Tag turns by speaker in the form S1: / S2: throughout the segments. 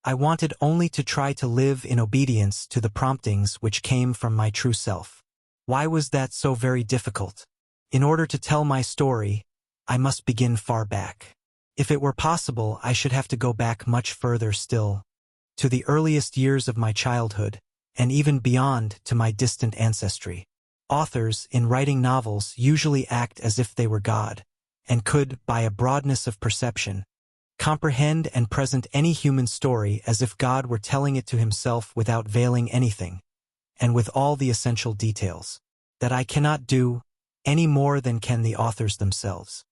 S1: I wanted only to try to live in obedience to the promptings which came from my true self. Why was that so very difficult? In order to tell my story, I must begin far back. If it were possible, I should have to go back much further still, to the earliest years of my childhood, and even beyond to my distant ancestry. Authors, in writing novels, usually act as if they were God, and could, by a broadness of perception, comprehend and present any human story as if God were telling it to himself without veiling anything, and with all the essential details. That I cannot do, any more than can the authors themselves.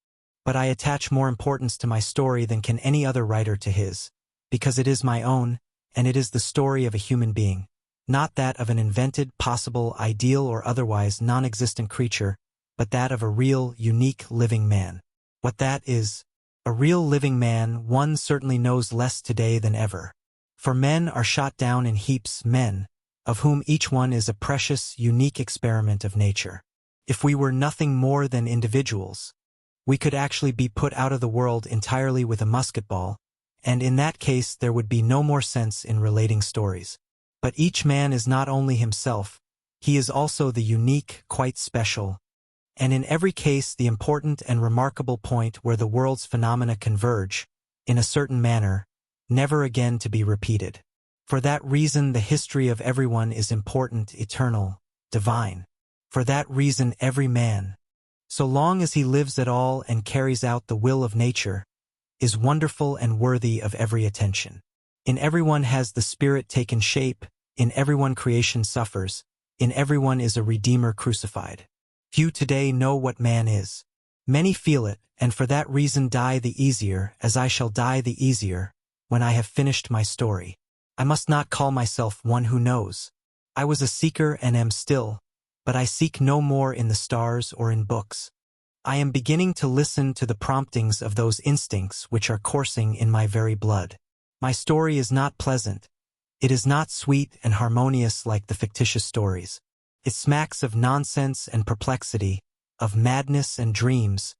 S1: But I attach more importance to my story than can any other writer to his, because it is my own, and it is the story of a human being, not that of an invented, possible, ideal or otherwise non-existent creature, but that of a real, unique, living man. What that is, a real living man, one certainly knows less today than ever. For men are shot down in heaps, men, of whom each one is a precious, unique experiment of nature. If we were nothing more than individuals, we could actually be put out of the world entirely with a musket ball, and in that case there would be no more sense in relating stories. But each man is not only himself, he is also the unique, quite special, and in every case the important and remarkable point where the world's phenomena converge, in a certain manner, never again to be repeated. For that reason the history of everyone is important, eternal, divine. For that reason every man, so long as he lives at all and carries out the will of nature, is wonderful and worthy of every attention. In everyone has the Spirit taken shape, in everyone creation suffers, in everyone is a Redeemer crucified. Few today know what man is. Many feel it, and for that reason die the easier, as I shall die the easier, when I have finished my story. I must not call myself one who knows. I was a seeker and am still, but I seek no more in the stars or in books. I am beginning to listen to the promptings of those instincts which are coursing in my very blood. My story is not pleasant. It is not sweet and harmonious like the fictitious stories. It smacks of nonsense and perplexity, of madness and dreams,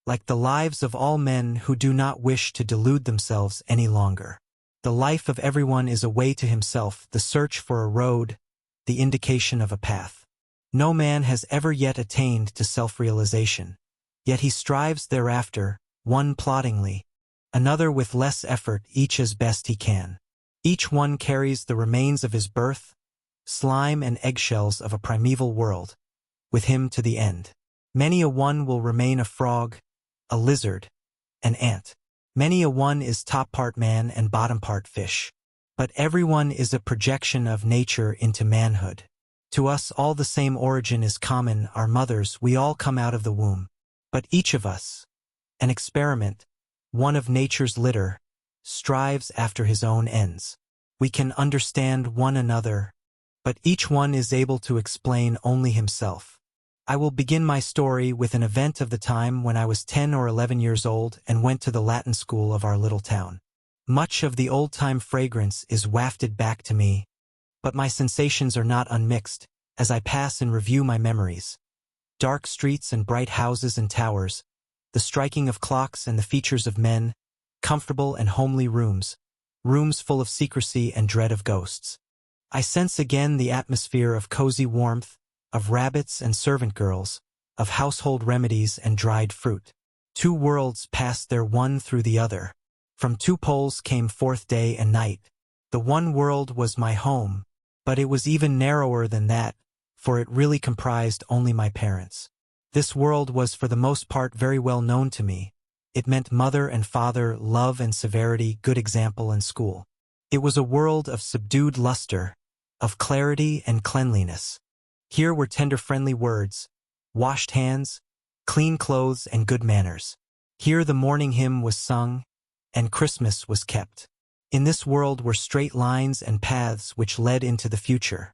S1: like the lives of all men who do not wish to delude themselves any longer. The life of everyone is a way to himself, the search for a road, the indication of a path. No man has ever yet attained to self-realization, yet he strives thereafter, one ploddingly, another with less effort, each as best he can. Each one carries the remains of his birth, slime and eggshells of a primeval world, with him to the end. Many a one will remain a frog, a lizard, an ant. Many a one is top part man and bottom part fish. But everyone is a projection of nature into manhood. To us all the same origin is common, our mothers, we all come out of the womb. But each of us, an experiment, one of nature's litter, strives after his own ends. We can understand one another, but each one is able to explain only himself. I will begin my story with an event of the time when I was 10 or 11 years old and went to the Latin school of our little town. Much of the old-time fragrance is wafted back to me, but my sensations are not unmixed as I pass in review my memories. Dark streets and bright houses and towers, the striking of clocks and the features of men, comfortable and homely rooms, rooms full of secrecy and dread of ghosts. I sense again the atmosphere of cozy warmth, of rabbits and servant girls, of household remedies and dried fruit. Two worlds passed there one through the other. From two poles came forth day and night. The one world was my home, but it was even narrower than that, for it really comprised only my parents. This world was for the most part very well known to me. It meant mother and father, love and severity, good example and school. It was a world of subdued luster, of clarity and cleanliness. Here were tender friendly words, washed hands, clean clothes and good manners. Here the morning hymn was sung, and Christmas was kept. In this world were straight lines and paths which led into the future.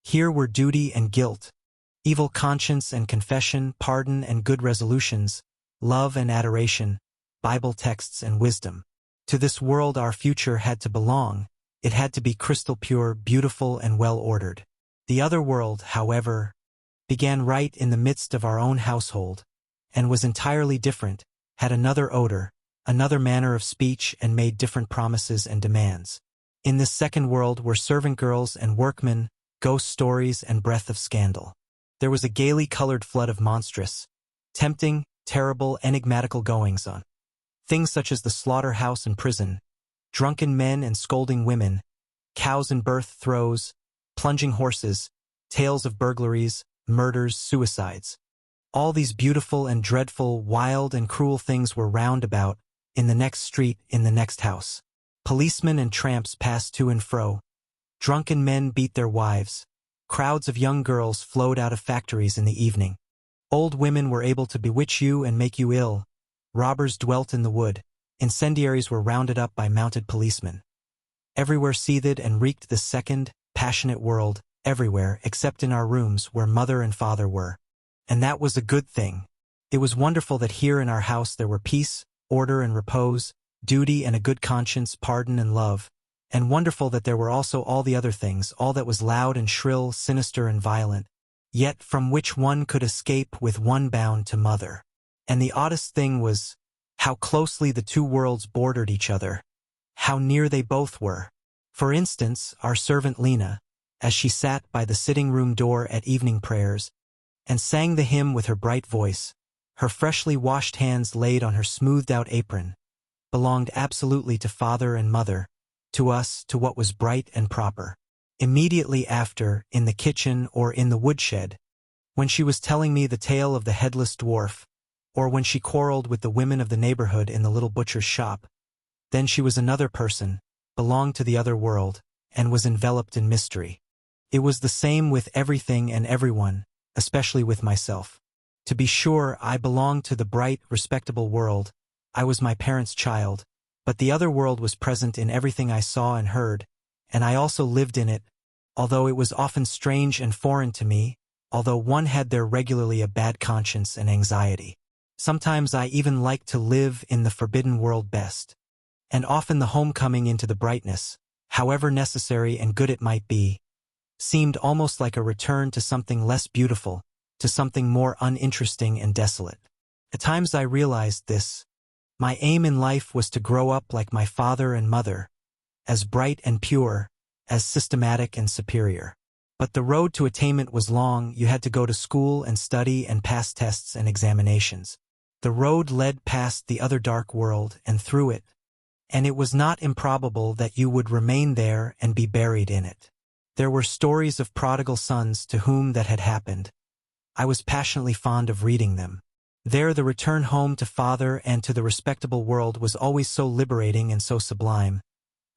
S1: Here were duty and guilt, evil conscience and confession, pardon and good resolutions, love and adoration, Bible texts and wisdom. To this world our future had to belong. It had to be crystal pure, beautiful and well-ordered. The other world, however, began right in the midst of our own household, and was entirely different, had another odor, another manner of speech and made different promises and demands. In this second world were servant girls and workmen, ghost stories and breath of scandal. There was a gaily colored flood of monstrous, tempting, terrible, enigmatical goings-on. Things such as the slaughterhouse and prison, drunken men and scolding women, cows in birth throes, plunging horses, tales of burglaries, murders, suicides. All these beautiful and dreadful, wild and cruel things were round about, in the next street, in the next house. Policemen and tramps passed to and fro. Drunken men beat their wives. Crowds of young girls flowed out of factories in the evening. Old women were able to bewitch you and make you ill. Robbers dwelt in the wood. Incendiaries were rounded up by mounted policemen. Everywhere seethed and reeked this second, passionate world, everywhere except in our rooms where mother and father were. And that was a good thing. It was wonderful that here in our house there were peace, order and repose, duty and a good conscience, pardon and love, and wonderful that there were also all the other things, all that was loud and shrill, sinister and violent, yet from which one could escape with one bound to mother. And the oddest thing was how closely the two worlds bordered each other, how near they both were. For instance, our servant Lena, as she sat by the sitting-room door at evening prayers, and sang the hymn with her bright voice, her freshly washed hands laid on her smoothed-out apron, belonged absolutely to father and mother, to us, to what was bright and proper. Immediately after, in the kitchen or in the woodshed, when she was telling me the tale of the headless dwarf, or when she quarreled with the women of the neighborhood in the little butcher's shop, then she was another person, belonged to the other world, and was enveloped in mystery. It was the same with everything and everyone, especially with myself. To be sure, I belonged to the bright, respectable world. I was my parents' child, but the other world was present in everything I saw and heard, and I also lived in it, although it was often strange and foreign to me, although one had there regularly a bad conscience and anxiety. Sometimes I even liked to live in the forbidden world best. And often the homecoming into the brightness, however necessary and good it might be, seemed almost like a return to something less beautiful, to something more uninteresting and desolate. At times I realized this. My aim in life was to grow up like my father and mother, as bright and pure, as systematic and superior. But the road to attainment was long. You had to go to school and study and pass tests and examinations. The road led past the other dark world and through it, and it was not improbable that you would remain there and be buried in it. There were stories of prodigal sons to whom that had happened. I was passionately fond of reading them. There the return home to father and to the respectable world was always so liberating and so sublime.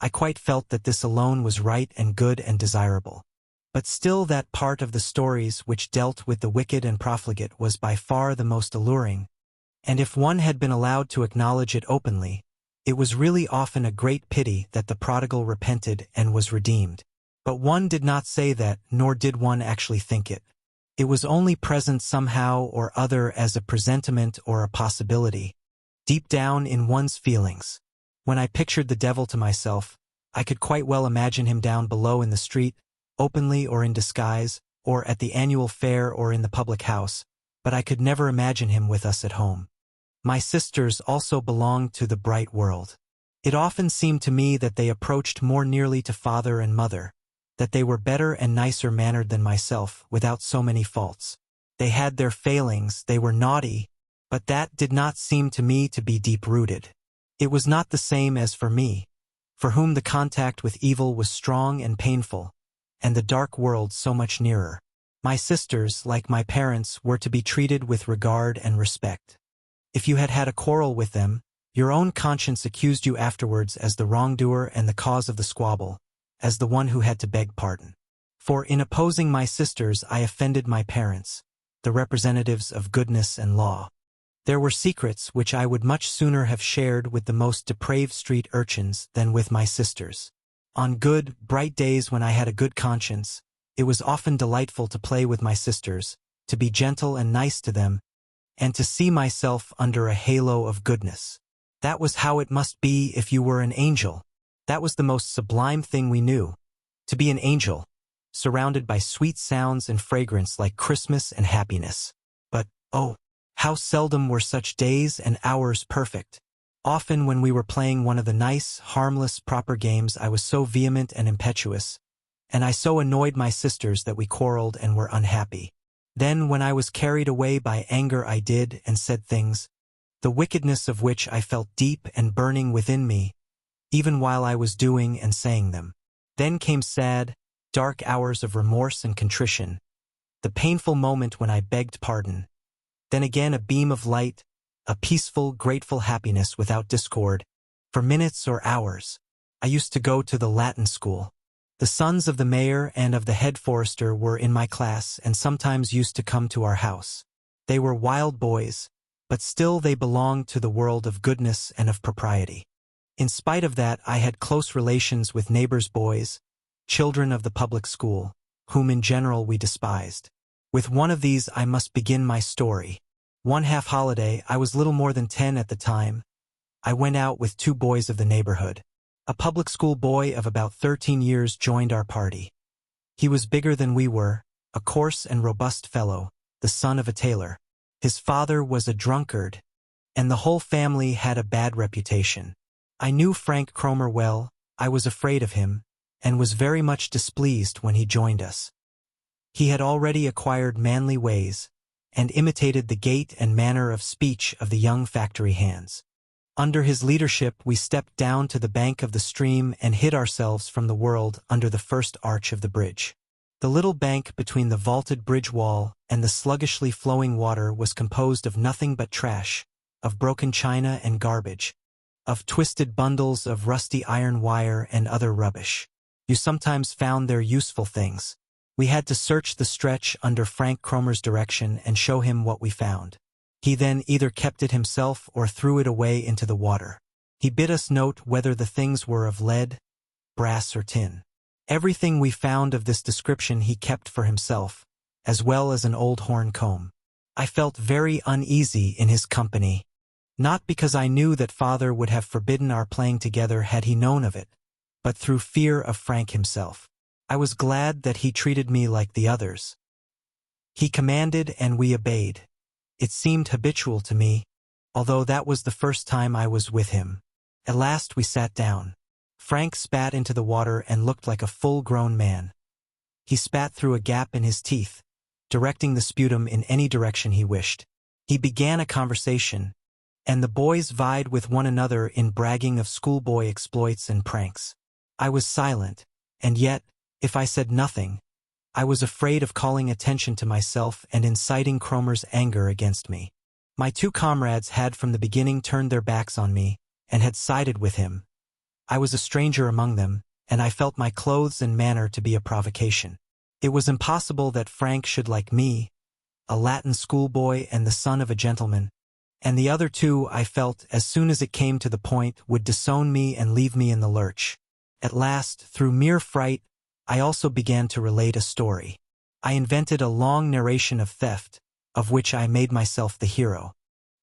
S1: I quite felt that this alone was right and good and desirable. But still that part of the stories which dealt with the wicked and profligate was by far the most alluring, and if one had been allowed to acknowledge it openly, it was really often a great pity that the prodigal repented and was redeemed. But one did not say that, nor did one actually think it. It was only present somehow or other as a presentiment or a possibility, deep down in one's feelings. When I pictured the devil to myself, I could quite well imagine him down below in the street, openly or in disguise, or at the annual fair or in the public house, but I could never imagine him with us at home. My sisters also belonged to the bright world. It often seemed to me that they approached more nearly to father and mother, that they were better and nicer mannered than myself, without so many faults. They had their failings, they were naughty, but that did not seem to me to be deep-rooted. It was not the same as for me, for whom the contact with evil was strong and painful, and the dark world so much nearer. My sisters, like my parents, were to be treated with regard and respect. If you had had a quarrel with them, your own conscience accused you afterwards as the wrongdoer and the cause of the squabble, as the one who had to beg pardon. For in opposing my sisters I offended my parents, the representatives of goodness and law. There were secrets which I would much sooner have shared with the most depraved street urchins than with my sisters. On good, bright days when I had a good conscience, it was often delightful to play with my sisters, to be gentle and nice to them, and to see myself under a halo of goodness. That was how it must be if you were an angel. That was the most sublime thing we knew. To be an angel, surrounded by sweet sounds and fragrance like Christmas and happiness. But, oh, how seldom were such days and hours perfect. Often when we were playing one of the nice, harmless, proper games, I was so vehement and impetuous, and I so annoyed my sisters that we quarreled and were unhappy. Then, when I was carried away by anger, I did and said things, the wickedness of which I felt deep and burning within me, even while I was doing and saying them. Then came sad, dark hours of remorse and contrition, the painful moment when I begged pardon. Then again a beam of light, a peaceful, grateful happiness without discord. For minutes or hours, I used to go to the Latin school. The sons of the mayor and of the head forester were in my class and sometimes used to come to our house. They were wild boys, but still they belonged to the world of goodness and of propriety. In spite of that, I had close relations with neighbors' boys, children of the public school, whom in general we despised. With one of these I must begin my story. One half-holiday, I was little more than 10 at the time, I went out with 2 boys of the neighborhood. A public school boy of about 13 years joined our party. He was bigger than we were, a coarse and robust fellow, the son of a tailor. His father was a drunkard, and the whole family had a bad reputation. I knew Frank Kromer well, I was afraid of him, and was very much displeased when he joined us. He had already acquired manly ways, and imitated the gait and manner of speech of the young factory hands. Under his leadership we stepped down to the bank of the stream and hid ourselves from the world under the first arch of the bridge. The little bank between the vaulted bridge wall and the sluggishly flowing water was composed of nothing but trash, of broken china and garbage, of twisted bundles of rusty iron wire and other rubbish. You sometimes found there useful things. We had to search the stretch under Frank Kromer's direction and show him what we found. He then either kept it himself or threw it away into the water. He bid us note whether the things were of lead, brass or tin. Everything we found of this description he kept for himself, as well as an old horn comb. I felt very uneasy in his company, not because I knew that father would have forbidden our playing together had he known of it, but through fear of Frank himself. I was glad that he treated me like the others. He commanded and we obeyed. It seemed habitual to me, although that was the first time I was with him. At last we sat down. Frank spat into the water and looked like a full-grown man. He spat through a gap in his teeth, directing the sputum in any direction he wished. He began a conversation, and the boys vied with one another in bragging of schoolboy exploits and pranks. I was silent, and yet, if I said nothing, I was afraid of calling attention to myself and inciting Kromer's anger against me. My 2 comrades had from the beginning turned their backs on me, and had sided with him. I was a stranger among them, and I felt my clothes and manner to be a provocation. It was impossible that Frank should like me, a Latin schoolboy and the son of a gentleman, and the other 2, I felt, as soon as it came to the point, would disown me and leave me in the lurch. At last, through mere fright, I also began to relate a story. I invented a long narration of theft, of which I made myself the hero.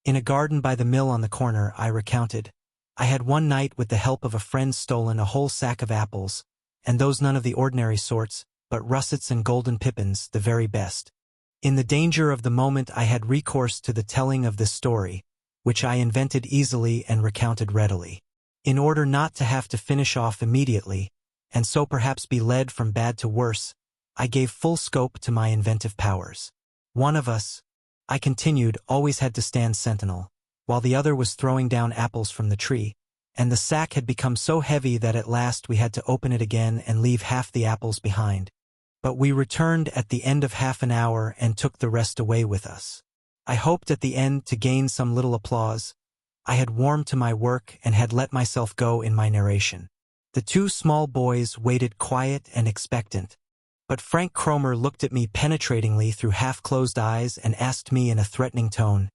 S1: In a garden by the mill on the corner, I recounted, I had one night with the help of a friend stolen a whole sack of apples, and those none of the ordinary sorts, but russets and golden pippins, the very best. In the danger of the moment I had recourse to the telling of this story, which I invented easily and recounted readily. In order not to have to finish off immediately, and so perhaps be led from bad to worse, I gave full scope to my inventive powers. One of us, I continued, always had to stand sentinel, while the other was throwing down apples from the tree, and the sack had become so heavy that at last we had to open it again and leave half the apples behind. But we returned at the end of half an hour and took the rest away with us. I hoped at the end to gain some little applause. I had warmed to my work and had let myself go in my narration. The 2 small boys waited quiet and expectant, but Frank Kromer looked at me penetratingly through half-closed eyes and asked me in a threatening tone,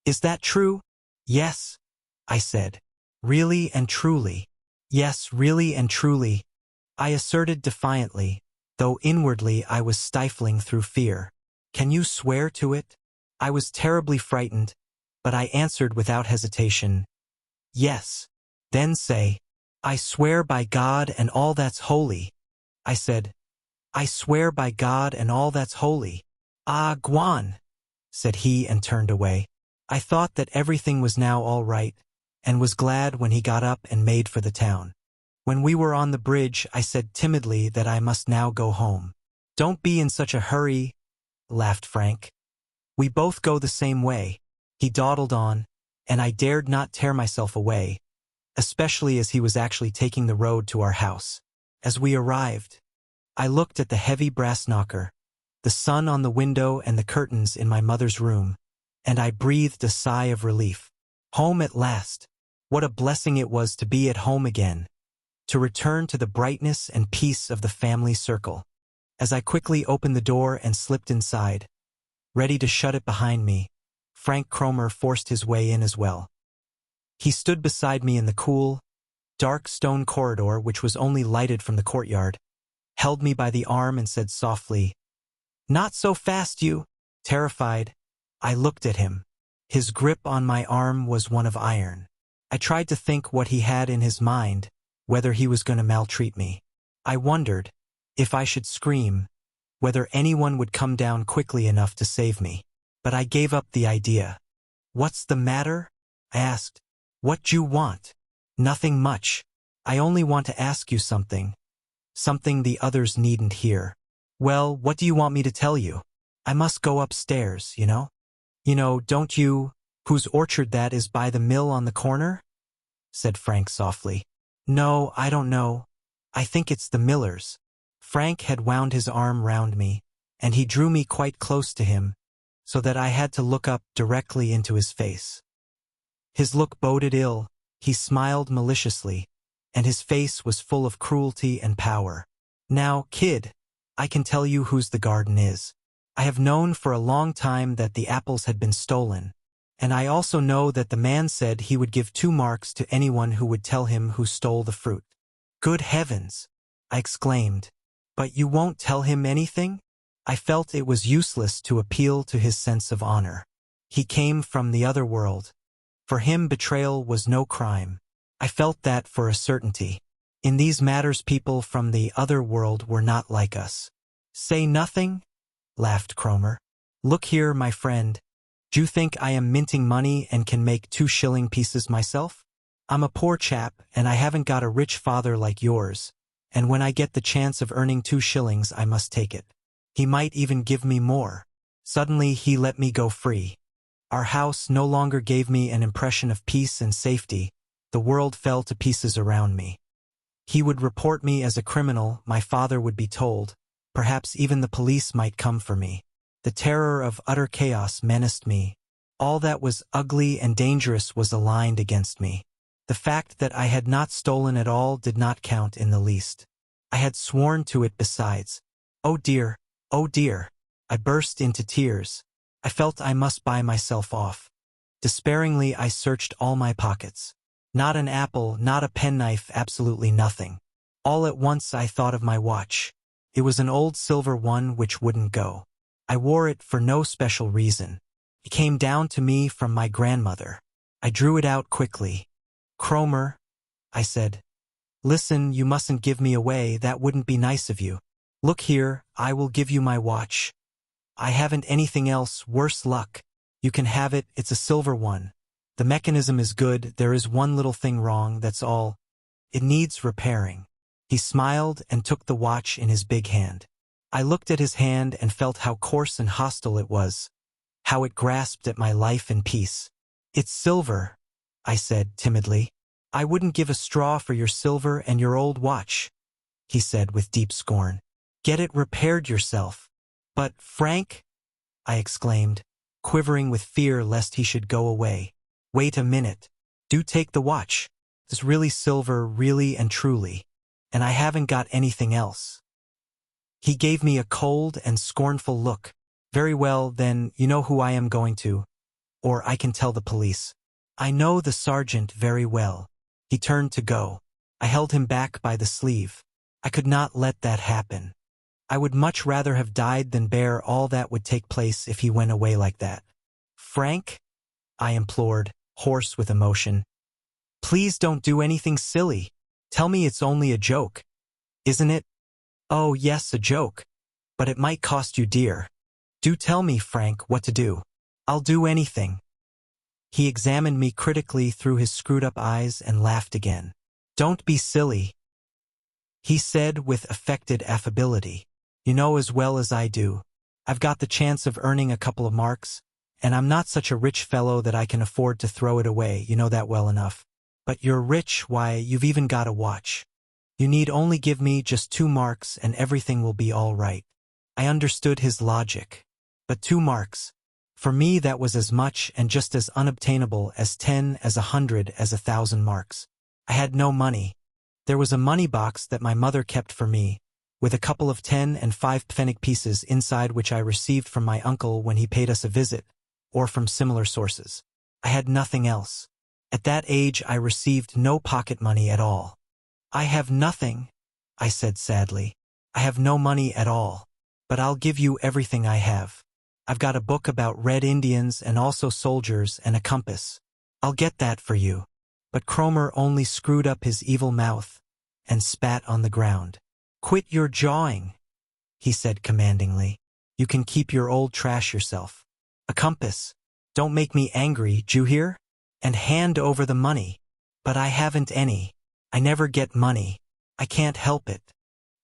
S1: "Is that true?" "Yes," I said. "Really and truly?" "Yes, really and truly," I asserted defiantly, though inwardly I was stifling through fear. "Can you swear to it?" I was terribly frightened, but I answered without hesitation, "Yes." "Then say, 'I swear by God and all that's holy.'" I said, "I swear by God and all that's holy." "Ah, Guan," said he and turned away. I thought that everything was now all right, and was glad when he got up and made for the town. When we were on the bridge, I said timidly that I must now go home. "Don't be in such a hurry," laughed Frank. "We both go the same way." He dawdled on, and I dared not tear myself away, especially as he was actually taking the road to our house. As we arrived, I looked at the heavy brass knocker, the sun on the window and the curtains in my mother's room, and I breathed a sigh of relief. Home at last. What a blessing it was to be at home again, to return to the brightness and peace of the family circle. As I quickly opened the door and slipped inside, ready to shut it behind me, Frank Kromer forced his way in as well. He stood beside me in the cool, dark stone corridor which was only lighted from the courtyard, held me by the arm and said softly, "Not so fast, you." Terrified, I looked at him. His grip on my arm was one of iron. I tried to think what he had in his mind, whether he was going to maltreat me. I wondered, if I should scream, whether anyone would come down quickly enough to save me. But I gave up the idea. "What's the matter?" I asked. "What d'you want?" "Nothing much. I only want to ask you something. Something the others needn't hear." "Well, what do you want me to tell you?" "I must go upstairs, you know." "You know, don't you, whose orchard that is by the mill on the corner?" said Frank softly. "No, I don't know. I think it's the miller's." Frank had wound his arm round me, and he drew me quite close to him, so that I had to look up directly into his face. His look boded ill. He smiled maliciously, and his face was full of cruelty and power. "Now, kid, I can tell you whose the garden is. I have known for a long time that the apples had been stolen, and I also know that the man said he would give 2 marks to anyone who would tell him who stole the fruit." "Good heavens!" I exclaimed. "But you won't tell him anything?" I felt it was useless to appeal to his sense of honor. He came from the other world. For him betrayal was no crime. I felt that for a certainty. In these matters people from the other world were not like us. "Say nothing?" laughed Kromer. "Look here, my friend. Do you think I am minting money and can make 2-shilling pieces myself? I'm a poor chap, and I haven't got a rich father like yours, and when I get the chance of earning 2 shillings I must take it. He might even give me more." Suddenly he let me go free. Our house no longer gave me an impression of peace and safety. The world fell to pieces around me. He would report me as a criminal, my father would be told. Perhaps even the police might come for me. The terror of utter chaos menaced me. All that was ugly and dangerous was aligned against me. The fact that I had not stolen at all did not count in the least. I had sworn to it besides. Oh dear, oh dear. I burst into tears. I felt I must buy myself off. Despairingly I searched all my pockets. Not an apple, not a penknife, absolutely nothing. All at once I thought of my watch. It was an old silver one which wouldn't go. I wore it for no special reason. It came down to me from my grandmother. I drew it out quickly. "Kromer," I said. "Listen, you mustn't give me away, that wouldn't be nice of you. Look here, I will give you my watch. I haven't anything else, worse luck. You can have it, it's a silver one. The mechanism is good, there is one little thing wrong, that's all. It needs repairing." He smiled and took the watch in his big hand. I looked at his hand and felt how coarse and hostile it was, how it grasped at my life and peace. "It's silver," I said timidly. "I wouldn't give a straw for your silver and your old watch," he said with deep scorn. "Get it repaired yourself." "But, Frank," I exclaimed, quivering with fear lest he should go away. "Wait a minute. Do take the watch. It's really silver, really and truly. And I haven't got anything else." He gave me a cold and scornful look. "Very well, then, you know who I am going to. Or I can tell the police. I know the sergeant very well." He turned to go. I held him back by the sleeve. I could not let that happen. I would much rather have died than bear all that would take place if he went away like that. "Frank," I implored, hoarse with emotion. "Please don't do anything silly. Tell me it's only a joke. Isn't it?" "Oh, yes, a joke. But it might cost you dear. Do tell me, Frank, what to do. I'll do anything." He examined me critically through his screwed-up eyes and laughed again. "Don't be silly," he said with affected affability. "You know as well as I do. I've got the chance of earning a couple of marks, and I'm not such a rich fellow that I can afford to throw it away, you know that well enough. But you're rich, why, you've even got a watch. You need only give me just 2 marks and everything will be all right." I understood his logic. But 2 marks. For me that was as much and just as unobtainable as 10, as 100, as 1,000 marks. I had no money. There was a money box that my mother kept for me, with a couple of 10 and 5 pfennig pieces inside which I received from my uncle when he paid us a visit, or from similar sources. I had nothing else. At that age I received no pocket money at all. "I have nothing," I said sadly. "I have no money at all. But I'll give you everything I have. I've got a book about Red Indians and also soldiers and a compass. I'll get that for you." But Kromer only screwed up his evil mouth and spat on the ground. "Quit your jawing," he said commandingly. "You can keep your old trash yourself. A compass. Don't make me angry, d'you hear? And hand over the money." "But I haven't any. I never get money. I can't help it."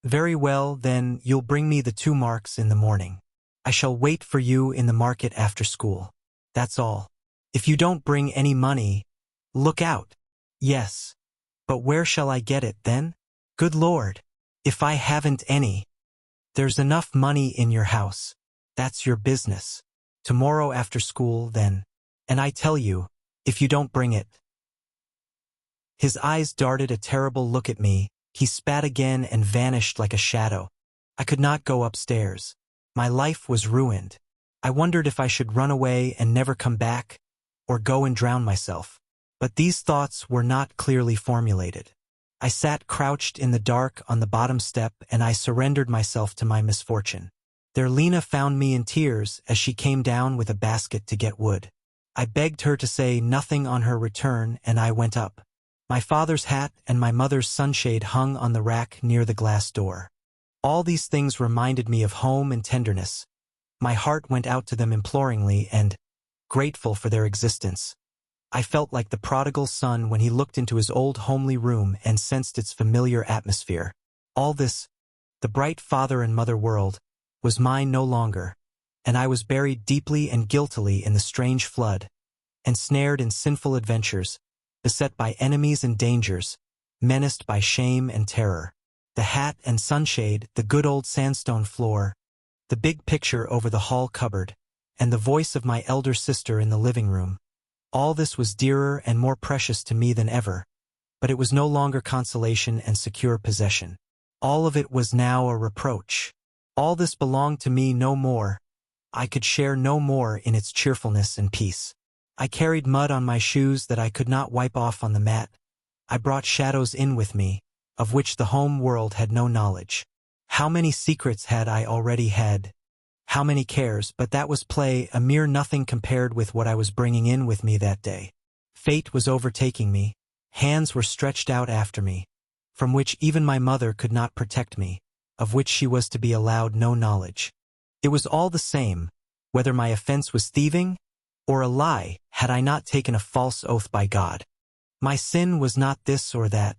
S1: "Very well, then you'll bring me the 2 marks in the morning. I shall wait for you in the market after school. That's all. If you don't bring any money, look out." "Yes. But where shall I get it, then? Good Lord. If I haven't any." "There's enough money in your house. That's your business. Tomorrow after school, then. And I tell you, if you don't bring it." His eyes darted a terrible look at me. He spat again and vanished like a shadow. I could not go upstairs. My life was ruined. I wondered if I should run away and never come back, or go and drown myself. But these thoughts were not clearly formulated. I sat crouched in the dark on the bottom step and I surrendered myself to my misfortune. There Lena found me in tears as she came down with a basket to get wood. I begged her to say nothing on her return and I went up. My father's hat and my mother's sunshade hung on the rack near the glass door. All these things reminded me of home and tenderness. My heart went out to them imploringly and, grateful for their existence. I felt like the prodigal son when he looked into his old homely room and sensed its familiar atmosphere. All this, the bright father and mother world, was mine no longer, and I was buried deeply and guiltily in the strange flood, ensnared in sinful adventures, beset by enemies and dangers, menaced by shame and terror. The hat and sunshade, the good old sandstone floor, the big picture over the hall cupboard, and the voice of my elder sister in the living room. All this was dearer and more precious to me than ever, but it was no longer consolation and secure possession. All of it was now a reproach. All this belonged to me no more. I could share no more in its cheerfulness and peace. I carried mud on my shoes that I could not wipe off on the mat. I brought shadows in with me, of which the home world had no knowledge. How many secrets had I already had? How many cares, but that was play, a mere nothing compared with what I was bringing in with me that day. Fate was overtaking me. Hands were stretched out after me, from which even my mother could not protect me, of which she was to be allowed no knowledge. It was all the same, whether my offense was thieving or a lie, had I not taken a false oath by God. My sin was not this or that.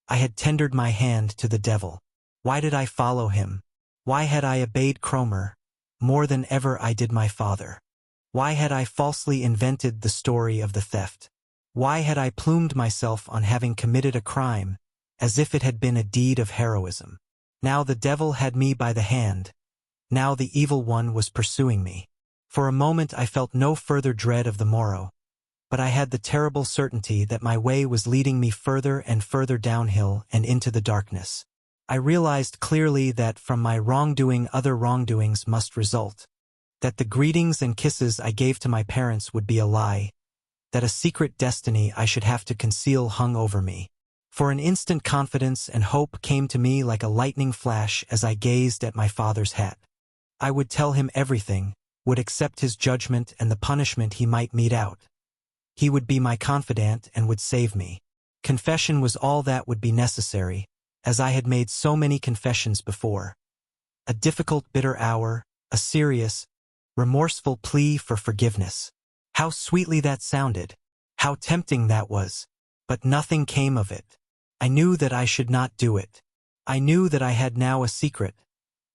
S1: I had tendered my hand to the devil. Why did I follow him? Why had I obeyed Kromer more than ever I did my father? Why had I falsely invented the story of the theft? Why had I plumed myself on having committed a crime, as if it had been a deed of heroism? Now the devil had me by the hand. Now the evil one was pursuing me. For a moment I felt no further dread of the morrow, but I had the terrible certainty that my way was leading me further and further downhill and into the darkness. I realized clearly that from my wrongdoing other wrongdoings must result, that the greetings and kisses I gave to my parents would be a lie, that a secret destiny I should have to conceal hung over me. For an instant confidence and hope came to me like a lightning flash as I gazed at my father's hat. I would tell him everything, would accept his judgment and the punishment he might mete out. He would be my confidant and would save me. Confession was all that would be necessary, as I had made so many confessions before. A difficult, bitter hour, a serious, remorseful plea for forgiveness. How sweetly that sounded. How tempting that was. But nothing came of it. I knew that I should not do it. I knew that I had now a secret,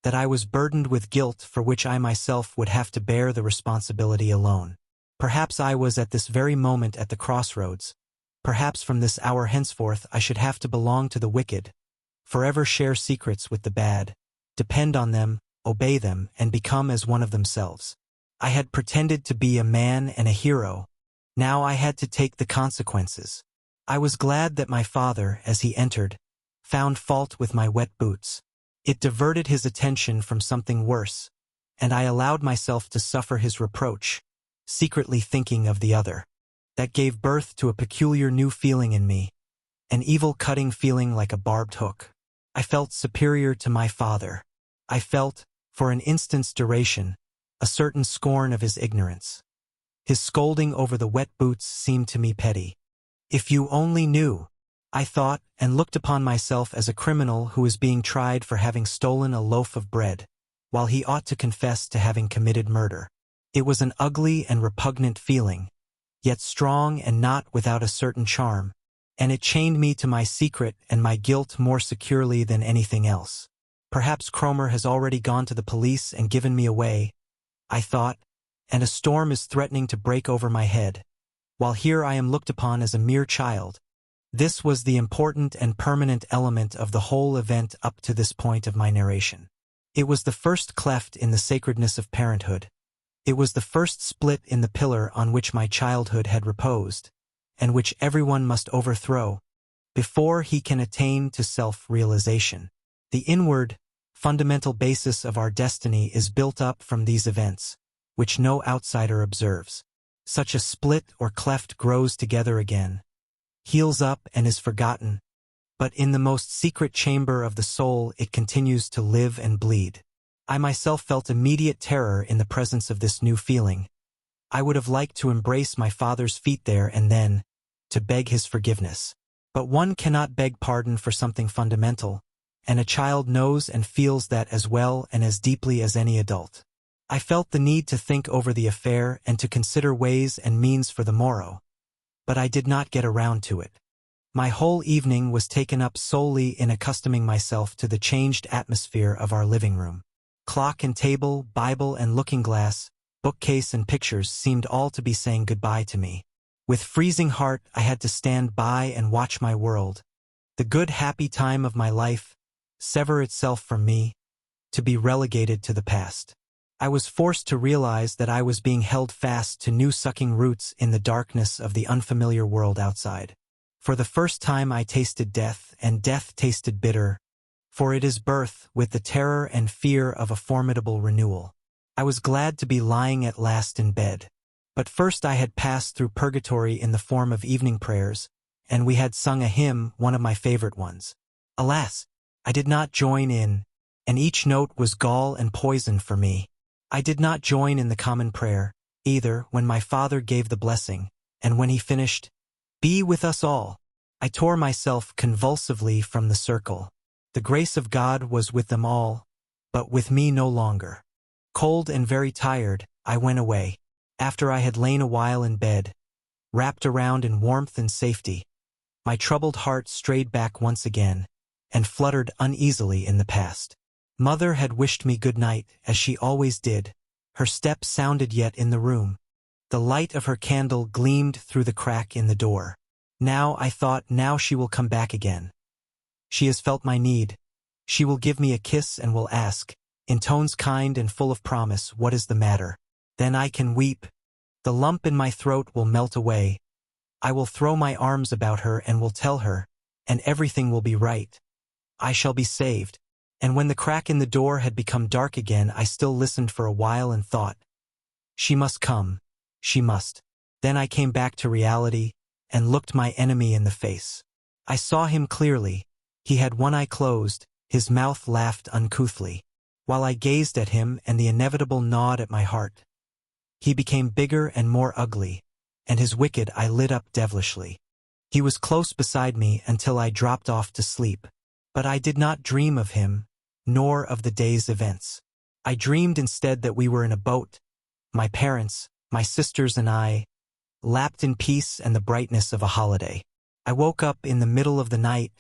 S1: that I was burdened with guilt for which I myself would have to bear the responsibility alone. Perhaps I was at this very moment at the crossroads. Perhaps from this hour henceforth I should have to belong to the wicked, forever share secrets with the bad, depend on them, obey them, and become as one of themselves. I had pretended to be a man and a hero. Now I had to take the consequences. I was glad that my father, as he entered, found fault with my wet boots. It diverted his attention from something worse, and I allowed myself to suffer his reproach, secretly thinking of the other. That gave birth to a peculiar new feeling in me, an evil cutting feeling like a barbed hook. I felt superior to my father. I felt, for an instant's duration, a certain scorn of his ignorance. His scolding over the wet boots seemed to me petty. If you only knew, I thought, and looked upon myself as a criminal who is being tried for having stolen a loaf of bread, while he ought to confess to having committed murder. It was an ugly and repugnant feeling, yet strong and not without a certain charm, and it chained me to my secret and my guilt more securely than anything else. Perhaps Kromer has already gone to the police and given me away, I thought, and a storm is threatening to break over my head, while here I am looked upon as a mere child. This was the important and permanent element of the whole event up to this point of my narration. It was the first cleft in the sacredness of parenthood. It was the first split in the pillar on which my childhood had reposed, and which everyone must overthrow, before he can attain to self-realization. The inward, fundamental basis of our destiny is built up from these events, which no outsider observes. Such a split or cleft grows together again, heals up and is forgotten, but in the most secret chamber of the soul it continues to live and bleed. I myself felt immediate terror in the presence of this new feeling. I would have liked to embrace my father's feet there and then, to beg his forgiveness. But one cannot beg pardon for something fundamental, and a child knows and feels that as well and as deeply as any adult. I felt the need to think over the affair and to consider ways and means for the morrow, but I did not get around to it. My whole evening was taken up solely in accustoming myself to the changed atmosphere of our living room. Clock and table, Bible and looking-glass, bookcase and pictures seemed all to be saying goodbye to me. With freezing heart I had to stand by and watch my world, the good happy time of my life, sever itself from me, to be relegated to the past. I was forced to realize that I was being held fast to new sucking roots in the darkness of the unfamiliar world outside. For the first time I tasted death, and death tasted bitter, for it is birth with the terror and fear of a formidable renewal. I was glad to be lying at last in bed. But first I had passed through purgatory in the form of evening prayers, and we had sung a hymn, one of my favorite ones. Alas, I did not join in, and each note was gall and poison for me. I did not join in the common prayer, either, when my father gave the blessing, and when he finished, "Be with us all," I tore myself convulsively from the circle. The grace of God was with them all, but with me no longer. Cold and very tired, I went away. After I had lain a while in bed, wrapped around in warmth and safety, my troubled heart strayed back once again, and fluttered uneasily in the past. Mother had wished me good night, as she always did. Her step sounded yet in the room. The light of her candle gleamed through the crack in the door. Now, I thought, now she will come back again. She has felt my need. She will give me a kiss and will ask, in tones kind and full of promise, what is the matter? Then I can weep. The lump in my throat will melt away. I will throw my arms about her and will tell her, and everything will be right. I shall be saved. And when the crack in the door had become dark again, I still listened for a while and thought, she must come. She must. Then I came back to reality and looked my enemy in the face. I saw him clearly. He had one eye closed, his mouth laughed uncouthly. While I gazed at him and the inevitable gnawed at my heart, he became bigger and more ugly, and his wicked eye lit up devilishly. He was close beside me until I dropped off to sleep. But I did not dream of him, nor of the day's events. I dreamed instead that we were in a boat, my parents, my sisters and I, lapped in peace and the brightness of a holiday. I woke up in the middle of the night,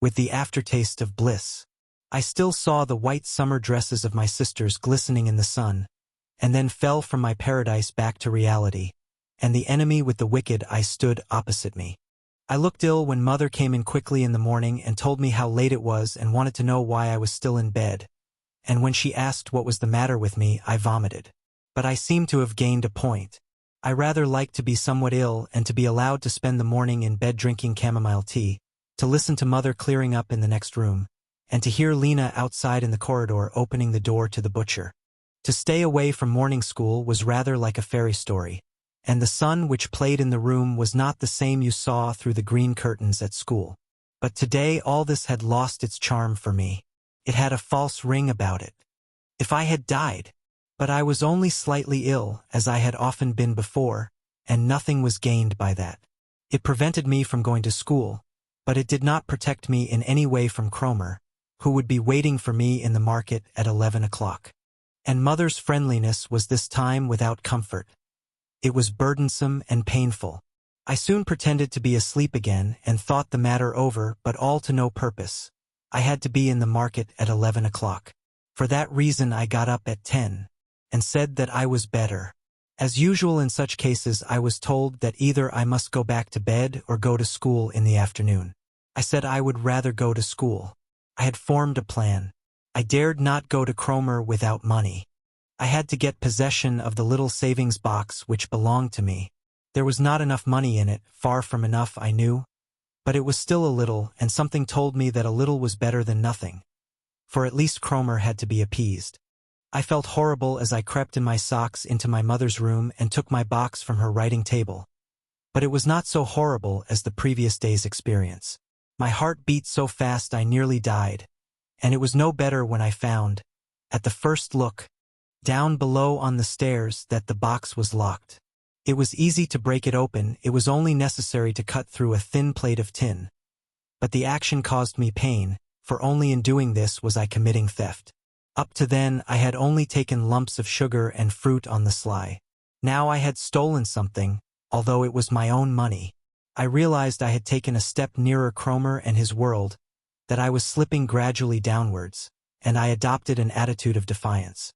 S1: with the aftertaste of bliss. I still saw the white summer dresses of my sisters glistening in the sun, and then fell from my paradise back to reality, and the enemy with the wicked eye stood opposite me. I looked ill when Mother came in quickly in the morning and told me how late it was and wanted to know why I was still in bed, and when she asked what was the matter with me, I vomited. But I seemed to have gained a point. I rather liked to be somewhat ill and to be allowed to spend the morning in bed drinking chamomile tea, to listen to Mother clearing up in the next room, and to hear Lena outside in the corridor opening the door to the butcher. To stay away from morning school was rather like a fairy story, and the sun which played in the room was not the same you saw through the green curtains at school. But today all this had lost its charm for me. It had a false ring about it. If I had died, but I was only slightly ill, as I had often been before, and nothing was gained by that. It prevented me from going to school, but it did not protect me in any way from Kromer, who would be waiting for me in the market at 11 o'clock. And Mother's friendliness was this time without comfort. It was burdensome and painful. I soon pretended to be asleep again and thought the matter over, but all to no purpose. I had to be in the market at 11 o'clock. For that reason I got up at 10, and said that I was better. As usual in such cases, I was told that either I must go back to bed or go to school in the afternoon. I said I would rather go to school. I had formed a plan. I dared not go to Kromer without money. I had to get possession of the little savings box which belonged to me. There was not enough money in it, far from enough, I knew, but it was still a little, and something told me that a little was better than nothing. For at least Kromer had to be appeased. I felt horrible as I crept in my socks into my mother's room and took my box from her writing table. But it was not so horrible as the previous day's experience. My heart beat so fast I nearly died, and it was no better when I found, at the first look, down below on the stairs, that the box was locked. It was easy to break it open, it was only necessary to cut through a thin plate of tin. But the action caused me pain, for only in doing this was I committing theft. Up to then I had only taken lumps of sugar and fruit on the sly. Now I had stolen something, although it was my own money. I realized I had taken a step nearer Kromer and his world, that I was slipping gradually downwards, and I adopted an attitude of defiance.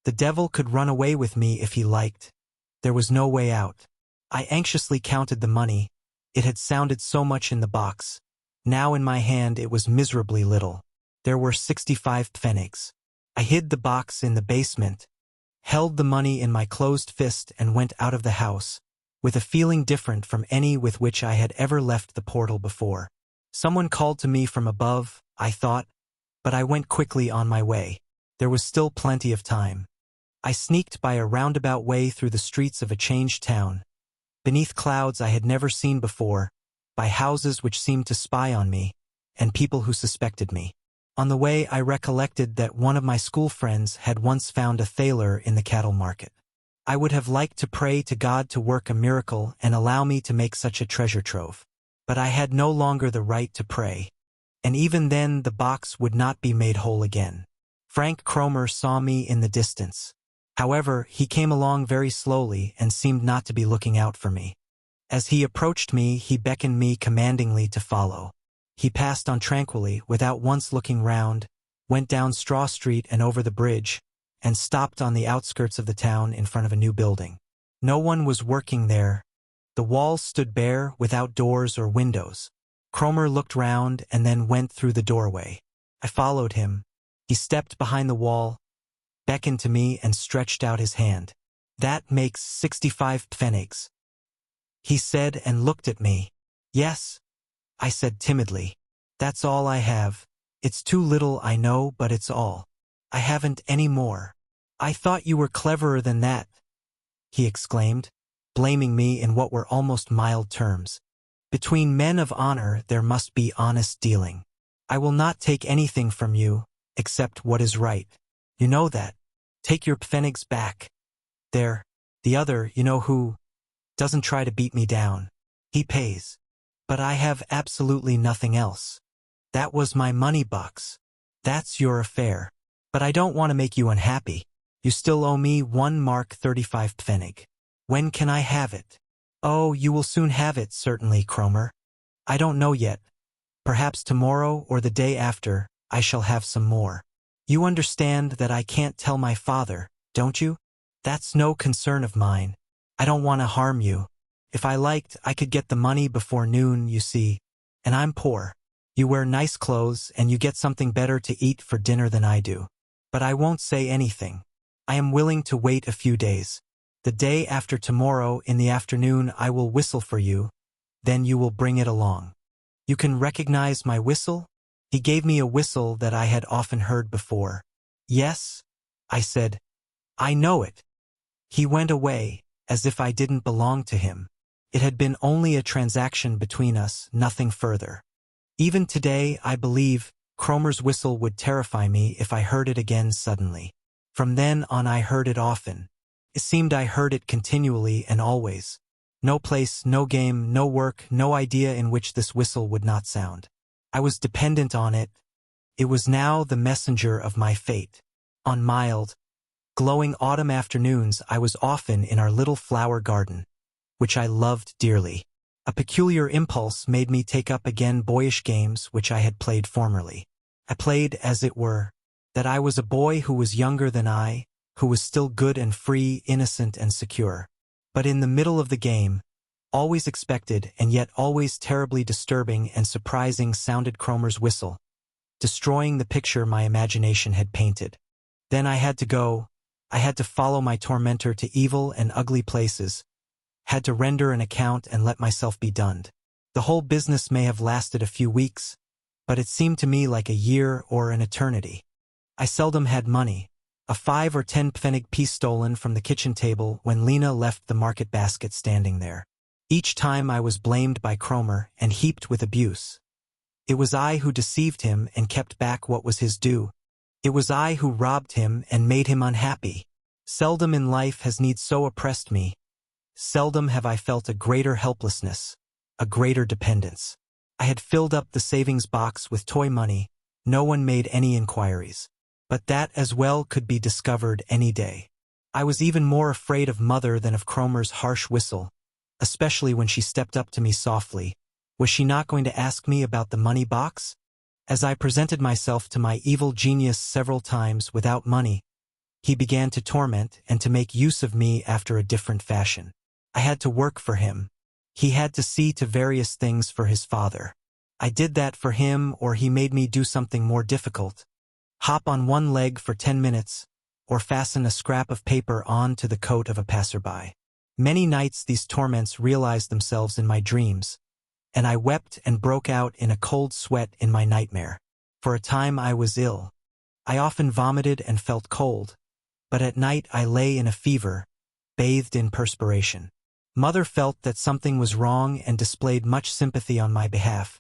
S1: The devil could run away with me if he liked. There was no way out. I anxiously counted the money. It had sounded so much in the box. Now in my hand it was miserably little. There were 65 pfennigs. I hid the box in the basement, held the money in my closed fist and went out of the house, with a feeling different from any with which I had ever left the portal before. Someone called to me from above, I thought, but I went quickly on my way. There was still plenty of time. I sneaked by a roundabout way through the streets of a changed town, beneath clouds I had never seen before, by houses which seemed to spy on me, and people who suspected me. On the way I recollected that one of my school friends had once found a thaler in the cattle market. I would have liked to pray to God to work a miracle and allow me to make such a treasure trove. But I had no longer the right to pray, and even then the box would not be made whole again. Frank Kromer saw me in the distance. However, he came along very slowly and seemed not to be looking out for me. As he approached me, he beckoned me commandingly to follow. He passed on tranquilly, without once looking round, went down Straw Street and over the bridge, and stopped on the outskirts of the town in front of a new building. No one was working there. The walls stood bare, without doors or windows. Kromer looked round and then went through the doorway. I followed him. He stepped behind the wall, beckoned to me and stretched out his hand. "That makes 65 pfennigs," he said and looked at me. "Yes," I said timidly. "That's all I have. It's too little, I know, but it's all. I haven't any more." "I thought you were cleverer than that," he exclaimed, blaming me in what were almost mild terms. "Between men of honor there must be honest dealing. I will not take anything from you, except what is right. You know that. Take your pfennigs back. There, the other, you know who, doesn't try to beat me down. He pays. But I have absolutely nothing else. That was my money box. That's your affair. But I don't want to make you unhappy. You still owe me 1 mark 35 pfennig. When can I have it? Oh, you will soon have it, certainly, Kromer. I don't know yet. Perhaps tomorrow or the day after, I shall have some more. You understand that I can't tell my father, don't you? That's no concern of mine. I don't want to harm you. If I liked, I could get the money before noon, you see. And I'm poor. You wear nice clothes and you get something better to eat for dinner than I do. But I won't say anything. I am willing to wait a few days. The day after tomorrow in the afternoon I will whistle for you, then you will bring it along. You can recognize my whistle? He gave me a whistle that I had often heard before. Yes, I said. I know it. He went away, as if I didn't belong to him. It had been only a transaction between us, nothing further. Even today, I believe, Kromer's whistle would terrify me if I heard it again suddenly. From then on I heard it often. It seemed I heard it continually and always. No place, no game, no work, no idea in which this whistle would not sound. I was dependent on it. It was now the messenger of my fate. On mild, glowing autumn afternoons I was often in our little flower garden, which I loved dearly. A peculiar impulse made me take up again boyish games which I had played formerly. I played, as it were, that I was a boy who was younger than I, who was still good and free, innocent and secure. But in the middle of the game, always expected and yet always terribly disturbing and surprising sounded Kromer's whistle, destroying the picture my imagination had painted. Then I had to go. I had to follow my tormentor to evil and ugly places, had to render an account and let myself be dunned. The whole business may have lasted a few weeks, but it seemed to me like a year or an eternity. I seldom had money. A 5 or 10 pfennig piece stolen from the kitchen table when Lena left the market basket standing there. Each time I was blamed by Kromer and heaped with abuse. It was I who deceived him and kept back what was his due. It was I who robbed him and made him unhappy. Seldom in life has need so oppressed me. Seldom have I felt a greater helplessness, a greater dependence. I had filled up the savings box with toy money. No one made any inquiries. But that as well could be discovered any day. I was even more afraid of Mother than of Kromer's harsh whistle, especially when she stepped up to me softly. Was she not going to ask me about the money box? As I presented myself to my evil genius several times without money, he began to torment and to make use of me after a different fashion. I had to work for him. He had to see to various things for his father. I did that for him, or he made me do something more difficult. Hop on one leg for 10 minutes, or fasten a scrap of paper on to the coat of a passerby. Many nights these torments realized themselves in my dreams, and I wept and broke out in a cold sweat in my nightmare. For a time I was ill. I often vomited and felt cold, but at night I lay in a fever, bathed in perspiration. Mother felt that something was wrong and displayed much sympathy on my behalf,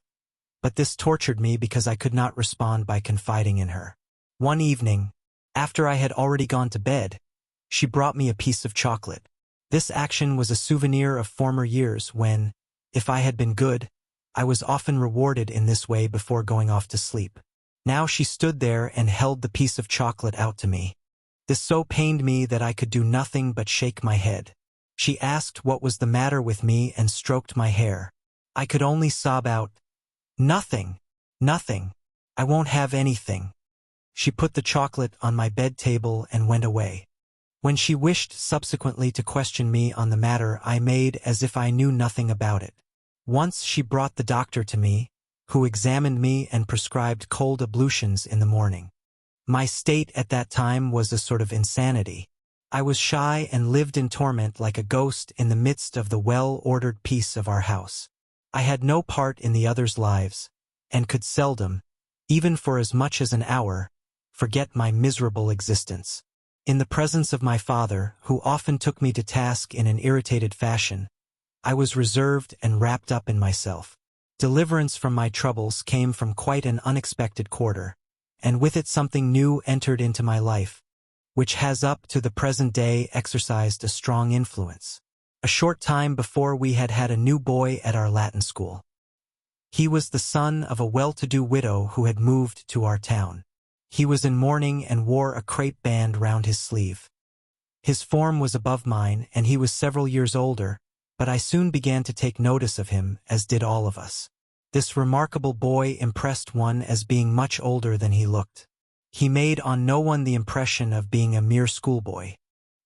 S1: but this tortured me because I could not respond by confiding in her. One evening, after I had already gone to bed, she brought me a piece of chocolate. This action was a souvenir of former years when, if I had been good, I was often rewarded in this way before going off to sleep. Now she stood there and held the piece of chocolate out to me. This so pained me that I could do nothing but shake my head. She asked what was the matter with me and stroked my hair. I could only sob out, "Nothing, nothing. I won't have anything." She put the chocolate on my bed table and went away. When she wished subsequently to question me on the matter, I made as if I knew nothing about it. Once she brought the doctor to me, who examined me and prescribed cold ablutions in the morning. My state at that time was a sort of insanity. I was shy and lived in torment like a ghost in the midst of the well-ordered peace of our house. I had no part in the others' lives, and could seldom, even for as much as an hour, forget my miserable existence. In the presence of my father, who often took me to task in an irritated fashion, I was reserved and wrapped up in myself. Deliverance from my troubles came from quite an unexpected quarter, and with it something new entered into my life, which has up to the present day exercised a strong influence. A short time before we had had a new boy at our Latin school. He was the son of a well-to-do widow who had moved to our town. He was in mourning and wore a crape band round his sleeve. His form was above mine, and he was several years older, but I soon began to take notice of him, as did all of us. This remarkable boy impressed one as being much older than he looked. He made on no one the impression of being a mere schoolboy.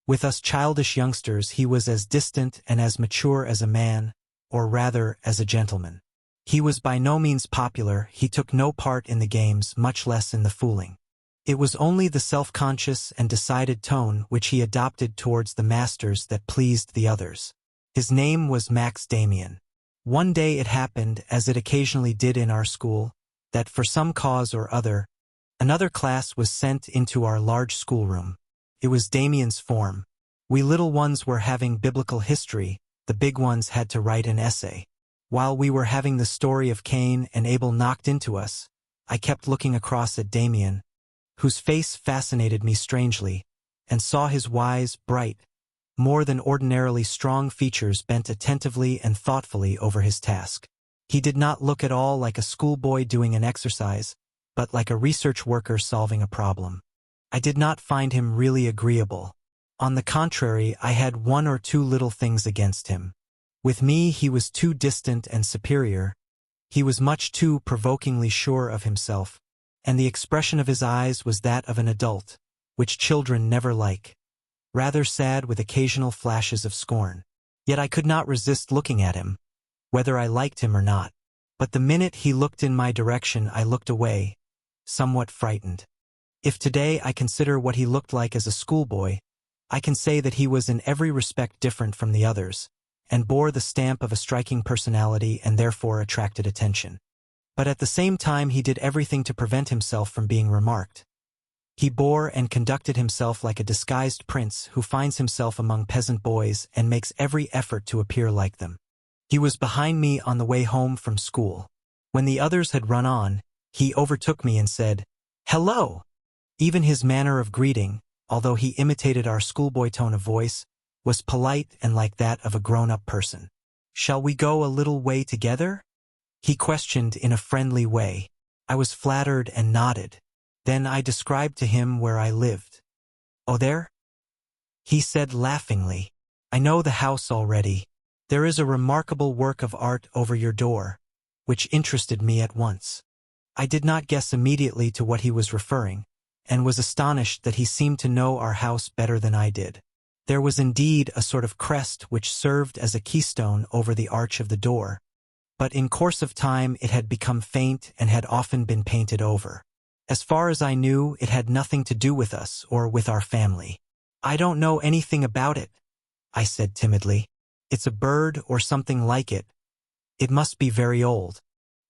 S1: With us childish youngsters he was as distant and as mature as a man, or rather as a gentleman. He was by no means popular, he took no part in the games, much less in the fooling. It was only the self-conscious and decided tone which he adopted towards the masters that pleased the others. His name was Max Demian. One day it happened, as it occasionally did in our school, that for some cause or other, another class was sent into our large schoolroom. It was Demian's form. We little ones were having biblical history, the big ones had to write an essay. While we were having the story of Cain and Abel knocked into us, I kept looking across at Demian, whose face fascinated me strangely, and saw his wise, bright, more than ordinarily strong features bent attentively and thoughtfully over his task. He did not look at all like a schoolboy doing an exercise, but like a research worker solving a problem. I did not find him really agreeable. On the contrary, I had one or two little things against him. With me he was too distant and superior. He was much too provokingly sure of himself, and the expression of his eyes was that of an adult, which children never like, rather sad with occasional flashes of scorn. Yet I could not resist looking at him, whether I liked him or not. But the minute he looked in my direction I looked away, somewhat frightened. If today I consider what he looked like as a schoolboy, I can say that he was in every respect different from the others, and bore the stamp of a striking personality and therefore attracted attention. But at the same time he did everything to prevent himself from being remarked. He bore and conducted himself like a disguised prince who finds himself among peasant boys and makes every effort to appear like them. He was behind me on the way home from school. When the others had run on, he overtook me and said, "Hello!" Even his manner of greeting, although he imitated our schoolboy tone of voice, was polite and like that of a grown-up person. "Shall we go a little way together?" he questioned in a friendly way. I was flattered and nodded. Then I described to him where I lived. "Oh, there?" he said laughingly. "I know the house already. There is a remarkable work of art over your door," which interested me at once. I did not guess immediately to what he was referring, and was astonished that he seemed to know our house better than I did. There was indeed a sort of crest which served as a keystone over the arch of the door, but in course of time it had become faint and had often been painted over. As far as I knew, it had nothing to do with us or with our family. "I don't know anything about it," I said timidly. "It's a bird or something like it. It must be very old.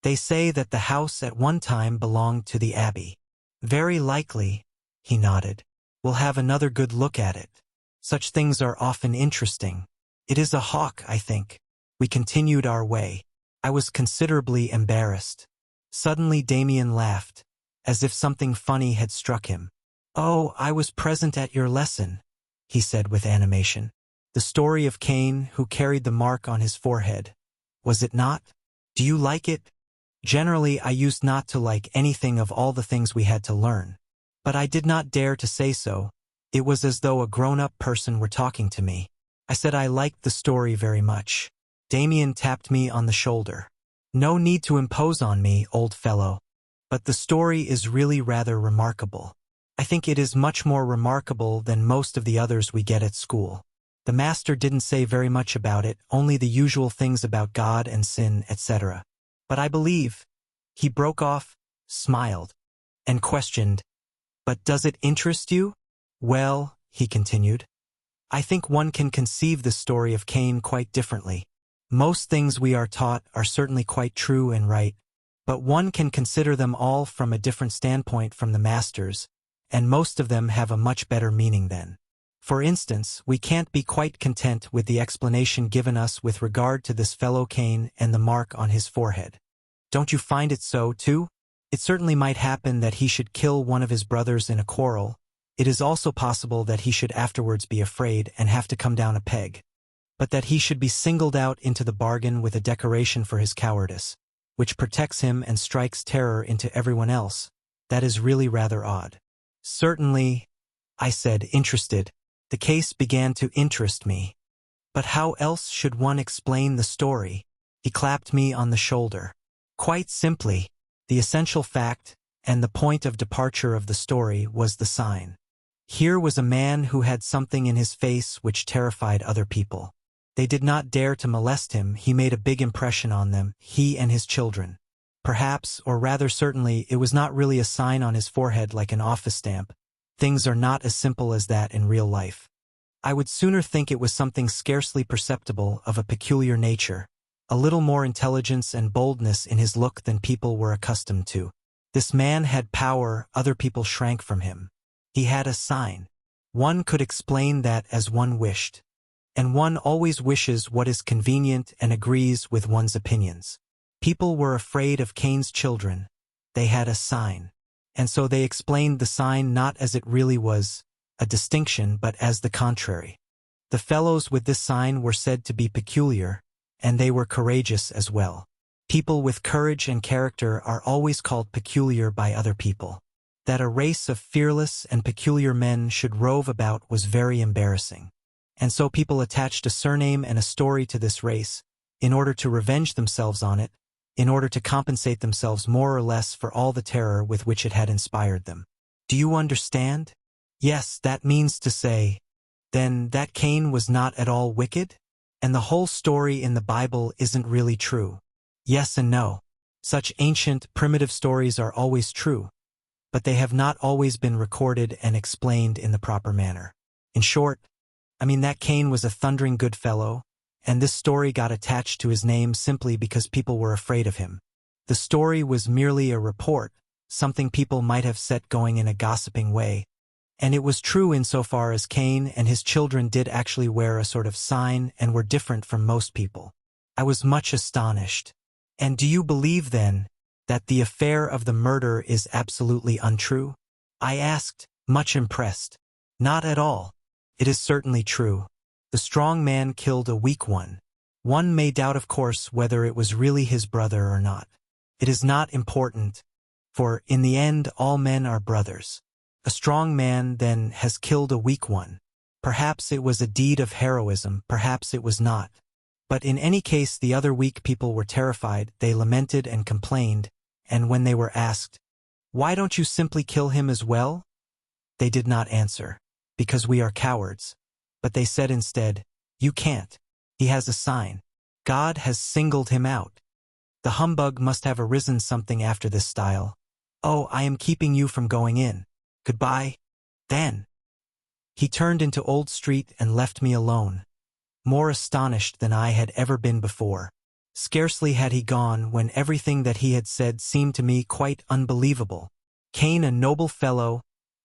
S1: They say that the house at one time belonged to the abbey." "Very likely," he nodded. "We'll have another good look at it. Such things are often interesting. It is a hawk, I think." We continued our way. I was considerably embarrassed. Suddenly Demian laughed, as if something funny had struck him. "Oh, I was present at your lesson," he said with animation. "The story of Cain who carried the mark on his forehead. Was it not? Do you like it?" Generally I used not to like anything of all the things we had to learn. But I did not dare to say so. It was as though a grown-up person were talking to me. I said I liked the story very much. Demian tapped me on the shoulder. "No need to impose on me, old fellow. But the story is really rather remarkable. I think it is much more remarkable than most of the others we get at school. The master didn't say very much about it, only the usual things about God and sin, etc. But I believe," he broke off, smiled, and questioned, "But does it interest you?" "Well," he continued, "I think one can conceive the story of Cain quite differently. Most things we are taught are certainly quite true and right, but one can consider them all from a different standpoint from the masters, and most of them have a much better meaning then. For instance, we can't be quite content with the explanation given us with regard to this fellow Cain and the mark on his forehead. Don't you find it so, too? It certainly might happen that he should kill one of his brothers in a quarrel. It is also possible that he should afterwards be afraid and have to come down a peg. But that he should be singled out into the bargain with a decoration for his cowardice, which protects him and strikes terror into everyone else, that is really rather odd." "Certainly," I said, interested, The case began to interest me. But how else should one explain the story? He clapped me on the shoulder. Quite simply, the essential fact and the point of departure of the story was the sign. Here was a man who had something in his face which terrified other people. They did not dare to molest him. He made a big impression on them, he and his children. Perhaps, or rather certainly, it was not really a sign on his forehead like an office stamp. Things are not as simple as that in real life. I would sooner think it was something scarcely perceptible of a peculiar nature, a little more intelligence and boldness in his look than people were accustomed to. This man had power, other people shrank from him. He had a sign. One could explain that as one wished. And one always wishes what is convenient and agrees with one's opinions. People were afraid of Cain's children. They had a sign. And so they explained the sign not as it really was, a distinction, but as the contrary. The fellows with this sign were said to be peculiar, and they were courageous as well. People with courage and character are always called peculiar by other people. That a race of fearless and peculiar men should rove about was very embarrassing. And so people attached a surname and a story to this race, in order to revenge themselves on it, in order to compensate themselves more or less for all the terror with which it had inspired them. Do you understand? Yes, that means to say, then, that Cain was not at all wicked? And the whole story in the Bible isn't really true. Yes and no. Such ancient, primitive stories are always true, but they have not always been recorded and explained in the proper manner. In short, that Cain was a thundering good fellow, and this story got attached to his name simply because people were afraid of him. The story was merely a report, something people might have set going in a gossiping way, and it was true insofar as Cain and his children did actually wear a sort of sign and were different from most people. I was much astonished. And do you believe, then, that the affair of the murder is absolutely untrue? I asked, much impressed. Not at all. It is certainly true. The strong man killed a weak one. One may doubt, of course, whether it was really his brother or not. It is not important, for, in the end, all men are brothers. A strong man, then, has killed a weak one. Perhaps it was a deed of heroism, perhaps it was not. But in any case, the other weak people were terrified, they lamented and complained, and when they were asked, "Why don't you simply kill him as well?" they did not answer, "Because we are cowards." But they said instead, "You can't. He has a sign. God has singled him out." The humbug must have arisen something after this style. "Oh, I am keeping you from going in. Goodbye, then." He turned into Old Street and left me alone, more astonished than I had ever been before. Scarcely had he gone when everything that he had said seemed to me quite unbelievable. Cain a noble fellow,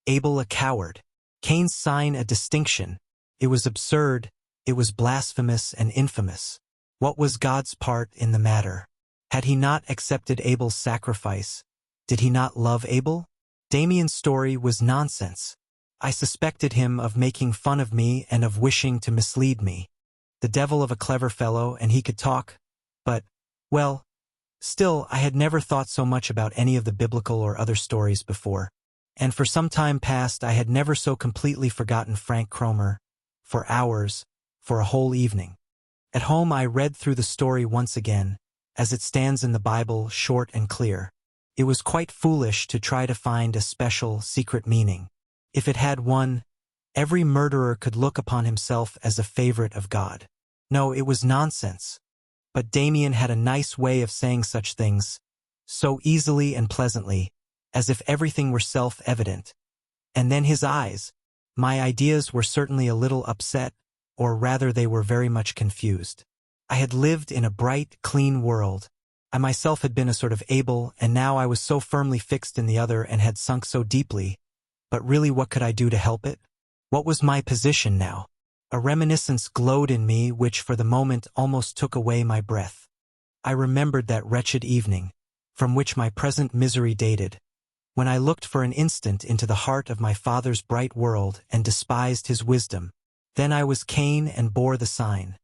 S1: Abel a coward. Cain's sign a distinction. It was absurd, it was blasphemous and infamous. What was God's part in the matter? Had he not accepted Abel's sacrifice? Did he not love Abel? Demian's story was nonsense. I suspected him of making fun of me and of wishing to mislead me. The devil of a clever fellow, and he could talk, but, well, still, I had never thought so much about any of the biblical or other stories before, and for some time past I had never so completely forgotten Frank Kromer, for hours, for a whole evening. At home I read through the story once again, as it stands in the Bible, short and clear. It was quite foolish to try to find a special, secret meaning. If it had one, every murderer could look upon himself as a favorite of God. No, it was nonsense. But Demian had a nice way of saying such things, so easily and pleasantly, as if everything were self-evident. And then his eyes. My ideas were certainly a little upset, or rather they were very much confused. I had lived in a bright, clean world. I myself had been a sort of Abel, and now I was so firmly fixed in the other and had sunk so deeply. But really, what could I do to help it? What was my position now? A reminiscence glowed in me which for the moment almost took away my breath. I remembered that wretched evening, from which my present misery dated, when I looked for an instant into the heart of my father's bright world and despised his wisdom. Then I was Cain and bore the sign.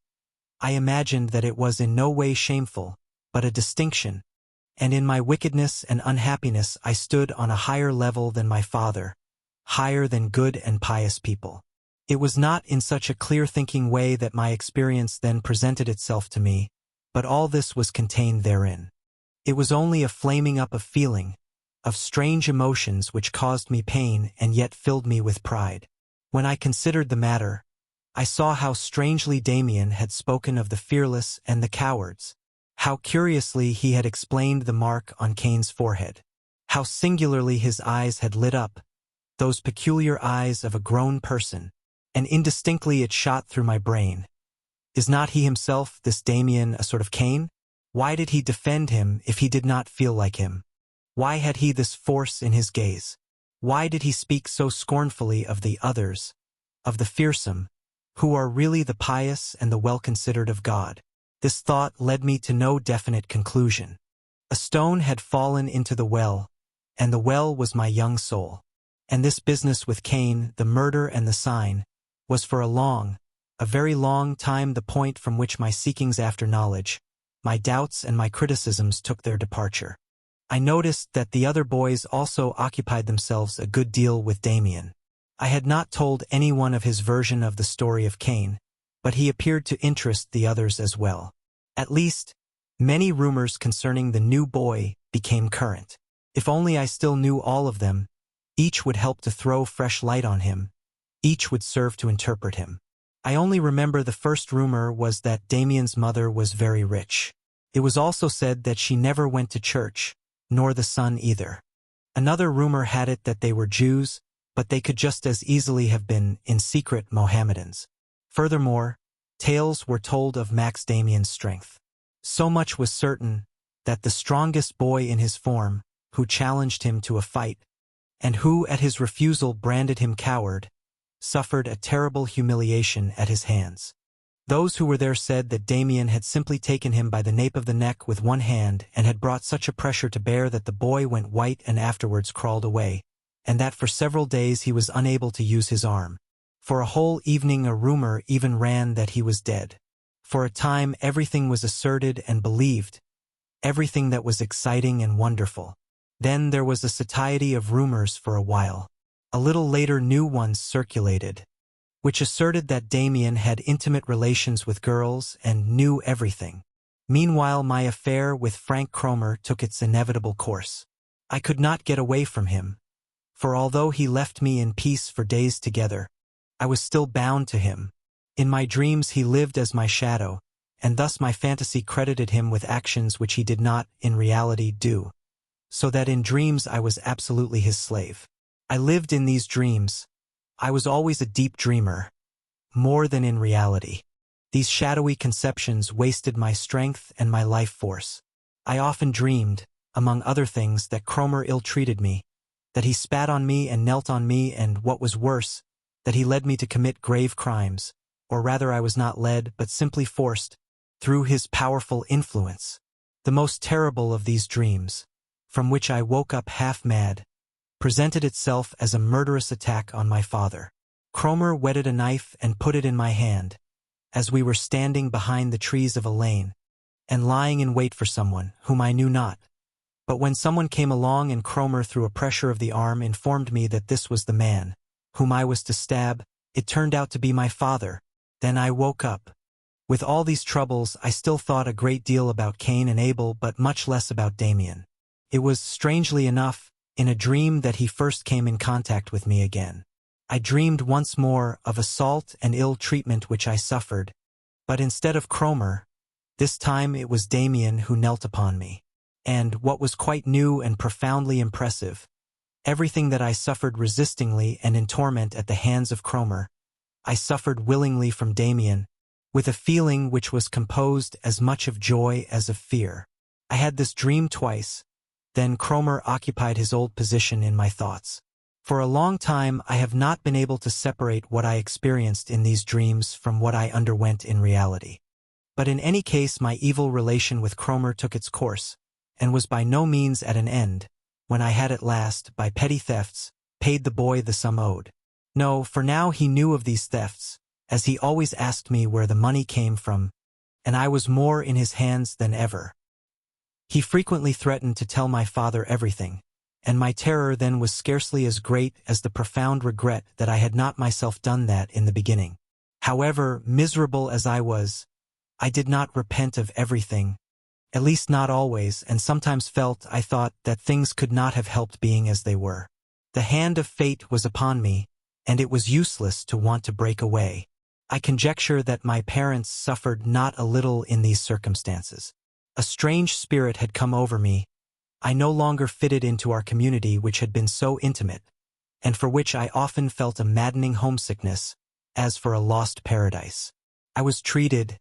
S1: I imagined that it was in no way shameful, but a distinction, and in my wickedness and unhappiness I stood on a higher level than my father, higher than good and pious people. It was not in such a clear-thinking way that my experience then presented itself to me, but all this was contained therein. It was only a flaming up of feeling, of strange emotions which caused me pain and yet filled me with pride. When I considered the matter, I saw how strangely Demian had spoken of the fearless and the cowards, how curiously he had explained the mark on Cain's forehead, how singularly his eyes had lit up, those peculiar eyes of a grown person, and indistinctly it shot through my brain. Is not he himself, this Demian, a sort of Cain? Why did he defend him if he did not feel like him? Why had he this force in his gaze? Why did he speak so scornfully of the others, of the fearsome, who are really the pious and the well-considered of God? This thought led me to no definite conclusion. A stone had fallen into the well, and the well was my young soul. And this business with Cain, the murder and the sign, was for a very long time the point from which my seekings after knowledge, my doubts and my criticisms took their departure. I noticed that the other boys also occupied themselves a good deal with Demian. I had not told anyone of his version of the story of Cain, but he appeared to interest the others as well. At least, many rumors concerning the new boy became current. If only I still knew all of them, each would help to throw fresh light on him, each would serve to interpret him. I only remember the first rumor was that Demian's mother was very rich. It was also said that she never went to church, nor the son either. Another rumor had it that they were Jews, but they could just as easily have been, in secret, Mohammedans. Furthermore, tales were told of Max Damian's strength. So much was certain that the strongest boy in his form, who challenged him to a fight, and who at his refusal branded him coward, suffered a terrible humiliation at his hands. Those who were there said that Demian had simply taken him by the nape of the neck with one hand and had brought such a pressure to bear that the boy went white and afterwards crawled away, and that for several days he was unable to use his arm. For a whole evening a rumor even ran that he was dead. For a time everything was asserted and believed, everything that was exciting and wonderful. Then there was a satiety of rumors for a while. A little later new ones circulated, which asserted that Demian had intimate relations with girls and knew everything. Meanwhile my affair with Frank Kromer took its inevitable course. I could not get away from him, for although he left me in peace for days together, I was still bound to him. In my dreams he lived as my shadow, and thus my fantasy credited him with actions which he did not, in reality, do, so that in dreams I was absolutely his slave. I lived in these dreams. I was always a deep dreamer, more than in reality. These shadowy conceptions wasted my strength and my life force. I often dreamed, among other things, that Kromer ill-treated me, that he spat on me and knelt on me, and, what was worse, that he led me to commit grave crimes, or rather I was not led but simply forced, through his powerful influence. The most terrible of these dreams, from which I woke up half-mad, presented itself as a murderous attack on my father. Kromer whetted a knife and put it in my hand, as we were standing behind the trees of a lane, and lying in wait for someone, whom I knew not. But when someone came along and Kromer, through a pressure of the arm, informed me that this was the man, whom I was to stab, it turned out to be my father. Then I woke up. With all these troubles, I still thought a great deal about Cain and Abel, but much less about Demian. It was, strangely enough, in a dream that he first came in contact with me again. I dreamed once more of assault and ill treatment which I suffered, but instead of Kromer, this time it was Demian who knelt upon me. And, what was quite new and profoundly impressive, everything that I suffered resistingly and in torment at the hands of Kromer, I suffered willingly from Demian, with a feeling which was composed as much of joy as of fear. I had this dream twice. Then Kromer occupied his old position in my thoughts. For a long time I have not been able to separate what I experienced in these dreams from what I underwent in reality. But in any case my evil relation with Kromer took its course, and was by no means at an end, when I had at last, by petty thefts, paid the boy the sum owed. No, for now he knew of these thefts, as he always asked me where the money came from, and I was more in his hands than ever. He frequently threatened to tell my father everything, and my terror then was scarcely as great as the profound regret that I had not myself done that in the beginning. However, miserable as I was, I did not repent of everything, at least not always, and sometimes I thought that things could not have helped being as they were. The hand of fate was upon me, and it was useless to want to break away. I conjecture that my parents suffered not a little in these circumstances. A strange spirit had come over me. I no longer fitted into our community which had been so intimate, and for which I often felt a maddening homesickness, as for a lost paradise. I was treated,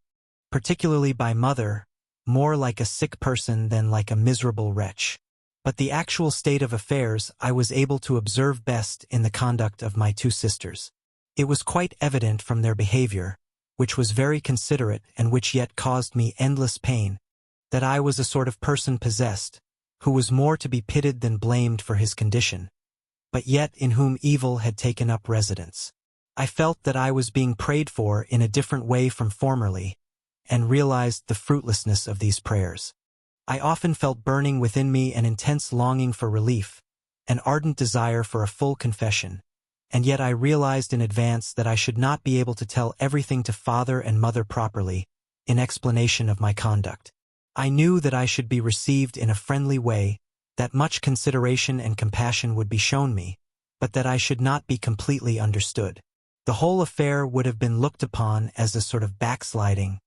S1: particularly by mother, more like a sick person than like a miserable wretch. But the actual state of affairs I was able to observe best in the conduct of my two sisters. It was quite evident from their behavior, which was very considerate and which yet caused me endless pain, that I was a sort of person possessed, who was more to be pitied than blamed for his condition, but yet in whom evil had taken up residence. I felt that I was being prayed for in a different way from formerly, and realized the fruitlessness of these prayers. I often felt burning within me an intense longing for relief, an ardent desire for a full confession, and yet I realized in advance that I should not be able to tell everything to father and mother properly, in explanation of my conduct. I knew that I should be received in a friendly way, that much consideration and compassion would be shown me, but that I should not be completely understood. The whole affair would have been looked upon as a sort of backsliding,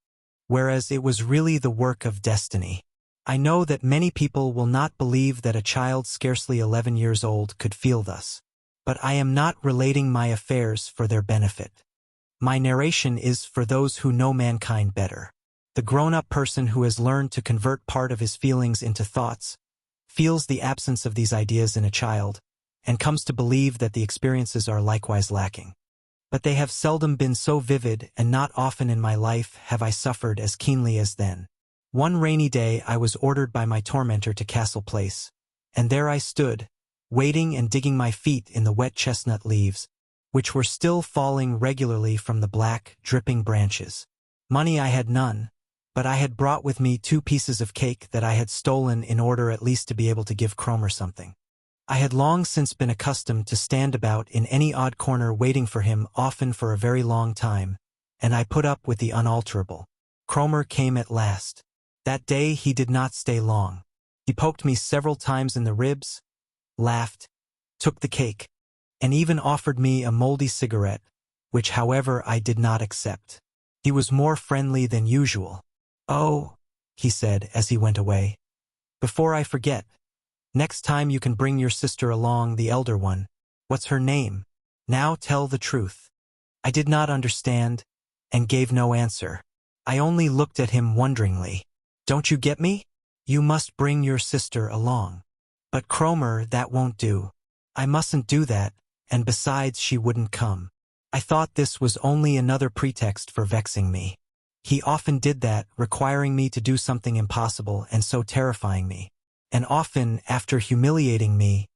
S1: whereas it was really the work of destiny. I know that many people will not believe that a child scarcely 11 years old could feel thus, but I am not relating my affairs for their benefit. My narration is for those who know mankind better. The grown-up person who has learned to convert part of his feelings into thoughts feels the absence of these ideas in a child, and comes to believe that the experiences are likewise lacking. But they have seldom been so vivid, and not often in my life have I suffered as keenly as then. One rainy day I was ordered by my tormentor to Castle Place, and there I stood, waiting and digging my feet in the wet chestnut leaves, which were still falling regularly from the black, dripping branches. Money I had none, but I had brought with me 2 pieces of cake that I had stolen in order at least to be able to give Kromer something. I had long since been accustomed to stand about in any odd corner waiting for him, often for a very long time, and I put up with the unalterable. Kromer came at last. That day he did not stay long. He poked me several times in the ribs, laughed, took the cake, and even offered me a moldy cigarette, which however I did not accept. He was more friendly than usual. "Oh," he said as he went away, "before I forget, next time you can bring your sister along, the elder one. What's her name? Now tell the truth." I did not understand, and gave no answer. I only looked at him wonderingly. "Don't you get me? You must bring your sister along." "But Kromer, that won't do. I mustn't do that, and besides she wouldn't come." I thought this was only another pretext for vexing me. He often did that, requiring me to do something impossible and so terrifying me. And often, after humiliating me,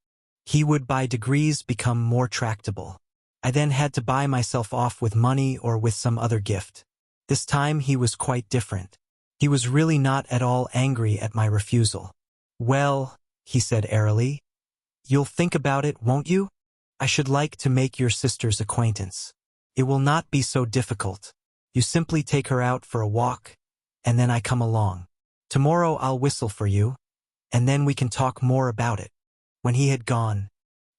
S1: he would by degrees become more tractable. I then had to buy myself off with money or with some other gift. This time he was quite different. He was really not at all angry at my refusal. "Well," he said airily, "you'll think about it, won't you? I should like to make your sister's acquaintance. It will not be so difficult. You simply take her out for a walk, and then I come along. Tomorrow I'll whistle for you, and then we can talk more about it." When he had gone,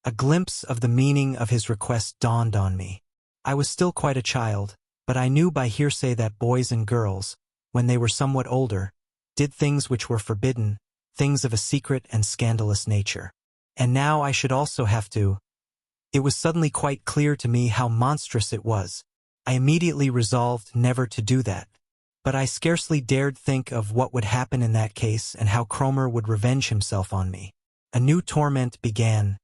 S1: a glimpse of the meaning of his request dawned on me. I was still quite a child, but I knew by hearsay that boys and girls, when they were somewhat older, did things which were forbidden, things of a secret and scandalous nature. And now I should also have to. It was suddenly quite clear to me how monstrous it was. I immediately resolved never to do that. But I scarcely dared think of what would happen in that case and how Kromer would revenge himself on me. A new torment began.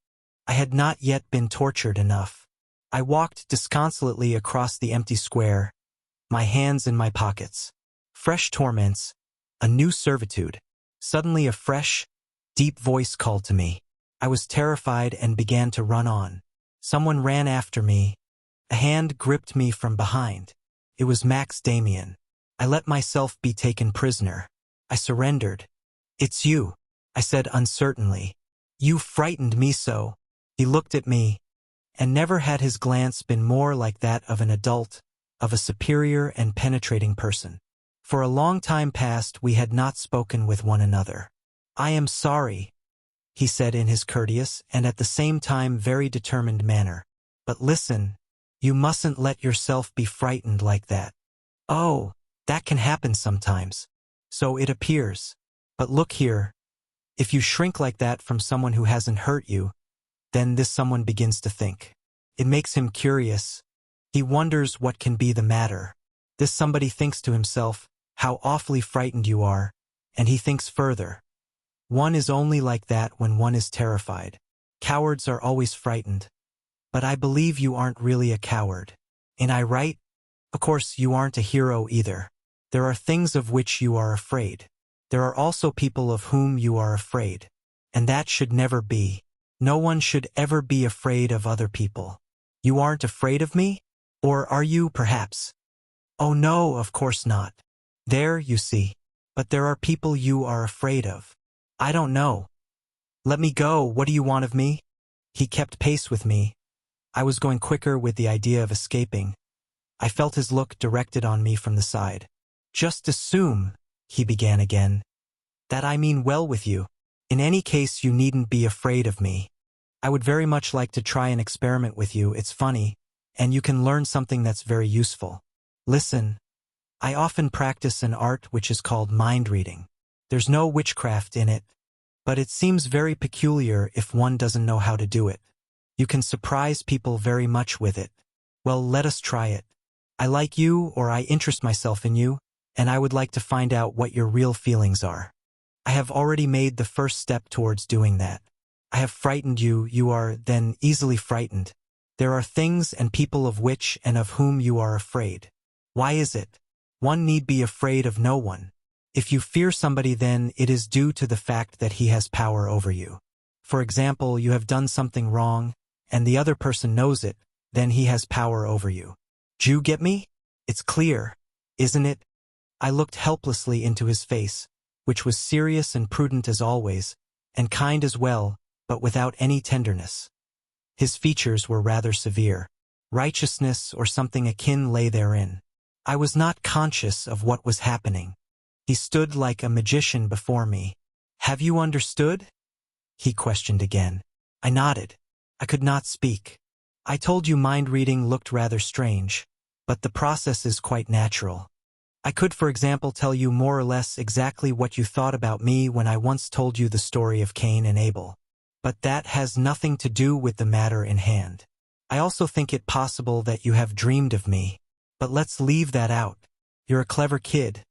S1: I had not yet been tortured enough. I walked disconsolately across the empty square, my hands in my pockets. Fresh torments, a new servitude. Suddenly a fresh, deep voice called to me. I was terrified and began to run on. Someone ran after me. A hand gripped me from behind. It was Max Demian. I let myself be taken prisoner. I surrendered. "It's you," I said uncertainly. You frightened me so. He looked at me, and never had his glance been more like that of an adult, of a superior and penetrating person. For a long time past we had not spoken with one another. I am sorry, he said in his courteous and at the same time very determined manner. But listen, you mustn't let yourself be frightened like that. Oh, that can happen sometimes. So it appears. But look here. If you shrink like that from someone who hasn't hurt you, then this someone begins to think. It makes him curious. He wonders what can be the matter. This somebody thinks to himself, how awfully frightened you are, and he thinks further. One is only like that when one is terrified. Cowards are always frightened. But I believe you aren't really a coward. Am I right? Of course, you aren't a hero either. There are things of which you are afraid. There are also people of whom you are afraid. And that should never be. No one should ever be afraid of other people. You aren't afraid of me? Or are you, perhaps? Oh no, of course not. There, you see. But there are people you are afraid of. I don't know. Let me go, what do you want of me? He kept pace with me. I was going quicker with the idea of escaping. I felt his look directed on me from the side. Just assume, he began again, that I mean well with you. In any case, you needn't be afraid of me. I would very much like to try an experiment with you, it's funny, and you can learn something that's very useful. Listen, I often practice an art which is called mind reading. There's no witchcraft in it, but it seems very peculiar if one doesn't know how to do it. You can surprise people very much with it. Well, let us try it. I like you, or I interest myself in you, and I would like to find out what your real feelings are. I have already made the first step towards doing that. I have frightened you, you are, then, easily frightened. There are things and people of which and of whom you are afraid. Why is it? One need be afraid of no one. If you fear somebody, then it is due to the fact that he has power over you. For example, you have done something wrong, and the other person knows it, then he has power over you. Do you get me? It's clear, isn't it? I looked helplessly into his face, which was serious and prudent as always, and kind as well, but without any tenderness. His features were rather severe. Righteousness or something akin lay therein. I was not conscious of what was happening. He stood like a magician before me. Have you understood? He questioned again. I nodded. I could not speak. I told you mind reading looked rather strange, but the process is quite natural. I could, for example, tell you more or less exactly what you thought about me when I once told you the story of Cain and Abel. But that has nothing to do with the matter in hand. I also think it possible that you have dreamed of me. But let's leave that out. You're a clever kid.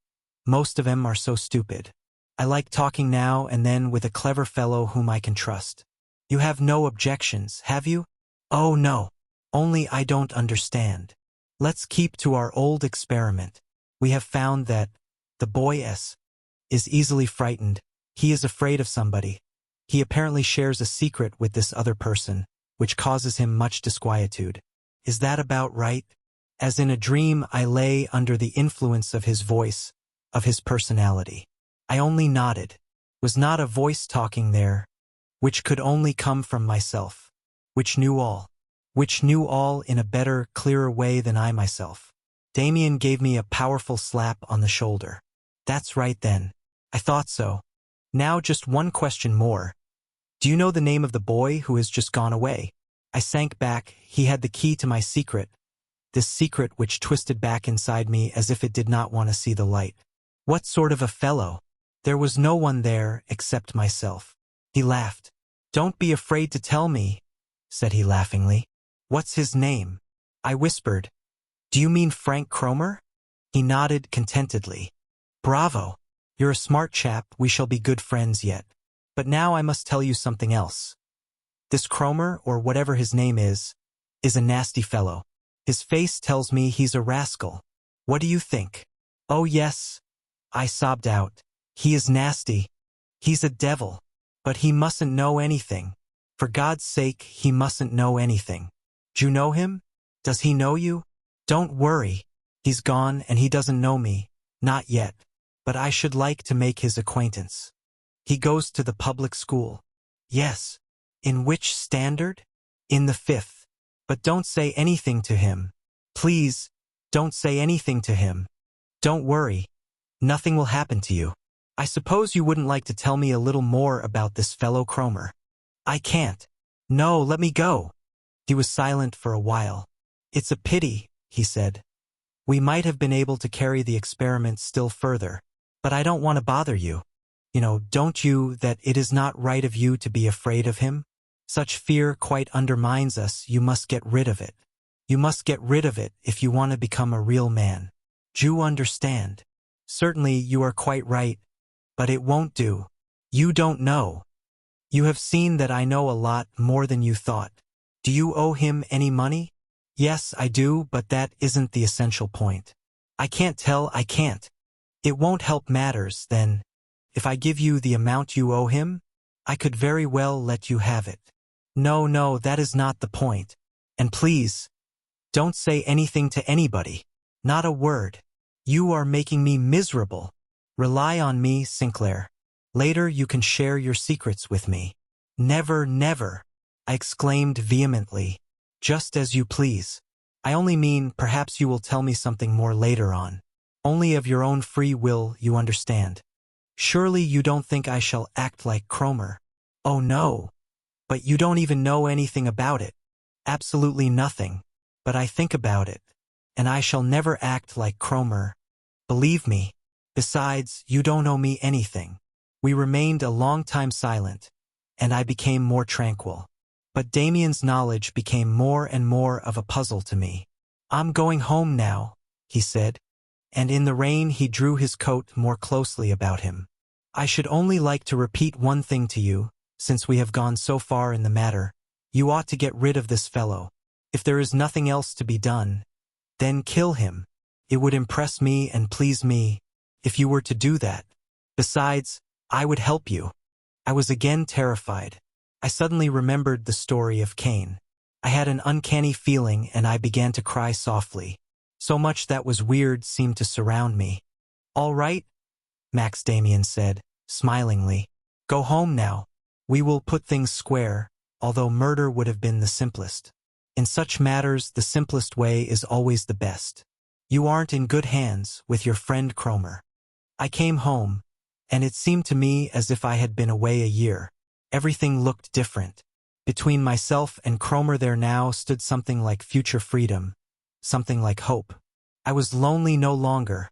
S1: Most of them are so stupid. I like talking now and then with a clever fellow whom I can trust. You have no objections, have you? Oh no. Only I don't understand. Let's keep to our old experiment. We have found that the boy is easily frightened. He is afraid of somebody. He apparently shares a secret with this other person, which causes him much disquietude. Is that about right? As in a dream, I lay under the influence of his voice, of his personality. I only nodded. Was not a voice talking there, which could only come from myself, which knew all in a better, clearer way than I myself. Demian gave me a powerful slap on the shoulder. That's right then. I thought so. Now just one question more. Do you know the name of the boy who has just gone away? I sank back. He had the key to my secret. This secret which twisted back inside me as if it did not want to see the light. What sort of a fellow? There was no one there except myself. He laughed. Don't be afraid to tell me, said he laughingly. What's his name? I whispered. Do you mean Frank Kromer? He nodded contentedly. Bravo. You're a smart chap, we shall be good friends yet. But now I must tell you something else. This Kromer, or whatever his name is a nasty fellow. His face tells me he's a rascal. What do you think? Oh yes, I sobbed out. He is nasty. He's a devil. But he mustn't know anything. For God's sake, he mustn't know anything. Do you know him? Does he know you? Don't worry. He's gone and he doesn't know me. Not yet. But I should like to make his acquaintance. He goes to the public school. Yes. In which standard? In the 5th. But don't say anything to him. Please, don't say anything to him. Don't worry. Nothing will happen to you. I suppose you wouldn't like to tell me a little more about this fellow Kromer. I can't. No, let me go. He was silent for a while. It's a pity, he said. We might have been able to carry the experiment still further. But I don't want to bother you. Don't you, that it is not right of you to be afraid of him? Such fear quite undermines us. You must get rid of it. You must get rid of it if you want to become a real man. You understand? Certainly you are quite right. But it won't do. You don't know. You have seen that I know a lot more than you thought. Do you owe him any money? Yes, I do, but that isn't the essential point. I can't tell, I can't. It won't help matters, then. If I give you the amount you owe him, I could very well let you have it. No, that is not the point. And please, don't say anything to anybody. Not a word. You are making me miserable. Rely on me, Sinclair. Later you can share your secrets with me. Never, never, I exclaimed vehemently. Just as you please. I only mean perhaps you will tell me something more later on. Only of your own free will, you understand. Surely you don't think I shall act like Kromer. Oh no. But you don't even know anything about it. Absolutely nothing. But I think about it. And I shall never act like Kromer. Believe me. Besides, you don't owe me anything. We remained a long time silent, and I became more tranquil. But Demian's knowledge became more and more of a puzzle to me. I'm going home now, he said. And in the rain he drew his coat more closely about him. I should only like to repeat one thing to you, since we have gone so far in the matter. You ought to get rid of this fellow. If there is nothing else to be done, then kill him. It would impress me and please me, if you were to do that. Besides, I would help you. I was again terrified. I suddenly remembered the story of Cain. I had an uncanny feeling and I began to cry softly. So much that was weird seemed to surround me. All right, Max Demian said, smilingly. Go home now. We will put things square, although murder would have been the simplest. In such matters, the simplest way is always the best. You aren't in good hands with your friend Kromer. I came home, and it seemed to me as if I had been away a year. Everything looked different. Between myself and Kromer there now stood something like future freedom, something like hope. I was lonely no longer,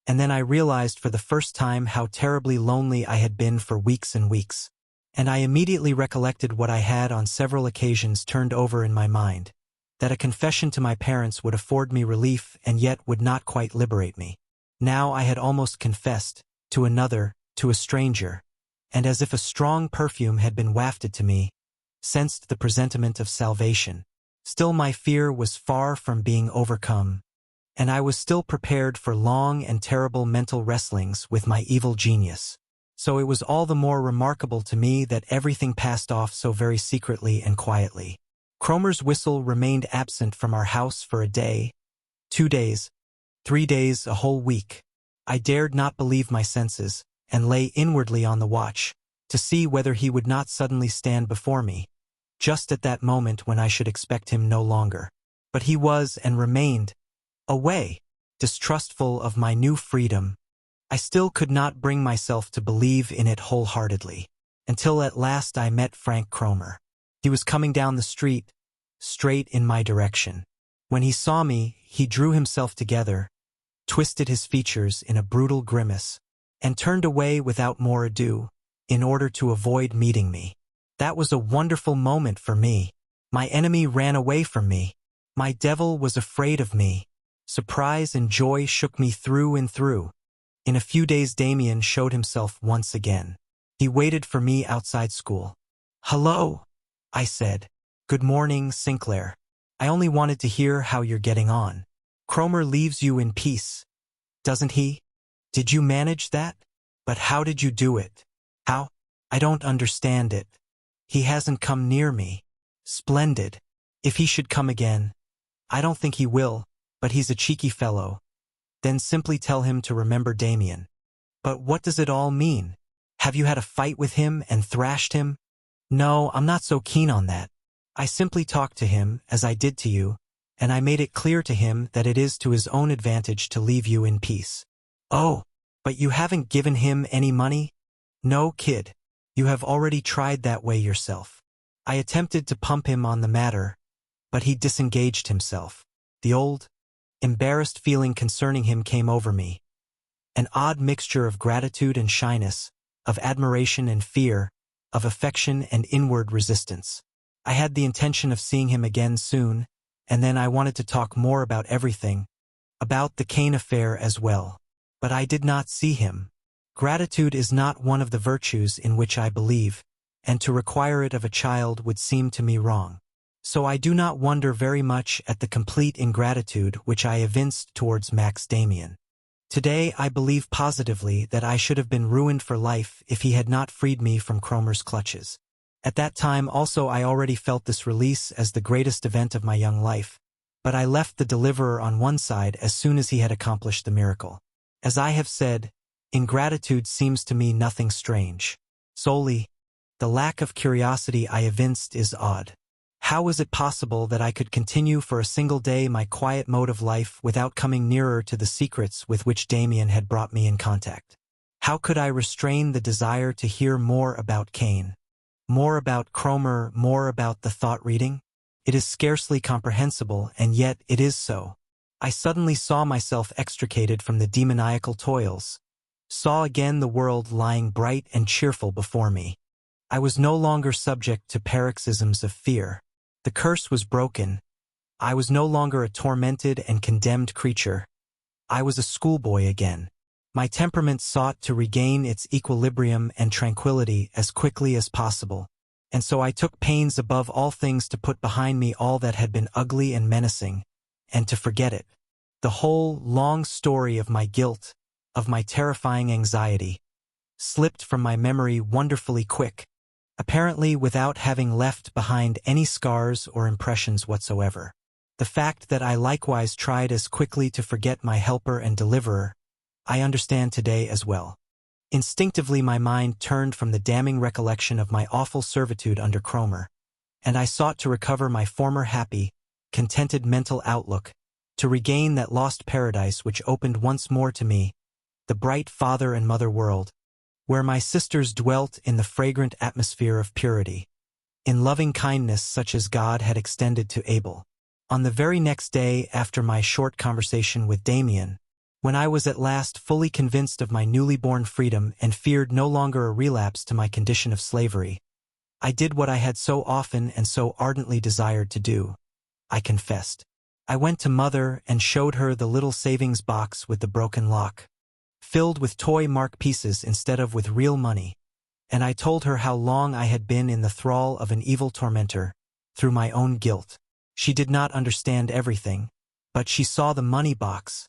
S1: and then I realized for the first time how terribly lonely I had been for weeks and weeks. And I immediately recollected what I had on several occasions turned over in my mind, that a confession to my parents would afford me relief and yet would not quite liberate me. Now I had almost confessed, to another, to a stranger, and as if a strong perfume had been wafted to me, sensed the presentiment of salvation. Still my fear was far from being overcome, and I was still prepared for long and terrible mental wrestlings with my evil genius. So it was all the more remarkable to me that everything passed off so very secretly and quietly. Kromer's whistle remained absent from our house for a day, 2 days, 3 days, a whole week. I dared not believe my senses, and lay inwardly on the watch, to see whether he would not suddenly stand before me, just at that moment when I should expect him no longer. But he was and remained away, distrustful of my new freedom. I still could not bring myself to believe in it wholeheartedly, until at last I met Frank Kromer. He was coming down the street, straight in my direction. When he saw me, he drew himself together, twisted his features in a brutal grimace, and turned away without more ado, in order to avoid meeting me. That was a wonderful moment for me. My enemy ran away from me. My devil was afraid of me. Surprise and joy shook me through and through. In a few days Demian showed himself once again. He waited for me outside school. "Hello," I said. "Good morning, Sinclair. I only wanted to hear how you're getting on. Kromer leaves you in peace, doesn't he? Did you manage that? But how did you do it? How? I don't understand it. He hasn't come near me. Splendid. If he should come again. I don't think he will, but he's a cheeky fellow. Then simply tell him to remember Demian. But what does it all mean? Have you had a fight with him and thrashed him? No, I'm not so keen on that. I simply talked to him, as I did to you, and I made it clear to him that it is to his own advantage to leave you in peace. Oh, but you haven't given him any money? No, kid. You have already tried that way yourself. I attempted to pump him on the matter, but he disengaged himself. The old, embarrassed feeling concerning him came over me. An odd mixture of gratitude and shyness, of admiration and fear, of affection and inward resistance. I had the intention of seeing him again soon, and then I wanted to talk more about everything, about the Cain affair as well. But I did not see him. Gratitude is not one of the virtues in which I believe, and to require it of a child would seem to me wrong. So I do not wonder very much at the complete ingratitude which I evinced towards Max Demian. Today I believe positively that I should have been ruined for life if he had not freed me from Kromer's clutches. At that time also I already felt this release as the greatest event of my young life, but I left the deliverer on one side as soon as he had accomplished the miracle. As I have said, ingratitude seems to me nothing strange. Solely, the lack of curiosity I evinced is odd. How was it possible that I could continue for a single day my quiet mode of life without coming nearer to the secrets with which Demian had brought me in contact? How could I restrain the desire to hear more about Cain? More about Kromer, more about the thought reading? It is scarcely comprehensible, and yet it is so. I suddenly saw myself extricated from the demoniacal toils, saw again the world lying bright and cheerful before me. I was no longer subject to paroxysms of fear. The curse was broken. I was no longer a tormented and condemned creature. I was a schoolboy again. My temperament sought to regain its equilibrium and tranquility as quickly as possible, and so I took pains above all things to put behind me all that had been ugly and menacing, and to forget it. The whole long story of my guilt, of my terrifying anxiety, slipped from my memory wonderfully quick, apparently without having left behind any scars or impressions whatsoever. The fact that I likewise tried as quickly to forget my helper and deliverer, I understand today as well. Instinctively my mind turned from the damning recollection of my awful servitude under Kromer, and I sought to recover my former happy, contented mental outlook, to regain that lost paradise which opened once more to me, the bright father and mother world, where my sisters dwelt in the fragrant atmosphere of purity, in loving kindness such as God had extended to Abel. On the very next day after my short conversation with Demian, when I was at last fully convinced of my newly born freedom and feared no longer a relapse to my condition of slavery, I did what I had so often and so ardently desired to do. I confessed. I went to Mother and showed her the little savings box with the broken lock, filled with toy mark pieces instead of with real money, and I told her how long I had been in the thrall of an evil tormentor, through my own guilt. She did not understand everything, but she saw the money box.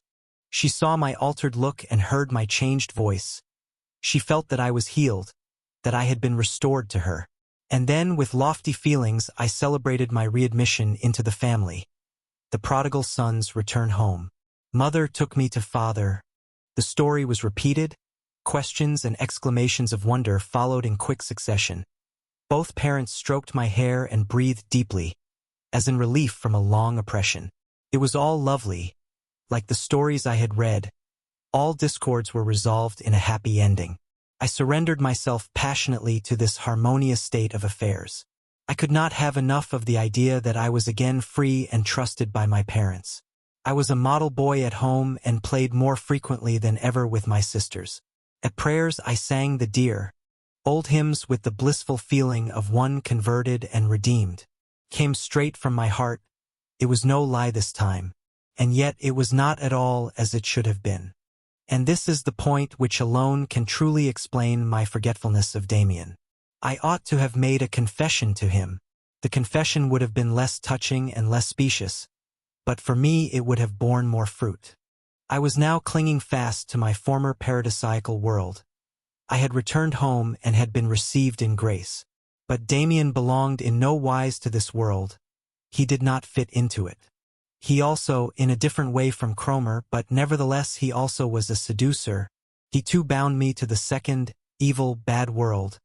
S1: She saw my altered look and heard my changed voice. She felt that I was healed, that I had been restored to her. And then, with lofty feelings, I celebrated my readmission into the family. The prodigal son's return home. Mother took me to Father. The story was repeated. Questions and exclamations of wonder followed in quick succession. Both parents stroked my hair and breathed deeply, as in relief from a long oppression. It was all lovely, like the stories I had read. All discords were resolved in a happy ending. I surrendered myself passionately to this harmonious state of affairs. I could not have enough of the idea that I was again free and trusted by my parents. I was a model boy at home and played more frequently than ever with my sisters. At prayers I sang the dear, old hymns with the blissful feeling of one converted and redeemed. Came straight from my heart. It was no lie this time, and yet it was not at all as it should have been. And this is the point which alone can truly explain my forgetfulness of Demian. I ought to have made a confession to him. The confession would have been less touching and less specious, but for me it would have borne more fruit. I was now clinging fast to my former paradisiacal world. I had returned home and had been received in grace. But Demian belonged in no wise to this world. He did not fit into it. He also, in a different way from Kromer, but nevertheless he also was a seducer. He too bound me to the second, evil, bad world,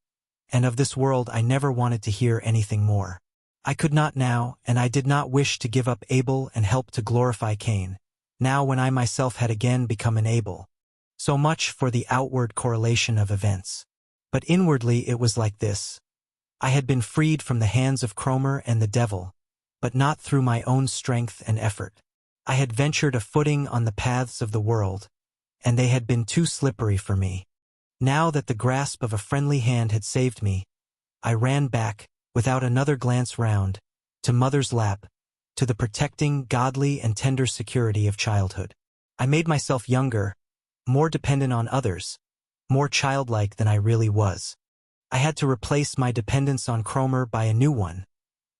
S1: and of this world I never wanted to hear anything more. I could not now, and I did not wish to give up Abel and help to glorify Cain, now when I myself had again become an Abel. So much for the outward correlation of events. But inwardly it was like this. I had been freed from the hands of Kromer and the devil, but not through my own strength and effort. I had ventured a footing on the paths of the world, and they had been too slippery for me. Now that the grasp of a friendly hand had saved me, I ran back, without another glance round, to mother's lap, to the protecting, godly and tender security of childhood. I made myself younger, more dependent on others, more childlike than I really was. I had to replace my dependence on Kromer by a new one,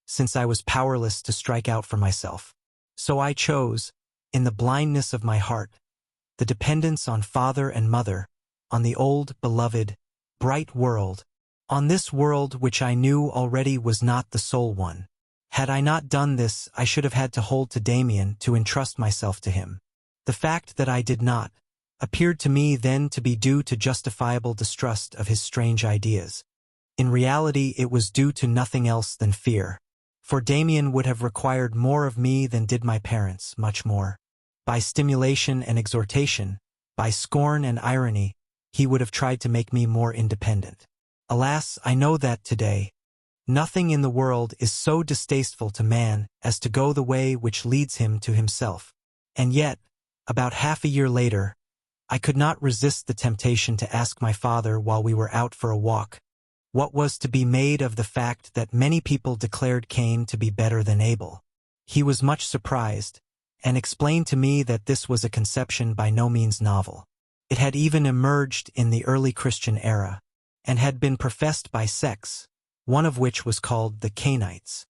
S1: since I was powerless to strike out for myself. So I chose, in the blindness of my heart, the dependence on father and mother, on the old, beloved, bright world, on this world which I knew already was not the sole one. Had I not done this, I should have had to hold to Demian to entrust myself to him. The fact that I did not appeared to me then to be due to justifiable distrust of his strange ideas. In reality, it was due to nothing else than fear. For Demian would have required more of me than did my parents, much more. By stimulation and exhortation, by scorn and irony, he would have tried to make me more independent. Alas, I know that today, nothing in the world is so distasteful to man as to go the way which leads him to himself. And yet, about half a year later, I could not resist the temptation to ask my father while we were out for a walk, what was to be made of the fact that many people declared Cain to be better than Abel. He was much surprised, and explained to me that this was a conception by no means novel. It had even emerged in the early Christian era, and had been professed by sects, one of which was called the Cainites.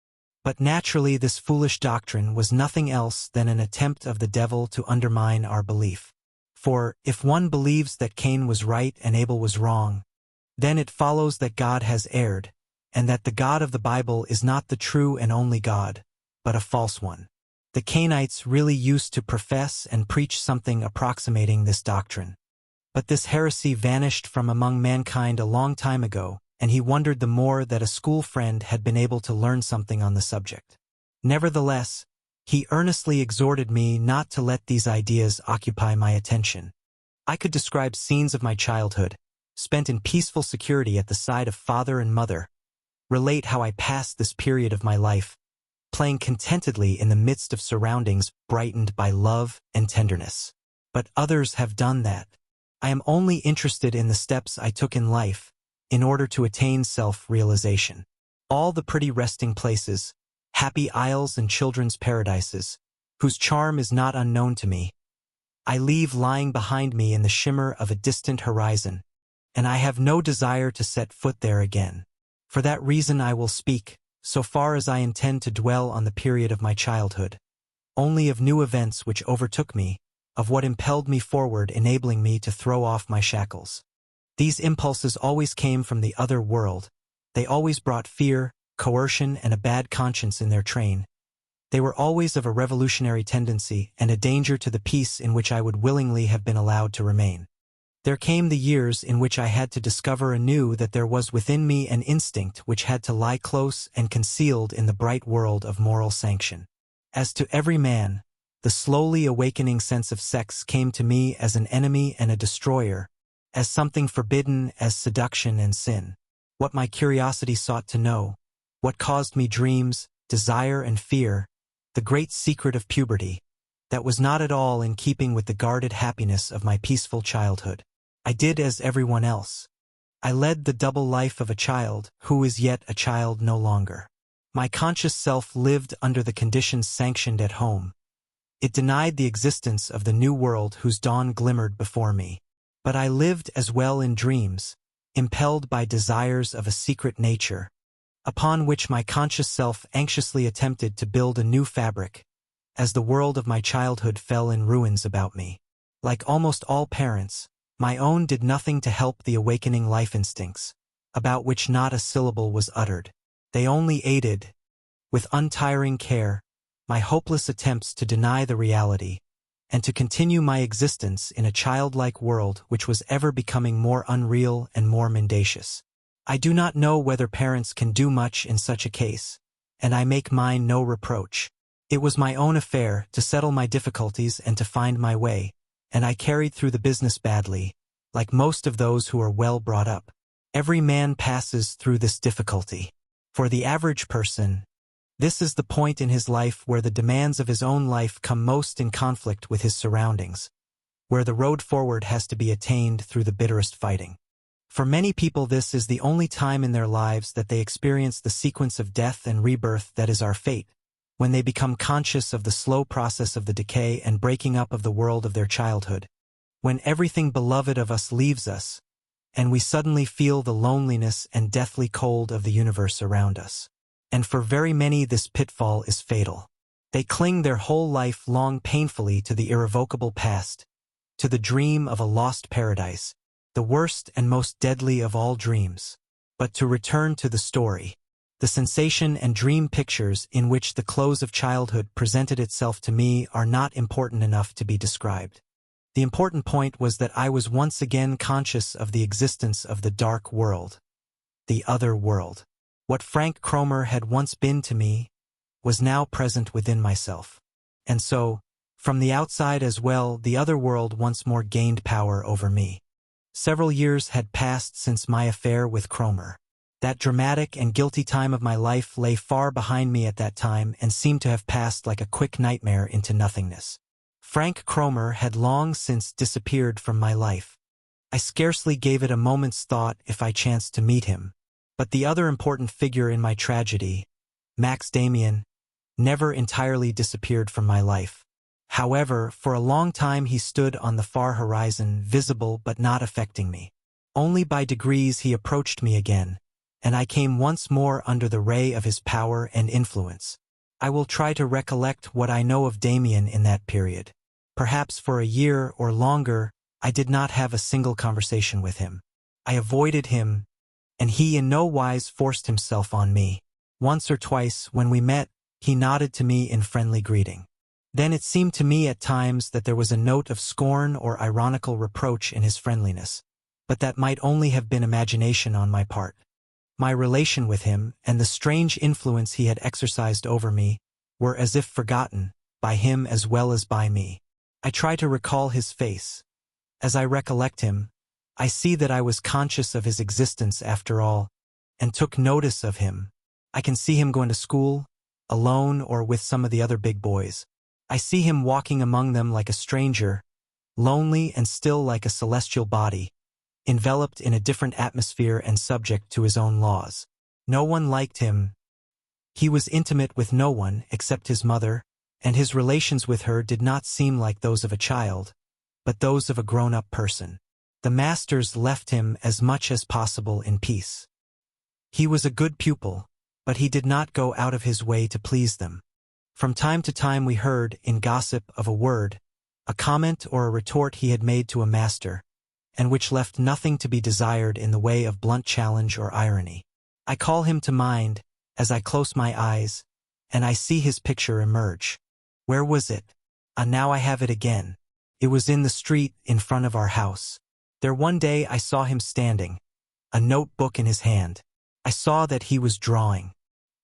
S1: But naturally this foolish doctrine was nothing else than an attempt of the devil to undermine our belief. For, if one believes that Cain was right and Abel was wrong, then it follows that God has erred, and that the God of the Bible is not the true and only God, but a false one. The Cainites really used to profess and preach something approximating this doctrine. But this heresy vanished from among mankind a long time ago, and he wondered the more that a school friend had been able to learn something on the subject. Nevertheless, he earnestly exhorted me not to let these ideas occupy my attention. I could describe scenes of my childhood, spent in peaceful security at the side of father and mother, relate how I passed this period of my life, playing contentedly in the midst of surroundings brightened by love and tenderness. But others have done that. I am only interested in the steps I took in life, in order to attain self-realization. All the pretty resting places, happy isles and children's paradises, whose charm is not unknown to me, I leave lying behind me in the shimmer of a distant horizon, and I have no desire to set foot there again. For that reason I will speak, so far as I intend to dwell on the period of my childhood, only of new events which overtook me, of what impelled me forward, enabling me to throw off my shackles. These impulses always came from the other world. They always brought fear, coercion, and a bad conscience in their train. They were always of a revolutionary tendency and a danger to the peace in which I would willingly have been allowed to remain. There came the years in which I had to discover anew that there was within me an instinct which had to lie close and concealed in the bright world of moral sanction. As to every man, the slowly awakening sense of sex came to me as an enemy and a destroyer, as something forbidden as seduction and sin. What my curiosity sought to know, what caused me dreams, desire, and fear, the great secret of puberty, that was not at all in keeping with the guarded happiness of my peaceful childhood. I did as everyone else. I led the double life of a child who is yet a child no longer. My conscious self lived under the conditions sanctioned at home. It denied the existence of the new world whose dawn glimmered before me. But I lived as well in dreams, impelled by desires of a secret nature, upon which my conscious self anxiously attempted to build a new fabric, as the world of my childhood fell in ruins about me. Like almost all parents, my own did nothing to help the awakening life instincts, about which not a syllable was uttered. They only aided, with untiring care, my hopeless attempts to deny the reality, and to continue my existence in a childlike world which was ever becoming more unreal and more mendacious. I do not know whether parents can do much in such a case, and I make mine no reproach. It was my own affair to settle my difficulties and to find my way, and I carried through the business badly, like most of those who are well brought up. Every man passes through this difficulty. For the average person, this is the point in his life where the demands of his own life come most in conflict with his surroundings, where the road forward has to be attained through the bitterest fighting. For many people, this is the only time in their lives that they experience the sequence of death and rebirth that is our fate, when they become conscious of the slow process of the decay and breaking up of the world of their childhood, when everything beloved of us leaves us, and we suddenly feel the loneliness and deathly cold of the universe around us. And for very many this pitfall is fatal. They cling their whole life long painfully to the irrevocable past, to the dream of a lost paradise, the worst and most deadly of all dreams. But to return to the story, the sensation and dream pictures in which the close of childhood presented itself to me are not important enough to be described. The important point was that I was once again conscious of the existence of the dark world, the other world. What Frank Kromer had once been to me was now present within myself. And so, from the outside as well, the other world once more gained power over me. Several years had passed since my affair with Kromer. That dramatic and guilty time of my life lay far behind me at that time and seemed to have passed like a quick nightmare into nothingness. Frank Kromer had long since disappeared from my life. I scarcely gave it a moment's thought if I chanced to meet him. But the other important figure in my tragedy, Max Demian, never entirely disappeared from my life. However, for a long time he stood on the far horizon, visible but not affecting me. Only by degrees he approached me again, and I came once more under the ray of his power and influence. I will try to recollect what I know of Demian in that period. Perhaps for a year or longer, I did not have a single conversation with him. I avoided him, and he in no wise forced himself on me. Once or twice, when we met, he nodded to me in friendly greeting. Then it seemed to me at times that there was a note of scorn or ironical reproach in his friendliness, but that might only have been imagination on my part. My relation with him, and the strange influence he had exercised over me, were as if forgotten, by him as well as by me. I try to recall his face. As I recollect him, I see that I was conscious of his existence after all, and took notice of him. I can see him going to school, alone or with some of the other big boys. I see him walking among them like a stranger, lonely and still like a celestial body, enveloped in a different atmosphere and subject to his own laws. No one liked him. He was intimate with no one except his mother, and his relations with her did not seem like those of a child, but those of a grown-up person. The masters left him as much as possible in peace. He was a good pupil, but he did not go out of his way to please them. From time to time we heard, in gossip, of a word, a comment or a retort he had made to a master, and which left nothing to be desired in the way of blunt challenge or irony. I call him to mind, as I close my eyes, and I see his picture emerge. Where was it? Now I have it again. It was in the street in front of our house. There one day I saw him standing, a notebook in his hand. I saw that he was drawing.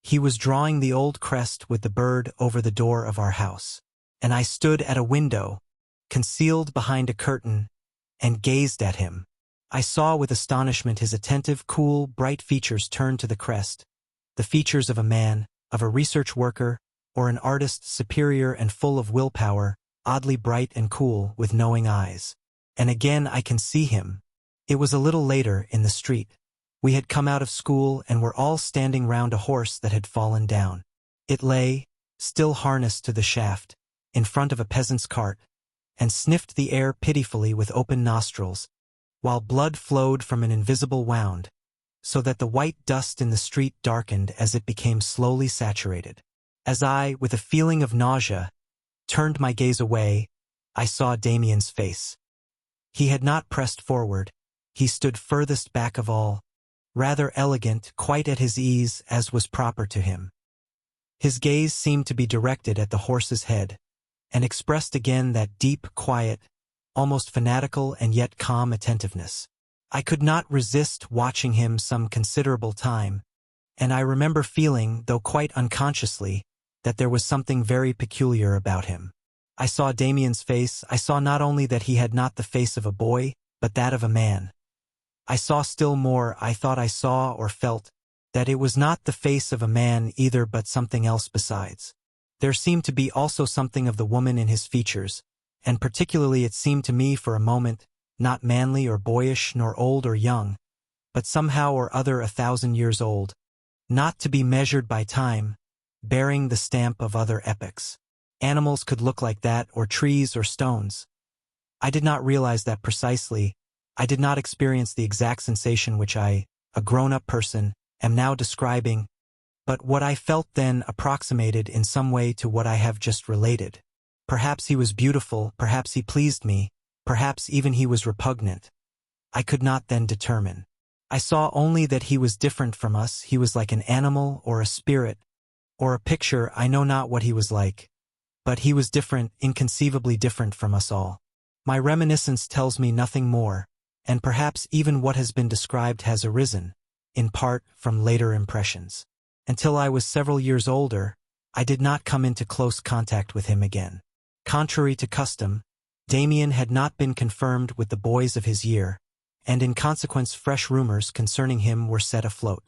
S1: He was drawing the old crest with the bird over the door of our house. And I stood at a window, concealed behind a curtain, and gazed at him. I saw with astonishment his attentive, cool, bright features turn to the crest, the features of a man, of a research worker, or an artist superior and full of willpower, oddly bright and cool, with knowing eyes. And again I can see him. It was a little later, in the street. We had come out of school and were all standing round a horse that had fallen down. It lay, still harnessed to the shaft, in front of a peasant's cart, and sniffed the air pitifully with open nostrils, while blood flowed from an invisible wound, so that the white dust in the street darkened as it became slowly saturated. As I, with a feeling of nausea, turned my gaze away, I saw Damian's face. He had not pressed forward. He stood furthest back of all, rather elegant, quite at his ease as was proper to him. His gaze seemed to be directed at the horse's head, and expressed again that deep, quiet, almost fanatical and yet calm attentiveness. I could not resist watching him some considerable time, and I remember feeling, though quite unconsciously, that there was something very peculiar about him. I saw Demian's face. I saw not only that he had not the face of a boy, but that of a man. I saw still more. I thought I saw or felt that it was not the face of a man either, but something else besides. There seemed to be also something of the woman in his features, and particularly it seemed to me for a moment, not manly or boyish nor old or young, but somehow or other 1,000 years old, not to be measured by time, bearing the stamp of other epochs. Animals could look like that, or trees or stones. I did not realize that precisely. I did not experience the exact sensation which I, a grown-up person, am now describing, but what I felt then approximated in some way to what I have just related. Perhaps he was beautiful, perhaps he pleased me, perhaps even he was repugnant. I could not then determine. I saw only that he was different from us. He was like an animal or a spirit, or a picture. I know not what he was like, but he was different, inconceivably different from us all. My reminiscence tells me nothing more, and perhaps even what has been described has arisen, in part, from later impressions. Until I was several years older, I did not come into close contact with him again. Contrary to custom, Demian had not been confirmed with the boys of his year, and in consequence fresh rumors concerning him were set afloat.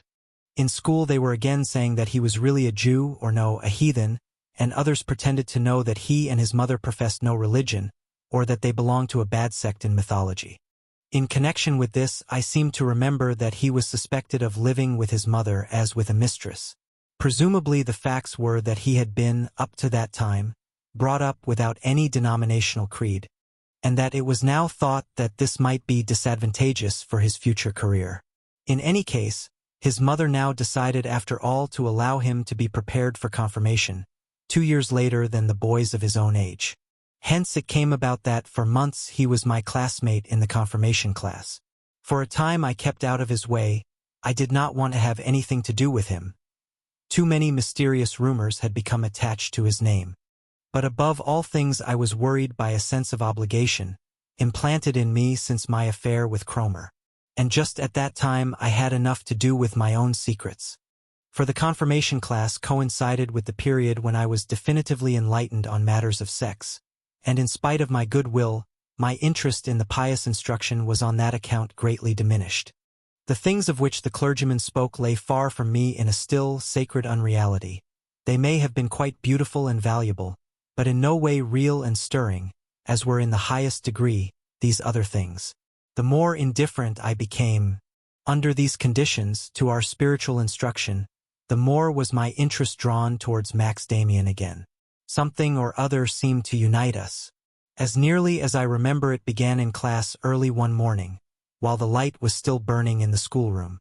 S1: In school they were again saying that he was really a Jew, or no, a heathen, and others pretended to know that he and his mother professed no religion, or that they belonged to a bad sect in mythology. In connection with this, I seem to remember that he was suspected of living with his mother as with a mistress. Presumably the facts were that he had been, up to that time, brought up without any denominational creed, and that it was now thought that this might be disadvantageous for his future career. In any case, his mother now decided after all to allow him to be prepared for confirmation, 2 years later than the boys of his own age. Hence it came about that for months he was my classmate in the confirmation class. For a time I kept out of his way. I did not want to have anything to do with him. Too many mysterious rumors had become attached to his name. But above all things I was worried by a sense of obligation, implanted in me since my affair with Kromer. And just at that time I had enough to do with my own secrets. For the confirmation class coincided with the period when I was definitively enlightened on matters of sex, and in spite of my good will, my interest in the pious instruction was on that account greatly diminished. The things of which the clergyman spoke lay far from me in a still, sacred unreality. They may have been quite beautiful and valuable, but in no way real and stirring, as were in the highest degree these other things. The more indifferent I became, under these conditions, to our spiritual instruction, the more was my interest drawn towards Max Demian again. Something or other seemed to unite us. As nearly as I remember it began in class early one morning, while the light was still burning in the schoolroom.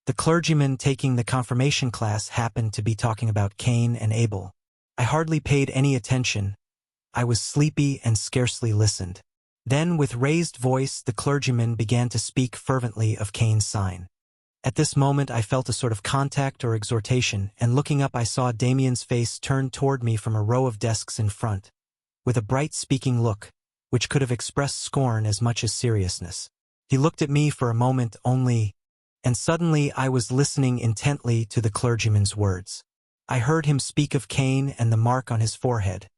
S1: The clergyman taking the confirmation class happened to be talking about Cain and Abel. I hardly paid any attention. I was sleepy and scarcely listened. Then with raised voice the clergyman began to speak fervently of Cain's sign. At this moment I felt a sort of contact or exhortation, and looking up I saw Demian's face turned toward me from a row of desks in front, with a bright speaking look, which could have expressed scorn as much as seriousness. He looked at me for a moment only, and suddenly I was listening intently to the clergyman's words. I heard him speak of Cain and the mark on his forehead,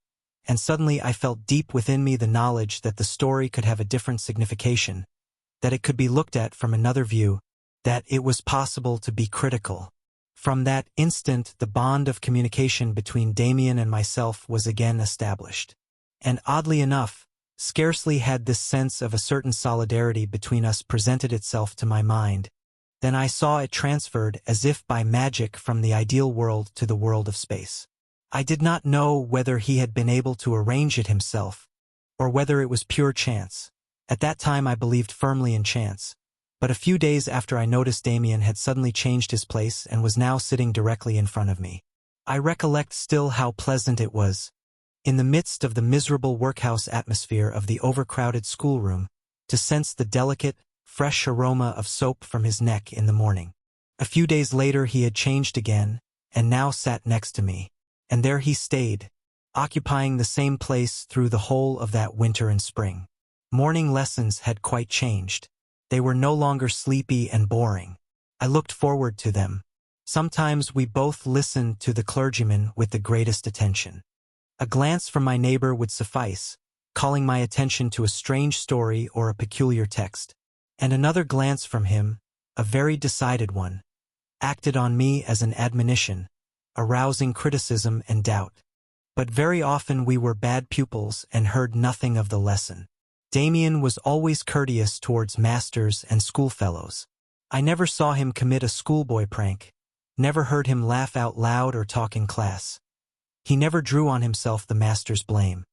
S1: and suddenly I felt deep within me the knowledge that the story could have a different signification, that it could be looked at from another view, that it was possible to be critical. From that instant the bond of communication between Demian and myself was again established. And oddly enough, scarcely had this sense of a certain solidarity between us presented itself to my mind, than I saw it transferred as if by magic from the ideal world to the world of space. I did not know whether he had been able to arrange it himself, or whether it was pure chance. At that time I believed firmly in chance. But a few days after I noticed Demian had suddenly changed his place and was now sitting directly in front of me. I recollect still how pleasant it was, in the midst of the miserable workhouse atmosphere of the overcrowded schoolroom, to sense the delicate, fresh aroma of soap from his neck in the morning. A few days later he had changed again, and now sat next to me. And there he stayed, occupying the same place through the whole of that winter and spring. Morning lessons had quite changed. They were no longer sleepy and boring. I looked forward to them. Sometimes we both listened to the clergyman with the greatest attention. A glance from my neighbor would suffice, calling my attention to a strange story or a peculiar text. And another glance from him, a very decided one, acted on me as an admonition, arousing criticism and doubt. But very often we were bad pupils and heard nothing of the lesson. Demian was always courteous towards masters and schoolfellows. I never saw him commit a schoolboy prank, never heard him laugh out loud or talk in class. He never drew on himself the master's blame.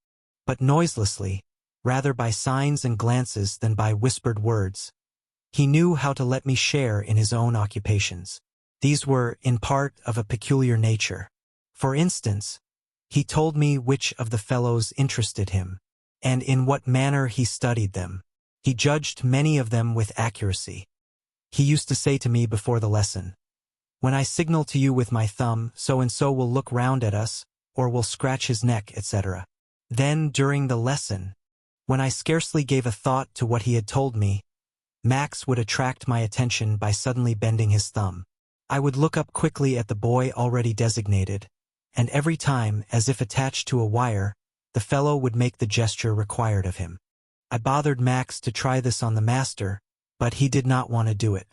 S1: But noiselessly, rather by signs and glances than by whispered words, he knew how to let me share in his own occupations. These were, in part, of a peculiar nature. For instance, he told me which of the fellows interested him, and in what manner he studied them. He judged many of them with accuracy. He used to say to me before the lesson, "When I signal to you with my thumb, so-and-so will look round at us, or will scratch his neck, etc." Then, during the lesson, when I scarcely gave a thought to what he had told me, Max would attract my attention by suddenly bending his thumb. I would look up quickly at the boy already designated, and every time, as if attached to a wire, the fellow would make the gesture required of him. I bothered Max to try this on the master, but he did not want to do it.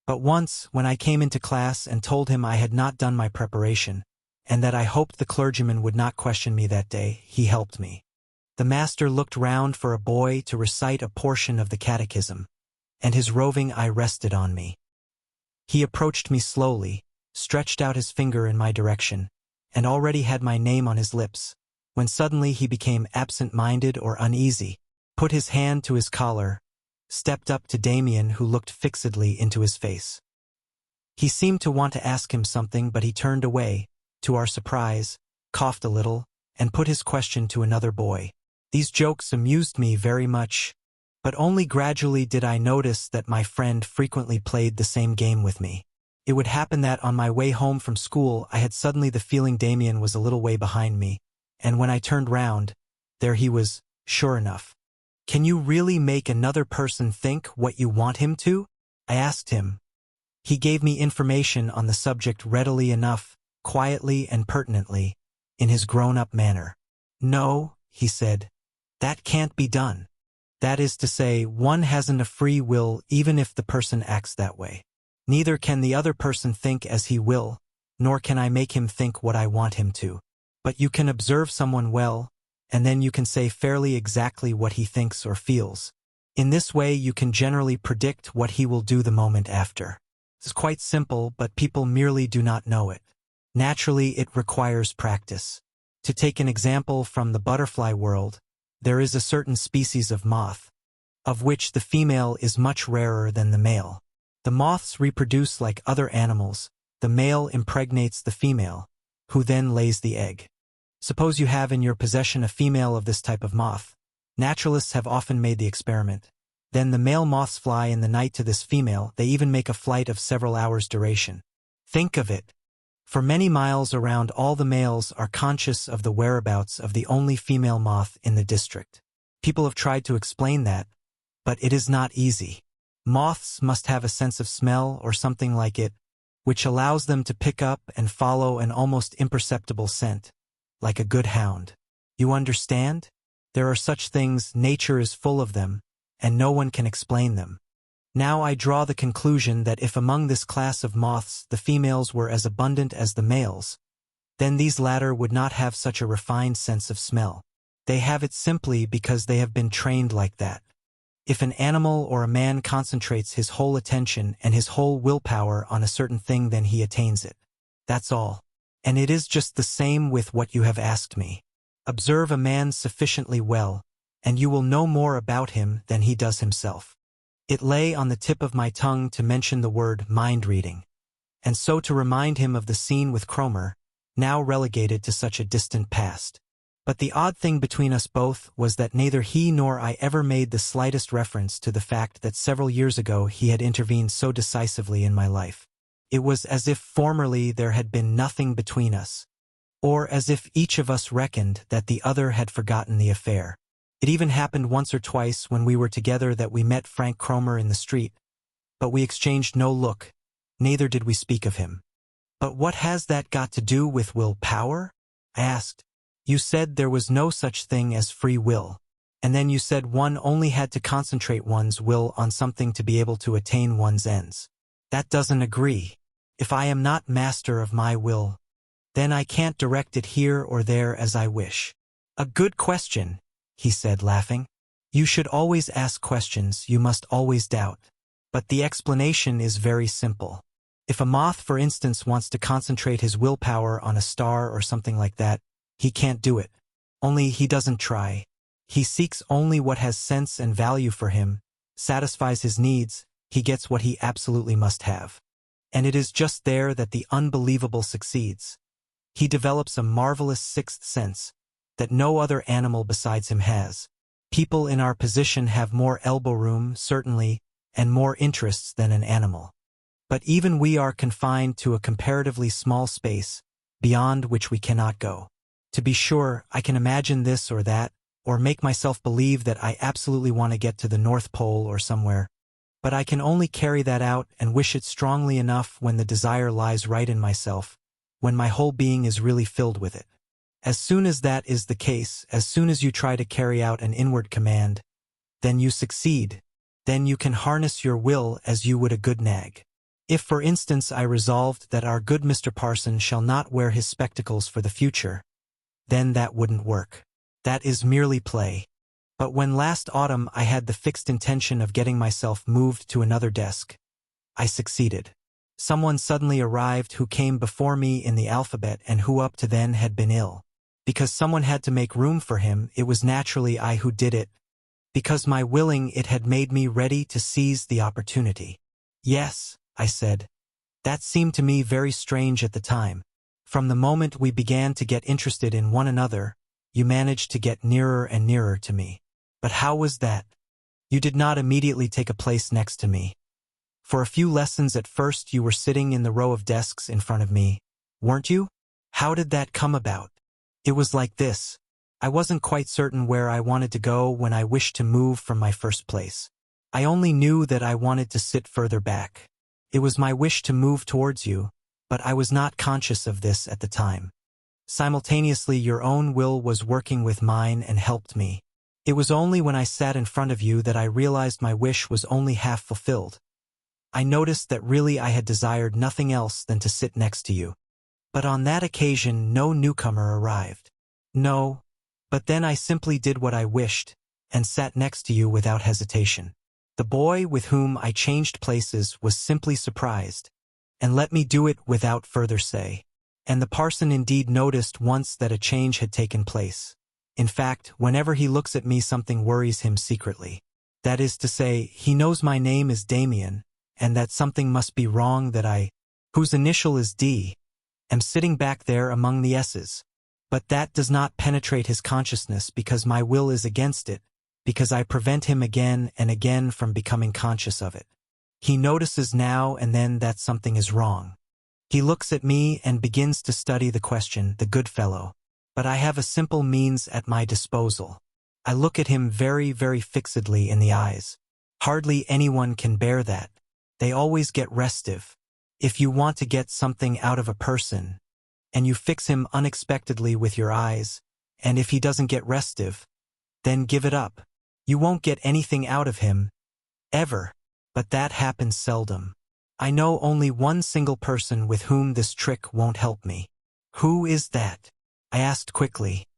S1: But once, when I came into class and told him I had not done my preparation, and that I hoped the clergyman would not question me that day, he helped me. The master looked round for a boy to recite a portion of the catechism, and his roving eye rested on me. He approached me slowly, stretched out his finger in my direction, and already had my name on his lips, when suddenly he became absent-minded or uneasy, put his hand to his collar, stepped up to Demian, who looked fixedly into his face. He seemed to want to ask him something, but he turned away, to our surprise, coughed a little, and put his question to another boy. These jokes amused me very much, but only gradually did I notice that my friend frequently played the same game with me. It would happen that on my way home from school I had suddenly the feeling Demian was a little way behind me, and when I turned round, there he was, sure enough. "Can you really make another person think what you want him to?" I asked him. He gave me information on the subject readily enough, quietly and pertinently, in his grown-up manner. "No," he said, "that can't be done. That is to say, one hasn't a free will even if the person acts that way. Neither can the other person think as he will, nor can I make him think what I want him to. But you can observe someone well, and then you can say fairly exactly what he thinks or feels. In this way you can generally predict what he will do the moment after. It's quite simple, but people merely do not know it. Naturally, it requires practice. To take an example from the butterfly world, there is a certain species of moth, of which the female is much rarer than the male. The moths reproduce like other animals. The male impregnates the female, who then lays the egg. Suppose you have in your possession a female of this type of moth. Naturalists have often made the experiment. Then the male moths fly in the night to this female. They even make a flight of several hours' duration. Think of it. For many miles around, all the males are conscious of the whereabouts of the only female moth in the district. People have tried to explain that, but it is not easy. Moths must have a sense of smell or something like it, which allows them to pick up and follow an almost imperceptible scent, like a good hound. You understand? There are such things, nature is full of them, and no one can explain them. Now I draw the conclusion that if among this class of moths the females were as abundant as the males, then these latter would not have such a refined sense of smell. They have it simply because they have been trained like that. If an animal or a man concentrates his whole attention and his whole willpower on a certain thing, then he attains it. That's all. And it is just the same with what you have asked me. Observe a man sufficiently well, and you will know more about him than he does himself. It lay on the tip of my tongue to mention the word mind-reading, and so to remind him of the scene with Kromer, now relegated to such a distant past. But the odd thing between us both was that neither he nor I ever made the slightest reference to the fact that several years ago he had intervened so decisively in my life. It was as if formerly there had been nothing between us, or as if each of us reckoned that the other had forgotten the affair. It even happened once or twice when we were together that we met Frank Kromer in the street, but we exchanged no look, neither did we speak of him. But what has that got to do with willpower? I asked. You said there was no such thing as free will, and then you said one only had to concentrate one's will on something to be able to attain one's ends. That doesn't agree. If I am not master of my will, then I can't direct it here or there as I wish. A good question, he said, laughing. You should always ask questions, you must always doubt. But the explanation is very simple. If a moth, for instance, wants to concentrate his willpower on a star or something like that, he can't do it. Only he doesn't try. He seeks only what has sense and value for him, satisfies his needs, he gets what he absolutely must have. And it is just there that the unbelievable succeeds. He develops a marvelous sixth sense that no other animal besides him has. People in our position have more elbow room, certainly, and more interests than an animal. But even we are confined to a comparatively small space, beyond which we cannot go. To be sure, I can imagine this or that, or make myself believe that I absolutely want to get to the North Pole or somewhere, but I can only carry that out and wish it strongly enough when the desire lies right in myself, when my whole being is really filled with it. As soon as that is the case, as soon as you try to carry out an inward command, then you succeed. Then you can harness your will as you would a good nag. If, for instance, I resolved that our good Mr. Parson shall not wear his spectacles for the future, then that wouldn't work. That is merely play. But when last autumn I had the fixed intention of getting myself moved to another desk, I succeeded. Someone suddenly arrived who came before me in the alphabet and who up to then had been ill. Because someone had to make room for him, it was naturally I who did it. Because my willing it had made me ready to seize the opportunity. Yes, I said. That seemed to me very strange at the time. From the moment we began to get interested in one another, you managed to get nearer and nearer to me. But how was that? You did not immediately take a place next to me. For a few lessons at first you were sitting in the row of desks in front of me, weren't you? How did that come about? It was like this. I wasn't quite certain where I wanted to go when I wished to move from my first place. I only knew that I wanted to sit further back. It was my wish to move towards you, but I was not conscious of this at the time. Simultaneously, your own will was working with mine and helped me. It was only when I sat in front of you that I realized my wish was only half fulfilled. I noticed that really I had desired nothing else than to sit next to you. But on that occasion no newcomer arrived. No, but then I simply did what I wished, and sat next to you without hesitation. The boy with whom I changed places was simply surprised, and let me do it without further say. And the parson indeed noticed once that a change had taken place. In fact, whenever he looks at me something worries him secretly. That is to say, he knows my name is Demian, and that something must be wrong that I, whose initial is D, am sitting back there among the S's. But that does not penetrate his consciousness because my will is against it, because I prevent him again and again from becoming conscious of it. He notices now and then that something is wrong. He looks at me and begins to study the question, the good fellow. But I have a simple means at my disposal. I look at him very, very fixedly in the eyes. Hardly anyone can bear that. They always get restive. If you want to get something out of a person, and you fix him unexpectedly with your eyes, and if he doesn't get restive, then give it up. You won't get anything out of him, ever. But that happens seldom. I know only one single person with whom this trick won't help me. Who is that? I asked quickly.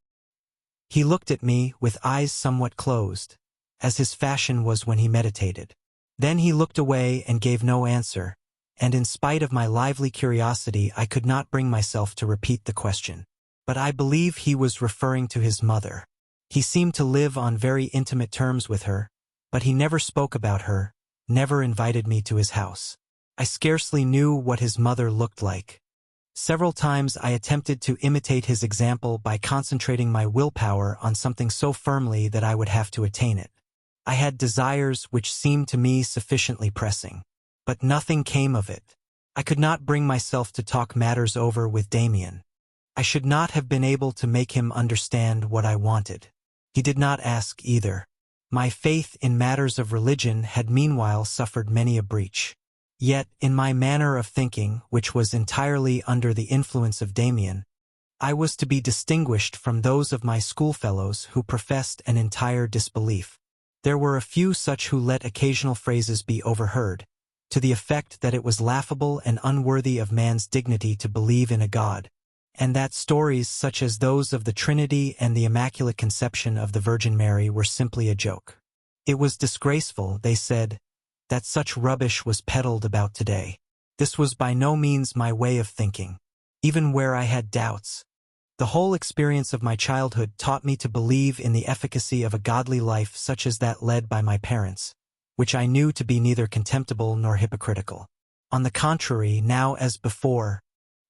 S1: He looked at me with eyes somewhat closed, as his fashion was when he meditated. Then he looked away and gave no answer, and in spite of my lively curiosity I could not bring myself to repeat the question. But I believe he was referring to his mother. He seemed to live on very intimate terms with her, but he never spoke about her, never invited me to his house. I scarcely knew what his mother looked like. Several times I attempted to imitate his example by concentrating my willpower on something so firmly that I would have to attain it. I had desires which seemed to me sufficiently pressing. But nothing came of it. I could not bring myself to talk matters over with Demian. I should not have been able to make him understand what I wanted. He did not ask either. My faith in matters of religion had meanwhile suffered many a breach. Yet, in my manner of thinking, which was entirely under the influence of Demian, I was to be distinguished from those of my schoolfellows who professed an entire disbelief. There were a few such who let occasional phrases be overheard, to the effect that it was laughable and unworthy of man's dignity to believe in a God, and that stories such as those of the Trinity and the Immaculate Conception of the Virgin Mary were simply a joke. It was disgraceful, they said, that such rubbish was peddled about today. This was by no means my way of thinking, even where I had doubts. The whole experience of my childhood taught me to believe in the efficacy of a godly life such as that led by my parents, which I knew to be neither contemptible nor hypocritical. On the contrary, now as before,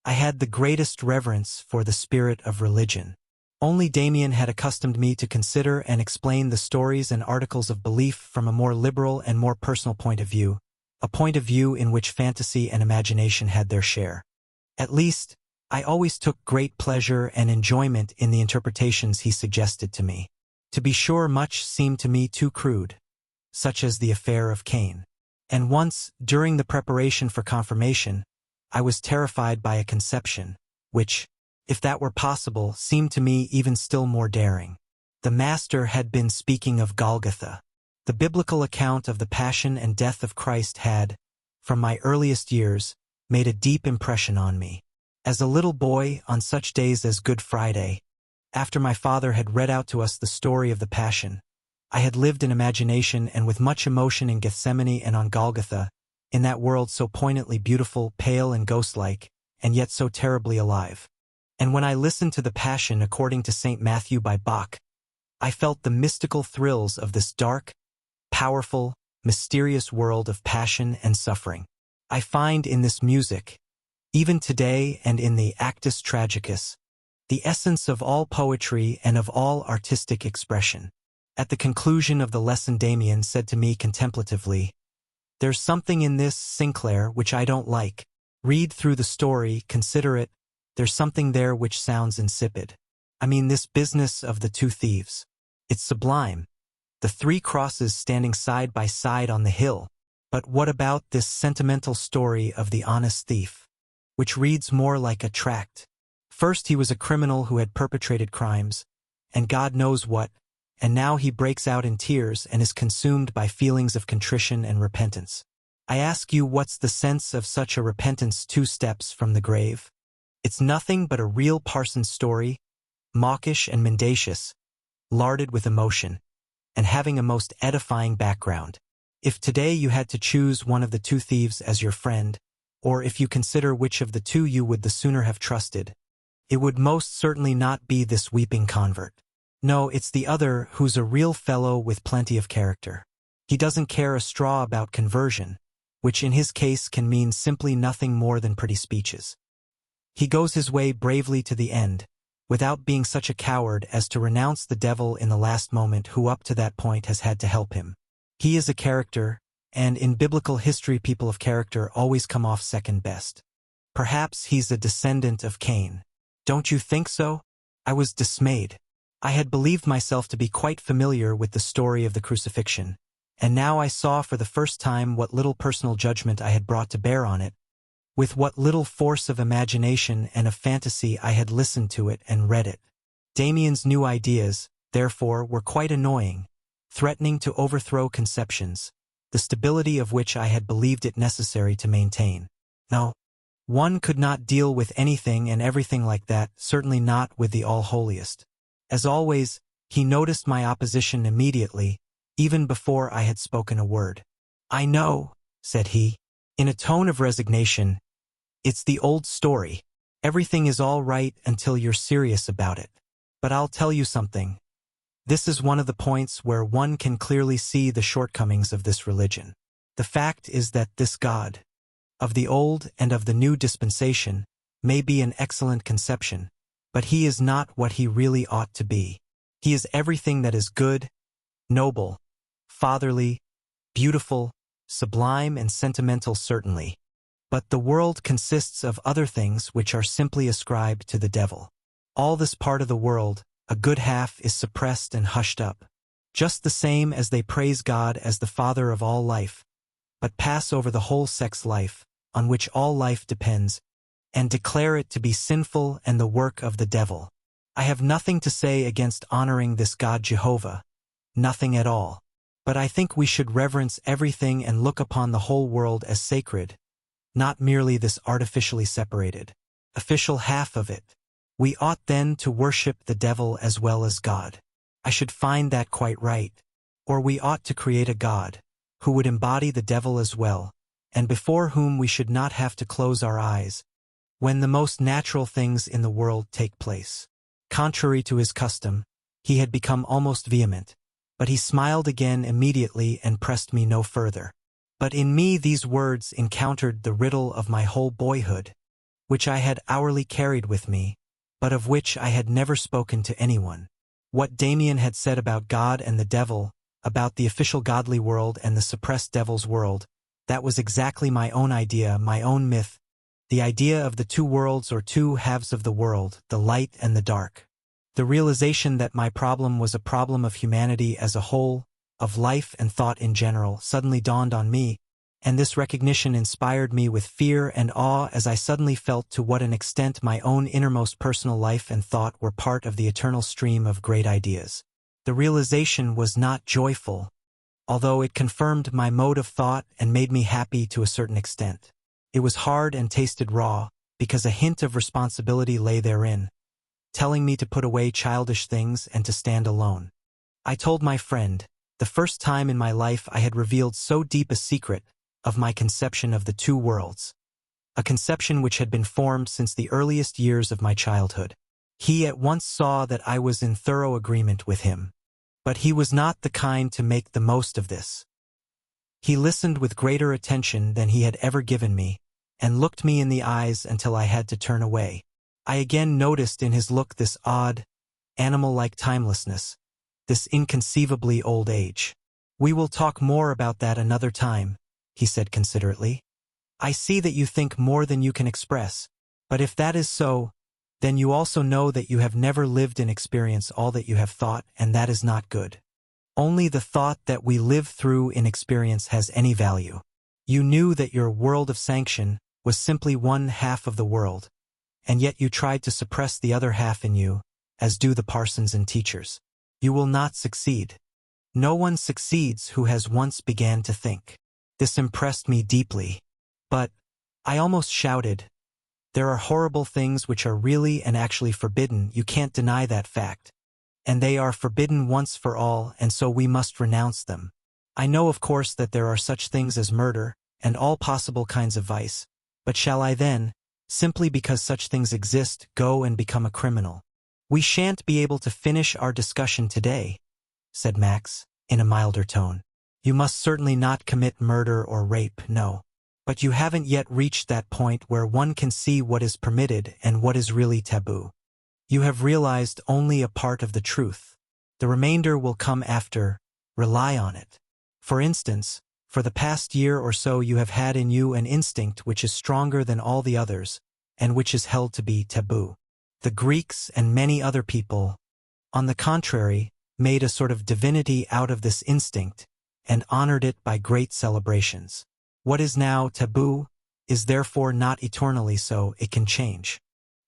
S1: I had the greatest reverence for the spirit of religion. Only Demian had accustomed me to consider and explain the stories and articles of belief from a more liberal and more personal point of view, a point of view in which fantasy and imagination had their share. At least, I always took great pleasure and enjoyment in the interpretations he suggested to me. To be sure, much seemed to me too crude, such as the affair of Cain. And once, during the preparation for confirmation, I was terrified by a conception, which, if that were possible, seemed to me even still more daring. The Master had been speaking of Golgotha. The biblical account of the passion and death of Christ had, from my earliest years, made a deep impression on me. As a little boy, on such days as Good Friday, after my father had read out to us the story of the Passion, I had lived in imagination and with much emotion in Gethsemane and on Golgotha, in that world so poignantly beautiful, pale and ghost-like, and yet so terribly alive. And when I listened to the Passion according to St. Matthew by Bach, I felt the mystical thrills of this dark, powerful, mysterious world of passion and suffering. I find in this music, even today and in the Actus Tragicus, the essence of all poetry and of all artistic expression. At the conclusion of the lesson, Demian said to me contemplatively, "There's something in this, Sinclair, which I don't like. Read through the story, consider it, there's something there which sounds insipid. I mean this business of the two thieves. It's sublime, the three crosses standing side by side on the hill, but what about this sentimental story of the honest thief, which reads more like a tract? First he was a criminal who had perpetrated crimes, and God knows what, and now he breaks out in tears and is consumed by feelings of contrition and repentance. I ask you, what's the sense of such a repentance 2 steps from the grave? It's nothing but a real parson's story, mawkish and mendacious, larded with emotion, and having a most edifying background. If today you had to choose one of the two thieves as your friend, or if you consider which of the two you would the sooner have trusted, it would most certainly not be this weeping convert. No, it's the other, who's a real fellow with plenty of character. He doesn't care a straw about conversion, which in his case can mean simply nothing more than pretty speeches. He goes his way bravely to the end, without being such a coward as to renounce the devil in the last moment, who up to that point has had to help him. He is a character, and in biblical history people of character always come off second best. Perhaps he's a descendant of Cain. Don't you think so? I was dismayed. I had believed myself to be quite familiar with the story of the crucifixion, and now I saw for the first time what little personal judgment I had brought to bear on it, with what little force of imagination and of fantasy I had listened to it and read it. Demian's new ideas, therefore, were quite annoying, threatening to overthrow conceptions, the stability of which I had believed it necessary to maintain. No, one could not deal with anything and everything like that, certainly not with the All-Holiest. As always, he noticed my opposition immediately, even before I had spoken a word. "I know," said he, in a tone of resignation, "it's the old story. Everything is all right until you're serious about it. But I'll tell you something. This is one of the points where one can clearly see the shortcomings of this religion. The fact is that this God, of the old and of the new dispensation, may be an excellent conception, but he is not what he really ought to be. He is everything that is good, noble, fatherly, beautiful, sublime and sentimental certainly, but the world consists of other things which are simply ascribed to the devil. All this part of the world, a good half is suppressed and hushed up, just the same as they praise God as the Father of all life, but pass over the whole sex life, on which all life depends, and declare it to be sinful and the work of the devil. I have nothing to say against honoring this God Jehovah, nothing at all. But I think we should reverence everything and look upon the whole world as sacred, not merely this artificially separated, official half of it. We ought then to worship the devil as well as God. I should find that quite right. Or we ought to create a God, who would embody the devil as well, and before whom we should not have to close our eyes, when the most natural things in the world take place. Contrary to his custom, he had become almost vehement, but he smiled again immediately and pressed me no further. But in me these words encountered the riddle of my whole boyhood, which I had hourly carried with me, but of which I had never spoken to anyone. What Demian had said about God and the devil, about the official godly world and the suppressed devil's world, that was exactly my own idea, my own myth, the idea of the two worlds or two halves of the world, the light and the dark. The realization that my problem was a problem of humanity as a whole, of life and thought in general, suddenly dawned on me, and this recognition inspired me with fear and awe as I suddenly felt to what an extent my own innermost personal life and thought were part of the eternal stream of great ideas. The realization was not joyful, although it confirmed my mode of thought and made me happy to a certain extent. It was hard and tasted raw, because a hint of responsibility lay therein, telling me to put away childish things and to stand alone. I told my friend, the first time in my life I had revealed so deep a secret, of my conception of the two worlds, a conception which had been formed since the earliest years of my childhood. He at once saw that I was in thorough agreement with him. But he was not the kind to make the most of this. He listened with greater attention than he had ever given me, and looked me in the eyes until I had to turn away. I again noticed in his look this odd, animal-like timelessness, this inconceivably old age. "We will talk more about that another time," he said considerately. "I see that you think more than you can express, but if that is so, then you also know that you have never lived in experience all that you have thought, and that is not good. Only the thought that we live through in experience has any value. You knew that your world of sanction was simply one half of the world, and yet you tried to suppress the other half in you, as do the parsons and teachers. You will not succeed. No one succeeds who has once began to think." This impressed me deeply. "But," I almost shouted, "there are horrible things which are really and actually forbidden, you can't deny that fact. And they are forbidden once for all, and so we must renounce them. I know of course that there are such things as murder, and all possible kinds of vice, but shall I then, simply because such things exist, go and become a criminal?" "We shan't be able to finish our discussion today," said Max, in a milder tone. "You must certainly not commit murder or rape, no. But you haven't yet reached that point where one can see what is permitted and what is really taboo. You have realized only a part of the truth. The remainder will come after, rely on it. For instance, for the past year or so you have had in you an instinct which is stronger than all the others, and which is held to be taboo. The Greeks and many other people, on the contrary, made a sort of divinity out of this instinct, and honored it by great celebrations. What is now taboo is therefore not eternally so, it can change.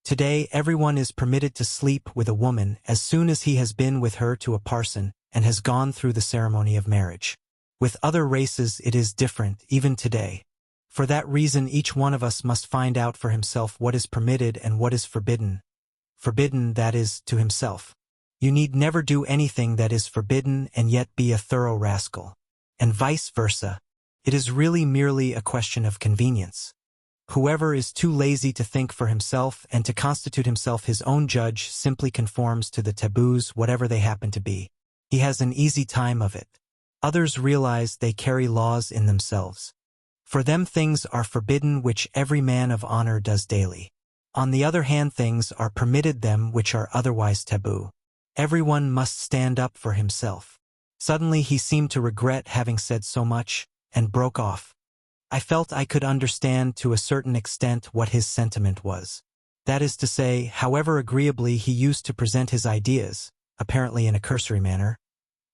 S1: Today everyone is permitted to sleep with a woman as soon as he has been with her to a parson and has gone through the ceremony of marriage. With other races it is different, even today. For that reason each one of us must find out for himself what is permitted and what is forbidden. Forbidden, that is, to himself. You need never do anything that is forbidden and yet be a thorough rascal. And vice versa. It is really merely a question of convenience. Whoever is too lazy to think for himself and to constitute himself his own judge simply conforms to the taboos, whatever they happen to be. He has an easy time of it. Others realize they carry laws in themselves. For them things are forbidden which every man of honor does daily. On the other hand things are permitted them which are otherwise taboo. Everyone must stand up for himself. Suddenly he seemed to regret having said so much, and broke off. I felt I could understand to a certain extent what his sentiment was. That is to say, however agreeably he used to present his ideas, apparently in a cursory manner,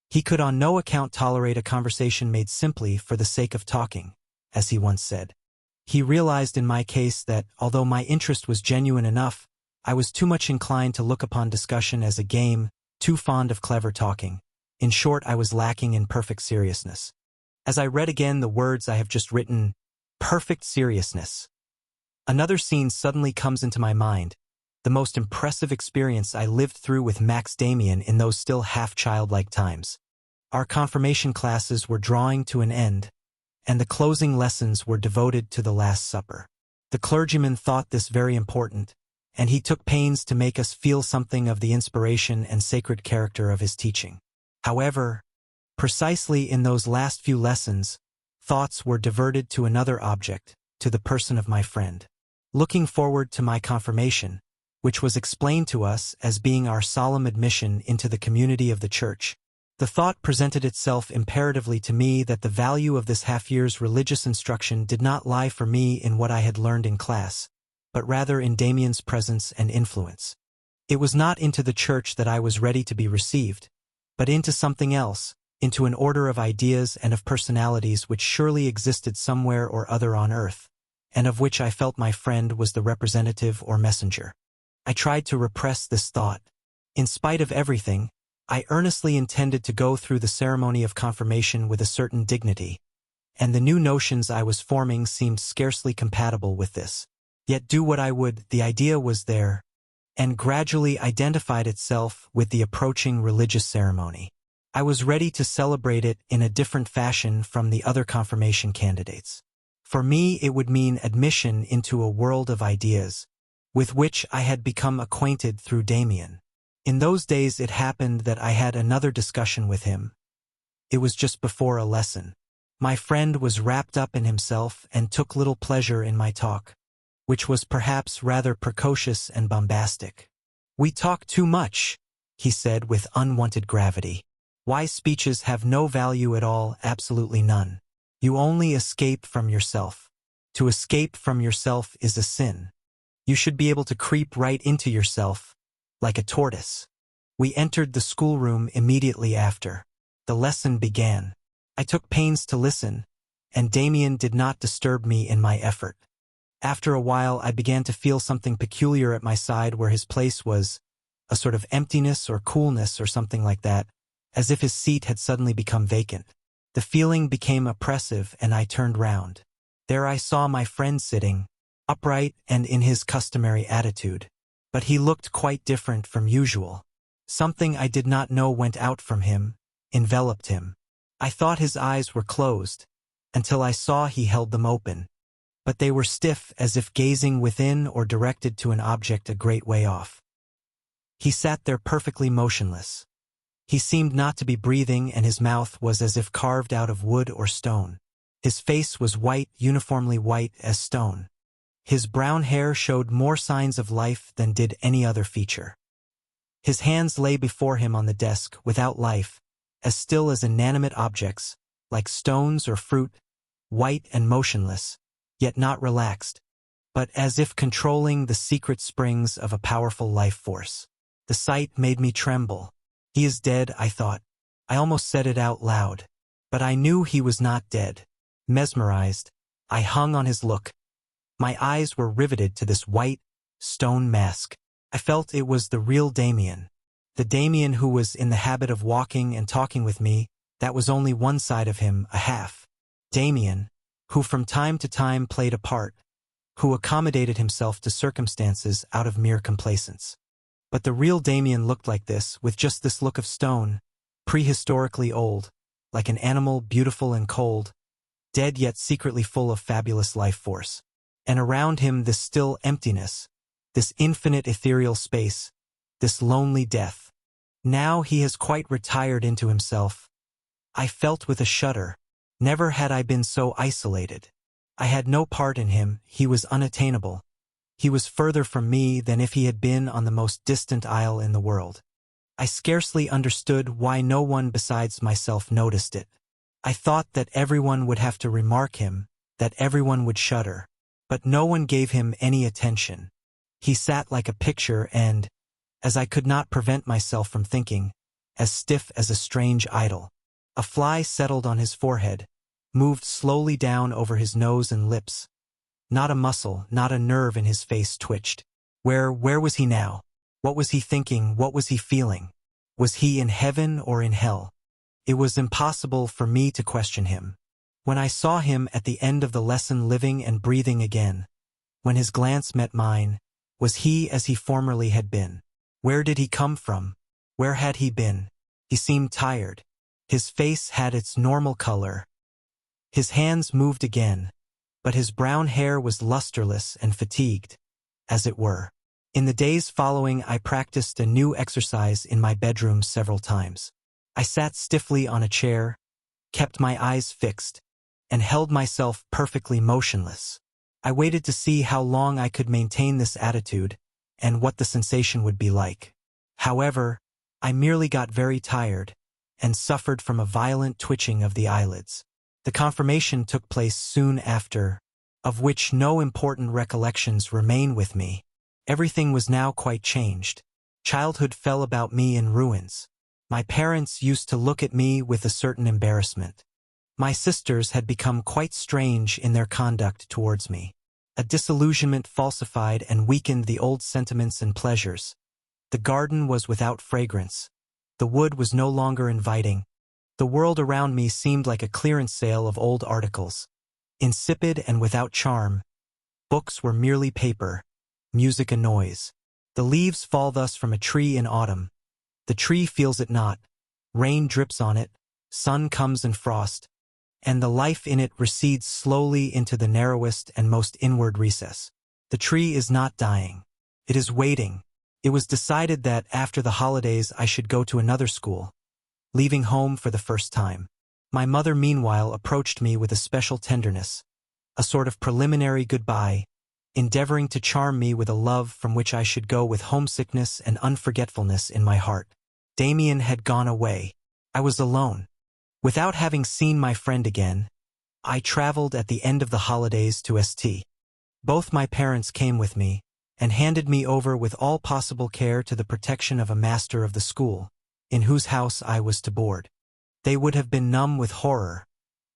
S1: he could on no account tolerate a conversation made simply for the sake of talking, as he once said. He realized in my case that, although my interest was genuine enough, I was too much inclined to look upon discussion as a game, too fond of clever talking. In short, I was lacking in perfect seriousness. As I read again the words I have just written, perfect seriousness. Another scene suddenly comes into my mind, the most impressive experience I lived through with Max Demian in those still half-childlike times. Our confirmation classes were drawing to an end, and the closing lessons were devoted to the Last Supper. The clergyman thought this very important, and he took pains to make us feel something of the inspiration and sacred character of his teaching. However, precisely in those last few lessons, thoughts were diverted to another object, to the person of my friend. Looking forward to my confirmation, which was explained to us as being our solemn admission into the community of the Church, the thought presented itself imperatively to me that the value of this half-year's religious instruction did not lie for me in what I had learned in class, but rather in Demian's presence and influence. It was not into the Church that I was ready to be received, but into something else, into an order of ideas and of personalities which surely existed somewhere or other on earth, and of which I felt my friend was the representative or messenger. I tried to repress this thought. In spite of everything, I earnestly intended to go through the ceremony of confirmation with a certain dignity, and the new notions I was forming seemed scarcely compatible with this. Yet do what I would, the idea was there, and gradually identified itself with the approaching religious ceremony. I was ready to celebrate it in a different fashion from the other confirmation candidates. For me, it would mean admission into a world of ideas, with which I had become acquainted through Demian. In those days it happened that I had another discussion with him. It was just before a lesson. My friend was wrapped up in himself and took little pleasure in my talk, which was perhaps rather precocious and bombastic. "We talk too much," he said with unwanted gravity. "Wise speeches have no value at all, absolutely none. You only escape from yourself. To escape from yourself is a sin. You should be able to creep right into yourself, like a tortoise." We entered the schoolroom immediately after. The lesson began. I took pains to listen, and Demian did not disturb me in my effort. After a while I began to feel something peculiar at my side where his place was, a sort of emptiness or coolness or something like that, as if his seat had suddenly become vacant. The feeling became oppressive and I turned round. There I saw my friend sitting, upright and in his customary attitude. But he looked quite different from usual. Something I did not know went out from him, enveloped him. I thought his eyes were closed, until I saw he held them open. But they were stiff as if gazing within or directed to an object a great way off. He sat there perfectly motionless. He seemed not to be breathing and his mouth was as if carved out of wood or stone. His face was white, uniformly white as stone. His brown hair showed more signs of life than did any other feature. His hands lay before him on the desk, without life, as still as inanimate objects, like stones or fruit, white and motionless, yet not relaxed, but as if controlling the secret springs of a powerful life force. The sight made me tremble. He is dead, I thought. I almost said it out loud. But I knew he was not dead. Mesmerized, I hung on his look. My eyes were riveted to this white, stone mask. I felt it was the real Demian. The Demian who was in the habit of walking and talking with me, that was only one side of him, a half. Demian, who from time to time played a part, who accommodated himself to circumstances out of mere complacence. But the real Demian looked like this, with just this look of stone, prehistorically old, like an animal beautiful and cold, dead yet secretly full of fabulous life force. And around him this still emptiness, this infinite ethereal space, this lonely death. Now he has quite retired into himself. I felt with a shudder. Never had I been so isolated. I had no part in him, he was unattainable. He was further from me than if he had been on the most distant isle in the world. I scarcely understood why no one besides myself noticed it. I thought that everyone would have to remark him, that everyone would shudder. But no one gave him any attention. He sat like a picture and, as I could not prevent myself from thinking, as stiff as a strange idol. A fly settled on his forehead, moved slowly down over his nose and lips. Not a muscle, not a nerve in his face twitched. Where was he now? What was he thinking? What was he feeling? Was he in heaven or in hell? It was impossible for me to question him. When I saw him at the end of the lesson living and breathing again, when his glance met mine, was he as he formerly had been? Where did he come from? Where had he been? He seemed tired. His face had its normal color. His hands moved again, but his brown hair was lusterless and fatigued, as it were. In the days following, I practiced a new exercise in my bedroom several times. I sat stiffly on a chair, kept my eyes fixed, and held myself perfectly motionless. I waited to see how long I could maintain this attitude and what the sensation would be like. However, I merely got very tired and suffered from a violent twitching of the eyelids. The confirmation took place soon after, of which no important recollections remain with me. Everything was now quite changed. Childhood fell about me in ruins. My parents used to look at me with a certain embarrassment. My sisters had become quite strange in their conduct towards me. A disillusionment falsified and weakened the old sentiments and pleasures. The garden was without fragrance. The wood was no longer inviting. The world around me seemed like a clearance sale of old articles. Insipid and without charm. Books were merely paper, music a noise. The leaves fall thus from a tree in autumn. The tree feels it not. Rain drips on it, sun comes and frost, and the life in it recedes slowly into the narrowest and most inward recess. The tree is not dying. It is waiting. It was decided that after the holidays I should go to another school, leaving home for the first time. My mother meanwhile approached me with a special tenderness, a sort of preliminary goodbye, endeavoring to charm me with a love from which I should go with homesickness and unforgetfulness in my heart. Demian had gone away. I was alone. Without having seen my friend again, I traveled at the end of the holidays to St. Both my parents came with me, and handed me over with all possible care to the protection of a master of the school, in whose house I was to board. They would have been numb with horror,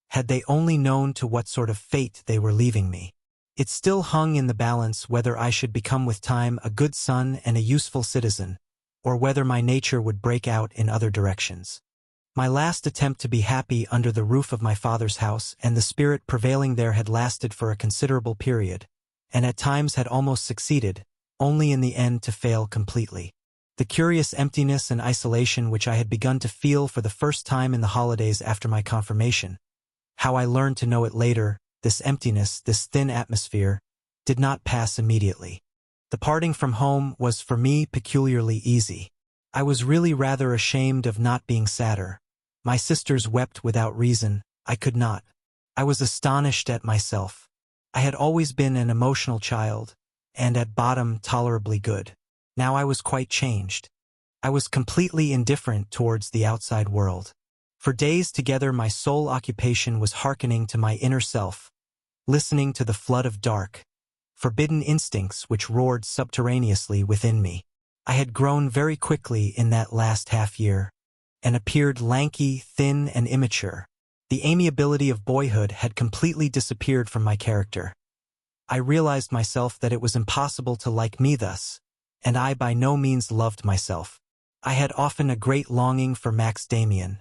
S1: had they only known to what sort of fate they were leaving me. It still hung in the balance whether I should become with time a good son and a useful citizen, or whether my nature would break out in other directions. My last attempt to be happy under the roof of my father's house and the spirit prevailing there had lasted for a considerable period, and at times had almost succeeded, only in the end to fail completely. The curious emptiness and isolation which I had begun to feel for the first time in the holidays after my confirmation, how I learned to know it later, this emptiness, this thin atmosphere, did not pass immediately. The parting from home was for me peculiarly easy. I was really rather ashamed of not being sadder. My sisters wept without reason. I could not. I was astonished at myself. I had always been an emotional child, and at bottom tolerably good. Now I was quite changed. I was completely indifferent towards the outside world. For days together my sole occupation was hearkening to my inner self, listening to the flood of dark, forbidden instincts which roared subterraneously within me. I had grown very quickly in that last half-year, and appeared lanky, thin, and immature. The amiability of boyhood had completely disappeared from my character. I realized myself that it was impossible to like me thus, and I by no means loved myself. I had often a great longing for Max Demian.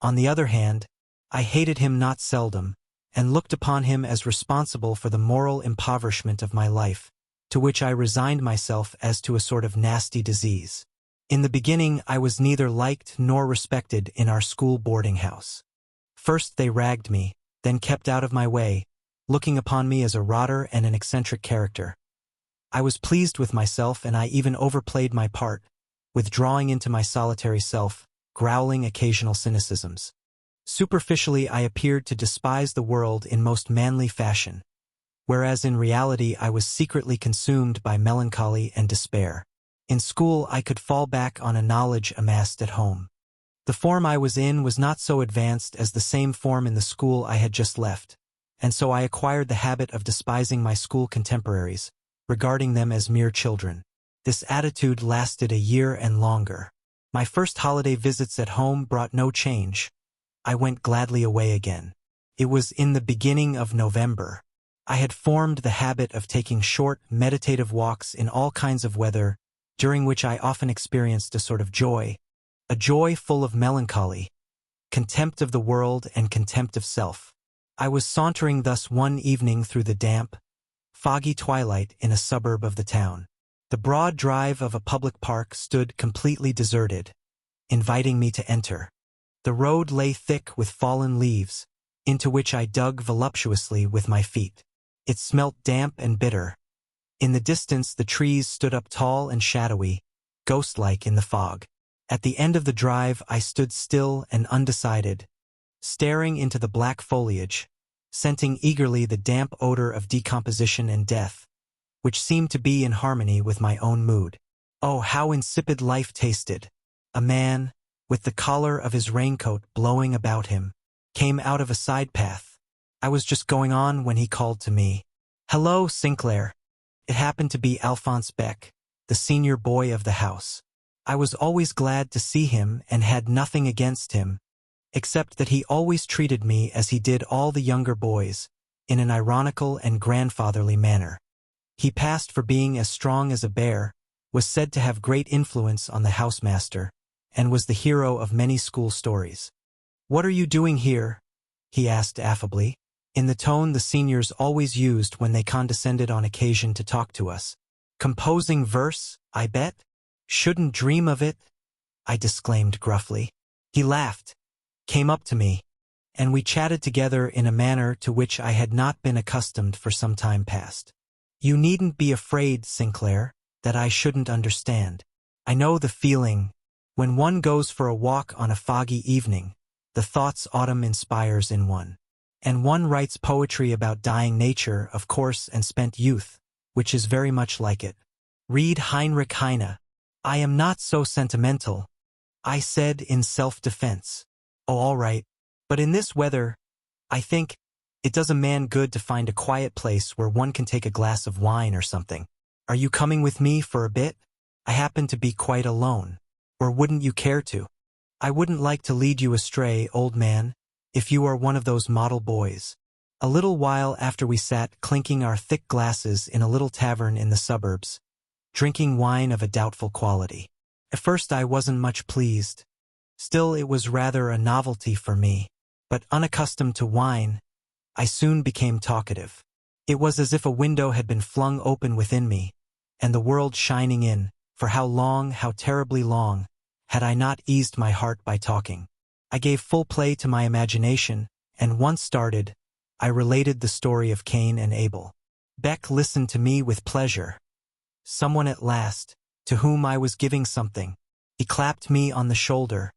S1: On the other hand, I hated him not seldom, and looked upon him as responsible for the moral impoverishment of my life, to which I resigned myself as to a sort of nasty disease. In the beginning I was neither liked nor respected in our school boarding house. First they ragged me, then kept out of my way, looking upon me as a rotter and an eccentric character. I was pleased with myself, and I even overplayed my part, withdrawing into my solitary self, growling occasional cynicisms. Superficially I appeared to despise the world in most manly fashion, whereas in reality I was secretly consumed by melancholy and despair. In school I could fall back on a knowledge amassed at home. The form I was in was not so advanced as the same form in the school I had just left, and so I acquired the habit of despising my school contemporaries, regarding them as mere children. This attitude lasted a year and longer. My first holiday visits at home brought no change. I went gladly away again. It was in the beginning of November. I had formed the habit of taking short, meditative walks in all kinds of weather, during which I often experienced a sort of joy, a joy full of melancholy, contempt of the world and contempt of self. I was sauntering thus one evening through the damp, foggy twilight in a suburb of the town. The broad drive of a public park stood completely deserted, inviting me to enter. The road lay thick with fallen leaves, into which I dug voluptuously with my feet. It smelt damp and bitter. In the distance the trees stood up tall and shadowy, ghost-like in the fog. At the end of the drive I stood still and undecided, staring into the black foliage, scenting eagerly the damp odor of decomposition and death, which seemed to be in harmony with my own mood. Oh, how insipid life tasted! A man, with the collar of his raincoat blowing about him, came out of a side path. I was just going on when he called to me. "Hello, Sinclair." It happened to be Alphonse Beck, the senior boy of the house. I was always glad to see him and had nothing against him, except that he always treated me as he did all the younger boys, in an ironical and grandfatherly manner. He passed for being as strong as a bear, was said to have great influence on the housemaster, and was the hero of many school stories. "What are you doing here?" he asked affably, in the tone the seniors always used when they condescended on occasion to talk to us. "Composing verse, I bet? Shouldn't dream of it," I disclaimed gruffly. He laughed, came up to me, and we chatted together in a manner to which I had not been accustomed for some time past. "You needn't be afraid, Sinclair, that I shouldn't understand. I know the feeling. When one goes for a walk on a foggy evening, the thoughts autumn inspires in one. And one writes poetry about dying nature, of course, and spent youth, which is very much like it. Read Heinrich Heine." "I am not so sentimental," I said in self-defense. "Oh, all right. But in this weather, I think, it does a man good to find a quiet place where one can take a glass of wine or something. Are you coming with me for a bit? I happen to be quite alone. Or wouldn't you care to? I wouldn't like to lead you astray, old man, if you are one of those model boys." A little while after we sat clinking our thick glasses in a little tavern in the suburbs, drinking wine of a doubtful quality. At first I wasn't much pleased. Still, it was rather a novelty for me. But unaccustomed to wine, I soon became talkative. It was as if a window had been flung open within me, and the world shining in, for how long, how terribly long, had I not eased my heart by talking. I gave full play to my imagination, and once started, I related the story of Cain and Abel. Beck listened to me with pleasure. Someone at last, to whom I was giving something. He clapped me on the shoulder,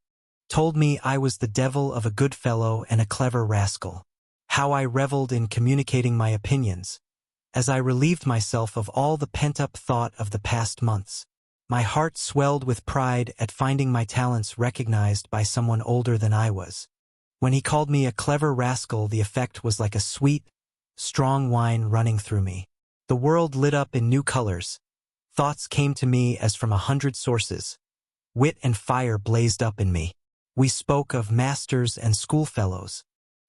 S1: told me I was the devil of a good fellow and a clever rascal. How I reveled in communicating my opinions, as I relieved myself of all the pent-up thought of the past months. My heart swelled with pride at finding my talents recognized by someone older than I was. When he called me a clever rascal, the effect was like a sweet, strong wine running through me. The world lit up in new colors. Thoughts came to me as from 100 sources. Wit and fire blazed up in me. We spoke of masters and schoolfellows,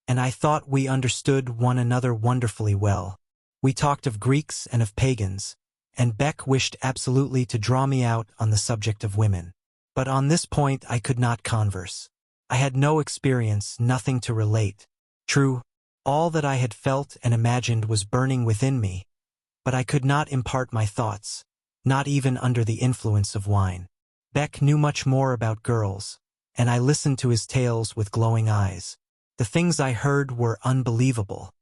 S1: and I thought we understood one another wonderfully well. We talked of Greeks and of pagans, and Beck wished absolutely to draw me out on the subject of women. But on this point I could not converse. I had no experience, nothing to relate. True, all that I had felt and imagined was burning within me, but I could not impart my thoughts, not even under the influence of wine. Beck knew much more about girls, and I listened to his tales with glowing eyes. The things I heard were unbelievable.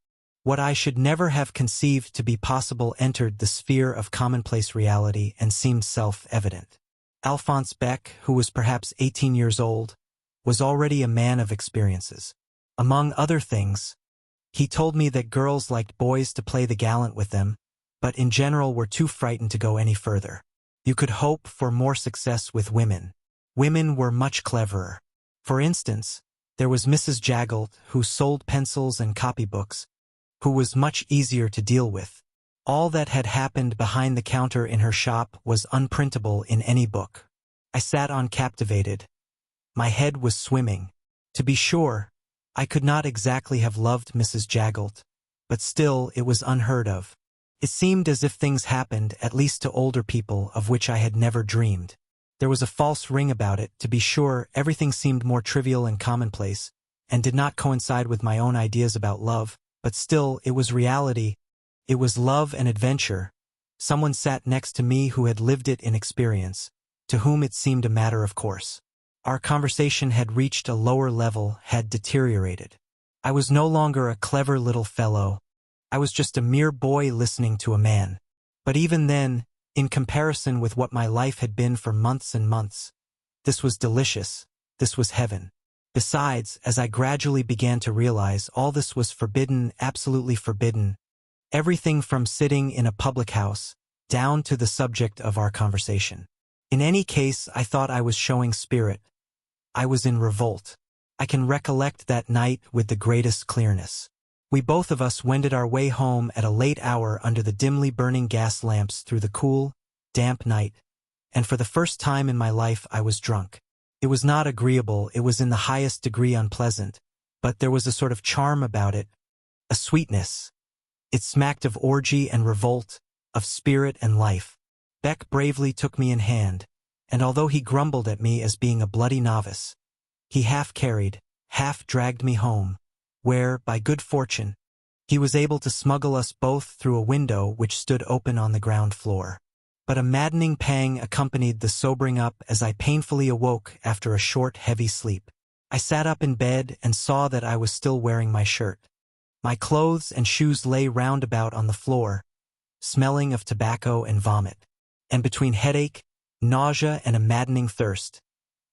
S1: What I should never have conceived to be possible entered the sphere of commonplace reality and seemed self-evident. Alphonse Beck, who was perhaps 18 years old, was already a man of experiences. Among other things, he told me that girls liked boys to play the gallant with them, but in general were too frightened to go any further. You could hope for more success with women. Women were much cleverer. For instance, there was Mrs. Jagelt, who sold pencils and copybooks, who was much easier to deal with. All that had happened behind the counter in her shop was unprintable in any book. I sat on captivated. My head was swimming. To be sure, I could not exactly have loved Mrs. Jagelt, but still it was unheard of. It seemed as if things happened, at least to older people, of which I had never dreamed. There was a false ring about it, to be sure. Everything seemed more trivial and commonplace, and did not coincide with my own ideas about love, but still, it was reality. It was love and adventure. Someone sat next to me who had lived it in experience, to whom it seemed a matter of course. Our conversation had reached a lower level, had deteriorated. I was no longer a clever little fellow. I was just a mere boy listening to a man. But even then, in comparison with what my life had been for months and months, this was delicious, this was heaven. Besides, as I gradually began to realize, all this was forbidden, absolutely forbidden. Everything from sitting in a public house, down to the subject of our conversation. In any case, I thought I was showing spirit. I was in revolt. I can recollect that night with the greatest clearness. We both of us wended our way home at a late hour under the dimly burning gas lamps through the cool, damp night, and for the first time in my life I was drunk. It was not agreeable, it was in the highest degree unpleasant, but there was a sort of charm about it, a sweetness. It smacked of orgy and revolt, of spirit and life. Beck bravely took me in hand, and although he grumbled at me as being a bloody novice, he half carried, half dragged me home, where, by good fortune, he was able to smuggle us both through a window which stood open on the ground floor. But a maddening pang accompanied the sobering up as I painfully awoke after a short, heavy sleep. I sat up in bed and saw that I was still wearing my shirt. My clothes and shoes lay round about on the floor, smelling of tobacco and vomit. And between headache, nausea, and a maddening thirst,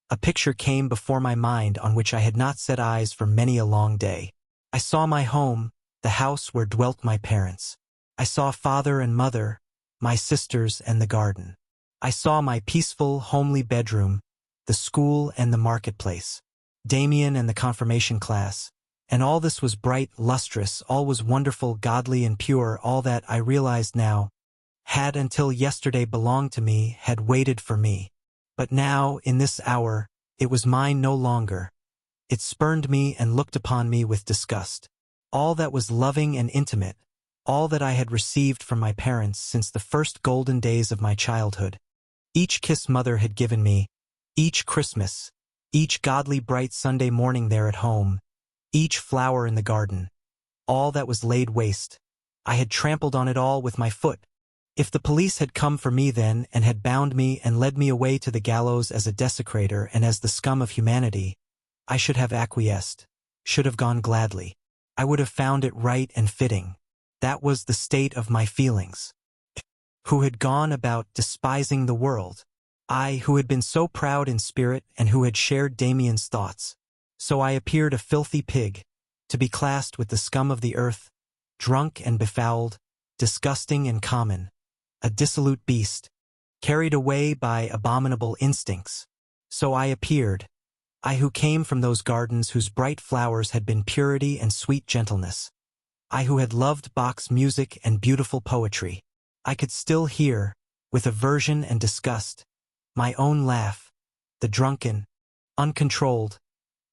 S1: a picture came before my mind on which I had not set eyes for many a long day. I saw my home, the house where dwelt my parents. I saw father and mother, my sisters and the garden. I saw my peaceful, homely bedroom, the school and the marketplace, Demian and the confirmation class, and all this was bright, lustrous, all was wonderful, godly and pure. All that, I realized now, had until yesterday belonged to me, had waited for me. But now, in this hour, it was mine no longer. It spurned me and looked upon me with disgust. All that was loving and intimate, all that I had received from my parents since the first golden days of my childhood, each kiss mother had given me, each Christmas, each godly bright Sunday morning there at home, each flower in the garden, all that was laid waste. I had trampled on it all with my foot. If the police had come for me then and had bound me and led me away to the gallows as a desecrator and as the scum of humanity, I should have acquiesced, should have gone gladly. I would have found it right and fitting. That was the state of my feelings. Who had gone about despising the world. I, who had been so proud in spirit and who had shared Damian's thoughts. So I appeared a filthy pig, to be classed with the scum of the earth, drunk and befouled, disgusting and common, a dissolute beast, carried away by abominable instincts. So I appeared, I who came from those gardens whose bright flowers had been purity and sweet gentleness. I who had loved Bach's music and beautiful poetry. I could still hear, with aversion and disgust, my own laugh, the drunken, uncontrolled,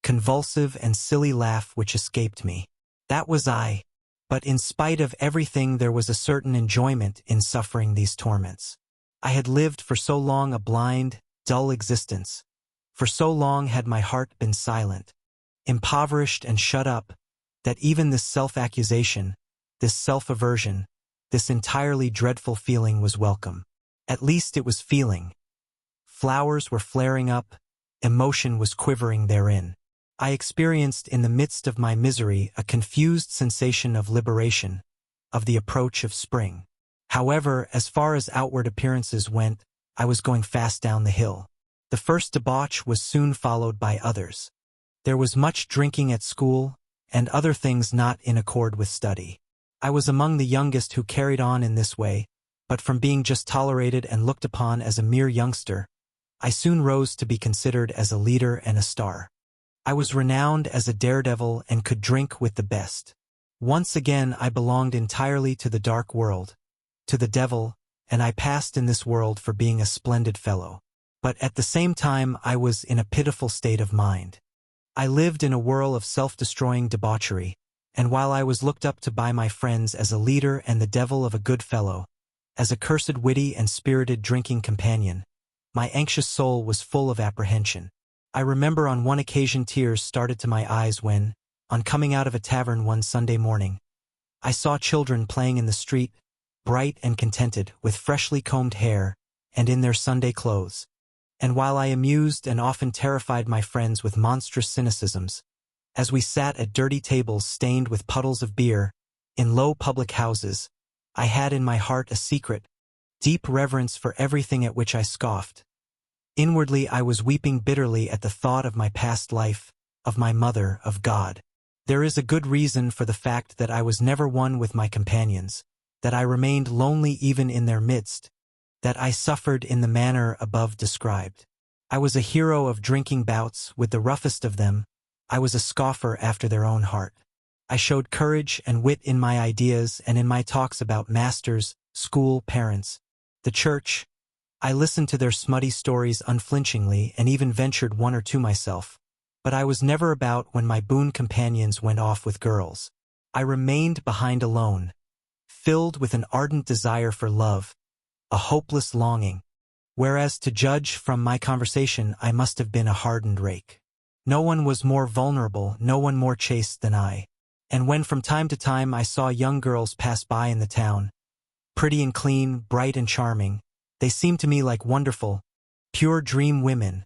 S1: convulsive and silly laugh which escaped me. That was I. But in spite of everything there was a certain enjoyment in suffering these torments. I had lived for so long a blind, dull existence. For so long had my heart been silent, impoverished and shut up, that even this self-accusation, this self-aversion, this entirely dreadful feeling was welcome. At least it was feeling. Flowers were flaring up, emotion was quivering therein. I experienced in the midst of my misery a confused sensation of liberation, of the approach of spring. However, as far as outward appearances went, I was going fast down the hill. The first debauch was soon followed by others. There was much drinking at school, and other things not in accord with study. I was among the youngest who carried on in this way, but from being just tolerated and looked upon as a mere youngster, I soon rose to be considered as a leader and a star. I was renowned as a daredevil and could drink with the best. Once again I belonged entirely to the dark world, to the devil, and I passed in this world for being a splendid fellow. But at the same time I was in a pitiful state of mind. I lived in a whirl of self-destroying debauchery, and while I was looked up to by my friends as a leader and the devil of a good fellow, as a cursed witty and spirited drinking companion, my anxious soul was full of apprehension. I remember on one occasion tears started to my eyes when, on coming out of a tavern one Sunday morning, I saw children playing in the street, bright and contented, with freshly combed hair, and in their Sunday clothes. And while I amused and often terrified my friends with monstrous cynicisms, as we sat at dirty tables stained with puddles of beer, in low public houses, I had in my heart a secret, deep reverence for everything at which I scoffed. Inwardly I was weeping bitterly at the thought of my past life, of my mother, of God. There is a good reason for the fact that I was never one with my companions, that I remained lonely even in their midst, that I suffered in the manner above described. I was a hero of drinking bouts with the roughest of them. I was a scoffer after their own heart. I showed courage and wit in my ideas and in my talks about masters, school, parents, the church. I listened to their smutty stories unflinchingly and even ventured one or two myself. But I was never about when my boon companions went off with girls. I remained behind alone, filled with an ardent desire for love, a hopeless longing, whereas to judge from my conversation I must have been a hardened rake. No one was more vulnerable, no one more chaste than I. And when from time to time I saw young girls pass by in the town, pretty and clean, bright and charming, they seemed to me like wonderful, pure dream women,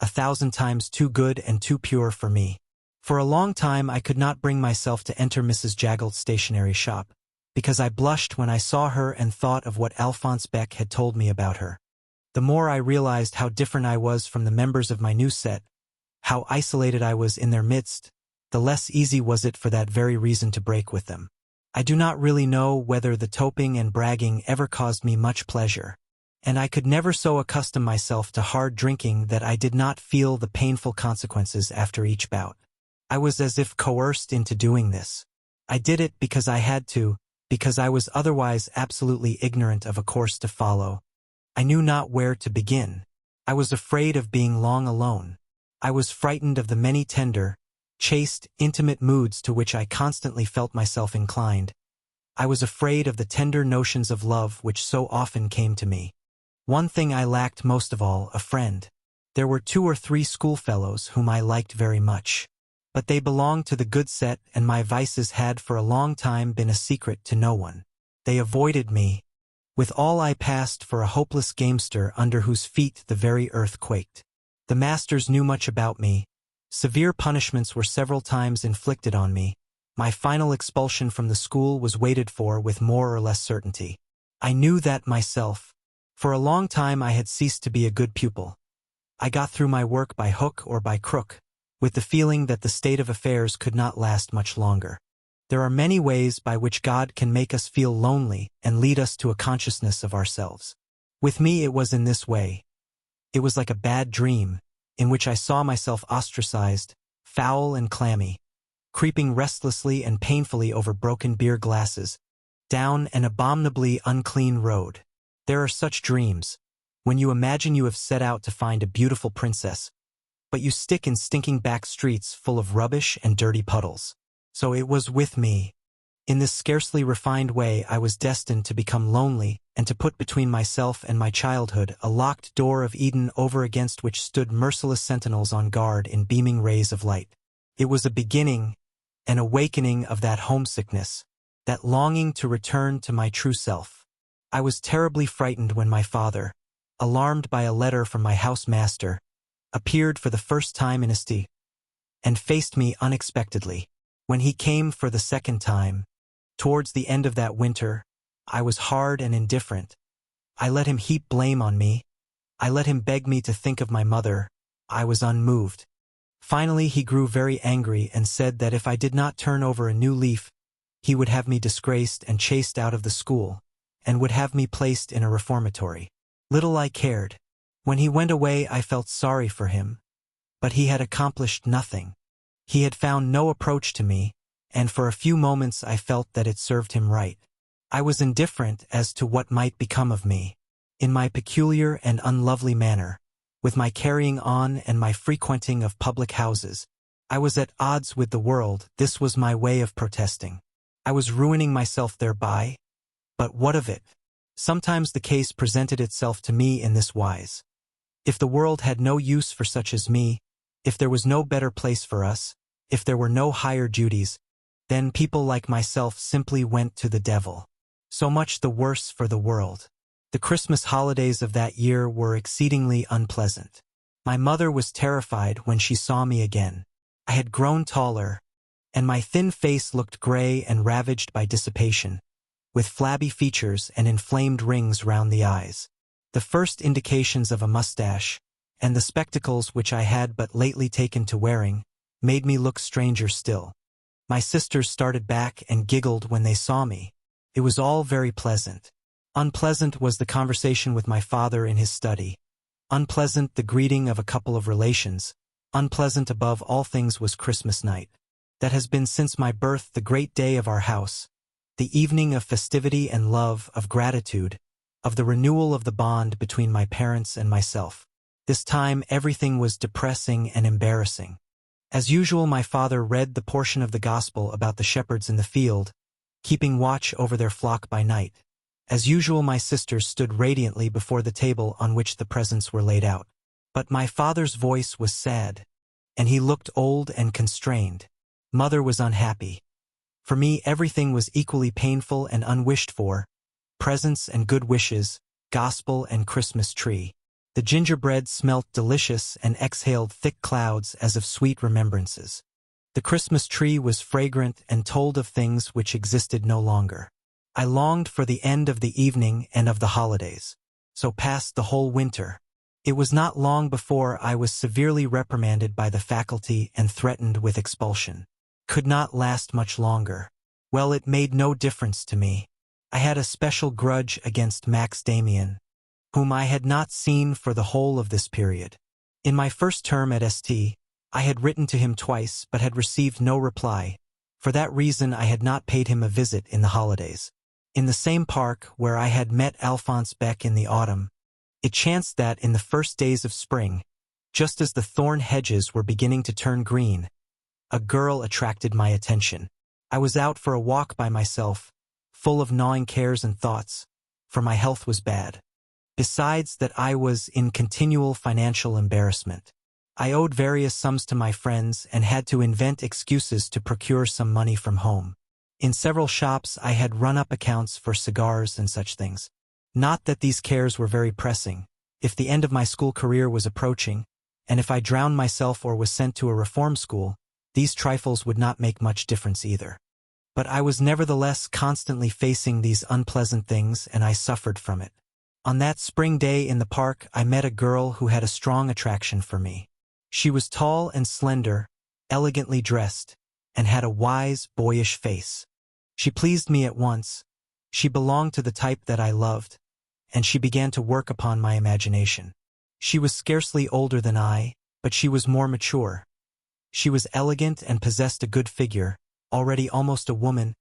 S1: 1,000 times too good and too pure for me. For a long time I could not bring myself to enter Mrs. Jagelt's stationery shop, because I blushed when I saw her and thought of what Alphonse Beck had told me about her. The more I realized how different I was from the members of my new set, how isolated I was in their midst, the less easy was it for that very reason to break with them. I do not really know whether the toping and bragging ever caused me much pleasure, and I could never so accustom myself to hard drinking that I did not feel the painful consequences after each bout. I was as if coerced into doing this. I did it because I had to, because I was otherwise absolutely ignorant of a course to follow. I knew not where to begin. I was afraid of being long alone. I was frightened of the many tender, chaste, intimate moods to which I constantly felt myself inclined. I was afraid of the tender notions of love which so often came to me. One thing I lacked most of all, a friend. There were 2 or 3 schoolfellows whom I liked very much, but they belonged to the good set, and my vices had for a long time been a secret to no one. They avoided me. With all I passed for a hopeless gamester under whose feet the very earth quaked. The masters knew much about me. Severe punishments were several times inflicted on me. My final expulsion from the school was waited for with more or less certainty. I knew that myself. For a long time I had ceased to be a good pupil. I got through my work by hook or by crook, with the feeling that the state of affairs could not last much longer. There are many ways by which God can make us feel lonely and lead us to a consciousness of ourselves. With me it was in this way. It was like a bad dream, in which I saw myself ostracized, foul and clammy, creeping restlessly and painfully over broken beer glasses, down an abominably unclean road. There are such dreams, when you imagine you have set out to find a beautiful princess, but you stick in stinking back streets full of rubbish and dirty puddles. So it was with me. In this scarcely refined way I was destined to become lonely and to put between myself and my childhood a locked door of Eden over against which stood merciless sentinels on guard in beaming rays of light. It was a beginning, an awakening of that homesickness, that longing to return to my true self. I was terribly frightened when my father, alarmed by a letter from my housemaster, appeared for the first time in St. and faced me unexpectedly. When he came for the second time, towards the end of that winter, I was hard and indifferent. I let him heap blame on me. I let him beg me to think of my mother. I was unmoved. Finally he grew very angry and said that if I did not turn over a new leaf, he would have me disgraced and chased out of the school, and would have me placed in a reformatory. Little I cared. When he went away I felt sorry for him, but he had accomplished nothing. He had found no approach to me, and for a few moments I felt that it served him right. I was indifferent as to what might become of me. In my peculiar and unlovely manner, with my carrying on and my frequenting of public houses, I was at odds with the world. This was my way of protesting. I was ruining myself thereby. But what of it? Sometimes the case presented itself to me in this wise. If the world had no use for such as me, if there was no better place for us, if there were no higher duties, then people like myself simply went to the devil. So much the worse for the world. The Christmas holidays of that year were exceedingly unpleasant. My mother was terrified when she saw me again. I had grown taller, and my thin face looked gray and ravaged by dissipation, with flabby features and inflamed rings round the eyes. The first indications of a mustache, and the spectacles which I had but lately taken to wearing, made me look stranger still. My sisters started back and giggled when they saw me. It was all very pleasant. Unpleasant was the conversation with my father in his study. Unpleasant the greeting of a couple of relations. Unpleasant above all things was Christmas night. That has been since my birth the great day of our house, the evening of festivity and love, of gratitude, of the renewal of the bond between my parents and myself. This time everything was depressing and embarrassing. As usual, my father read the portion of the gospel about the shepherds in the field, keeping watch over their flock by night. As usual, my sisters stood radiantly before the table on which the presents were laid out. But my father's voice was sad, and he looked old and constrained. Mother was unhappy. For me everything was equally painful and unwished for, presents and good wishes, gospel and Christmas tree. The gingerbread smelt delicious and exhaled thick clouds as of sweet remembrances. The Christmas tree was fragrant and told of things which existed no longer. I longed for the end of the evening and of the holidays. So passed the whole winter. It was not long before I was severely reprimanded by the faculty and threatened with expulsion. Could not last much longer. Well, it made no difference to me. I had a special grudge against Max Damian, whom I had not seen for the whole of this period. In my first term at St. I had written to him twice but had received no reply. For that reason I had not paid him a visit in the holidays. In the same park where I had met Alphonse Beck in the autumn, it chanced that in the first days of spring, just as the thorn hedges were beginning to turn green, a girl attracted my attention. I was out for a walk by myself, full of gnawing cares and thoughts, for my health was bad. Besides that, I was in continual financial embarrassment. I owed various sums to my friends and had to invent excuses to procure some money from home. In several shops I had run up accounts for cigars and such things. Not that these cares were very pressing. If the end of my school career was approaching, and if I drowned myself or was sent to a reform school, these trifles would not make much difference either. But I was nevertheless constantly facing these unpleasant things, and I suffered from it. On that spring day in the park I met a girl who had a strong attraction for me. She was tall and slender, elegantly dressed, and had a wise, boyish face. She pleased me at once. She belonged to the type that I loved, and she began to work upon my imagination. She was scarcely older than I, but she was more mature. She was elegant and possessed a good figure, already almost a woman,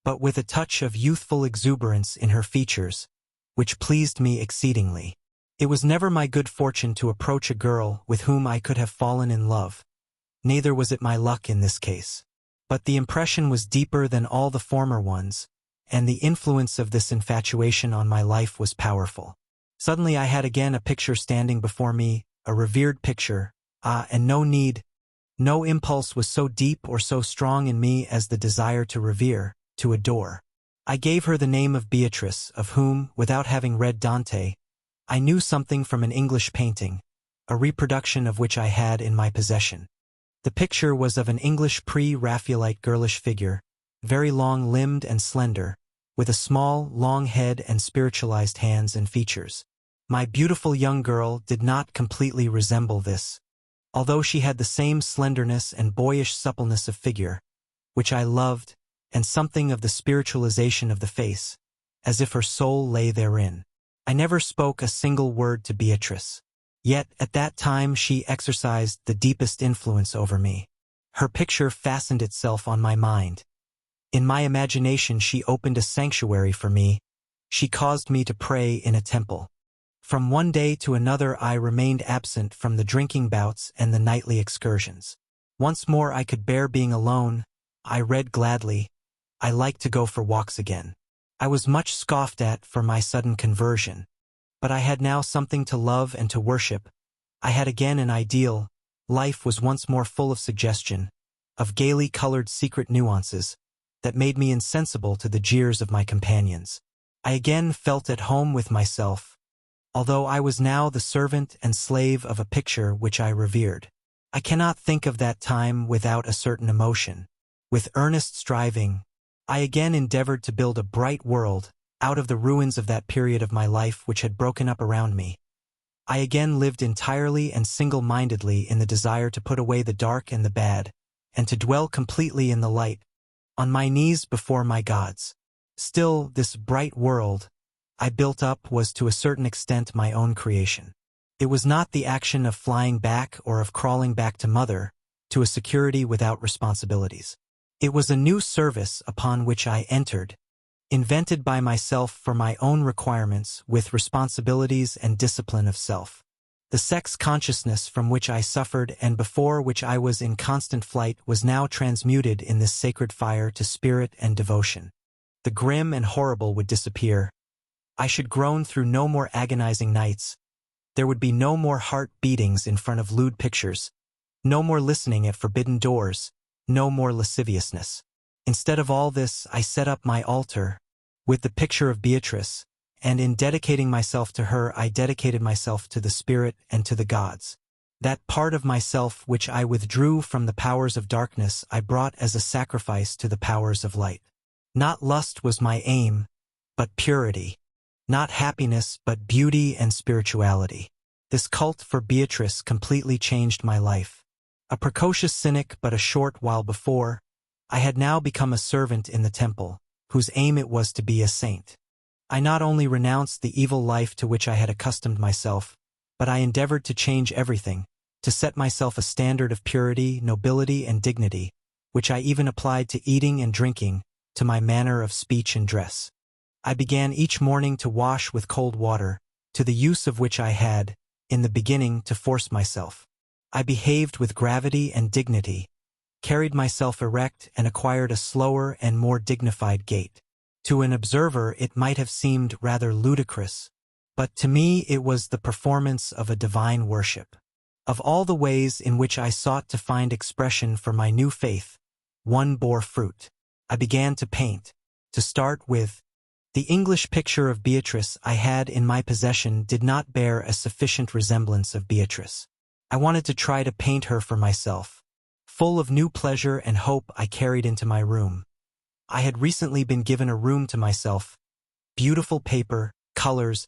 S1: but with a touch of youthful exuberance in her features, which pleased me exceedingly. It was never my good fortune to approach a girl with whom I could have fallen in love. Neither was it my luck in this case. But the impression was deeper than all the former ones, and the influence of this infatuation on my life was powerful. Suddenly I had again a picture standing before me, a revered picture, and no impulse was so deep or so strong in me as the desire to revere, to adore. I gave her the name of Beatrice, of whom, without having read Dante, I knew something from an English painting, a reproduction of which I had in my possession. The picture was of an English pre-Raphaelite girlish figure, very long-limbed and slender, with a small, long head and spiritualized hands and features. My beautiful young girl did not completely resemble this, although she had the same slenderness and boyish suppleness of figure, which I loved, and something of the spiritualization of the face, as if her soul lay therein. I never spoke a single word to Beatrice. Yet at that time she exercised the deepest influence over me. Her picture fastened itself on my mind. In my imagination she opened a sanctuary for me. She caused me to pray in a temple. From one day to another I remained absent from the drinking bouts and the nightly excursions. Once more I could bear being alone. I read gladly. I liked to go for walks again. I was much scoffed at for my sudden conversion. But I had now something to love and to worship. I had again an ideal. Life was once more full of suggestion, of gaily colored secret nuances, that made me insensible to the jeers of my companions. I again felt at home with myself, although I was now the servant and slave of a picture which I revered. I cannot think of that time without a certain emotion. With earnest striving, I again endeavored to build a bright world out of the ruins of that period of my life which had broken up around me. I again lived entirely and single-mindedly in the desire to put away the dark and the bad, and to dwell completely in the light, on my knees before my gods. Still, this bright world I built up was to a certain extent my own creation. It was not the action of flying back or of crawling back to mother, to a security without responsibilities. It was a new service upon which I entered, invented by myself for my own requirements with responsibilities and discipline of self. The sex consciousness from which I suffered and before which I was in constant flight was now transmuted in this sacred fire to spirit and devotion. The grim and horrible would disappear. I should groan through no more agonizing nights. There would be no more heart beatings in front of lewd pictures, no more listening at forbidden doors, no more lasciviousness. Instead of all this, I set up my altar with the picture of Beatrice, and in dedicating myself to her I dedicated myself to the spirit and to the gods. That part of myself which I withdrew from the powers of darkness I brought as a sacrifice to the powers of light. Not lust was my aim, but purity. Not happiness, but beauty and spirituality. This cult for Beatrice completely changed my life. A precocious cynic but a short while before, I had now become a servant in the temple, whose aim it was to be a saint. I not only renounced the evil life to which I had accustomed myself, but I endeavored to change everything, to set myself a standard of purity, nobility, and dignity, which I even applied to eating and drinking, to my manner of speech and dress. I began each morning to wash with cold water, to the use of which I had, in the beginning, to force myself. I behaved with gravity and dignity, carried myself erect and acquired a slower and more dignified gait. To an observer it might have seemed rather ludicrous, but to me it was the performance of a divine worship. Of all the ways in which I sought to find expression for my new faith, one bore fruit. I began to paint. To start with, the English picture of Beatrice I had in my possession did not bear a sufficient resemblance of Beatrice. I wanted to try to paint her for myself. Full of new pleasure and hope I carried into my room. I had recently been given a room to myself, beautiful paper, colors,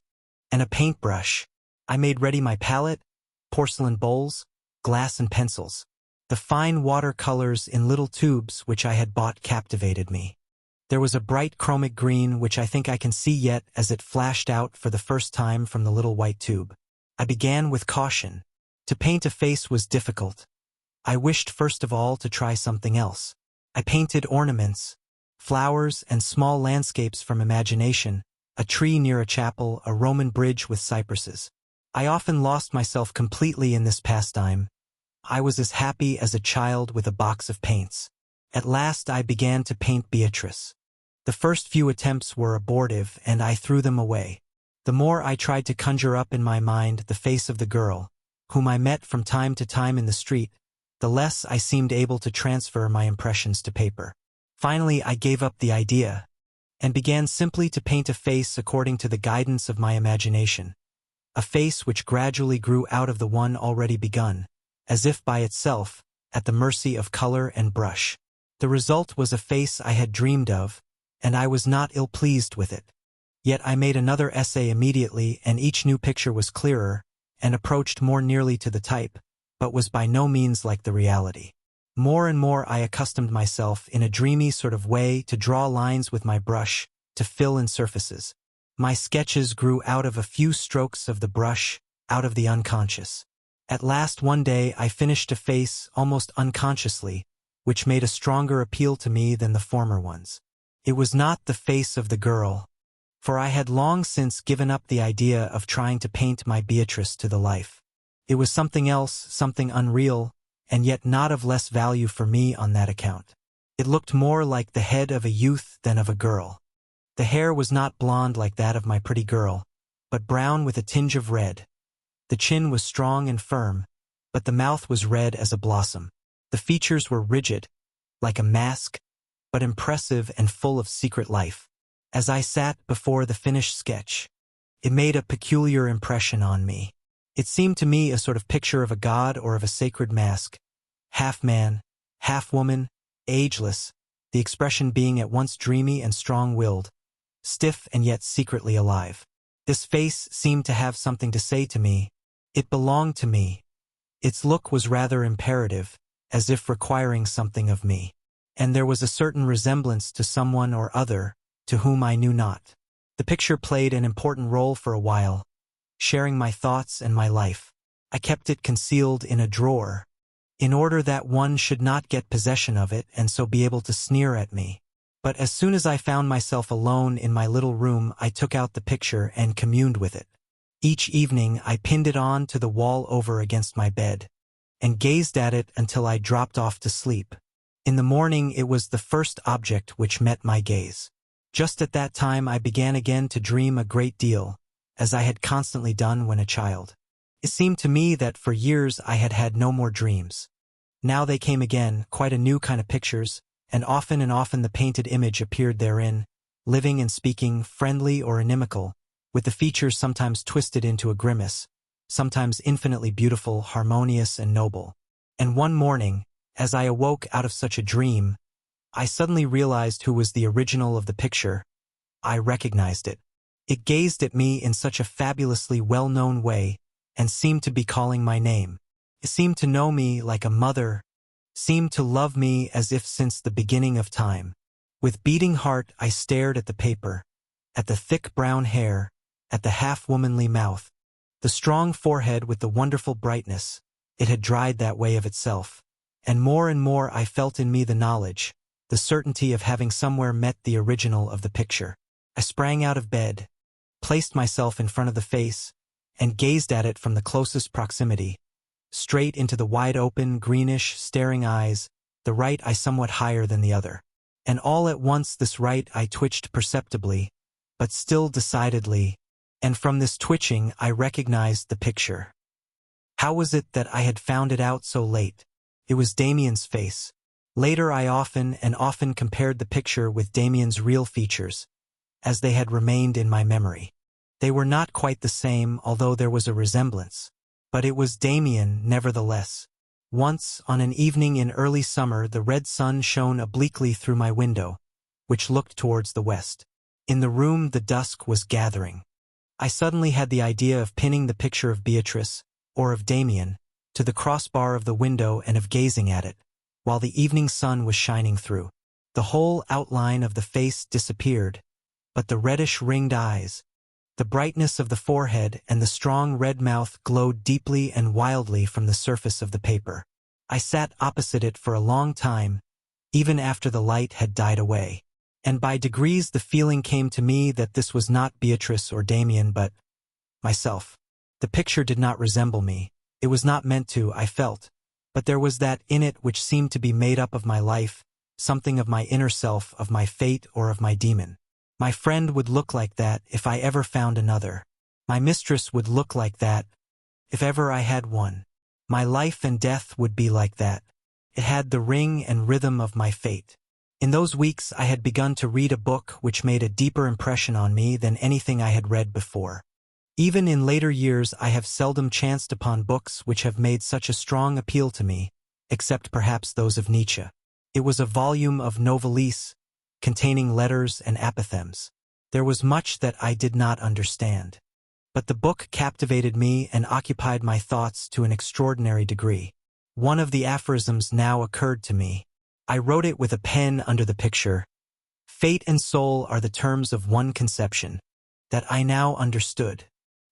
S1: and a paintbrush. I made ready my palette, porcelain bowls, glass and pencils. The fine watercolors in little tubes which I had bought captivated me. There was a bright chromic green which I think I can see yet as it flashed out for the first time from the little white tube. I began with caution. To paint a face was difficult. I wished first of all to try something else. I painted ornaments, flowers and small landscapes from imagination, a tree near a chapel, a Roman bridge with cypresses. I often lost myself completely in this pastime. I was as happy as a child with a box of paints. At last I began to paint Beatrice. The first few attempts were abortive, and I threw them away. The more I tried to conjure up in my mind the face of the girl, whom I met from time to time in the street, the less I seemed able to transfer my impressions to paper. Finally I gave up the idea, and began simply to paint a face according to the guidance of my imagination, a face which gradually grew out of the one already begun, as if by itself, at the mercy of color and brush. The result was a face I had dreamed of, and I was not ill-pleased with it. Yet I made another essay immediately, and each new picture was clearer, and approached more nearly to the type, but was by no means like the reality. More and more I accustomed myself, in a dreamy sort of way, to draw lines with my brush, to fill in surfaces. My sketches grew out of a few strokes of the brush, out of the unconscious. At last one day I finished a face almost unconsciously, which made a stronger appeal to me than the former ones. It was not the face of the girl, for I had long since given up the idea of trying to paint my Beatrice to the life. It was something else, something unreal, and yet not of less value for me on that account. It looked more like the head of a youth than of a girl. The hair was not blonde like that of my pretty girl, but brown with a tinge of red. The chin was strong and firm, but the mouth was red as a blossom. The features were rigid, like a mask, but impressive and full of secret life. As I sat before the finished sketch, it made a peculiar impression on me. It seemed to me a sort of picture of a god or of a sacred mask, half man, half woman, ageless, the expression being at once dreamy and strong-willed, stiff and yet secretly alive. This face seemed to have something to say to me. It belonged to me. Its look was rather imperative, as if requiring something of me. And there was a certain resemblance to someone or other, to whom I knew not. The picture played an important role for a while, sharing my thoughts and my life. I kept it concealed in a drawer, in order that one should not get possession of it and so be able to sneer at me. But as soon as I found myself alone in my little room, I took out the picture and communed with it. Each evening I pinned it on to the wall over against my bed, and gazed at it until I dropped off to sleep. In the morning it was the first object which met my gaze. Just at that time I began again to dream a great deal, as I had constantly done when a child. It seemed to me that for years I had had no more dreams. Now they came again, quite a new kind of pictures, and often the painted image appeared therein, living and speaking, friendly or inimical, with the features sometimes twisted into a grimace, sometimes infinitely beautiful, harmonious, and noble. And one morning, as I awoke out of such a dream, I suddenly realized who was the original of the picture. I recognized it. It gazed at me in such a fabulously well-known way, and seemed to be calling my name. It seemed to know me like a mother, seemed to love me as if since the beginning of time. With beating heart I stared at the paper, at the thick brown hair, at the half-womanly mouth, the strong forehead with the wonderful brightness. It had dried that way of itself. And more I felt in me the knowledge, the certainty of having somewhere met the original of the picture. I sprang out of bed, placed myself in front of the face, and gazed at it from the closest proximity, straight into the wide-open, greenish, staring eyes, the right eye somewhat higher than the other. And all at once this right eye twitched perceptibly, but still decidedly, and from this twitching I recognized the picture. How was it that I had found it out so late? It was Demian's face. Later I often compared the picture with Demian's real features, as they had remained in my memory. They were not quite the same, although there was a resemblance. But it was Demian, nevertheless. Once, on an evening in early summer, the red sun shone obliquely through my window, which looked towards the west. In the room the dusk was gathering. I suddenly had the idea of pinning the picture of Beatrice, or of Demian, to the crossbar of the window and of gazing at it, while the evening sun was shining through. The whole outline of the face disappeared, but the reddish ringed eyes, the brightness of the forehead, and the strong red mouth glowed deeply and wildly from the surface of the paper. I sat opposite it for a long time, even after the light had died away. And by degrees the feeling came to me that this was not Beatrice or Demian, but myself. The picture did not resemble me. It was not meant to, I felt, but there was that in it which seemed to be made up of my life, something of my inner self, of my fate or of my demon. My friend would look like that if I ever found another. My mistress would look like that if ever I had one. My life and death would be like that. It had the ring and rhythm of my fate. In those weeks I had begun to read a book which made a deeper impression on me than anything I had read before. Even in later years I have seldom chanced upon books which have made such a strong appeal to me, except perhaps those of Nietzsche. It was a volume of Novalis, containing letters and apothegms. There was much that I did not understand. But the book captivated me and occupied my thoughts to an extraordinary degree. One of the aphorisms now occurred to me. I wrote it with a pen under the picture. Fate and soul are the terms of one conception, that I now understood.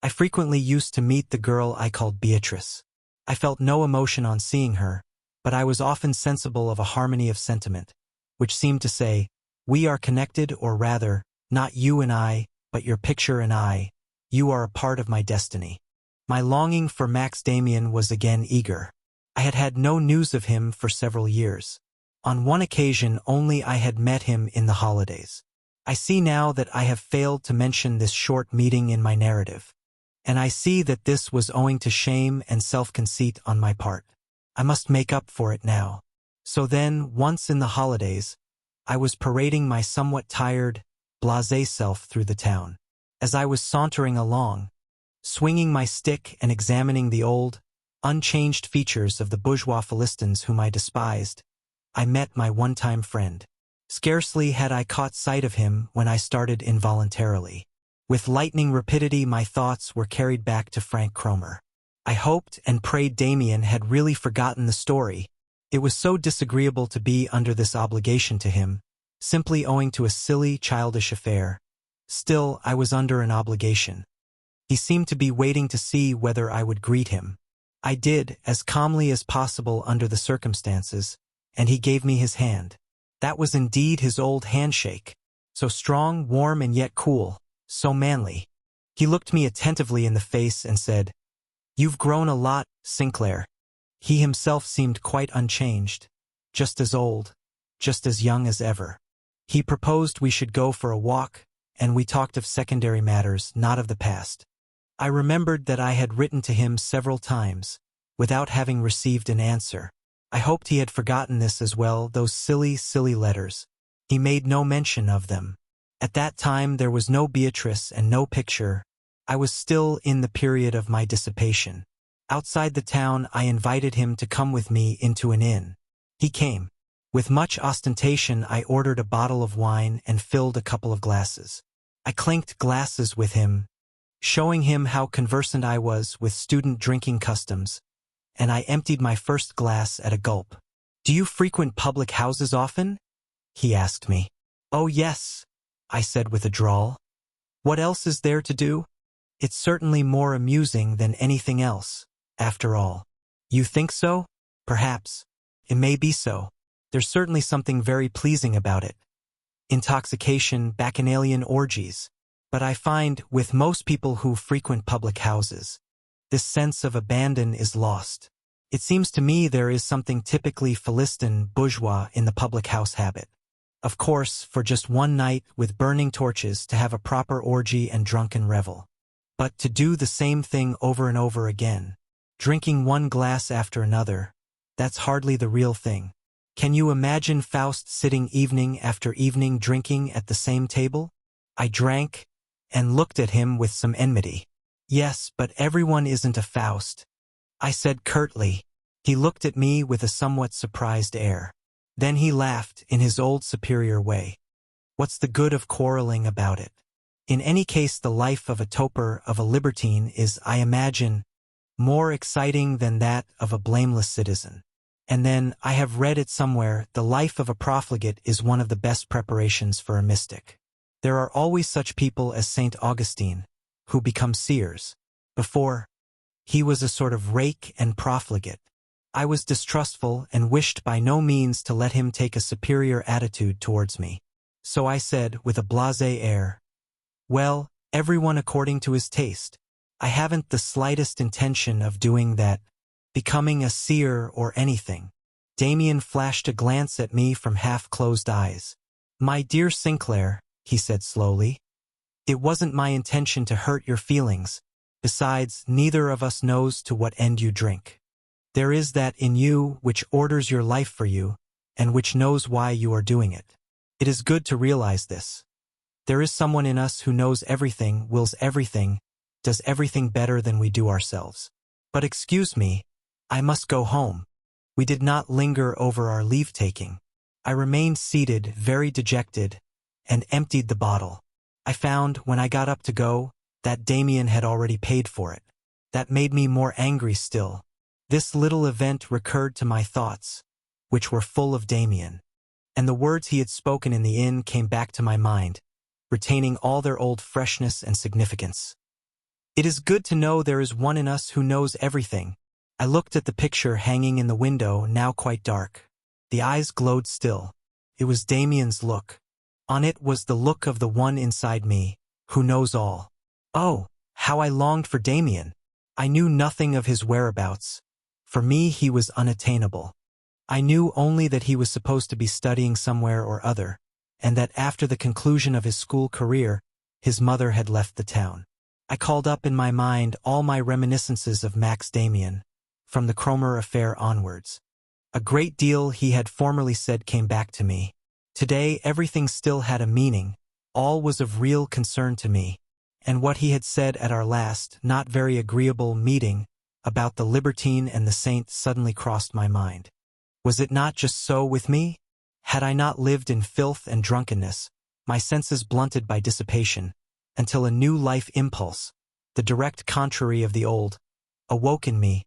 S1: I frequently used to meet the girl I called Beatrice. I felt no emotion on seeing her, but I was often sensible of a harmony of sentiment, which seemed to say, we are connected, or rather, not you and I, but your picture and I, you are a part of my destiny. My longing for Max Demian was again eager. I had had no news of him for several years. On one occasion only I had met him in the holidays. I see now that I have failed to mention this short meeting in my narrative, and I see that this was owing to shame and self-conceit on my part. I must make up for it now. So then, once in the holidays, I was parading my somewhat tired, blasé self through the town. As I was sauntering along, swinging my stick and examining the old, unchanged features of the bourgeois Philistines whom I despised, I met my one-time friend. Scarcely had I caught sight of him when I started involuntarily. With lightning rapidity my thoughts were carried back to Frank Kromer. I hoped and prayed Demian had really forgotten the story. It was so disagreeable to be under this obligation to him, simply owing to a silly, childish affair. Still, I was under an obligation. He seemed to be waiting to see whether I would greet him. I did, as calmly as possible under the circumstances, and he gave me his hand. That was indeed his old handshake, so strong, warm, and yet cool, so manly. He looked me attentively in the face and said, "You've grown a lot, Sinclair." He himself seemed quite unchanged, just as old, just as young as ever. He proposed we should go for a walk, and we talked of secondary matters, not of the past. I remembered that I had written to him several times, without having received an answer. I hoped he had forgotten this as well, those silly, silly letters. He made no mention of them. At that time there was no Beatrice and no picture. I was still in the period of my dissipation. Outside the town I invited him to come with me into an inn. He came. With much ostentation I ordered a bottle of wine and filled a couple of glasses. I clinked glasses with him, showing him how conversant I was with student drinking customs, and I emptied my first glass at a gulp. "Do you frequent public houses often?" he asked me. "Oh yes," I said with a drawl. "What else is there to do? It's certainly more amusing than anything else, after all." "You think so?" "Perhaps. It may be so. There's certainly something very pleasing about it. Intoxication, bacchanalian orgies. But I find, with most people who frequent public houses, this sense of abandon is lost. It seems to me there is something typically Philistine, bourgeois in the public house habit. Of course, for just one night with burning torches to have a proper orgy and drunken revel. But to do the same thing over and over again, drinking one glass after another, that's hardly the real thing. Can you imagine Faust sitting evening after evening drinking at the same table? I drank and looked at him with some enmity. "Yes, but everyone isn't a Faust," I said curtly. He looked at me with a somewhat surprised air. Then he laughed in his old superior way. "What's the good of quarreling about it? In any case the life of a toper, of a libertine, is, I imagine, more exciting than that of a blameless citizen. And then, I have read it somewhere, the life of a profligate is one of the best preparations for a mystic. There are always such people as St. Augustine, who become seers. Before, he was a sort of rake and profligate. I was distrustful and wished by no means to let him take a superior attitude towards me. So I said, with a blasé air, "Well, everyone according to his taste. I haven't the slightest intention of doing that, becoming a seer or anything." Demian flashed a glance at me from half-closed eyes. "My dear Sinclair," he said slowly, "it wasn't my intention to hurt your feelings. Besides, neither of us knows to what end you drink. There is that in you which orders your life for you, and which knows why you are doing it. It is good to realize this. There is someone in us who knows everything, wills everything, does everything better than we do ourselves. But excuse me, I must go home." We did not linger over our leave-taking. I remained seated, very dejected, and emptied the bottle. I found, when I got up to go, that Demian had already paid for it. That made me more angry still. This little event recurred to my thoughts, which were full of Demian, and the words he had spoken in the inn came back to my mind, retaining all their old freshness and significance. "It is good to know there is one in us who knows everything," I looked at the picture hanging in the window, now quite dark. The eyes glowed still. It was Demian's look. On it was the look of the one inside me, who knows all. Oh, how I longed for Demian! I knew nothing of his whereabouts. For me he was unattainable. I knew only that he was supposed to be studying somewhere or other, and that after the conclusion of his school career, his mother had left the town. I called up in my mind all my reminiscences of Max Demian, from the Kromer affair onwards. A great deal he had formerly said came back to me. Today everything still had a meaning, all was of real concern to me, and what he had said at our last, not very agreeable meeting, about the libertine and the saint suddenly crossed my mind. Was it not just so with me? Had I not lived in filth and drunkenness, my senses blunted by dissipation, until a new life impulse, the direct contrary of the old, awoke in me,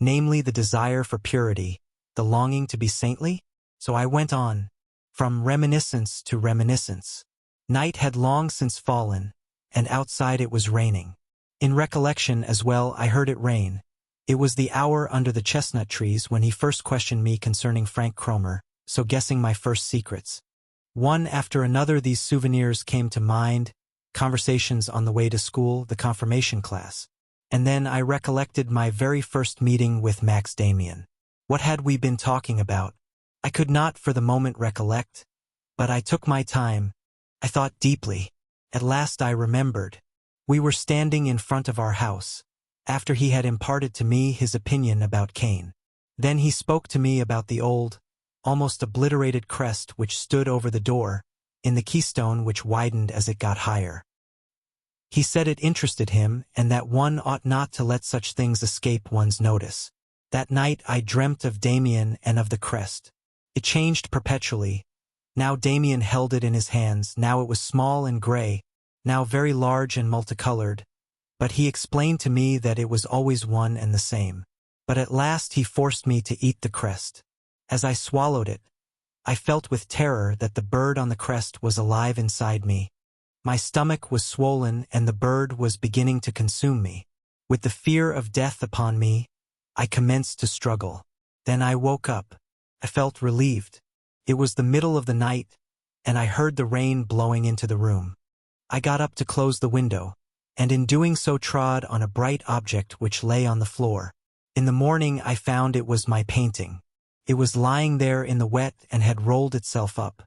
S1: namely the desire for purity, the longing to be saintly? So I went on, from reminiscence to reminiscence. Night had long since fallen, and outside it was raining. In recollection as well I heard it rain. It was the hour under the chestnut trees when he first questioned me concerning Frank Kromer, so guessing my first secrets. One after another these souvenirs came to mind, conversations on the way to school, the confirmation class. And then I recollected my very first meeting with Max Demian. What had we been talking about? I could not for the moment recollect, but I took my time. I thought deeply. At last I remembered. We were standing in front of our house, after he had imparted to me his opinion about Cain. Then he spoke to me about the old, almost obliterated crest which stood over the door, in the keystone which widened as it got higher. He said it interested him, and that one ought not to let such things escape one's notice. That night I dreamt of Demian and of the crest. It changed perpetually. Now Demian held it in his hands, now it was small and gray, now very large and multicolored, but he explained to me that it was always one and the same. But at last he forced me to eat the crest. As I swallowed it, I felt with terror that the bird on the crest was alive inside me. My stomach was swollen and the bird was beginning to consume me. With the fear of death upon me, I commenced to struggle. Then I woke up. I felt relieved. It was the middle of the night, and I heard the rain blowing into the room. I got up to close the window, and in doing so trod on a bright object which lay on the floor. In the morning I found it was my painting. It was lying there in the wet and had rolled itself up.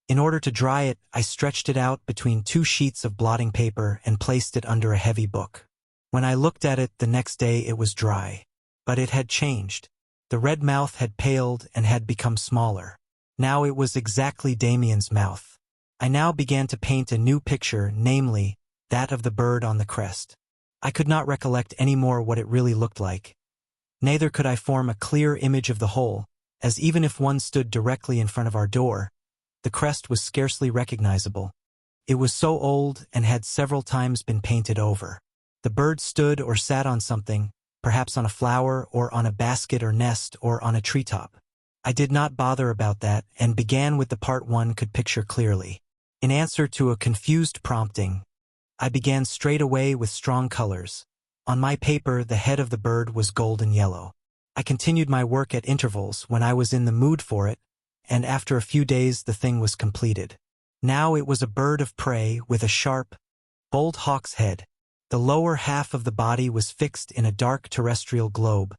S1: In order to dry it, I stretched it out between two sheets of blotting paper and placed it under a heavy book. When I looked at it the next day it was dry. But it had changed. The red mouth had paled and had become smaller. Now it was exactly Demian's mouth. I now began to paint a new picture, namely, that of the bird on the crest. I could not recollect any more what it really looked like. Neither could I form a clear image of the whole, as even if one stood directly in front of our door, the crest was scarcely recognizable. It was so old and had several times been painted over. The bird stood or sat on something, perhaps on a flower or on a basket or nest or on a treetop. I did not bother about that and began with the part one could picture clearly. In answer to a confused prompting, I began straight away with strong colors. On my paper the head of the bird was golden yellow. I continued my work at intervals when I was in the mood for it, and after a few days the thing was completed. Now it was a bird of prey with a sharp, bold hawk's head. The lower half of the body was fixed in a dark terrestrial globe,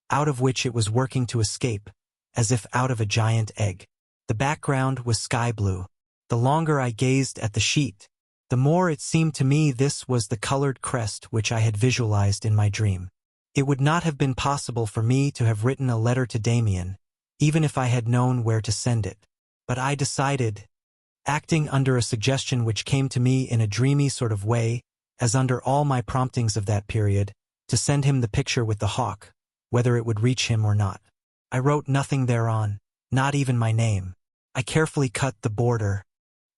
S1: out of which it was working to escape, as if out of a giant egg. The background was sky blue. The longer I gazed at the sheet, the more it seemed to me this was the colored crest which I had visualized in my dream. It would not have been possible for me to have written a letter to Demian, even if I had known where to send it. But I decided, acting under a suggestion which came to me in a dreamy sort of way, as under all my promptings of that period, to send him the picture with the hawk, whether it would reach him or not. I wrote nothing thereon, not even my name. I carefully cut the border,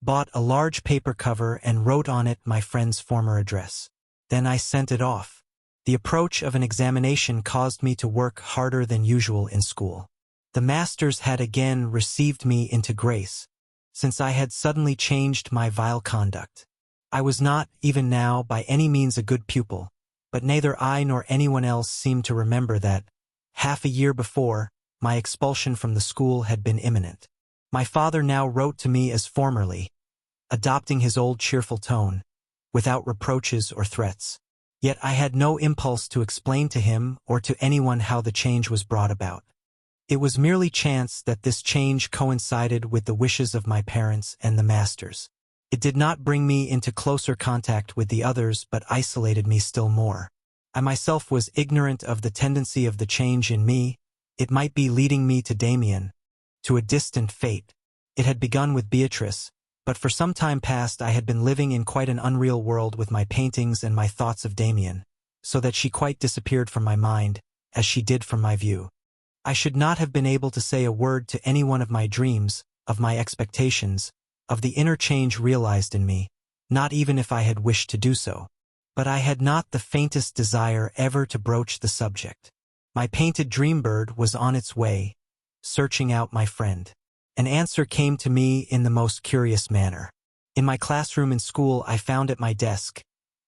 S1: bought a large paper cover and wrote on it my friend's former address. Then I sent it off. The approach of an examination caused me to work harder than usual in school. The masters had again received me into grace, since I had suddenly changed my vile conduct. I was not, even now, by any means a good pupil, but neither I nor anyone else seemed to remember that, Half a year before, my expulsion from the school had been imminent. My father now wrote to me as formerly, adopting his old cheerful tone, without reproaches or threats. Yet I had no impulse to explain to him or to anyone how the change was brought about. It was merely chance that this change coincided with the wishes of my parents and the masters. It did not bring me into closer contact with the others but isolated me still more. I myself was ignorant of the tendency of the change in me. It might be leading me to Demian, to a distant fate. It had begun with Beatrice, but for some time past I had been living in quite an unreal world with my paintings and my thoughts of Demian, so that she quite disappeared from my mind, as she did from my view. I should not have been able to say a word to any one of my dreams, of my expectations, of the inner change realized in me, not even if I had wished to do so. But I had not the faintest desire ever to broach the subject. My painted dream bird was on its way, searching out my friend. An answer came to me in the most curious manner. In my classroom in school I found at my desk,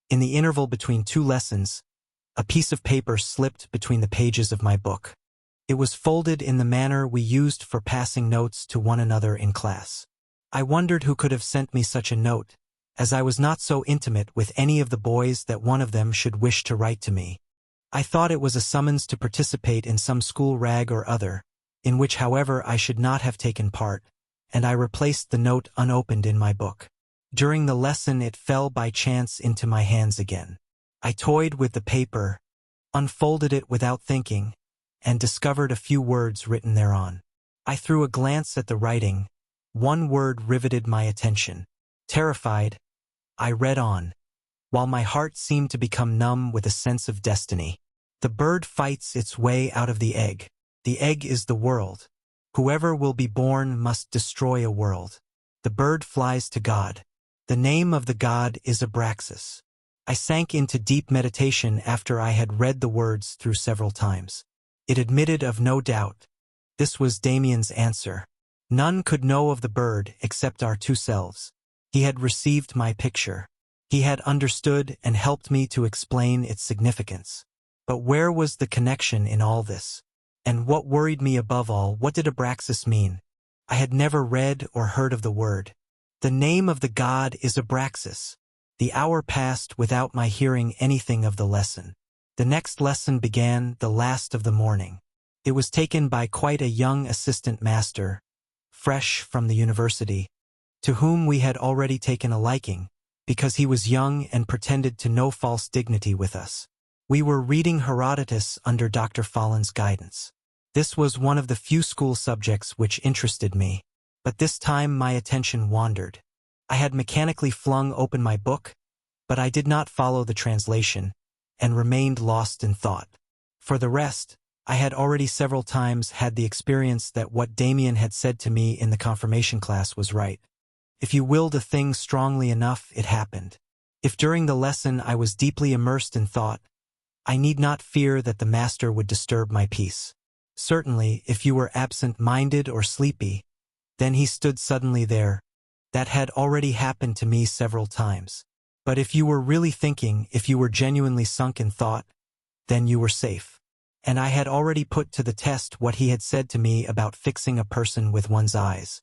S1: in the interval between 2 lessons, a piece of paper slipped between the pages of my book. It was folded in the manner we used for passing notes to one another in class. I wondered who could have sent me such a note, as I was not so intimate with any of the boys that one of them should wish to write to me. I thought it was a summons to participate in some school rag or other, in which however I should not have taken part, and I replaced the note unopened in my book. During the lesson it fell by chance into my hands again. I toyed with the paper, unfolded it without thinking, and discovered a few words written thereon. I threw a glance at the writing. One word riveted my attention. Terrified, I read on, while my heart seemed to become numb with a sense of destiny. The bird fights its way out of the egg. The egg is the world. Whoever will be born must destroy a world. The bird flies to God. The name of the God is Abraxas. I sank into deep meditation after I had read the words through several times. It admitted of no doubt. This was Demian's answer. None could know of the bird except our 2 selves. He had received my picture. He had understood and helped me to explain its significance. But where was the connection in all this? And what worried me above all, what did Abraxas mean? I had never read or heard of the word. The name of the god is Abraxas. The hour passed without my hearing anything of the lesson. The next lesson began, the last of the morning. It was taken by quite a young assistant master, fresh from the university, to whom we had already taken a liking, because he was young and pretended to no false dignity with us. We were reading Herodotus under Dr. Fallen's guidance. This was one of the few school subjects which interested me, but this time my attention wandered. I had mechanically flung open my book, but I did not follow the translation, and remained lost in thought. For the rest, I had already several times had the experience that what Demian had said to me in the confirmation class was right. If you willed a thing strongly enough, it happened. If during the lesson I was deeply immersed in thought, I need not fear that the master would disturb my peace. Certainly, if you were absent-minded or sleepy, then he stood suddenly there. That had already happened to me several times. But if you were really thinking, if you were genuinely sunk in thought, then you were safe. And I had already put to the test what he had said to me about fixing a person with one's eyes.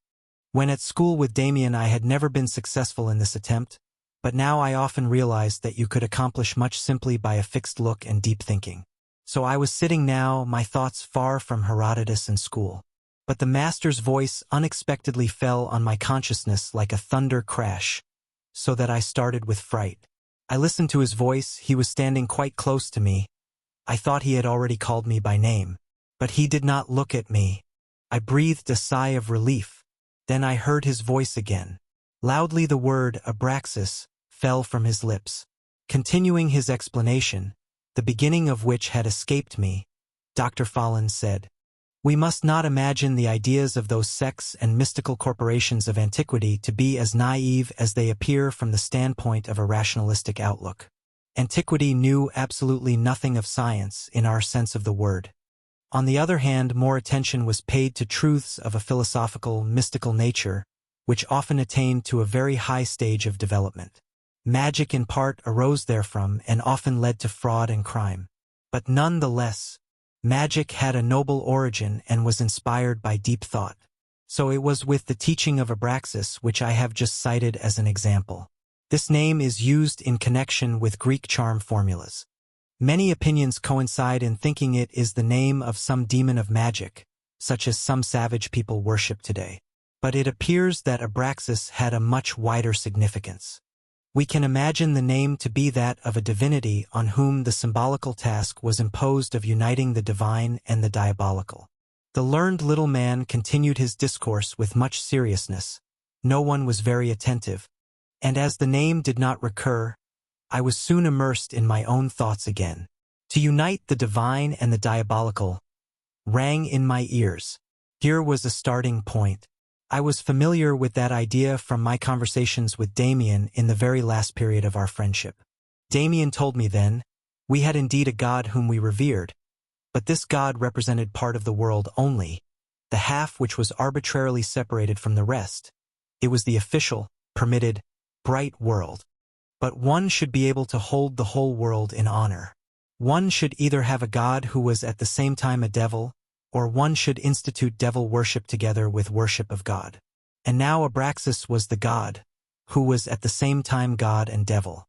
S1: When at school with Demian I had never been successful in this attempt, but now I often realized that you could accomplish much simply by a fixed look and deep thinking. So I was sitting now, my thoughts far from Herodotus and school. But the master's voice unexpectedly fell on my consciousness like a thunder crash, so that I started with fright. I listened to his voice. He was standing quite close to me. I thought he had already called me by name, but he did not look at me. I breathed a sigh of relief. Then I heard his voice again. Loudly the word Abraxas fell from his lips. Continuing his explanation, the beginning of which had escaped me, Dr. Fallen said, "We must not imagine the ideas of those sects and mystical corporations of antiquity to be as naive as they appear from the standpoint of a rationalistic outlook. Antiquity knew absolutely nothing of science in our sense of the word. On the other hand, more attention was paid to truths of a philosophical, mystical nature, which often attained to a very high stage of development. Magic in part arose therefrom and often led to fraud and crime. But none the less, Magic had a noble origin and was inspired by deep thought. So it was with the teaching of Abraxas which I have just cited as an example. This name is used in connection with Greek charm formulas. Many opinions coincide in thinking it is the name of some demon of magic, such as some savage people worship today. But it appears that Abraxas had a much wider significance. We can imagine the name to be that of a divinity on whom the symbolical task was imposed of uniting the divine and the diabolical. The learned little man continued his discourse with much seriousness. No one was very attentive, and as the name did not recur, I was soon immersed in my own thoughts again. To unite the divine and the diabolical rang in my ears. Here was a starting point. I was familiar with that idea from my conversations with Demian in the very last period of our friendship. Demian told me then, we had indeed a God whom we revered, but this God represented part of the world only, the half which was arbitrarily separated from the rest. It was the official, permitted, bright world. But one should be able to hold the whole world in honor. One should either have a God who was at the same time a devil, or one should institute devil worship together with worship of God. And now Abraxas was the God, who was at the same time God and devil.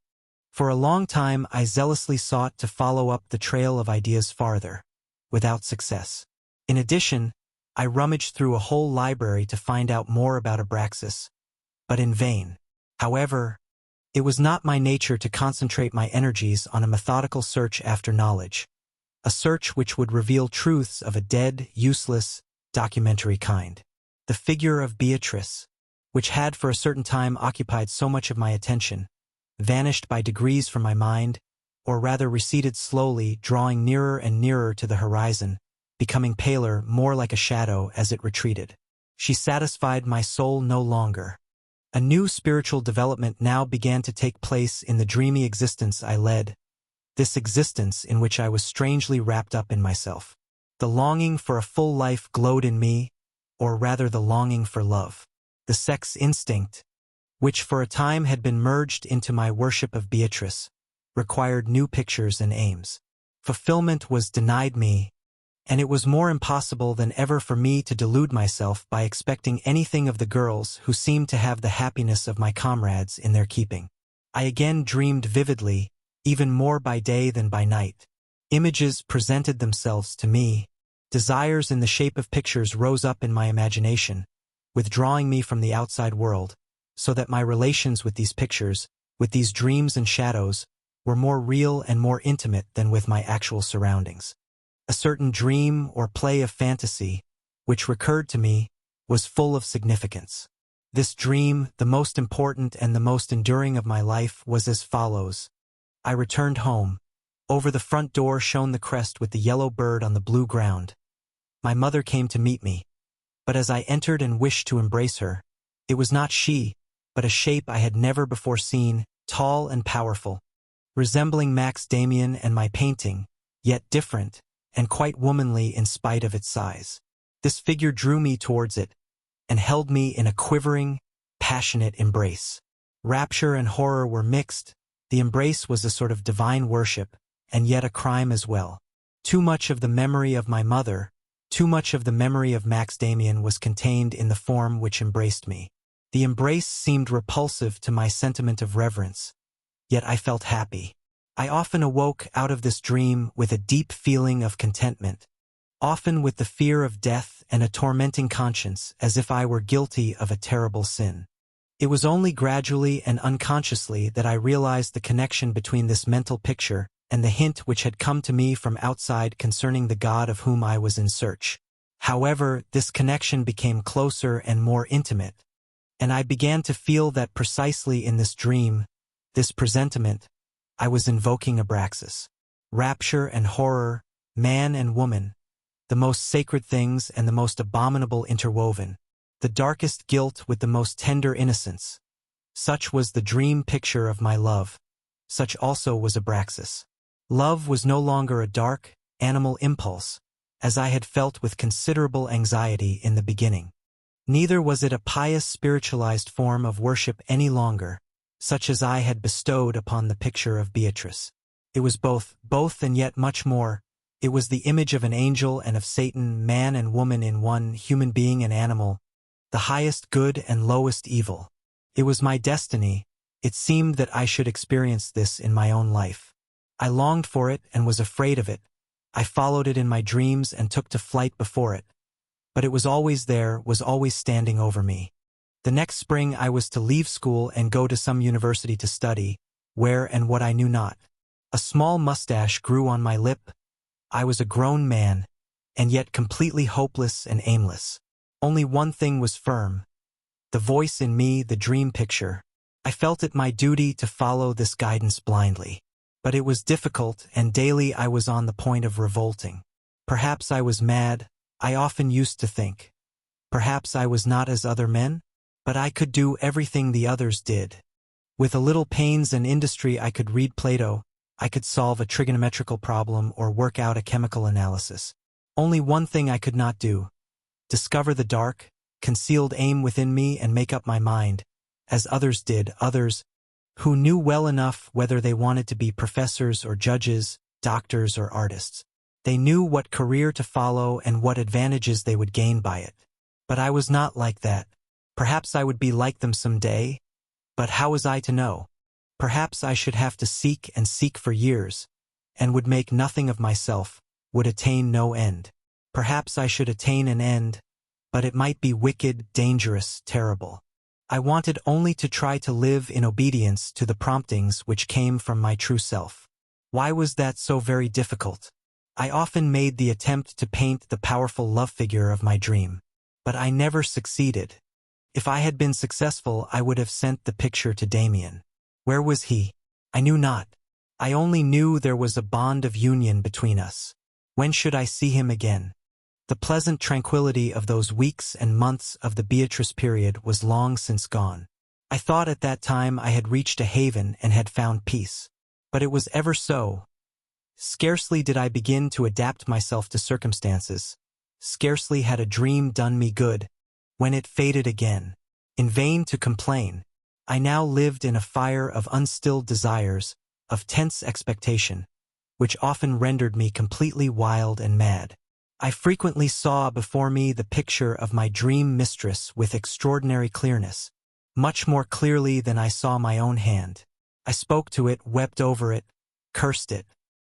S1: For a long time I zealously sought to follow up the trail of ideas farther, without success. In addition, I rummaged through a whole library to find out more about Abraxas, but in vain. However, it was not my nature to concentrate my energies on a methodical search after knowledge, a search which would reveal truths of a dead, useless, documentary kind. The figure of Beatrice, which had for a certain time occupied so much of my attention, vanished by degrees from my mind, or rather receded slowly, drawing nearer and nearer to the horizon, becoming paler, more like a shadow as it retreated. She satisfied my soul no longer. A new spiritual development now began to take place in the dreamy existence I led, this existence in which I was strangely wrapped up in myself. The longing for a full life glowed in me, or rather the longing for love. The sex instinct, which for a time had been merged into my worship of Beatrice, required new pictures and aims. Fulfillment was denied me, and it was more impossible than ever for me to delude myself by expecting anything of the girls who seemed to have the happiness of my comrades in their keeping. I again dreamed vividly, even more by day than by night. Images presented themselves to me. Desires in the shape of pictures rose up in my imagination, withdrawing me from the outside world, so that my relations with these pictures, with these dreams and shadows, were more real and more intimate than with my actual surroundings. A certain dream or play of fantasy, which recurred to me, was full of significance. This dream, the most important and the most enduring of my life, was as follows. I returned home. Over the front door shone the crest with the yellow bird on the blue ground. My mother came to meet me, but as I entered and wished to embrace her, it was not she, but a shape I had never before seen, tall and powerful, resembling Max Damian and my painting, yet different, and quite womanly in spite of its size. This figure drew me towards it, and held me in a quivering, passionate embrace. Rapture and horror were mixed. The embrace was a sort of divine worship, and yet a crime as well. Too much of the memory of my mother, too much of the memory of Max Damian was contained in the form which embraced me. The embrace seemed repulsive to my sentiment of reverence, yet I felt happy. I often awoke out of this dream with a deep feeling of contentment, often with the fear of death and a tormenting conscience as if I were guilty of a terrible sin. It was only gradually and unconsciously that I realized the connection between this mental picture and the hint which had come to me from outside concerning the God of whom I was in search. However, this connection became closer and more intimate, and I began to feel that precisely in this dream, this presentiment, I was invoking Abraxas. Rapture and horror, man and woman, the most sacred things and the most abominable interwoven, the darkest guilt with the most tender innocence. Such was the dream picture of my love. Such also was Abraxas. Love was no longer a dark, animal impulse, as I had felt with considerable anxiety in the beginning. Neither was it a pious spiritualized form of worship any longer, such as I had bestowed upon the picture of Beatrice. It was both and yet much more. It was the image of an angel and of Satan, man and woman in one, human being and animal, the highest good and lowest evil. It was my destiny. It seemed that I should experience this in my own life. I longed for it and was afraid of it. I followed it in my dreams and took to flight before it. But it was always there, was always standing over me. The next spring I was to leave school and go to some university to study, where and what I knew not. A small mustache grew on my lip. I was a grown man, and yet completely hopeless and aimless. Only one thing was firm. The voice in me, the dream picture. I felt it my duty to follow this guidance blindly. But it was difficult, and daily I was on the point of revolting. Perhaps I was mad, I often used to think. Perhaps I was not as other men? But I could do everything the others did. With a little pains and industry I could read Plato, I could solve a trigonometrical problem or work out a chemical analysis. Only one thing I could not do: discover the dark, concealed aim within me and make up my mind, as others did, others who knew well enough whether they wanted to be professors or judges, doctors or artists. They knew what career to follow and what advantages they would gain by it. But I was not like that. Perhaps I would be like them some day, but how was I to know? Perhaps I should have to seek and seek for years, and would make nothing of myself, would attain no end. Perhaps I should attain an end, but it might be wicked, dangerous, terrible. I wanted only to try to live in obedience to the promptings which came from my true self. Why was that so very difficult? I often made the attempt to paint the powerful love figure of my dream, but I never succeeded. If I had been successful, I would have sent the picture to Demian. Where was he? I knew not. I only knew there was a bond of union between us. When should I see him again? The pleasant tranquility of those weeks and months of the Beatrice period was long since gone. I thought at that time I had reached a haven and had found peace. But it was ever so. Scarcely did I begin to adapt myself to circumstances. Scarcely had a dream done me good, when it faded again. In vain to complain. I now lived in a fire of unstilled desires, of tense expectation, which often rendered me completely wild and mad. I frequently saw before me the picture of my dream mistress with extraordinary clearness, much more clearly than I saw my own hand. I spoke to it, wept over it, cursed it.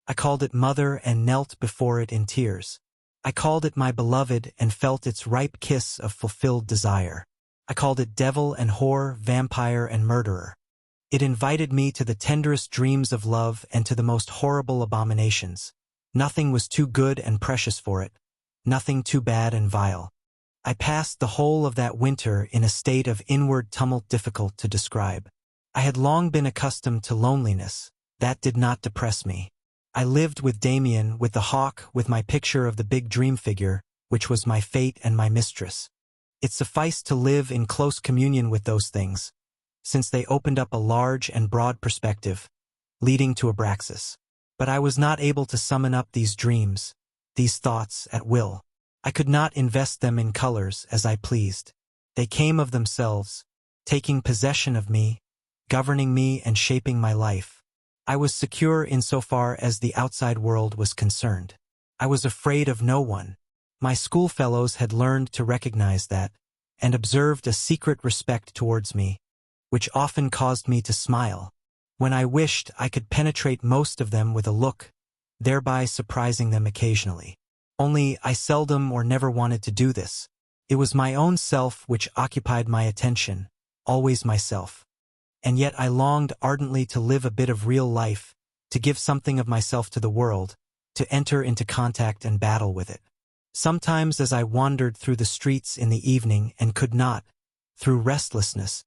S1: I called it mother and knelt before it in tears. I called it my beloved and felt its ripe kiss of fulfilled desire. I called it devil and whore, vampire and murderer. It invited me to the tenderest dreams of love and to the most horrible abominations. Nothing was too good and precious for it, nothing too bad and vile. I passed the whole of that winter in a state of inward tumult difficult to describe. I had long been accustomed to loneliness. That did not depress me. I lived with Demian, with the hawk, with my picture of the big dream figure, which was my fate and my mistress. It sufficed to live in close communion with those things, since they opened up a large and broad perspective, leading to Abraxas. But I was not able to summon up these dreams, these thoughts, at will. I could not invest them in colors as I pleased. They came of themselves, taking possession of me, governing me and shaping my life. I was secure insofar as the outside world was concerned. I was afraid of no one. My schoolfellows had learned to recognize that, and observed a secret respect towards me, which often caused me to smile. When I wished, I could penetrate most of them with a look, thereby surprising them occasionally. Only I seldom or never wanted to do this. It was my own self which occupied my attention, always myself. And yet I longed ardently to live a bit of real life, to give something of myself to the world, to enter into contact and battle with it. Sometimes as I wandered through the streets in the evening and could not, through restlessness,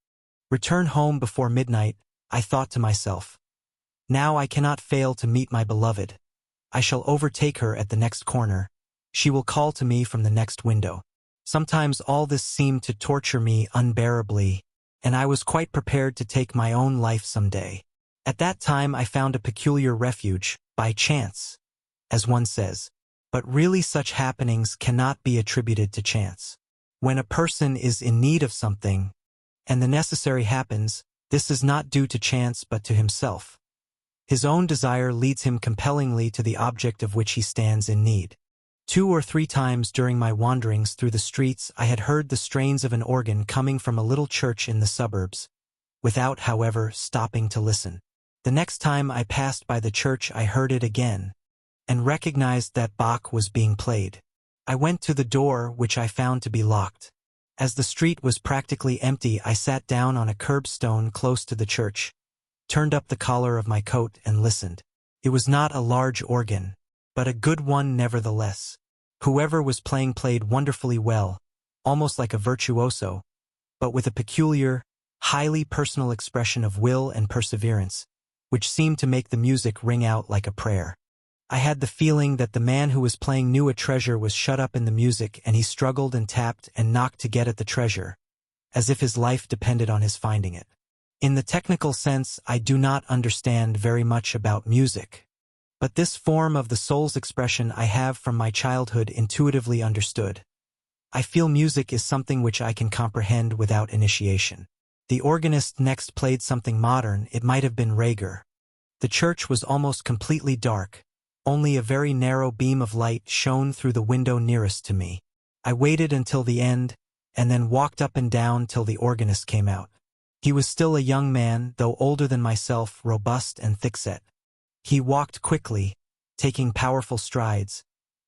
S1: return home before midnight, I thought to myself, now I cannot fail to meet my beloved. I shall overtake her at the next corner. She will call to me from the next window. Sometimes all this seemed to torture me unbearably, and I was quite prepared to take my own life some day. At that time I found a peculiar refuge, by chance, as one says. But really such happenings cannot be attributed to chance. When a person is in need of something, and the necessary happens, this is not due to chance but to himself. His own desire leads him compellingly to the object of which he stands in need. 2 or 3 times during my wanderings through the streets I had heard the strains of an organ coming from a little church in the suburbs, without, however, stopping to listen. The next time I passed by the church I heard it again, and recognized that Bach was being played. I went to the door, which I found to be locked. As the street was practically empty, I sat down on a curbstone close to the church, turned up the collar of my coat and listened. It was not a large organ, but a good one nevertheless. Whoever was playing played wonderfully well, almost like a virtuoso, but with a peculiar, highly personal expression of will and perseverance, which seemed to make the music ring out like a prayer. I had the feeling that the man who was playing knew a treasure was shut up in the music, and he struggled and tapped and knocked to get at the treasure, as if his life depended on his finding it. In the technical sense, I do not understand very much about music, but this form of the soul's expression I have from my childhood intuitively understood. I feel music is something which I can comprehend without initiation. The organist next played something modern. It might have been Reger. The church was almost completely dark. Only a very narrow beam of light shone through the window nearest to me. I waited until the end, and then walked up and down till the organist came out. He was still a young man, though older than myself, robust and thick-set. He walked quickly, taking powerful strides,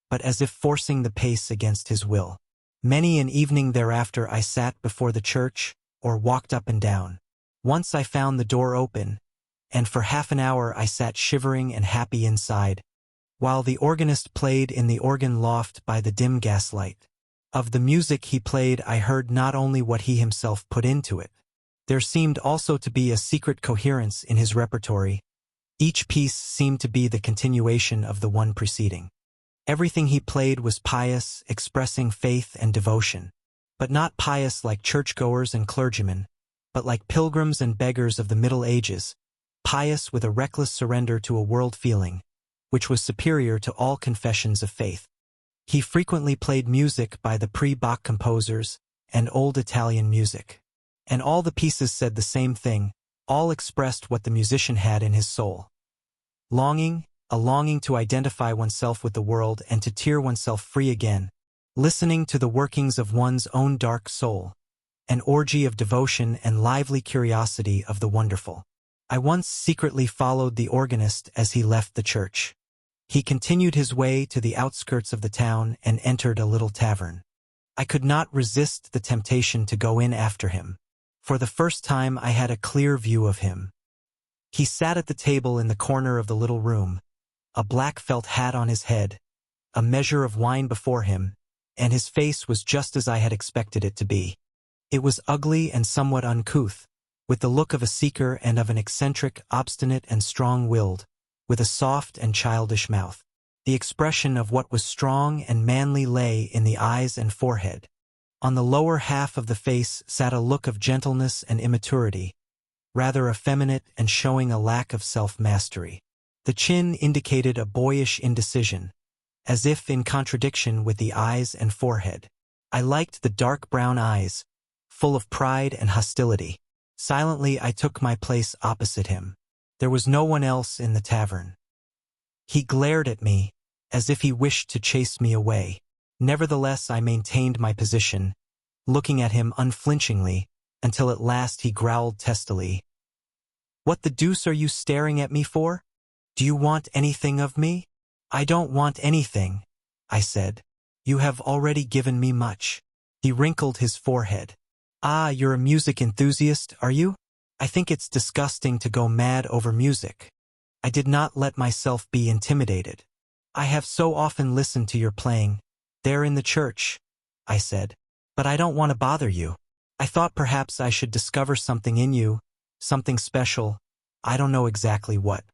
S1: but as if forcing the pace against his will. Many an evening thereafter I sat before the church, or walked up and down. Once I found the door open, and for half an hour I sat shivering and happy inside, while the organist played in the organ loft by the dim gaslight. Of the music he played I heard not only what he himself put into it. There seemed also to be a secret coherence in his repertory. Each piece seemed to be the continuation of the one preceding. Everything he played was pious, expressing faith and devotion, but not pious like churchgoers and clergymen, but like pilgrims and beggars of the Middle Ages, pious with a reckless surrender to a world feeling, which was superior to all confessions of faith. He frequently played music by the pre-Bach composers and old Italian music. And all the pieces said the same thing, all expressed what the musician had in his soul. Longing, a longing to identify oneself with the world and to tear oneself free again, listening to the workings of one's own dark soul, an orgy of devotion and lively curiosity of the wonderful. I once secretly followed the organist as he left the church. He continued his way to the outskirts of the town and entered a little tavern. I could not resist the temptation to go in after him. For the first time I had a clear view of him. He sat at the table in the corner of the little room, a black felt hat on his head, a measure of wine before him, and his face was just as I had expected it to be. It was ugly and somewhat uncouth, with the look of a seeker and of an eccentric, obstinate and strong-willed, with a soft and childish mouth. The expression of what was strong and manly lay in the eyes and forehead. On the lower half of the face sat a look of gentleness and immaturity, rather effeminate and showing a lack of self-mastery. The chin indicated a boyish indecision, as if in contradiction with the eyes and forehead. I liked the dark brown eyes, full of pride and hostility. Silently I took my place opposite him. There was no one else in the tavern. He glared at me, as if he wished to chase me away. Nevertheless I maintained my position, looking at him unflinchingly, until at last he growled testily. "What the deuce are you staring at me for? Do you want anything of me?" "I don't want anything," I said. "You have already given me much." He wrinkled his forehead. "Ah, you're a music enthusiast, are you? I think it's disgusting to go mad over music." I did not let myself be intimidated. "I have so often listened to your playing, there in the church," I said. "But I don't want to bother you. I thought perhaps I should discover something in you, something special, I don't know exactly what.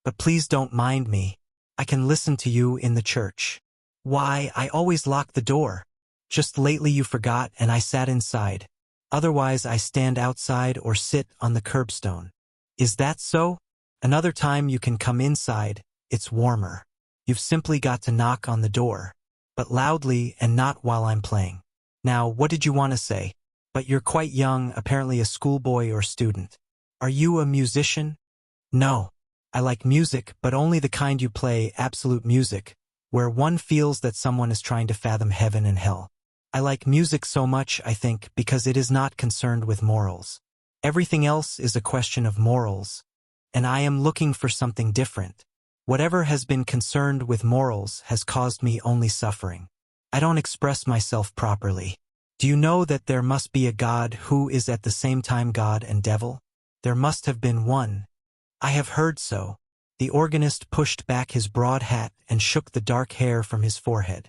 S1: But please don't mind me. I can listen to you in the church." "Why, I always lock the door. Just lately you forgot and I sat inside. Otherwise I stand outside or sit on the curbstone." "Is that so? Another time you can come inside, it's warmer. You've simply got to knock on the door. But loudly and not while I'm playing. Now, what did you want to say? But you're quite young, apparently a schoolboy or student. Are you a musician?" "No. I like music, but only the kind you play, absolute music, where one feels that someone is trying to fathom heaven and hell. I like music so much, I think, because it is not concerned with morals. Everything else is a question of morals, and I am looking for something different. Whatever has been concerned with morals has caused me only suffering. I don't express myself properly. Do you know that there must be a God who is at the same time God and devil? There must have been one. I have heard so. The organist pushed back his broad hat and shook the dark hair from his forehead.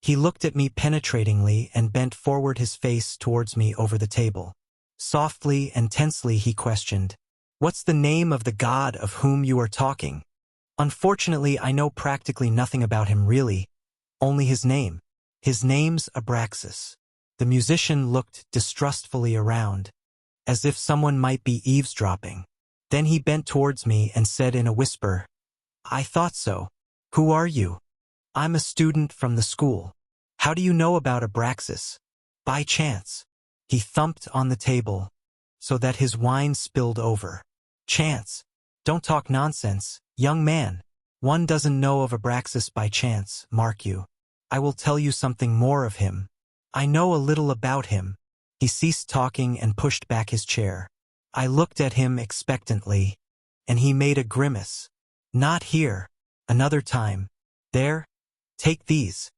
S1: He looked at me penetratingly and bent forward his face towards me over the table. Softly and tensely he questioned, "What's the name of the God of whom you are talking?" Unfortunately, I know practically nothing about him really, only his name. His name's Abraxas. The musician looked distrustfully around, as if someone might be eavesdropping. Then he bent towards me and said in a whisper, "I thought so. Who are you?" "I'm a student from the school." "How do you know about Abraxas?" "By chance." He thumped on the table, so that his wine spilled over. "Chance? Don't talk nonsense, young man. One doesn't know of Abraxas by chance, mark you. I will tell you something more of him. I know a little about him." He ceased talking and pushed back his chair. I looked at him expectantly, and he made a grimace. "Not here. Another time. There. Take these."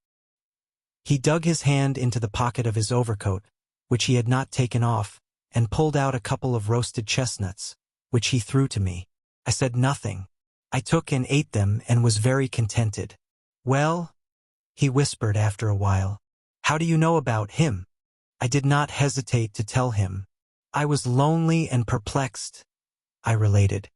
S1: He dug his hand into the pocket of his overcoat, which he had not taken off, and pulled out a couple of roasted chestnuts, which he threw to me. I said nothing. I took and ate them and was very contented. "Well," he whispered after a while, "how do you know about him?" I did not hesitate to tell him. I was lonely and perplexed, I related.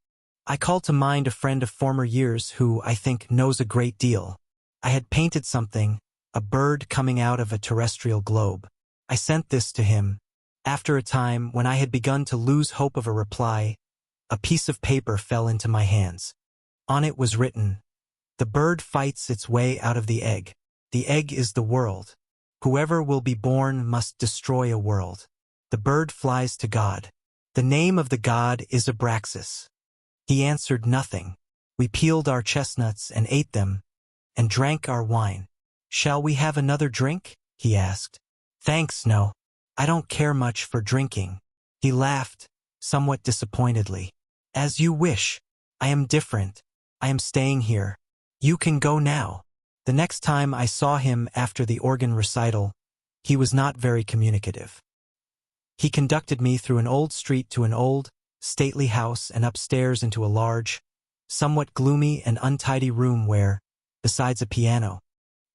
S1: I called to mind a friend of former years who, I think, knows a great deal. I had painted something, a bird coming out of a terrestrial globe. I sent this to him. After a time, when I had begun to lose hope of a reply, a piece of paper fell into my hands. On it was written, "The bird fights its way out of the egg. The egg is the world. Whoever will be born must destroy a world. The bird flies to God. The name of the God is Abraxas." He answered nothing. We peeled our chestnuts and ate them, and drank our wine. "Shall we have another drink?" he asked. "Thanks, no. I don't care much for drinking." He laughed, somewhat disappointedly. "As you wish. I am different. I am staying here. You can go now." The next time I saw him after the organ recital, he was not very communicative. He conducted me through an old street to an old, stately house and upstairs into a large, somewhat gloomy and untidy room where, besides a piano,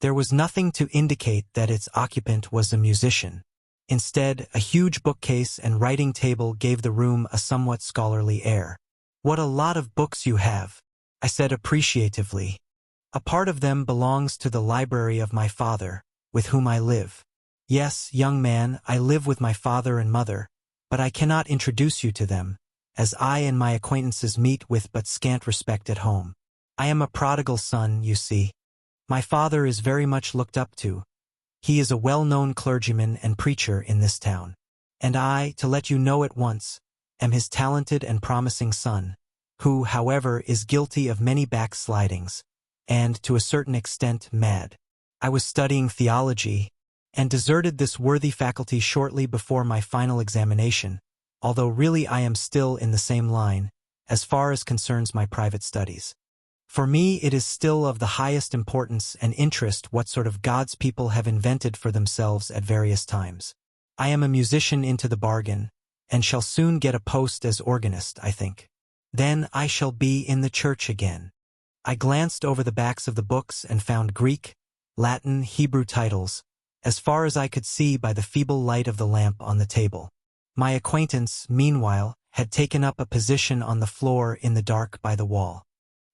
S1: there was nothing to indicate that its occupant was a musician. Instead, a huge bookcase and writing table gave the room a somewhat scholarly air. "What a lot of books you have," I said appreciatively. "A part of them belongs to the library of my father, with whom I live." "Yes, young man, I live with my father and mother, but I cannot introduce you to them, as I and my acquaintances meet with but scant respect at home. I am a prodigal son, you see. My father is very much looked up to. He is a well-known clergyman and preacher in this town. And I, to let you know at once, am his talented and promising son, who, however, is guilty of many backslidings, and, to a certain extent, mad. I was studying theology, and deserted this worthy faculty shortly before my final examination, although really I am still in the same line, as far as concerns my private studies. For me it is still of the highest importance and interest what sort of gods people have invented for themselves at various times. I am a musician into the bargain, and shall soon get a post as organist, I think. Then I shall be in the church again. I glanced over the backs of the books and found Greek, Latin, Hebrew titles, as far as I could see by the feeble light of the lamp on the table. My acquaintance, meanwhile, had taken up a position on the floor in the dark by the wall.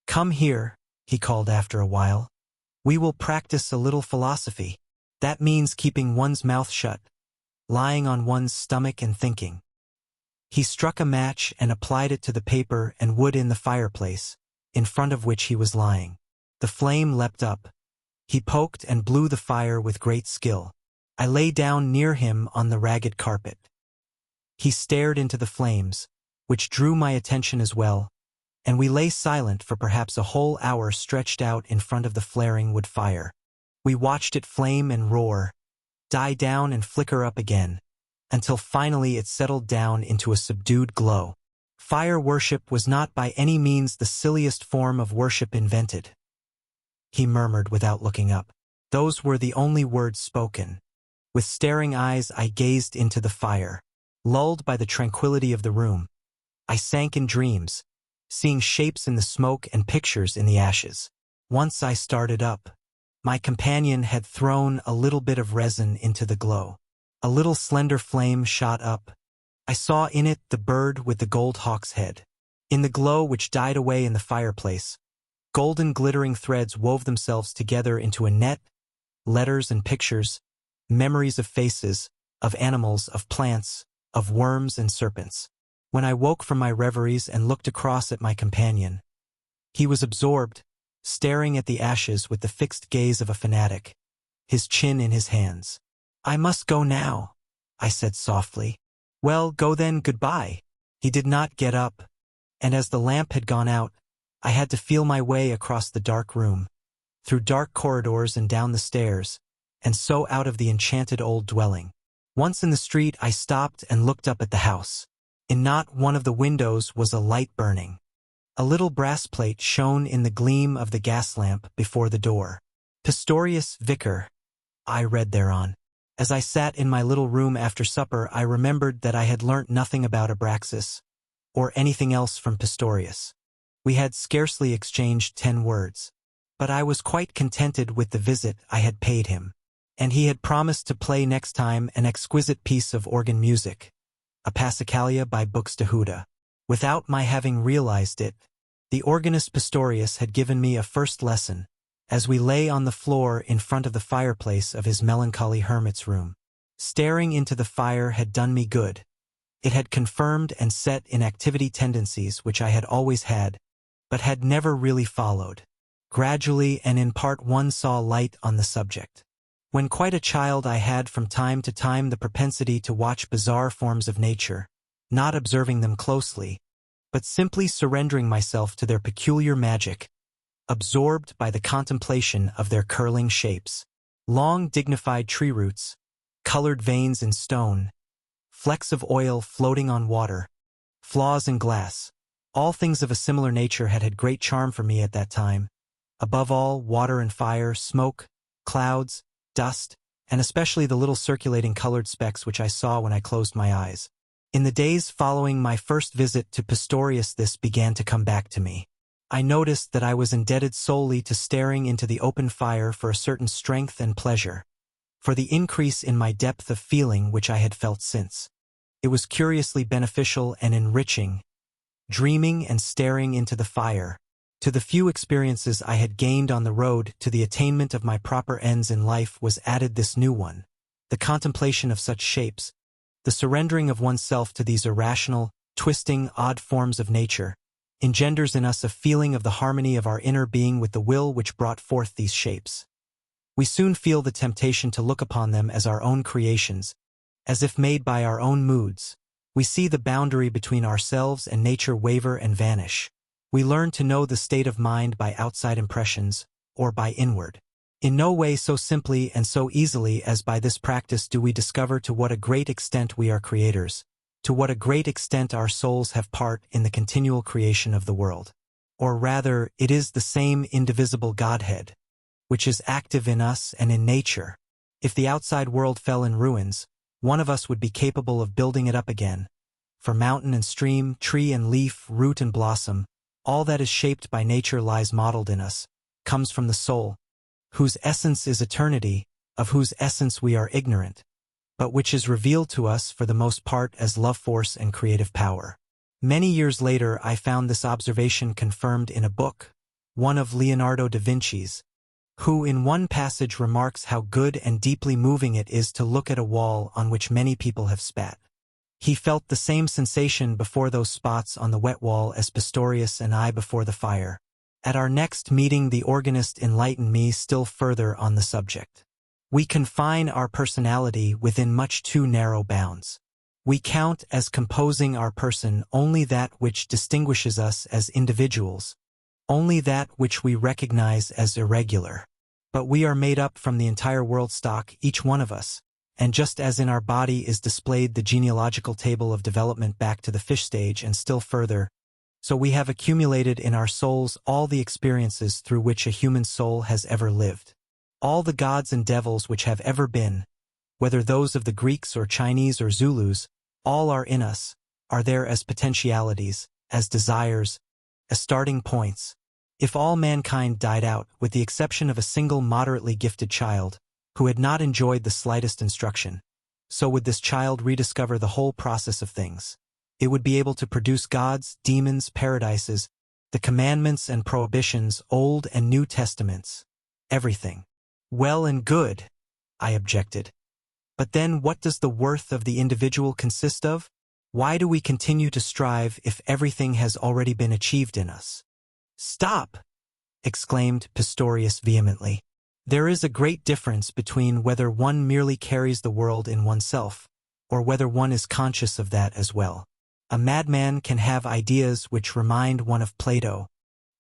S1: "Come here," he called after a while. "We will practice a little philosophy. That means keeping one's mouth shut, lying on one's stomach and thinking." He struck a match and applied it to the paper and wood in the fireplace, in front of which he was lying. The flame leapt up. He poked and blew the fire with great skill. I lay down near him on the ragged carpet. He stared into the flames, which drew my attention as well, and we lay silent for perhaps a whole hour stretched out in front of the flaring wood fire. We watched it flame and roar, die down and flicker up again, until finally it settled down into a subdued glow. Fire worship was not by any means the silliest form of worship invented, he murmured without looking up. Those were the only words spoken. With staring eyes I gazed into the fire. Lulled by the tranquility of the room, I sank in dreams, seeing shapes in the smoke and pictures in the ashes. Once I started up. My companion had thrown a little bit of resin into the glow. A little slender flame shot up. I saw in it the bird with the gold hawk's head. In the glow which died away in the fireplace, golden glittering threads wove themselves together into a net, letters and pictures, memories of faces, of animals, of plants, of worms and serpents. When I woke from my reveries and looked across at my companion, he was absorbed, staring at the ashes with the fixed gaze of a fanatic, his chin in his hands. "I must go now," I said softly. "Well, go then, goodbye." He did not get up, and as the lamp had gone out, I had to feel my way across the dark room, through dark corridors and down the stairs, and so out of the enchanted old dwelling. Once in the street, I stopped and looked up at the house. In not one of the windows was a light burning. A little brass plate shone in the gleam of the gas lamp before the door. "Pistorius, Vicar," I read thereon. As I sat in my little room after supper, I remembered that I had learnt nothing about Abraxas, or anything else from Pistorius. We had scarcely exchanged 10 words. But I was quite contented with the visit I had paid him. And he had promised to play next time an exquisite piece of organ music, a Passacaglia by Buxtehude. Without my having realized it, the organist Pistorius had given me a first lesson, as we lay on the floor in front of the fireplace of his melancholy hermit's room. Staring into the fire had done me good. It had confirmed and set in activity tendencies which I had always had, but had never really followed. Gradually and in part one saw light on the subject. When quite a child I had from time to time the propensity to watch bizarre forms of nature, not observing them closely, but simply surrendering myself to their peculiar magic, absorbed by the contemplation of their curling shapes. Long dignified tree roots, colored veins in stone, flecks of oil floating on water, flaws in glass, all things of a similar nature had great charm for me at that time. Above all, water and fire, smoke, clouds, dust, and especially the little circulating colored specks which I saw when I closed my eyes. In the days following my first visit to Pistorius, this began to come back to me. I noticed that I was indebted solely to staring into the open fire for a certain strength and pleasure, for the increase in my depth of feeling which I had felt since. It was curiously beneficial and enriching, dreaming and staring into the fire. To the few experiences I had gained on the road to the attainment of my proper ends in life was added this new one, the contemplation of such shapes, the surrendering of oneself to these irrational, twisting, odd forms of nature, engenders in us a feeling of the harmony of our inner being with the will which brought forth these shapes. We soon feel the temptation to look upon them as our own creations, as if made by our own moods. We see the boundary between ourselves and nature waver and vanish. We learn to know the state of mind by outside impressions, or by inward. In no way so simply and so easily as by this practice do we discover to what a great extent we are creators, to what a great extent our souls have part in the continual creation of the world. Or rather, it is the same indivisible Godhead, which is active in us and in nature. If the outside world fell in ruins, one of us would be capable of building it up again. For mountain and stream, tree and leaf, root and blossom, all that is shaped by nature lies modeled in us, comes from the soul, whose essence is eternity, of whose essence we are ignorant, but which is revealed to us for the most part as love force and creative power. Many years later I found this observation confirmed in a book, one of Leonardo da Vinci's, who in one passage remarks how good and deeply moving it is to look at a wall on which many people have spat. He felt the same sensation before those spots on the wet wall as Pistorius and I before the fire. At our next meeting the organist enlightened me still further on the subject. We confine our personality within much too narrow bounds. We count as composing our person only that which distinguishes us as individuals, only that which we recognize as irregular. But we are made up from the entire world stock, each one of us, and just as in our body is displayed the genealogical table of development back to the fish stage and still further, so we have accumulated in our souls all the experiences through which a human soul has ever lived. All the gods and devils which have ever been, whether those of the Greeks or Chinese or Zulus, all are in us, are there as potentialities, as desires, as starting points. If all mankind died out, with the exception of a single moderately gifted child, who had not enjoyed the slightest instruction, so would this child rediscover the whole process of things. It would be able to produce gods, demons, paradises, the commandments and prohibitions, Old and New Testaments, everything. Well and good, I objected. But then what does the worth of the individual consist of? Why do we continue to strive if everything has already been achieved in us? Stop! Exclaimed Pistorius vehemently. There is a great difference between whether one merely carries the world in oneself, or whether one is conscious of that as well. A madman can have ideas which remind one of Plato,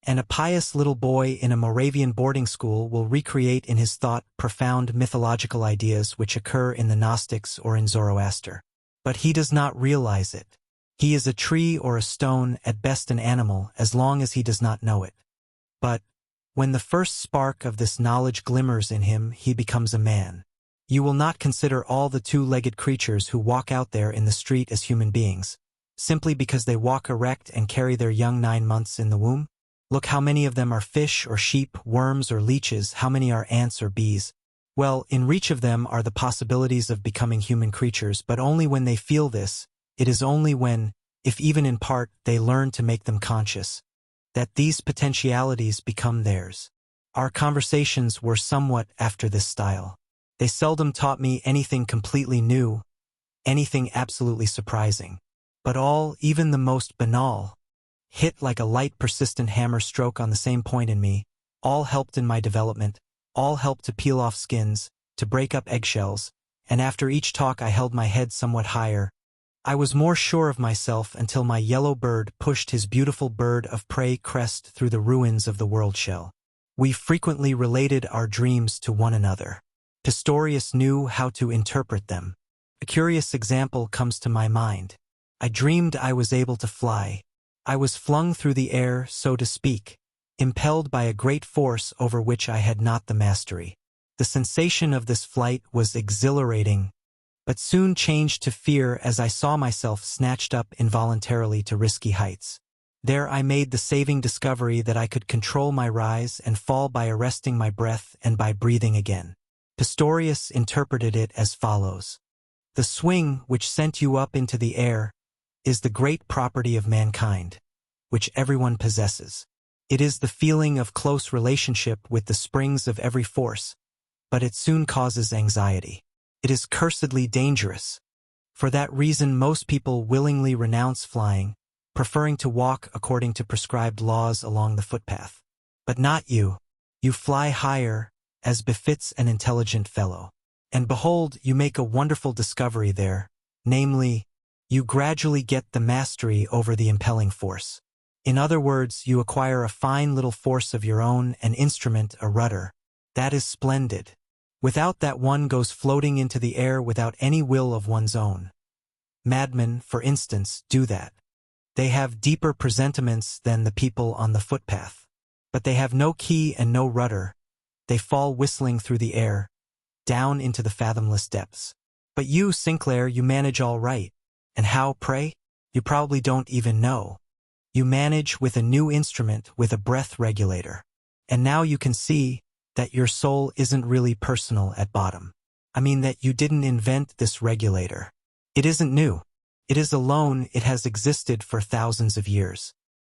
S1: and a pious little boy in a Moravian boarding school will recreate in his thought profound mythological ideas which occur in the Gnostics or in Zoroaster. But he does not realize it. He is a tree or a stone, at best an animal, as long as he does not know it. But, when the first spark of this knowledge glimmers in him, he becomes a man. You will not consider all the two-legged creatures who walk out there in the street as human beings, simply because they walk erect and carry their young 9 months in the womb? Look how many of them are fish or sheep, worms or leeches, how many are ants or bees. Well, in reach of them are the possibilities of becoming human creatures, but only when they feel this, it is only when, if even in part, they learn to make them conscious, that these potentialities become theirs. Our conversations were somewhat after this style. They seldom taught me anything completely new, anything absolutely surprising. But all, even the most banal, hit like a light persistent hammer stroke on the same point in me, all helped in my development, all helped to peel off skins, to break up eggshells, and after each talk I held my head somewhat higher. I was more sure of myself until my yellow bird pushed his beautiful bird of prey crest through the ruins of the world shell. We frequently related our dreams to one another. Pistorius knew how to interpret them. A curious example comes to my mind. I dreamed I was able to fly. I was flung through the air, so to speak, impelled by a great force over which I had not the mastery. The sensation of this flight was exhilarating, but soon changed to fear as I saw myself snatched up involuntarily to risky heights. There I made the saving discovery that I could control my rise and fall by arresting my breath and by breathing again. Pistorius interpreted it as follows. The swing which sent you up into the air is the great property of mankind, which everyone possesses. It is the feeling of close relationship with the springs of every force, but it soon causes anxiety. It is cursedly dangerous. For that reason most people willingly renounce flying, preferring to walk according to prescribed laws along the footpath. But not you. You fly higher, as befits an intelligent fellow. And behold, you make a wonderful discovery there, namely, you gradually get the mastery over the impelling force. In other words, you acquire a fine little force of your own, an instrument, a rudder. That is splendid. Without that one goes floating into the air without any will of one's own. Madmen, for instance, do that. They have deeper presentiments than the people on the footpath. But they have no key and no rudder. They fall whistling through the air, down into the fathomless depths. But you, Sinclair, you manage all right. And how, pray? You probably don't even know. You manage with a new instrument, with a breath regulator. And now you can see that your soul isn't really personal at bottom. I mean that you didn't invent this regulator. It isn't new. It is alone, it has existed for thousands of years.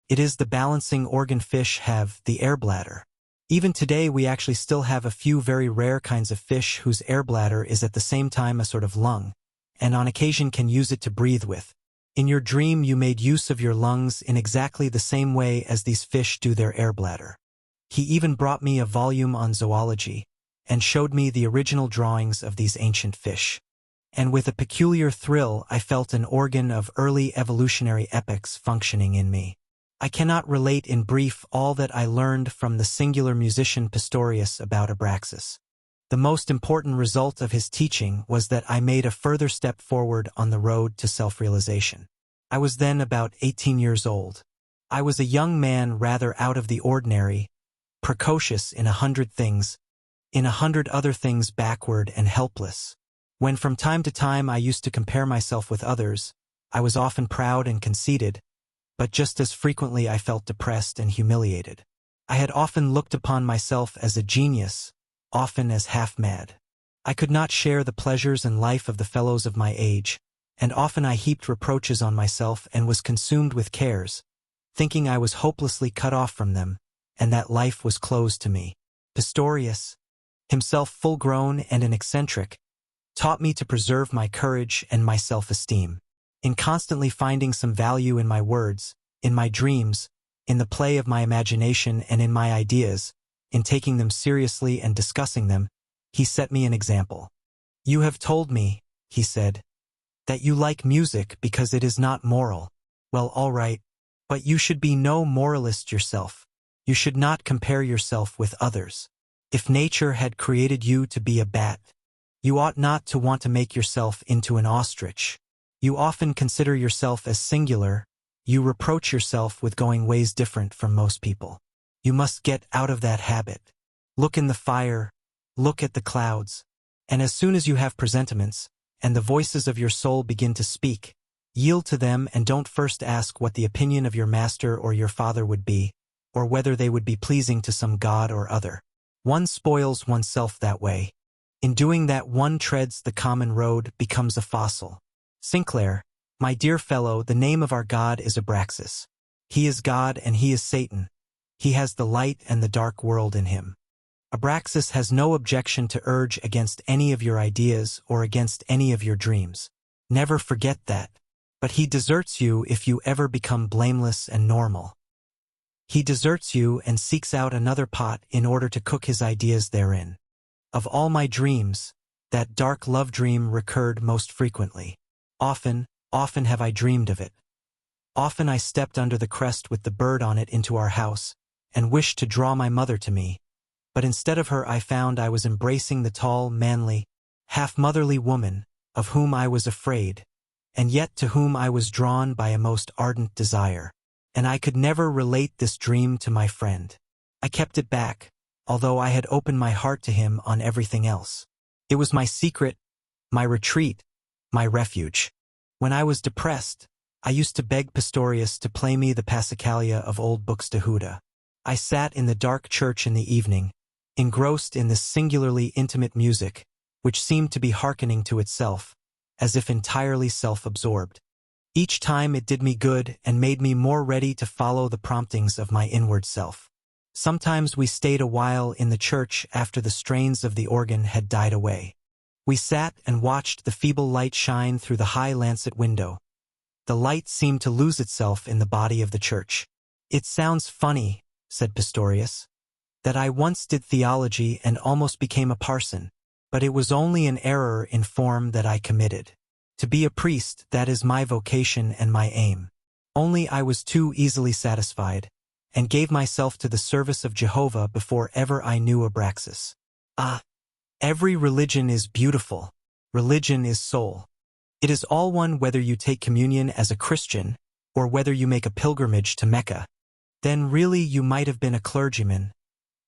S1: It is the balancing organ fish have, the air bladder. Even today we actually still have a few very rare kinds of fish whose air bladder is at the same time a sort of lung, and on occasion can use it to breathe with. In your dream you made use of your lungs in exactly the same way as these fish do their air bladder. He even brought me a volume on zoology, and showed me the original drawings of these ancient fish. and with a peculiar thrill I felt an organ of early evolutionary epochs functioning in me. I cannot relate in brief all that I learned from the singular musician Pistorius about Abraxas. The most important result of his teaching was that I made a further step forward on the road to self-realization. I was then about 18 years old. I was a young man rather out of the ordinary, precocious in 100 things, in 100 other things backward and helpless. When from time to time I used to compare myself with others, I was often proud and conceited, but just as frequently I felt depressed and humiliated. I had often looked upon myself as a genius, often as half-mad. I could not share the pleasures and life of the fellows of my age, and often I heaped reproaches on myself and was consumed with cares, thinking I was hopelessly cut off from them, and that life was closed to me. Pistorius, himself full-grown and an eccentric, taught me to preserve my courage and my self-esteem. In constantly finding some value in my words, in my dreams, in the play of my imagination and in my ideas, in taking them seriously and discussing them, he set me an example. "You have told me," he said, "that you like music because it is not moral. Well, all right, but you should be no moralist yourself. You should not compare yourself with others. If nature had created you to be a bat, you ought not to want to make yourself into an ostrich. You often consider yourself as singular. You reproach yourself with going ways different from most people. You must get out of that habit. Look in the fire, look at the clouds, and as soon as you have presentiments, and the voices of your soul begin to speak, yield to them and don't first ask what the opinion of your master or your father would be, or whether they would be pleasing to some god or other. One spoils oneself that way. In doing that one treads the common road, becomes a fossil. Sinclair, my dear fellow, the name of our God is Abraxas. He is God and he is Satan. He has the light and the dark world in him. Abraxas has no objection to urge against any of your ideas or against any of your dreams. Never forget that. But he deserts you if you ever become blameless and normal. He deserts you and seeks out another pot in order to cook his ideas therein. Of all my dreams, that dark love dream recurred most frequently. Often have I dreamed of it. Often I stepped under the crest with the bird on it into our house, and wished to draw my mother to me, but instead of her I found I was embracing the tall, manly, half-motherly woman, of whom I was afraid, and yet to whom I was drawn by a most ardent desire. And I could never relate this dream to my friend. I kept it back, although I had opened my heart to him on everything else. It was my secret, my retreat, my refuge. When I was depressed, I used to beg Pistorius to play me the Passacaglia of old Buxtehude. I sat in the dark church in the evening, engrossed in this singularly intimate music, which seemed to be hearkening to itself, as if entirely self-absorbed. Each time it did me good and made me more ready to follow the promptings of my inward self. Sometimes we stayed a while in the church after the strains of the organ had died away. We sat and watched the feeble light shine through the high lancet window. The light seemed to lose itself in the body of the church. "It sounds funny," said Pistorius, "that I once did theology and almost became a parson, but it was only an error in form that I committed. To be a priest, that is my vocation and my aim. Only I was too easily satisfied, and gave myself to the service of Jehovah before ever I knew Abraxas. Ah! Every religion is beautiful. Religion is soul. It is all one whether you take communion as a Christian, or whether you make a pilgrimage to Mecca. Then really you might have been a clergyman."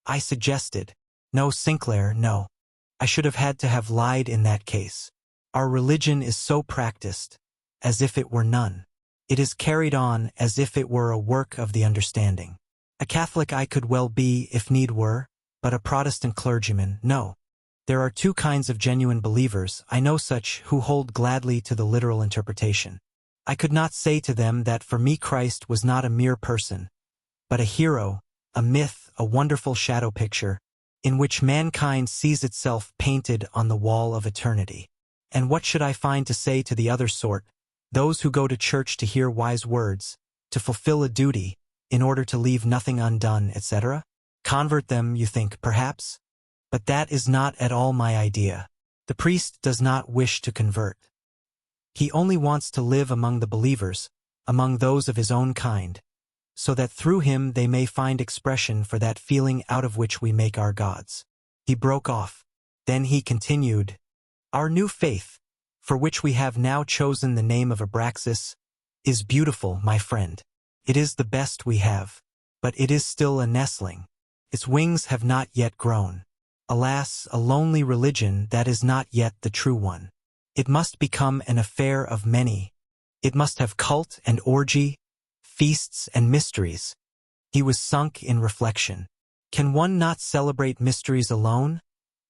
S1: I suggested. "No, Sinclair, no. I should have had to have lied in that case. Our religion is so practiced, as if it were none. It is carried on as if it were a work of the understanding. A Catholic I could well be, if need were, but a Protestant clergyman, no. There are two kinds of genuine believers. I know such who hold gladly to the literal interpretation. I could not say to them that for me Christ was not a mere person, but a hero, a myth, a wonderful shadow picture, in which mankind sees itself painted on the wall of eternity. And what should I find to say to the other sort, those who go to church to hear wise words, to fulfill a duty, in order to leave nothing undone, etc.? Convert them, you think, perhaps? But that is not at all my idea. The priest does not wish to convert. He only wants to live among the believers, among those of his own kind, so that through him they may find expression for that feeling out of which we make our gods. He broke off. Then he continued, "Our new faith, for which we have now chosen the name of Abraxas, is beautiful, my friend. It is the best we have, but it is still a nestling. Its wings have not yet grown. Alas, a lonely religion that is not yet the true one. It must become an affair of many. It must have cult and orgy, feasts and mysteries." He was sunk in reflection. Can one not celebrate mysteries alone,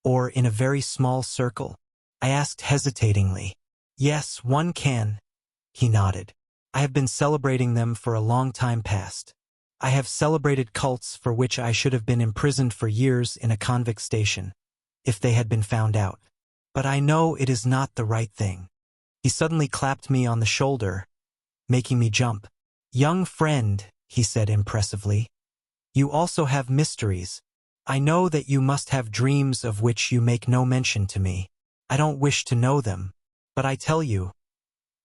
S1: or in a very small circle? I asked hesitatingly. Yes, one can. He nodded. I have been celebrating them for a long time past. I have celebrated cults for which I should have been imprisoned for years in a convict station, if they had been found out. But I know it is not the right thing. He suddenly clapped me on the shoulder, making me jump. "Young friend," he said impressively, "you also have mysteries. I know that you must have dreams of which you make no mention to me. I don't wish to know them, but I tell you,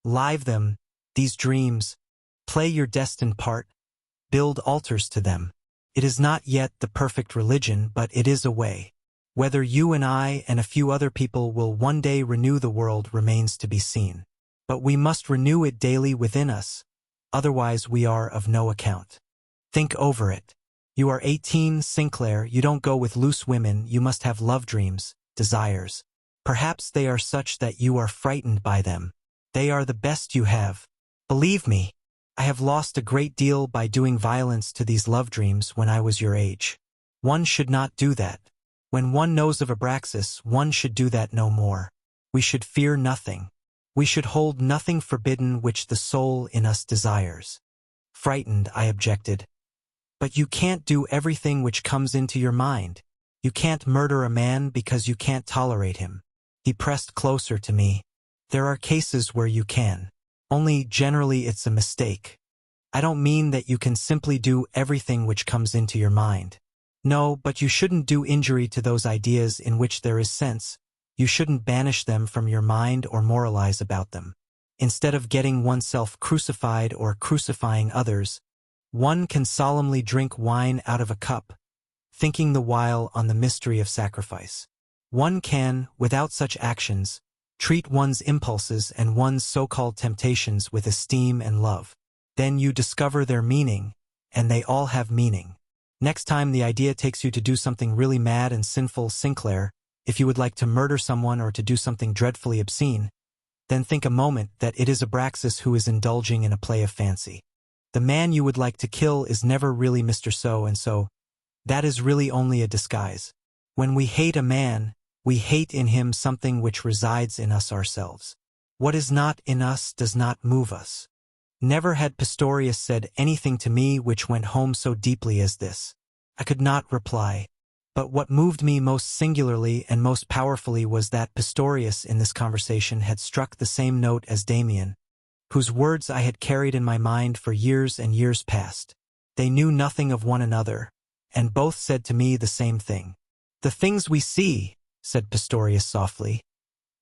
S1: live them, these dreams, play your destined part, build altars to them. It is not yet the perfect religion, but it is a way. Whether you and I and a few other people will one day renew the world remains to be seen. But we must renew it daily within us, otherwise we are of no account. Think over it. You are 18, Sinclair, you don't go with loose women, you must have love dreams, desires. Perhaps they are such that you are frightened by them. They are the best you have. Believe me, I have lost a great deal by doing violence to these love dreams when I was your age. One should not do that. When one knows of Abraxas, one should do that no more. We should fear nothing. We should hold nothing forbidden which the soul in us desires." Frightened, I objected. "But you can't do everything which comes into your mind. You can't murder a man because you can't tolerate him." He pressed closer to me. "There are cases where you can. Only generally it's a mistake. I don't mean that you can simply do everything which comes into your mind. No, but you shouldn't do injury to those ideas in which there is sense. You shouldn't banish them from your mind or moralize about them. Instead of getting oneself crucified or crucifying others, one can solemnly drink wine out of a cup, thinking the while on the mystery of sacrifice. One can, without such actions, treat one's impulses and one's so-called temptations with esteem and love. Then you discover their meaning, and they all have meaning. Next time the idea takes you to do something really mad and sinful, Sinclair, if you would like to murder someone or to do something dreadfully obscene, then think a moment that it is Abraxas who is indulging in a play of fancy. The man you would like to kill is never really Mr. So-and-so. That is really only a disguise. When we hate a man, we hate in him something which resides in us ourselves. What is not in us does not move us. Never had Pistorius said anything to me which went home so deeply as this. I could not reply. But what moved me most singularly and most powerfully was that Pistorius in this conversation had struck the same note as Demian, whose words I had carried in my mind for years and years past. They knew nothing of one another, and both said to me the same thing. "The things we see," said Pistorius softly,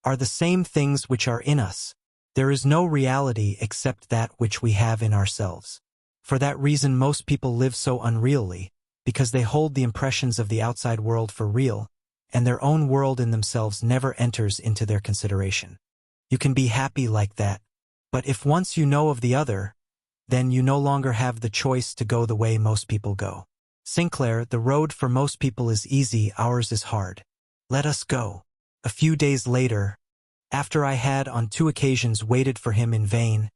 S1: "are the same things which are in us. There is no reality except that which we have in ourselves. For that reason most people live so unreally, because they hold the impressions of the outside world for real, and their own world in themselves never enters into their consideration. You can be happy like that, but if once you know of the other, then you no longer have the choice to go the way most people go. Sinclair, the road for most people is easy, ours is hard. Let us go." A few days later, after I had on 2 occasions waited for him in vain,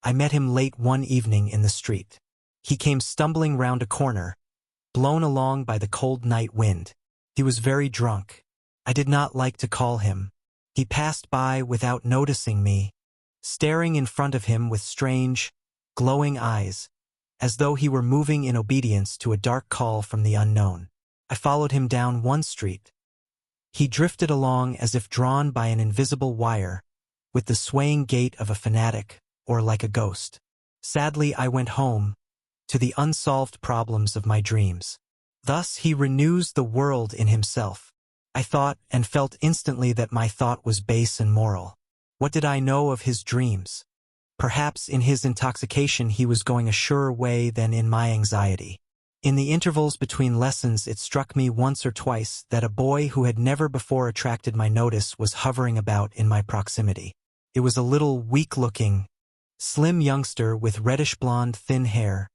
S1: I met him late one evening in the street. He came stumbling round a corner, blown along by the cold night wind. He was very drunk. I did not like to call him. He passed by without noticing me, staring in front of him with strange, glowing eyes, as though he were moving in obedience to a dark call from the unknown. I followed him down one street. He drifted along as if drawn by an invisible wire, with the swaying gait of a fanatic, or like a ghost. Sadly, I went home, to the unsolved problems of my dreams. Thus he renews the world in himself. I thought and felt instantly that my thought was base and moral. What did I know of his dreams? Perhaps in his intoxication he was going a surer way than in my anxiety. In the intervals between lessons it struck me once or twice that a boy who had never before attracted my notice was hovering about in my proximity. It was a little weak-looking, slim youngster with reddish-blonde thin hair,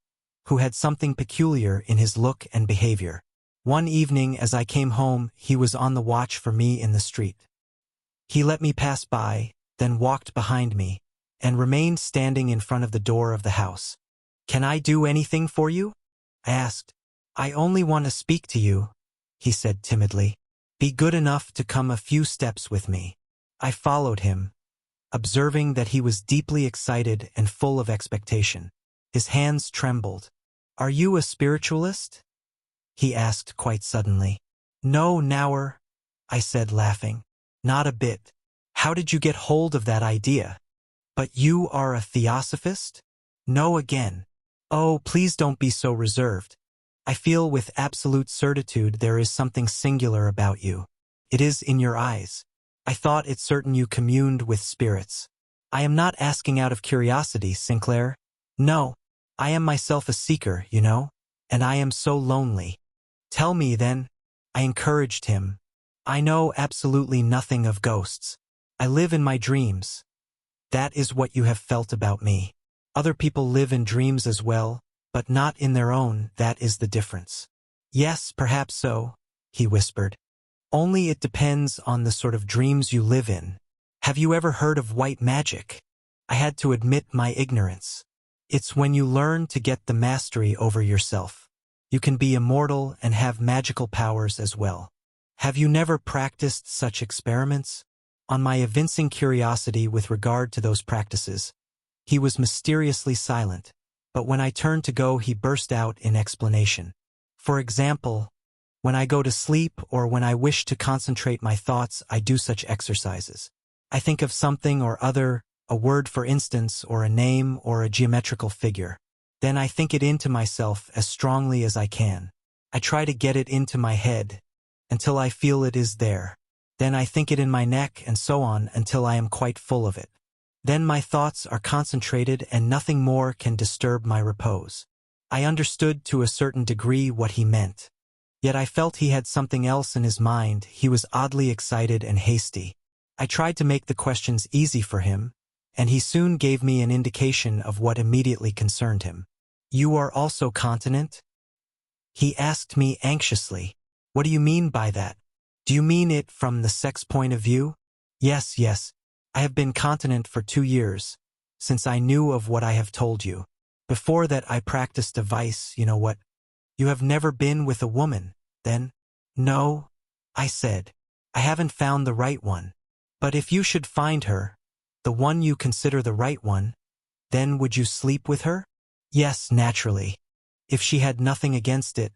S1: who had something peculiar in his look and behavior. One evening as I came home he was on the watch for me in the street. He let me pass by, then walked behind me, and remained standing in front of the door of the house. "Can I do anything for you?" I asked. "I only want to speak to you," he said timidly. "Be good enough to come a few steps with me." I followed him, observing that he was deeply excited and full of expectation. His hands trembled. "Are you a spiritualist?" he asked quite suddenly. "No, Nauer," I said laughing. "Not a bit. How did you get hold of that idea? But you are a theosophist?" "No again." "Oh, please don't be so reserved. I feel with absolute certitude there is something singular about you. It is in your eyes. I thought it certain you communed with spirits." "I am not asking out of curiosity, Sinclair. No, I am myself a seeker, you know, and I am so lonely." "Tell me, then." I encouraged him. "I know absolutely nothing of ghosts. I live in my dreams. That is what you have felt about me. Other people live in dreams as well, but not in their own, that is the difference." "Yes, perhaps so," he whispered. "Only it depends on the sort of dreams you live in. Have you ever heard of white magic?" I had to admit my ignorance. "It's when you learn to get the mastery over yourself. You can be immortal and have magical powers as well." "Have you never practiced such experiments?" On my evincing curiosity with regard to those practices, he was mysteriously silent, but when I turned to go he burst out in explanation. "For example, when I go to sleep or when I wish to concentrate my thoughts I do such exercises. I think of something or other, a word for instance, or a name or a geometrical figure. Then I think it into myself as strongly as I can. I try to get it into my head until I feel it is there. Then I think it in my neck and so on until I am quite full of it. Then my thoughts are concentrated and nothing more can disturb my repose." I understood to a certain degree what he meant. Yet I felt he had something else in his mind. He was oddly excited and hasty. I tried to make the questions easy for him, and he soon gave me an indication of what immediately concerned him. "You are also continent?" he asked me anxiously. "What do you mean by that? Do you mean it from the sex point of view?" Yes. I have been continent for 2 years, since I knew of what I have told you. Before that I practiced a vice, you know what? You have never been with a woman, then?" "No," I said. "I haven't found the right one. But if you should find her, the one you consider the right one, then would you sleep with her?" "Yes, naturally. If she had nothing against it,"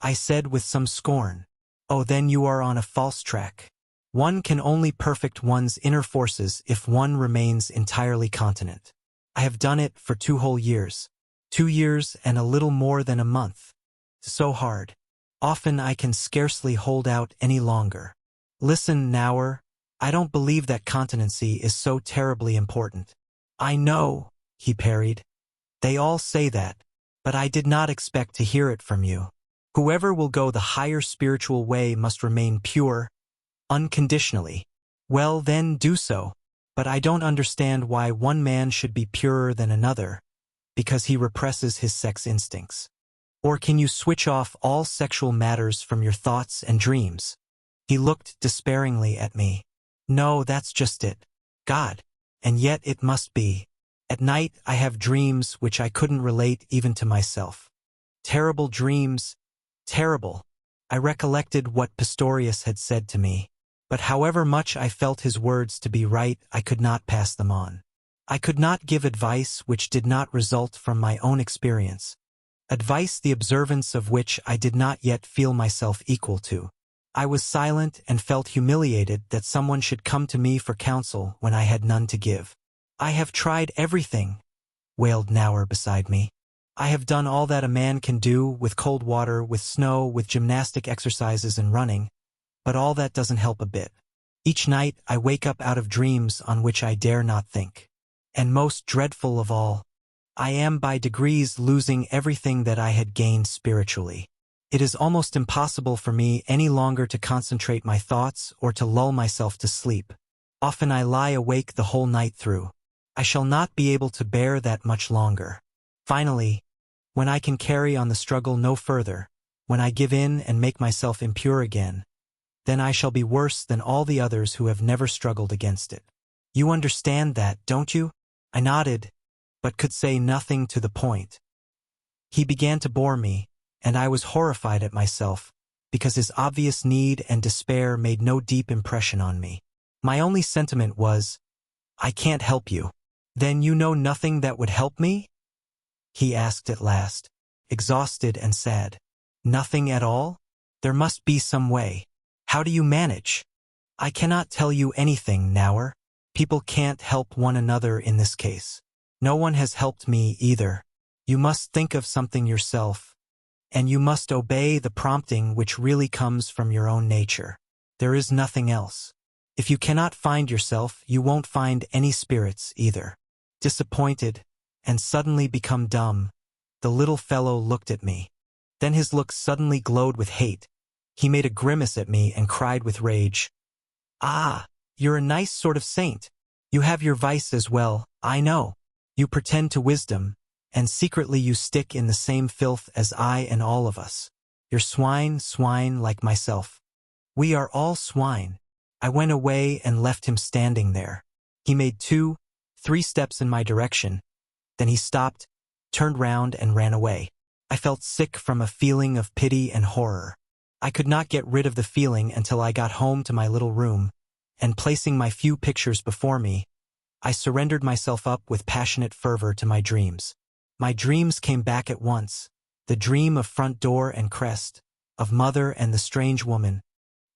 S1: I said with some scorn. "Oh, then you are on a false track. One can only perfect one's inner forces if one remains entirely continent. I have done it for 2 whole years. 2 years and a little more than a month. So hard. Often I can scarcely hold out any longer." "Listen, Nauer, I don't believe that continency is so terribly important." "I know," he parried. "They all say that, but I did not expect to hear it from you. Whoever will go the higher spiritual way must remain pure, unconditionally. Well, then do so. But I don't understand why one man should be purer than another, because he represses his sex instincts. Or can you switch off all sexual matters from your thoughts and dreams?" He looked despairingly at me. "No, that's just it. God. And yet it must be. At night I have dreams which I couldn't relate even to myself. Terrible dreams. Terrible." I recollected what Pistorius had said to me. But however much I felt his words to be right, I could not pass them on. I could not give advice which did not result from my own experience, advice the observance of which I did not yet feel myself equal to. I was silent and felt humiliated that someone should come to me for counsel when I had none to give. "I have tried everything," wailed Nauer beside me. "I have done all that a man can do, with cold water, with snow, with gymnastic exercises and running, But all that doesn't help a bit. Each night I wake up out of dreams on which I dare not think. And most dreadful of all, I am by degrees losing everything that I had gained spiritually. It is almost impossible for me any longer to concentrate my thoughts or to lull myself to sleep. Often I lie awake the whole night through. I shall not be able to bear that much longer. Finally, when I can carry on the struggle no further, when I give in and make myself impure again, then I shall be worse than all the others who have never struggled against it. You understand that, don't you? I nodded, but could say nothing to the point. He began to bore me, and I was horrified at myself, because his obvious need and despair made no deep impression on me. My only sentiment was, I can't help you. Then you know nothing that would help me? He asked at last, exhausted and sad. Nothing at all? There must be some way. How do you manage? I cannot tell you anything, Nower. People can't help one another in this case. No one has helped me either. You must think of something yourself, and you must obey the prompting which really comes from your own nature. There is nothing else. If you cannot find yourself, you won't find any spirits either. Disappointed, and suddenly become dumb, the little fellow looked at me. Then his look suddenly glowed with hate. He made a grimace at me and cried with rage. Ah, you're a nice sort of saint. You have your vice as well, I know. You pretend to wisdom, and secretly you stick in the same filth as I and all of us. You're swine like myself. We are all swine. I went away and left him standing there. He made 2, 3 steps in my direction. Then he stopped, turned round and ran away. I felt sick from a feeling of pity and horror. I could not get rid of the feeling until I got home to my little room, and placing my few pictures before me, I surrendered myself up with passionate fervor to my dreams. My dreams came back at once, the dream of front door and crest, of mother and the strange woman,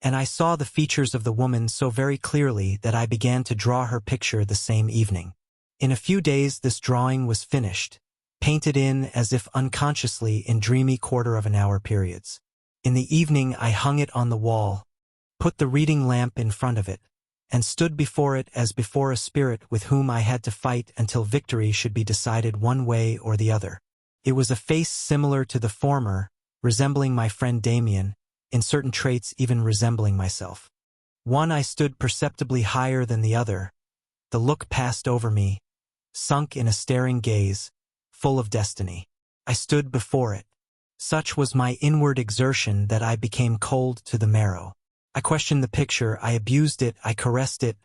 S1: and I saw the features of the woman so very clearly that I began to draw her picture the same evening. In a few days this drawing was finished, painted in as if unconsciously in dreamy quarter-of-an-hour periods. In the evening I hung it on the wall, put the reading lamp in front of it, and stood before it as before a spirit with whom I had to fight until victory should be decided one way or the other. It was a face similar to the former, resembling my friend Demian, in certain traits even resembling myself. One I stood perceptibly higher than the other. The look passed over me, sunk in a staring gaze, full of destiny. I stood before it. Such was my inward exertion that I became cold to the marrow. I questioned the picture, I abused it, I caressed it,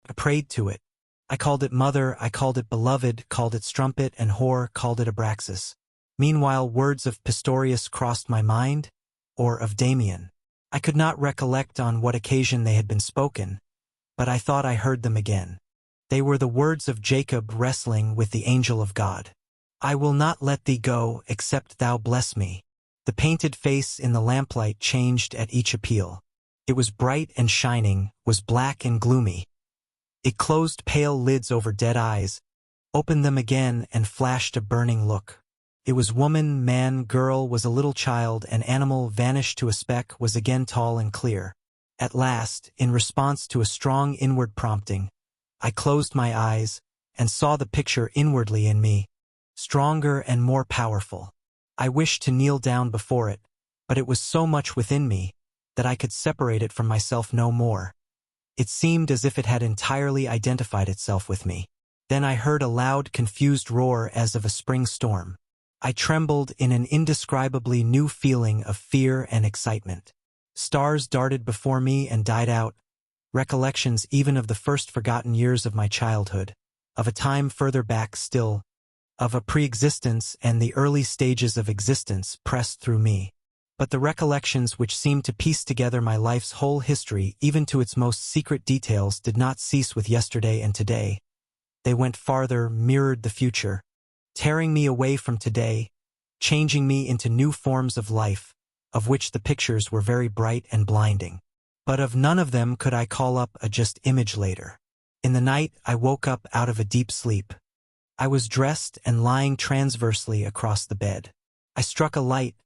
S1: I prayed to it. I called it mother, I called it beloved, called it strumpet and whore, called it Abraxas. Meanwhile words of Pistorius crossed my mind, or of Demian. I could not recollect on what occasion they had been spoken, but I thought I heard them again. They were the words of Jacob wrestling with the angel of God. I will not let thee go, except thou bless me. The painted face in the lamplight changed at each appeal. It was bright and shining, was black and gloomy. It closed pale lids over dead eyes, opened them again and flashed a burning look. It was woman, man, girl, was a little child, an animal vanished to a speck, was again tall and clear. At last, in response to a strong inward prompting, I closed my eyes and saw the picture inwardly in me, stronger and more powerful. I wished to kneel down before it, but it was so much within me that I could separate it from myself no more. It seemed as if it had entirely identified itself with me. Then I heard a loud, confused roar as of a spring storm. I trembled in an indescribably new feeling of fear and excitement. Stars darted before me and died out, recollections even of the first forgotten years of my childhood, of a time further back still, of a pre-existence and the early stages of existence pressed through me. But the recollections which seemed to piece together my life's whole history, even to its most secret details, did not cease with yesterday and today. They went farther, mirrored the future, tearing me away from today, changing me into new forms of life, of which the pictures were very bright and blinding. But of none of them could I call up a just image later. In the night I woke up out of a deep sleep. I was dressed and lying transversely across the bed. I struck a light,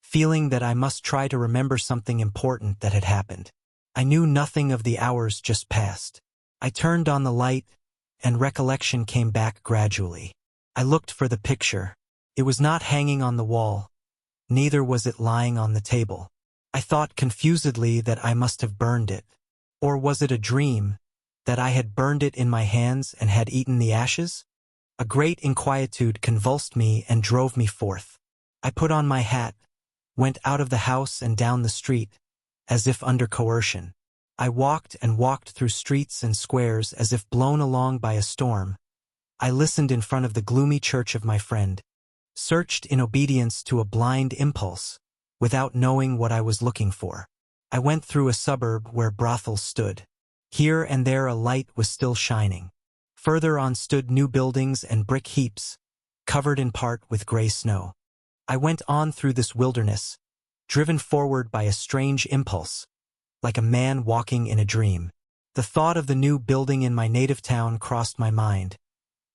S1: feeling that I must try to remember something important that had happened. I knew nothing of the hours just past. I turned on the light, and recollection came back gradually. I looked for the picture. It was not hanging on the wall. Neither was it lying on the table. I thought confusedly that I must have burned it. Or was it a dream, that I had burned it in my hands and had eaten the ashes? A great inquietude convulsed me and drove me forth. I put on my hat, went out of the house and down the street, as if under coercion. I walked and walked through streets and squares as if blown along by a storm. I listened in front of the gloomy church of my friend, searched in obedience to a blind impulse, without knowing what I was looking for. I went through a suburb where brothels stood. Here and there a light was still shining. Further on stood new buildings and brick heaps, covered in part with gray snow. I went on through this wilderness, driven forward by a strange impulse, like a man walking in a dream. The thought of the new building in my native town crossed my mind,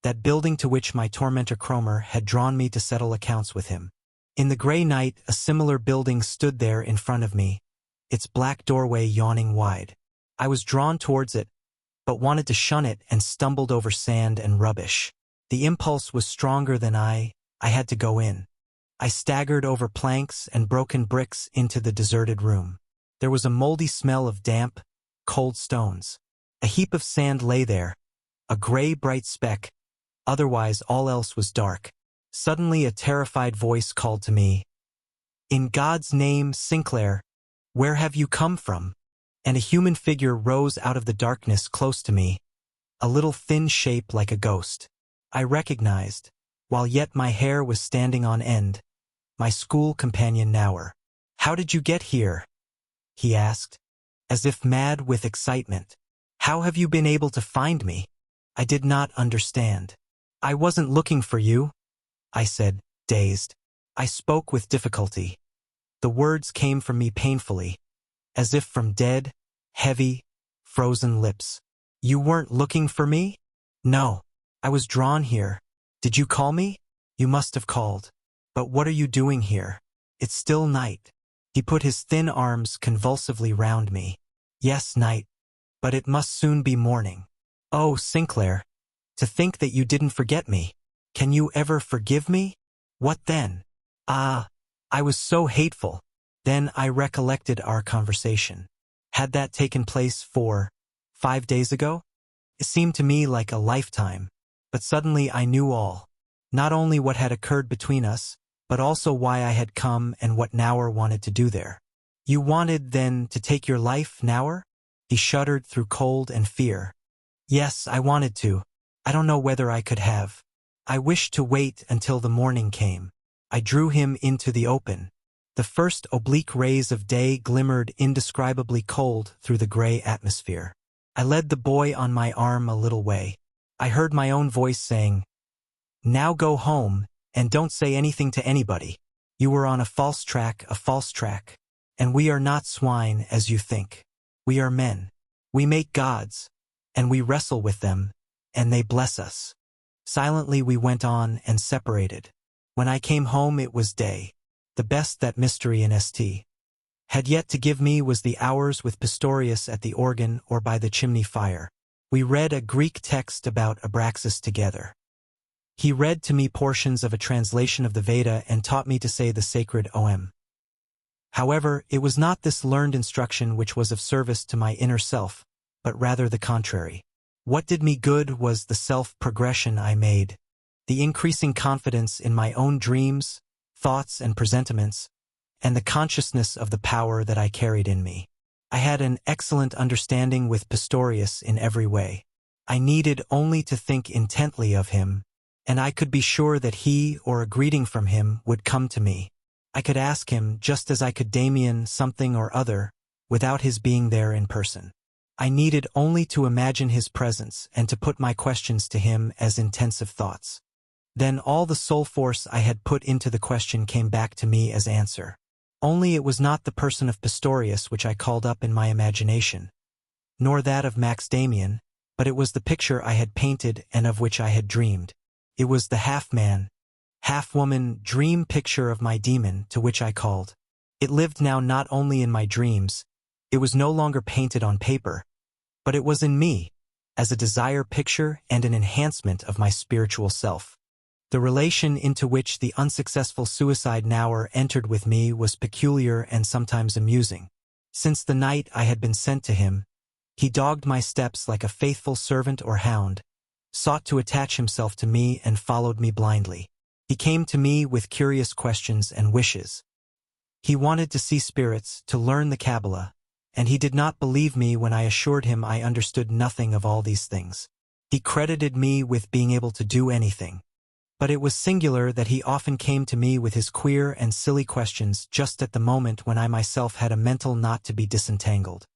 S1: that building to which my tormentor Kromer had drawn me to settle accounts with him. In the gray night, a similar building stood there in front of me, its black doorway yawning wide. I was drawn towards it, but wanted to shun it and stumbled over sand and rubbish. The impulse was stronger than I had to go in. I staggered over planks and broken bricks into the deserted room. There was a moldy smell of damp, cold stones. A heap of sand lay there, a gray bright speck. Otherwise all else was dark. Suddenly a terrified voice called to me, "In God's name, Sinclair, where have you come from?" And a human figure rose out of the darkness close to me, a little thin shape like a ghost. I recognized, while yet my hair was standing on end, my school companion Nauer. "How did you get here?" he asked, as if mad with excitement. "How have you been able to find me?" I did not understand. "I wasn't looking for you," I said, dazed. I spoke with difficulty. The words came from me painfully, as if from dead, heavy, frozen lips. "You weren't looking for me?" "No. I was drawn here. Did you call me?" "You must have called. But what are you doing here? It's still night." He put his thin arms convulsively round me. "Yes, night. But it must soon be morning. Oh, Sinclair, to think that you didn't forget me. Can you ever forgive me?" "What then?" "Ah, I was so hateful." Then I recollected our conversation. Had that taken place 5 days ago? It seemed to me like a lifetime, but suddenly I knew all. Not only what had occurred between us, but also why I had come and what Nauer wanted to do there. "You wanted, then, to take your life, Nauer?" He shuddered through cold and fear. "Yes, I wanted to. I don't know whether I could have. I wished to wait until the morning came." I drew him into the open. The first oblique rays of day glimmered indescribably cold through the gray atmosphere. I led the boy on my arm a little way. I heard my own voice saying, "Now go home, and don't say anything to anybody. You were on a false track, and we are not swine as you think. We are men. We make gods, and we wrestle with them, and they bless us." Silently we went on and separated. When I came home it was day. The best that mystery in St. had yet to give me was the hours with Pistorius at the organ or by the chimney fire. We read a Greek text about Abraxas together. He read to me portions of a translation of the Veda and taught me to say the sacred Om. However, it was not this learned instruction which was of service to my inner self, but rather the contrary. What did me good was the self-progression I made, the increasing confidence in my own dreams, thoughts and presentiments, and the consciousness of the power that I carried in me. I had an excellent understanding with Pistorius in every way. I needed only to think intently of him, and I could be sure that he or a greeting from him would come to me. I could ask him just as I could Demian something or other, without his being there in person. I needed only to imagine his presence and to put my questions to him as intensive thoughts. Then all the soul force I had put into the question came back to me as answer. Only it was not the person of Pistorius which I called up in my imagination, nor that of Max Demian, but it was the picture I had painted and of which I had dreamed. It was the half-man, half-woman dream picture of my demon to which I called. It lived now not only in my dreams, It was no longer painted on paper, but it was in me, as a desire picture and an enhancement of my spiritual self. The relation into which the unsuccessful suicide knower entered with me was peculiar and sometimes amusing. Since the night I had been sent to him, he dogged my steps like a faithful servant or hound, sought to attach himself to me and followed me blindly. He came to me with curious questions and wishes. He wanted to see spirits, to learn the Kabbalah, and he did not believe me when I assured him I understood nothing of all these things. He credited me with being able to do anything. But it was singular that he often came to me with his queer and silly questions just at the moment when I myself had a mental knot to be disentangled.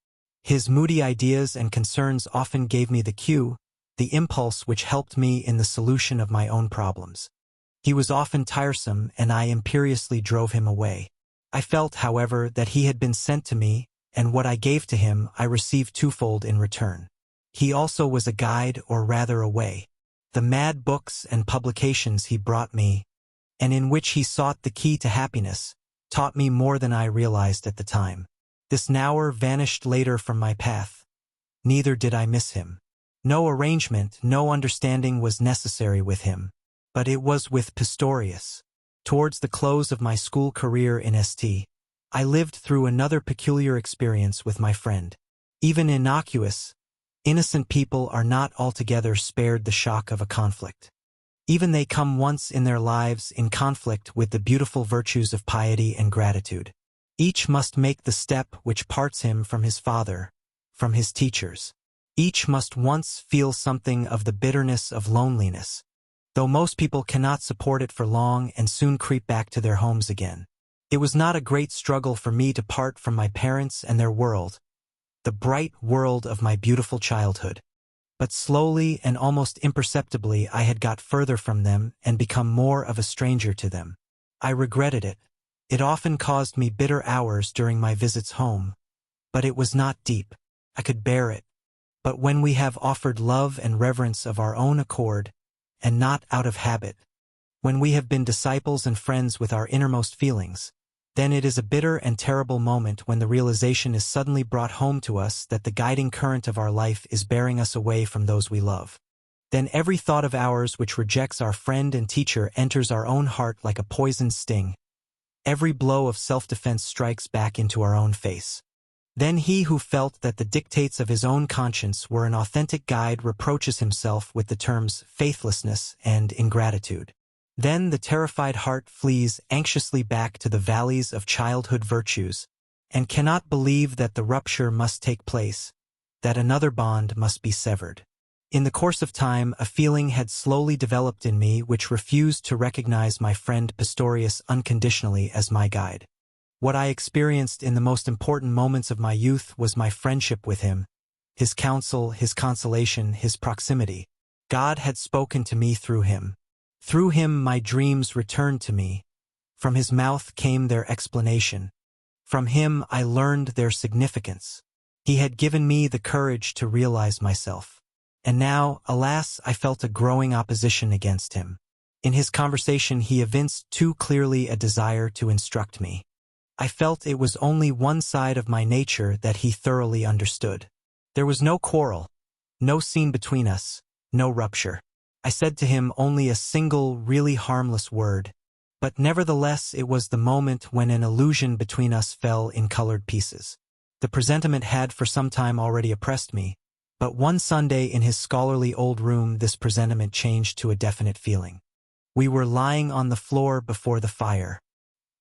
S1: His moody ideas and concerns often gave me the cue, the impulse which helped me in the solution of my own problems. He was often tiresome, and I imperiously drove him away. I felt, however, that he had been sent to me, and what I gave to him I received twofold in return. He also was a guide, or rather a way. The mad books and publications he brought me, and in which he sought the key to happiness, taught me more than I realized at the time. This knower vanished later from my path. Neither did I miss him. No arrangement, no understanding was necessary with him, but it was with Pistorius. Towards the close of my school career in St. I lived through another peculiar experience with my friend. Even innocuous, innocent people are not altogether spared the shock of a conflict. Even they come once in their lives in conflict with the beautiful virtues of piety and gratitude. Each must make the step which parts him from his father, from his teachers. Each must once feel something of the bitterness of loneliness, though most people cannot support it for long and soon creep back to their homes again. It was not a great struggle for me to part from my parents and their world, the bright world of my beautiful childhood. But slowly and almost imperceptibly I had got further from them and become more of a stranger to them. I regretted it. It often caused me bitter hours during my visits home. But it was not deep. I could bear it. But when we have offered love and reverence of our own accord, and not out of habit, when we have been disciples and friends with our innermost feelings, then it is a bitter and terrible moment when the realization is suddenly brought home to us that the guiding current of our life is bearing us away from those we love. Then every thought of ours which rejects our friend and teacher enters our own heart like a poisoned sting. Every blow of self-defense strikes back into our own face. Then he who felt that the dictates of his own conscience were an authentic guide reproaches himself with the terms faithlessness and ingratitude. Then the terrified heart flees anxiously back to the valleys of childhood virtues, and cannot believe that the rupture must take place, that another bond must be severed. In the course of time, a feeling had slowly developed in me which refused to recognize my friend Pistorius unconditionally as my guide. What I experienced in the most important moments of my youth was my friendship with him, his counsel, his consolation, his proximity. God had spoken to me through him. Through him my dreams returned to me. From his mouth came their explanation. From him I learned their significance. He had given me the courage to realize myself. And now, alas, I felt a growing opposition against him. In his conversation he evinced too clearly a desire to instruct me. I felt it was only one side of my nature that he thoroughly understood. There was no quarrel, no scene between us, no rupture. I said to him only a single, really harmless word, but nevertheless it was the moment when an illusion between us fell in colored pieces. The presentiment had for some time already oppressed me, but one Sunday in his scholarly old room this presentiment changed to a definite feeling. We were lying on the floor before the fire.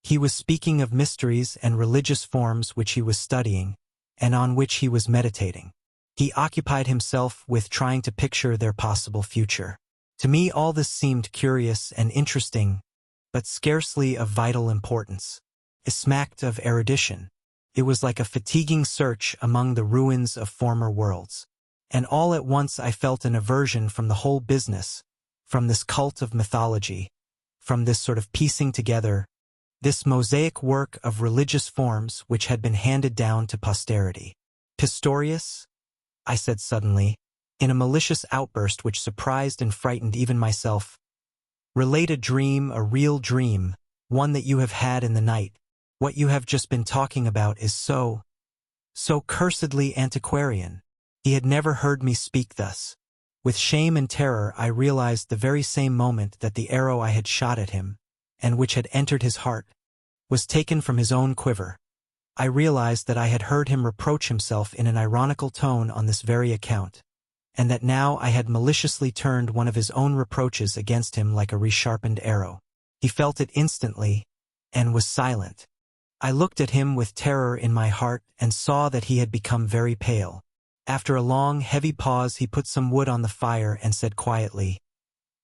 S1: He was speaking of mysteries and religious forms which he was studying, and on which he was meditating. He occupied himself with trying to picture their possible future. To me all this seemed curious and interesting, but scarcely of vital importance. It smacked of erudition. It was like a fatiguing search among the ruins of former worlds. And all at once I felt an aversion from the whole business, from this cult of mythology, from this sort of piecing together, this mosaic work of religious forms which had been handed down to posterity. Pistorius? I said suddenly, in a malicious outburst which surprised and frightened even myself. Relate a dream, a real dream, one that you have had in the night. What you have just been talking about is so So cursedly antiquarian. He had never heard me speak thus. With shame and terror I realized the very same moment that the arrow I had shot at him, and which had entered his heart, was taken from his own quiver. I realized that I had heard him reproach himself in an ironical tone on this very account, and that now I had maliciously turned one of his own reproaches against him like a resharpened arrow. He felt it instantly, and was silent. I looked at him with terror in my heart and saw that he had become very pale. After a long, heavy pause he put some wood on the fire and said quietly,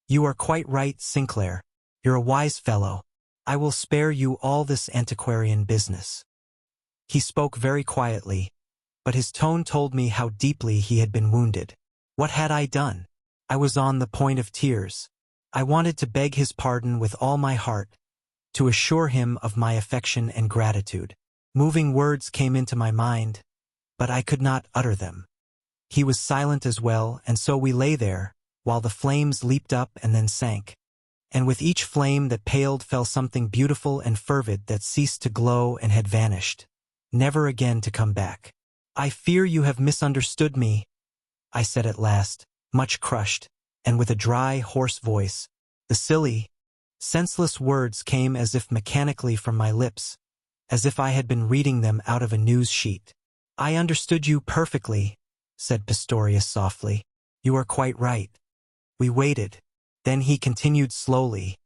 S1: "You are quite right, Sinclair. You're a wise fellow. I will spare you all this antiquarian business." He spoke very quietly, but his tone told me how deeply he had been wounded. What had I done? I was on the point of tears. I wanted to beg his pardon with all my heart, to assure him of my affection and gratitude. Moving words came into my mind, but I could not utter them. He was silent as well, and so we lay there, while the flames leaped up and then sank. And with each flame that paled fell something beautiful and fervid that ceased to glow and had vanished, never again to come back. "I fear you have misunderstood me," I said at last, much crushed, and with a dry, hoarse voice. The silly, senseless words came as if mechanically from my lips, as if I had been reading them out of a news sheet. "I understood you perfectly," said Pistorius softly. "You are quite right." We waited. Then he continued slowly,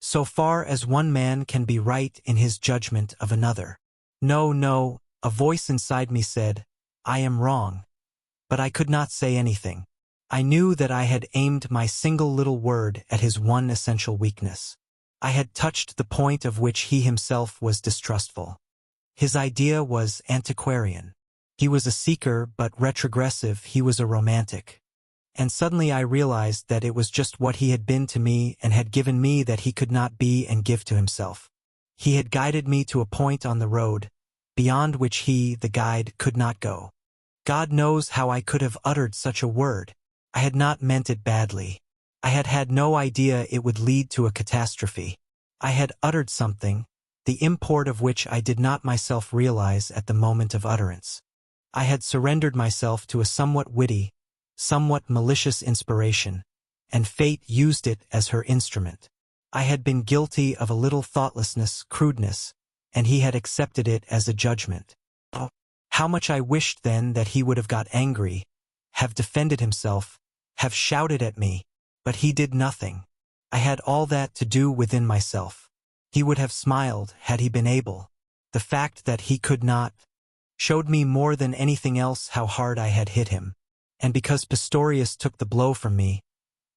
S1: "So far as one man can be right in his judgment of another." "No, no," a voice inside me said, "I am wrong." But I could not say anything. I knew that I had aimed my single little word at his one essential weakness. I had touched the point of which he himself was distrustful. His idea was antiquarian. He was a seeker, but retrogressive. He was a romantic. And suddenly I realized that it was just what he had been to me and had given me that he could not be and give to himself. He had guided me to a point on the road, beyond which he, the guide, could not go. God knows how I could have uttered such a word. I had not meant it badly. I had had no idea it would lead to a catastrophe. I had uttered something, the import of which I did not myself realize at the moment of utterance. I had surrendered myself to a somewhat witty, somewhat malicious inspiration, and fate used it as her instrument. I had been guilty of a little thoughtlessness, crudeness, and he had accepted it as a judgment. Oh, how much I wished then that he would have got angry, have defended himself, have shouted at me, but he did nothing. I had all that to do within myself. He would have smiled had he been able. The fact that he could not showed me more than anything else how hard I had hit him. And because Pistorius took the blow from me,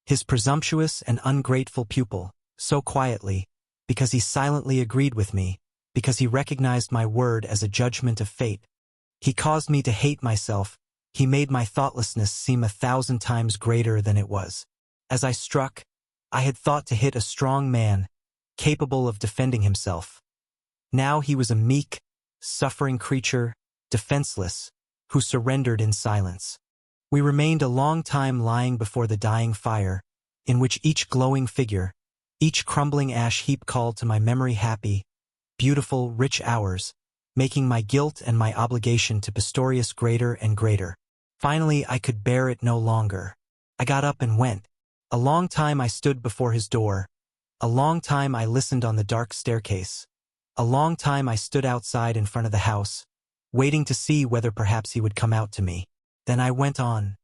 S1: his presumptuous and ungrateful pupil, so quietly, because he silently agreed with me, because he recognized my word as a judgment of fate, he caused me to hate myself. He made my thoughtlessness seem 1,000 times greater than it was. As I struck, I had thought to hit a strong man, capable of defending himself. Now he was a meek, suffering creature, defenseless, who surrendered in silence. We remained a long time lying before the dying fire, in which each glowing figure, each crumbling ash heap called to my memory happy, beautiful, rich hours, making my guilt and my obligation to Pistorius greater and greater. Finally, I could bear it no longer. I got up and went. A long time I stood before his door. A long time I listened on the dark staircase. A long time I stood outside in front of the house, waiting to see whether perhaps he would come out to me. Then I went on,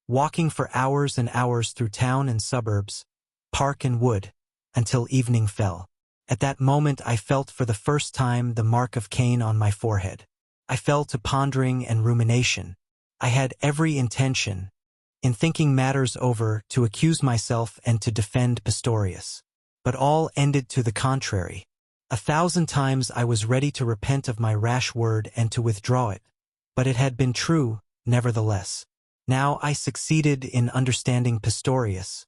S1: walking for hours and hours through town and suburbs, park and wood, until evening fell. At that moment I felt for the first time the mark of Cain on my forehead. I fell to pondering and rumination. I had every intention, in thinking matters over, to accuse myself and to defend Pistorius. But all ended to the contrary. 1,000 times I was ready to repent of my rash word and to withdraw it. But it had been true, nevertheless. Now I succeeded in understanding Pistorius,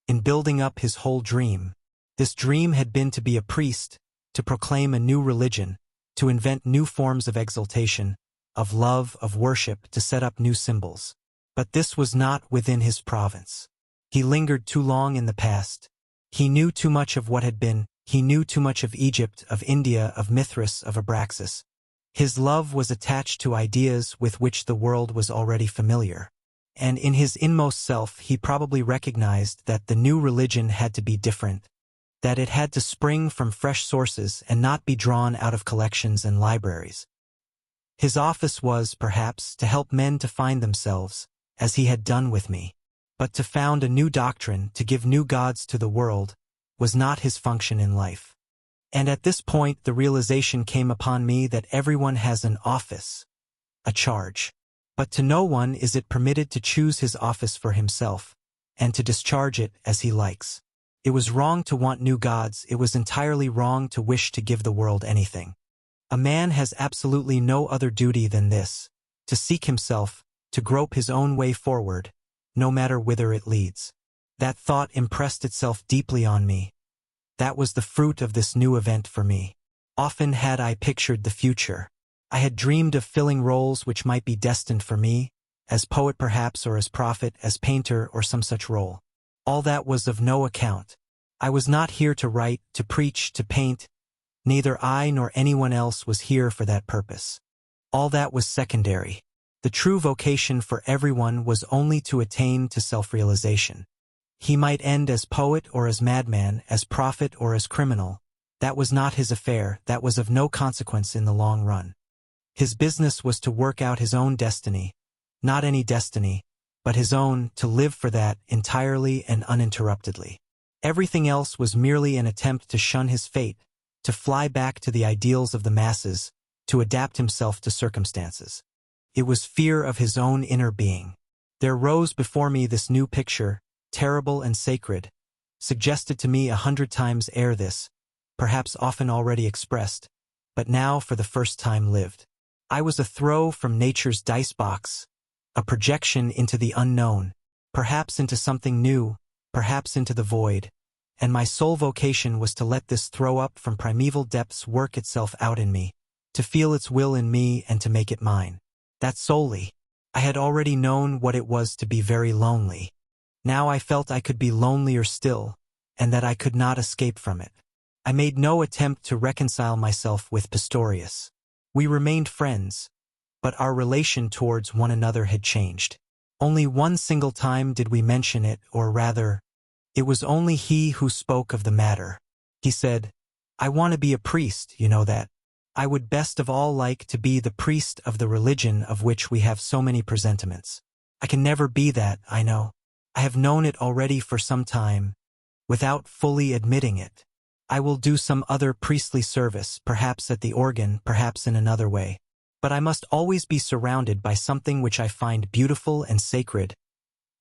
S1: in building up his whole dream. This dream had been to be a priest, to proclaim a new religion, to invent new forms of exaltation, of love, of worship, to set up new symbols. But this was not within his province. He lingered too long in the past. He knew too much of what had been. He knew too much of Egypt, of India, of Mithras, of Abraxas. His love was attached to ideas with which the world was already familiar. And in his inmost self he probably recognized that the new religion had to be different, that it had to spring from fresh sources and not be drawn out of collections and libraries. His office was, perhaps, to help men to find themselves, as he had done with me. But to found a new doctrine, to give new gods to the world, was not his function in life. And at this point the realization came upon me that everyone has an office, a charge. But to no one is it permitted to choose his office for himself, and to discharge it as he likes. It was wrong to want new gods, it was entirely wrong to wish to give the world anything. A man has absolutely no other duty than this, to seek himself, to grope his own way forward, no matter whither it leads. That thought impressed itself deeply on me. That was the fruit of this new event for me. Often had I pictured the future. I had dreamed of filling roles which might be destined for me, as poet perhaps, or as prophet, as painter, or some such role. All that was of no account. I was not here to write, to preach, to paint. Neither I nor anyone else was here for that purpose. All that was secondary. The true vocation for everyone was only to attain to self-realization. He might end as poet or as madman, as prophet or as criminal. That was not his affair, that was of no consequence in the long run. His business was to work out his own destiny, not any destiny, but his own, to live for that entirely and uninterruptedly. Everything else was merely an attempt to shun his fate, to fly back to the ideals of the masses, to adapt himself to circumstances. It was fear of his own inner being. There rose before me this new picture, terrible and sacred, suggested to me 100 times ere this, perhaps often already expressed, but now for the first time lived. I was a throw from nature's dice box, a projection into the unknown, perhaps into something new, perhaps into the void, and my sole vocation was to let this throw up from primeval depths work itself out in me, to feel its will in me and to make it mine. That solely. I had already known what it was to be very lonely. Now I felt I could be lonelier still, and that I could not escape from it. I made no attempt to reconcile myself with Pistorius. We remained friends, but our relation towards one another had changed. Only one single time did we mention it, or rather, it was only he who spoke of the matter. He said, "I want to be a priest, you know that. I would best of all like to be the priest of the religion of which we have so many presentiments. I can never be that, I know. I have known it already for some time, without fully admitting it. I will do some other priestly service, perhaps at the organ, perhaps in another way. But I must always be surrounded by something which I find beautiful and sacred,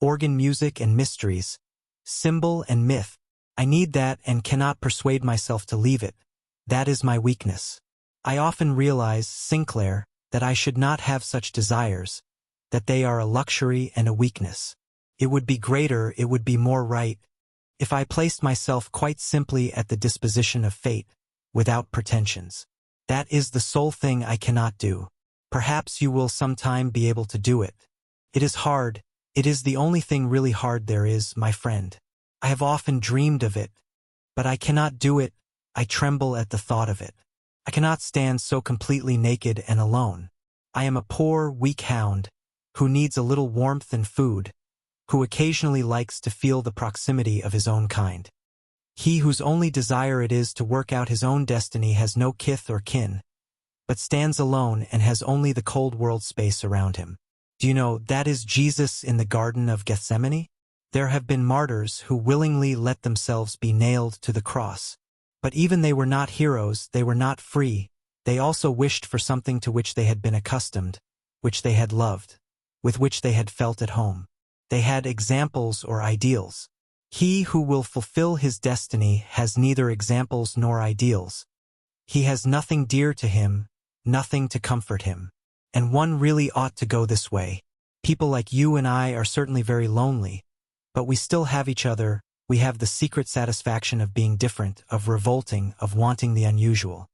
S1: organ music and mysteries, symbol and myth. I need that and cannot persuade myself to leave it. That is my weakness. I often realize, Sinclair, that I should not have such desires, that they are a luxury and a weakness. It would be greater, it would be more right, if I placed myself quite simply at the disposition of fate, without pretensions. That is the sole thing I cannot do. Perhaps you will sometime be able to do it. It is hard, it is the only thing really hard there is, my friend. I have often dreamed of it, but I cannot do it, I tremble at the thought of it. I cannot stand so completely naked and alone. I am a poor, weak hound, who needs a little warmth and food, who occasionally likes to feel the proximity of his own kind. He whose only desire it is to work out his own destiny has no kith or kin, but stands alone and has only the cold world space around him. Do you know, that is Jesus in the Garden of Gethsemane? There have been martyrs who willingly let themselves be nailed to the cross. But even they were not heroes, they were not free, they also wished for something to which they had been accustomed, which they had loved, with which they had felt at home. They had examples or ideals. He who will fulfill his destiny has neither examples nor ideals. He has nothing dear to him, nothing to comfort him. And one really ought to go this way. People like you and I are certainly very lonely, but we still have each other. We have the secret satisfaction of being different, of revolting, of wanting the unusual.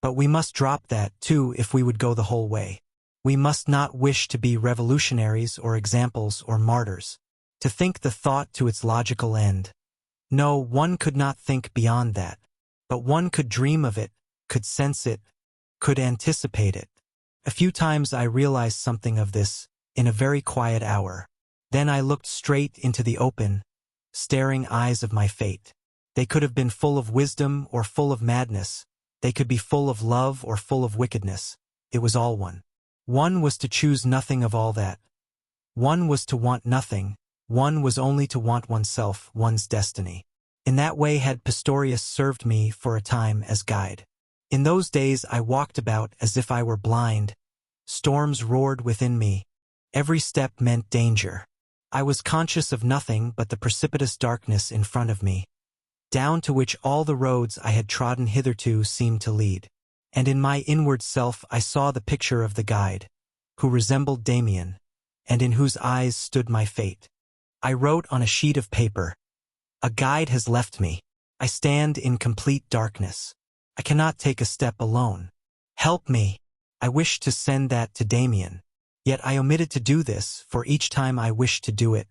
S1: But we must drop that, too, if we would go the whole way. We must not wish to be revolutionaries or examples or martyrs. To think the thought to its logical end. No, one could not think beyond that. But one could dream of it, could sense it, could anticipate it. A few times I realized something of this, in a very quiet hour. Then I looked straight into the open, staring eyes of my fate. They could have been full of wisdom or full of madness. They could be full of love or full of wickedness. It was all one. One was to choose nothing of all that. One was to want nothing. One was only to want oneself, one's destiny. In that way had Pistorius served me for a time as guide. In those days I walked about as if I were blind. Storms roared within me. Every step meant danger. I was conscious of nothing but the precipitous darkness in front of me, down to which all the roads I had trodden hitherto seemed to lead. And in my inward self I saw the picture of the guide, who resembled Demian, and in whose eyes stood my fate. I wrote on a sheet of paper, "A guide has left me. I stand in complete darkness. I cannot take a step alone. Help me." I wished to send that to Demian. Yet I omitted to do this, for each time I wished to do it,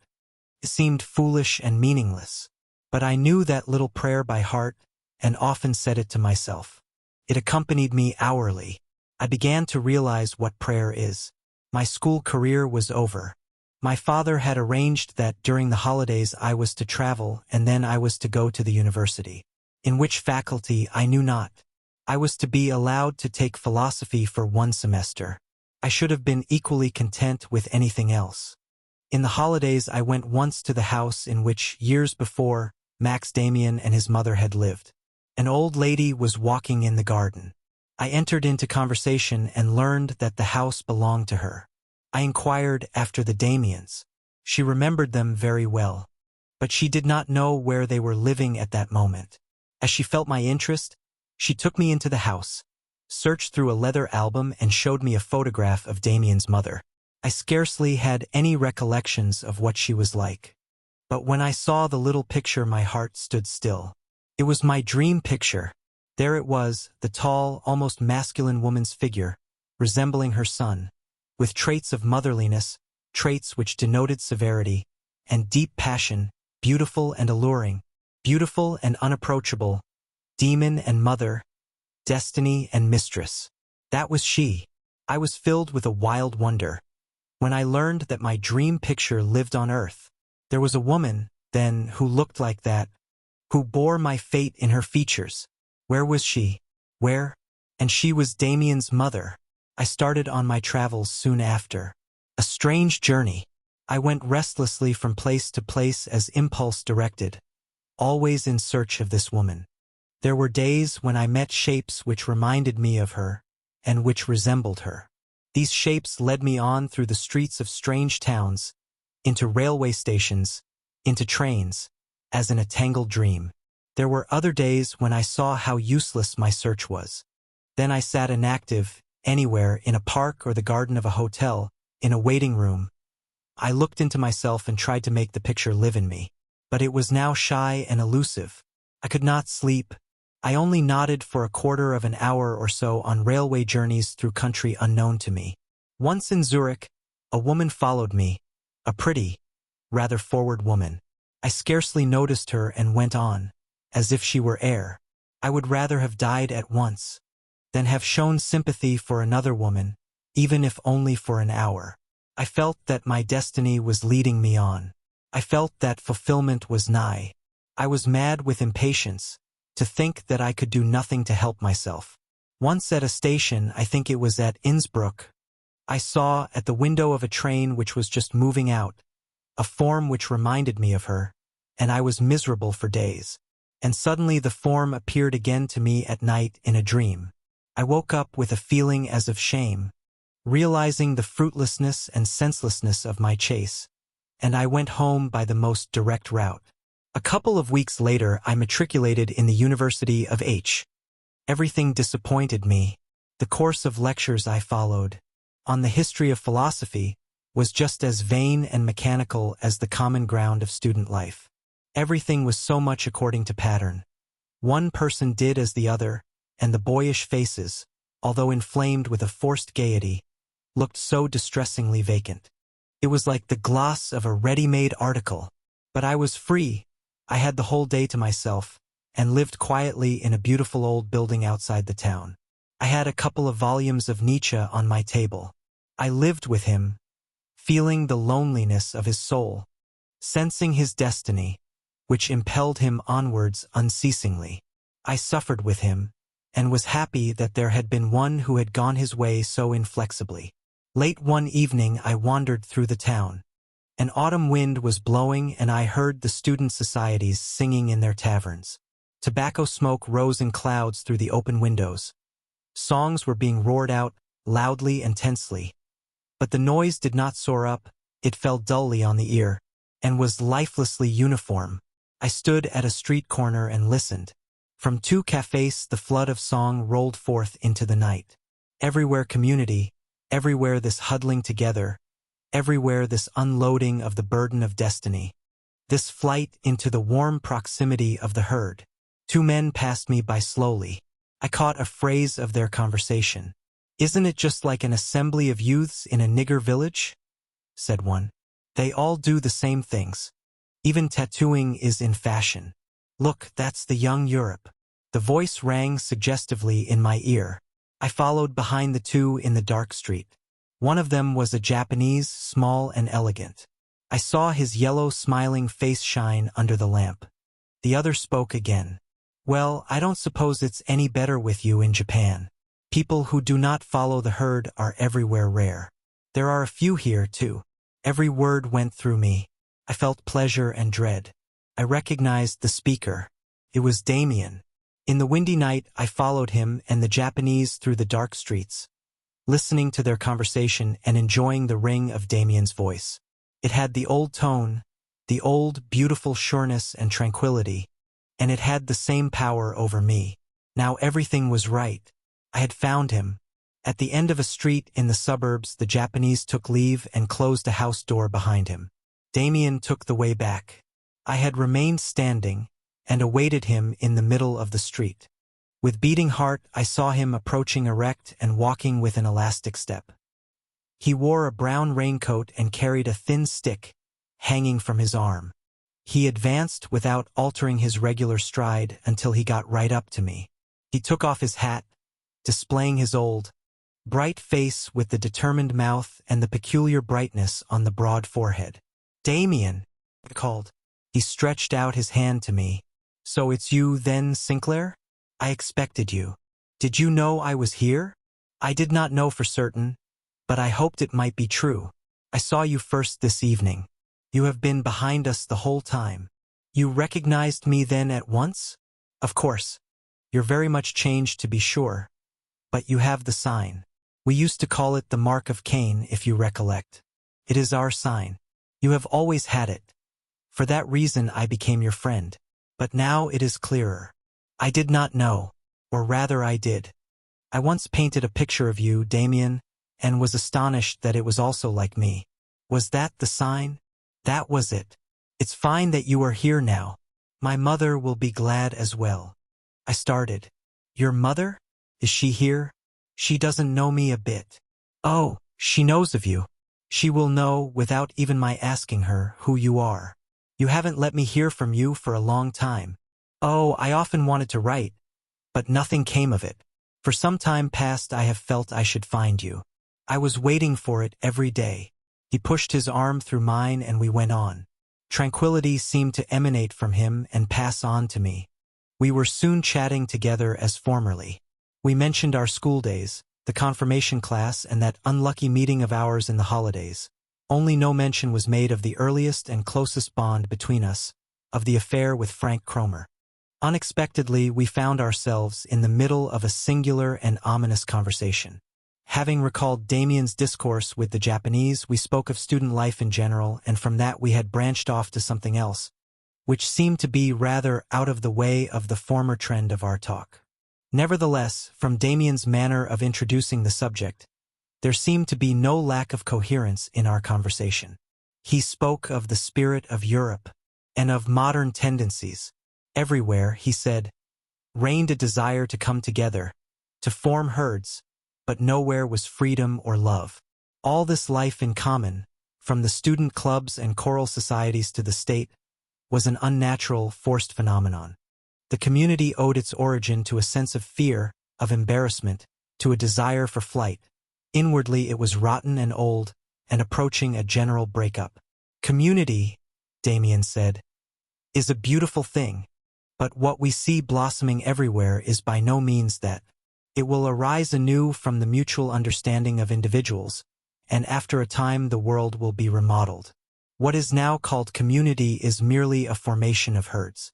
S1: it seemed foolish and meaningless. But I knew that little prayer by heart, and often said it to myself. It accompanied me hourly. I began to realize what prayer is. My school career was over. My father had arranged that during the holidays I was to travel, and then I was to go to the university. In which faculty I knew not. I was to be allowed to take philosophy for 1 semester. I should have been equally content with anything else. In the holidays I went once to the house in which, years before, Max Demian and his mother had lived. An old lady was walking in the garden. I entered into conversation and learned that the house belonged to her. I inquired after the Demians. She remembered them very well, but she did not know where they were living at that moment. As she felt my interest, she took me into the house, searched through a leather album and showed me a photograph of Demian's mother. I scarcely had any recollections of what she was like. But when I saw the little picture my heart stood still. It was my dream picture. There it was, the tall, almost masculine woman's figure, resembling her son, with traits of motherliness, traits which denoted severity, and deep passion, beautiful and alluring, beautiful and unapproachable, demon and mother, destiny and mistress. That was she. I was filled with a wild wonder. When I learned that my dream picture lived on earth, there was a woman, then, who looked like that, who bore my fate in her features. Where was she? Where? And she was Demian's mother. I started on my travels soon after. A strange journey. I went restlessly from place to place as impulse directed, always in search of this woman. There were days when I met shapes which reminded me of her, and which resembled her. These shapes led me on through the streets of strange towns, into railway stations, into trains, as in a tangled dream. There were other days when I saw how useless my search was. Then I sat inactive, anywhere, in a park or the garden of a hotel, in a waiting room. I looked into myself and tried to make the picture live in me. But it was now shy and elusive. I could not sleep. I only nodded for a quarter of an hour or so on railway journeys through country unknown to me. Once in Zurich, a woman followed me, a pretty, rather forward woman. I scarcely noticed her and went on, as if she were air. I would rather have died at once than have shown sympathy for another woman, even if only for an hour. I felt that my destiny was leading me on. I felt that fulfillment was nigh. I was mad with impatience, to think that I could do nothing to help myself. Once at a station, I think it was at Innsbruck, I saw, at the window of a train which was just moving out, a form which reminded me of her, and I was miserable for days. And suddenly the form appeared again to me at night in a dream. I woke up with a feeling as of shame, realizing the fruitlessness and senselessness of my chase, and I went home by the most direct route. A couple of weeks later I matriculated in the University of H. Everything disappointed me. The course of lectures I followed, on the history of philosophy, was just as vain and mechanical as the common ground of student life. Everything was so much according to pattern. One person did as the other, and the boyish faces, although inflamed with a forced gaiety, looked so distressingly vacant. It was like the gloss of a ready-made article. But I was free. I had the whole day to myself, and lived quietly in a beautiful old building outside the town. I had a couple of volumes of Nietzsche on my table. I lived with him, feeling the loneliness of his soul, sensing his destiny, which impelled him onwards unceasingly. I suffered with him, and was happy that there had been one who had gone his way so inflexibly. Late one evening I wandered through the town. An autumn wind was blowing and I heard the student societies singing in their taverns. Tobacco smoke rose in clouds through the open windows. Songs were being roared out, loudly and tensely. But the noise did not soar up, it fell dully on the ear, and was lifelessly uniform. I stood at a street corner and listened. From two cafes the flood of song rolled forth into the night. Everywhere community, everywhere this huddling together, everywhere this unloading of the burden of destiny, this flight into the warm proximity of the herd. Two men passed me by slowly. I caught a phrase of their conversation. "Isn't it just like an assembly of youths in a nigger village?" said one. "They all do the same things. Even tattooing is in fashion. Look, that's the young Europe." The voice rang suggestively in my ear. I followed behind the two in the dark street. One of them was a Japanese, small and elegant. I saw his yellow smiling face shine under the lamp. The other spoke again. "Well, I don't suppose it's any better with you in Japan. People who do not follow the herd are everywhere rare. There are a few here, too." Every word went through me. I felt pleasure and dread. I recognized the speaker. It was Demian. In the windy night, I followed him and the Japanese through the dark streets, listening to their conversation and enjoying the ring of Demian's voice. It had the old tone, the old, beautiful sureness and tranquility, and it had the same power over me. Now everything was right. I had found him. At the end of a street in the suburbs, the Japanese took leave and closed a house door behind him. Demian took the way back. I had remained standing and awaited him in the middle of the street. With beating heart, I saw him approaching erect and walking with an elastic step. He wore a brown raincoat and carried a thin stick hanging from his arm. He advanced without altering his regular stride until he got right up to me. He took off his hat, displaying his old, bright face with the determined mouth and the peculiar brightness on the broad forehead. "Demian," I called. He stretched out his hand to me. "So it's you then, Sinclair? I expected you. Did you know I was here?" "I did not know for certain, but I hoped it might be true. I saw you first this evening. You have been behind us the whole time. You recognized me then at once?" "Of course. You're very much changed to be sure. But you have the sign. We used to call it the mark of Cain, if you recollect. It is our sign. You have always had it. For that reason I became your friend. But now it is clearer. I did not know, or rather I did. I once painted a picture of you, Demian, and was astonished that it was also like me. Was that the sign? That was it. It's fine that you are here now. My mother will be glad as well." I started. "Your mother? Is she here? She doesn't know me a bit." "Oh, she knows of you. She will know, without even my asking her, who you are. You haven't let me hear from you for a long time." "Oh, I often wanted to write, but nothing came of it. For some time past I have felt I should find you. I was waiting for it every day." He pushed his arm through mine and we went on. Tranquility seemed to emanate from him and pass on to me. We were soon chatting together as formerly. We mentioned our school days, the confirmation class and that unlucky meeting of ours in the holidays. Only no mention was made of the earliest and closest bond between us, of the affair with Frank Kromer. Unexpectedly, we found ourselves in the middle of a singular and ominous conversation. Having recalled Demian's discourse with the Japanese, we spoke of student life in general, and from that we had branched off to something else, which seemed to be rather out of the way of the former trend of our talk. Nevertheless, from Demian's manner of introducing the subject, there seemed to be no lack of coherence in our conversation. He spoke of the spirit of Europe and of modern tendencies. Everywhere, he said, reigned a desire to come together, to form herds, but nowhere was freedom or love. All this life in common, from the student clubs and choral societies to the state, was an unnatural, forced phenomenon. The community owed its origin to a sense of fear, of embarrassment, to a desire for flight. Inwardly it was rotten and old, and approaching a general breakup. Community, Demian said, is a beautiful thing, but what we see blossoming everywhere is by no means that. It will arise anew from the mutual understanding of individuals, and after a time the world will be remodeled. What is now called community is merely a formation of herds.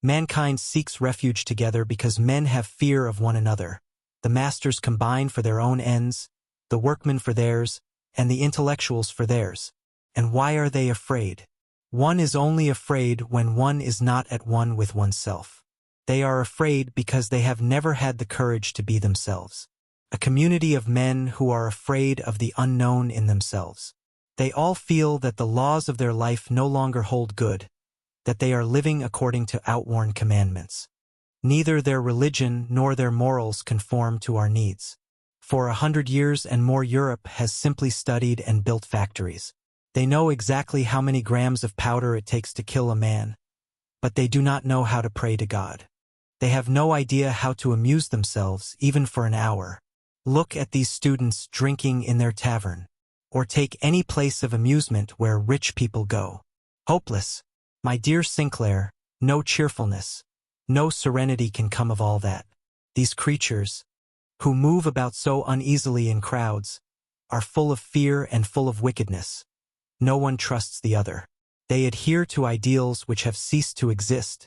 S1: Mankind seeks refuge together because men have fear of one another. The masters combine for their own ends, the workmen for theirs, and the intellectuals for theirs. And why are they afraid? One is only afraid when one is not at one with oneself. They are afraid because they have never had the courage to be themselves. A community of men who are afraid of the unknown in themselves. They all feel that the laws of their life no longer hold good, that they are living according to outworn commandments. Neither their religion nor their morals conform to our needs. For 100 years and more Europe has simply studied and built factories. They know exactly how many grams of powder it takes to kill a man, but they do not know how to pray to God. They have no idea how to amuse themselves, even for an hour. Look at these students drinking in their tavern, or take any place of amusement where rich people go. Hopeless. My dear Sinclair, no cheerfulness, no serenity can come of all that. These creatures, who move about so uneasily in crowds, are full of fear and full of wickedness. No one trusts the other. They adhere to ideals which have ceased to exist,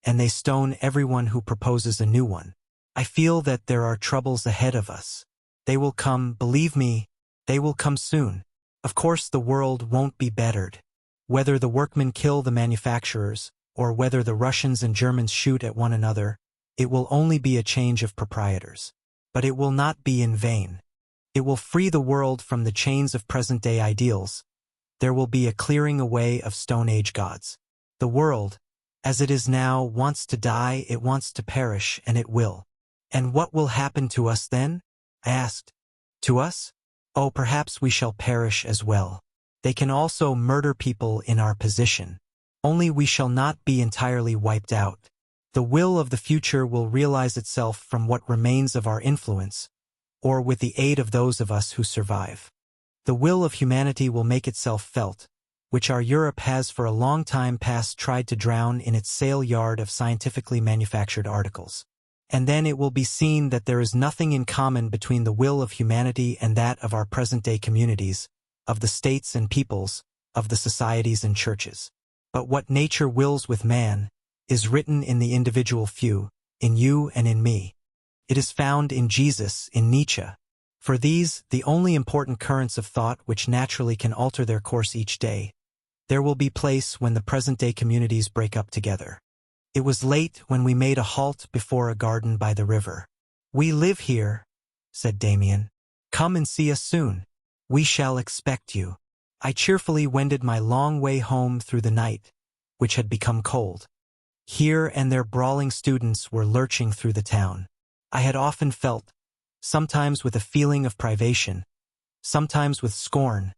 S1: and they stone everyone who proposes a new one. I feel that there are troubles ahead of us. They will come, believe me, they will come soon. Of course the world won't be bettered. Whether the workmen kill the manufacturers, or whether the Russians and Germans shoot at one another, it will only be a change of proprietors. But it will not be in vain. It will free the world from the chains of present-day ideals. There will be a clearing away of Stone Age gods. The world, as it is now, wants to die, it wants to perish, and it will. And what will happen to us then? I asked. To us? Oh, perhaps we shall perish as well. They can also murder people in our position. Only we shall not be entirely wiped out. The will of the future will realize itself from what remains of our influence, or with the aid of those of us who survive. The will of humanity will make itself felt, which our Europe has for a long time past tried to drown in its sale yard of scientifically manufactured articles. And then it will be seen that there is nothing in common between the will of humanity and that of our present-day communities, of the states and peoples, of the societies and churches. But what nature wills with man is written in the individual few, in you and in me. It is found in Jesus, in Nietzsche. For these, the only important currents of thought which naturally can alter their course each day, there will be place when the present-day communities break up together. It was late when we made a halt before a garden by the river. We live here, said Demian. Come and see us soon. We shall expect you. I cheerfully wended my long way home through the night, which had become cold. Here and there brawling students were lurching through the town. I had often felt, sometimes with a feeling of privation, sometimes with scorn,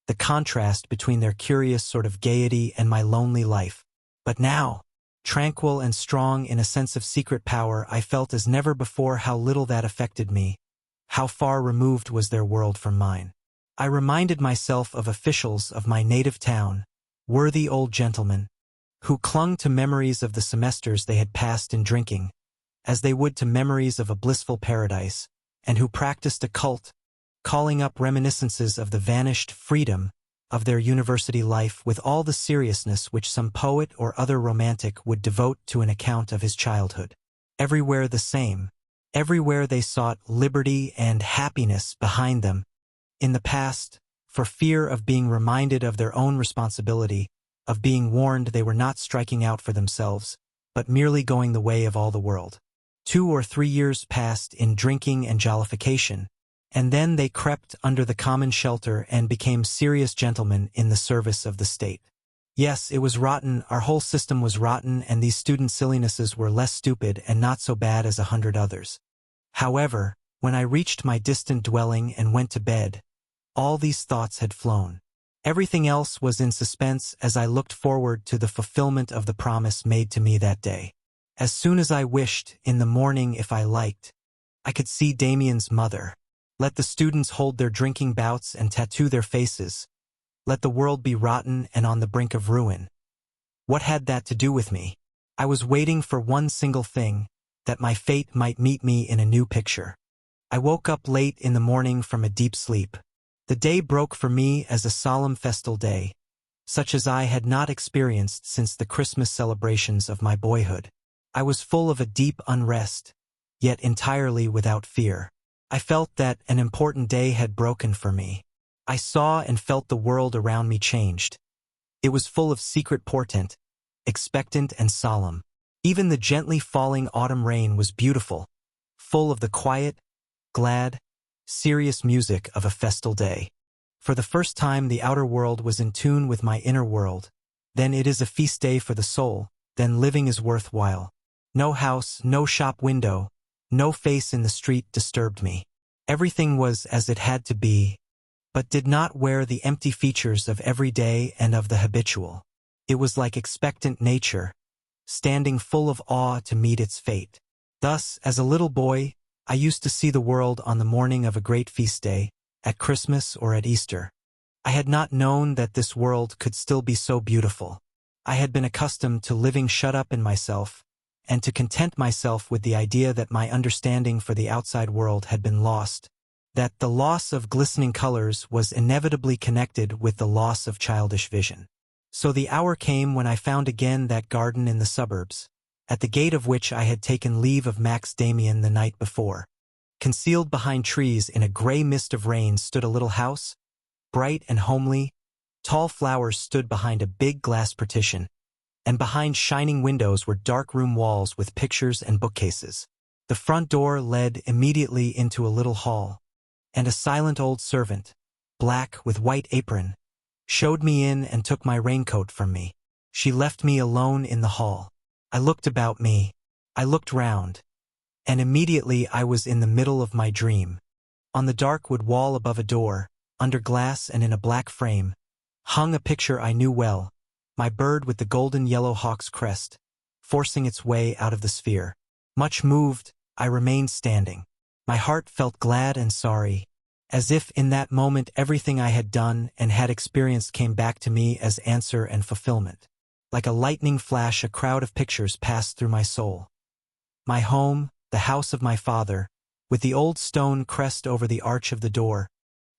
S1: the contrast between their curious sort of gaiety and my lonely life. But now, tranquil and strong in a sense of secret power, I felt as never before how little that affected me, how far removed was their world from mine. I reminded myself of officials of my native town, worthy old gentlemen, who clung to memories of the semesters they had passed in drinking, as they would to memories of a blissful paradise, and who practiced a cult, calling up reminiscences of the vanished freedom of their university life with all the seriousness which some poet or other romantic would devote to an account of his childhood. Everywhere the same. Everywhere they sought liberty and happiness behind them. In the past, for fear of being reminded of their own responsibility, of being warned they were not striking out for themselves, but merely going the way of all the world. 2 or 3 years passed in drinking and jollification, and then they crept under the common shelter and became serious gentlemen in the service of the state. Yes, it was rotten, our whole system was rotten, and these student sillinesses were less stupid and not so bad as 100 others. However, when I reached my distant dwelling and went to bed, all these thoughts had flown. Everything else was in suspense as I looked forward to the fulfillment of the promise made to me that day. As soon as I wished, in the morning if I liked, I could see Demian's mother. Let the students hold their drinking bouts and tattoo their faces. Let the world be rotten and on the brink of ruin. What had that to do with me? I was waiting for one single thing, that my fate might meet me in a new picture. I woke up late in the morning from a deep sleep. The day broke for me as a solemn festal day, such as I had not experienced since the Christmas celebrations of my boyhood. I was full of a deep unrest, yet entirely without fear. I felt that an important day had broken for me. I saw and felt the world around me changed. It was full of secret portent, expectant and solemn. Even the gently falling autumn rain was beautiful, full of the quiet, glad, serious music of a festal day. For the first time the outer world was in tune with my inner world. Then it is a feast day for the soul, then living is worthwhile. No house, no shop window, no face in the street disturbed me. Everything was as it had to be, but did not wear the empty features of every day and of the habitual. It was like expectant nature, standing full of awe to meet its fate. Thus, as a little boy, I used to see the world on the morning of a great feast day, at Christmas or at Easter. I had not known that this world could still be so beautiful. I had been accustomed to living shut up in myself, and to content myself with the idea that my understanding for the outside world had been lost, that the loss of glistening colors was inevitably connected with the loss of childish vision. So the hour came when I found again that garden in the suburbs, at the gate of which I had taken leave of Max Demian the night before. Concealed behind trees in a gray mist of rain stood a little house, bright and homely. Tall flowers stood behind a big glass partition, and behind shining windows were dark room walls with pictures and bookcases. The front door led immediately into a little hall, and a silent old servant, black with white apron, showed me in and took my raincoat from me. She left me alone in the hall. I looked about me. I looked round. And immediately I was in the middle of my dream. On the dark wood wall above a door, under glass and in a black frame, hung a picture I knew well, my bird with the golden yellow hawk's crest, forcing its way out of the sphere. Much moved, I remained standing. My heart felt glad and sorry, as if in that moment everything I had done and had experienced came back to me as answer and fulfillment. Like a lightning flash, a crowd of pictures passed through my soul. My home, the house of my father, with the old stone crest over the arch of the door,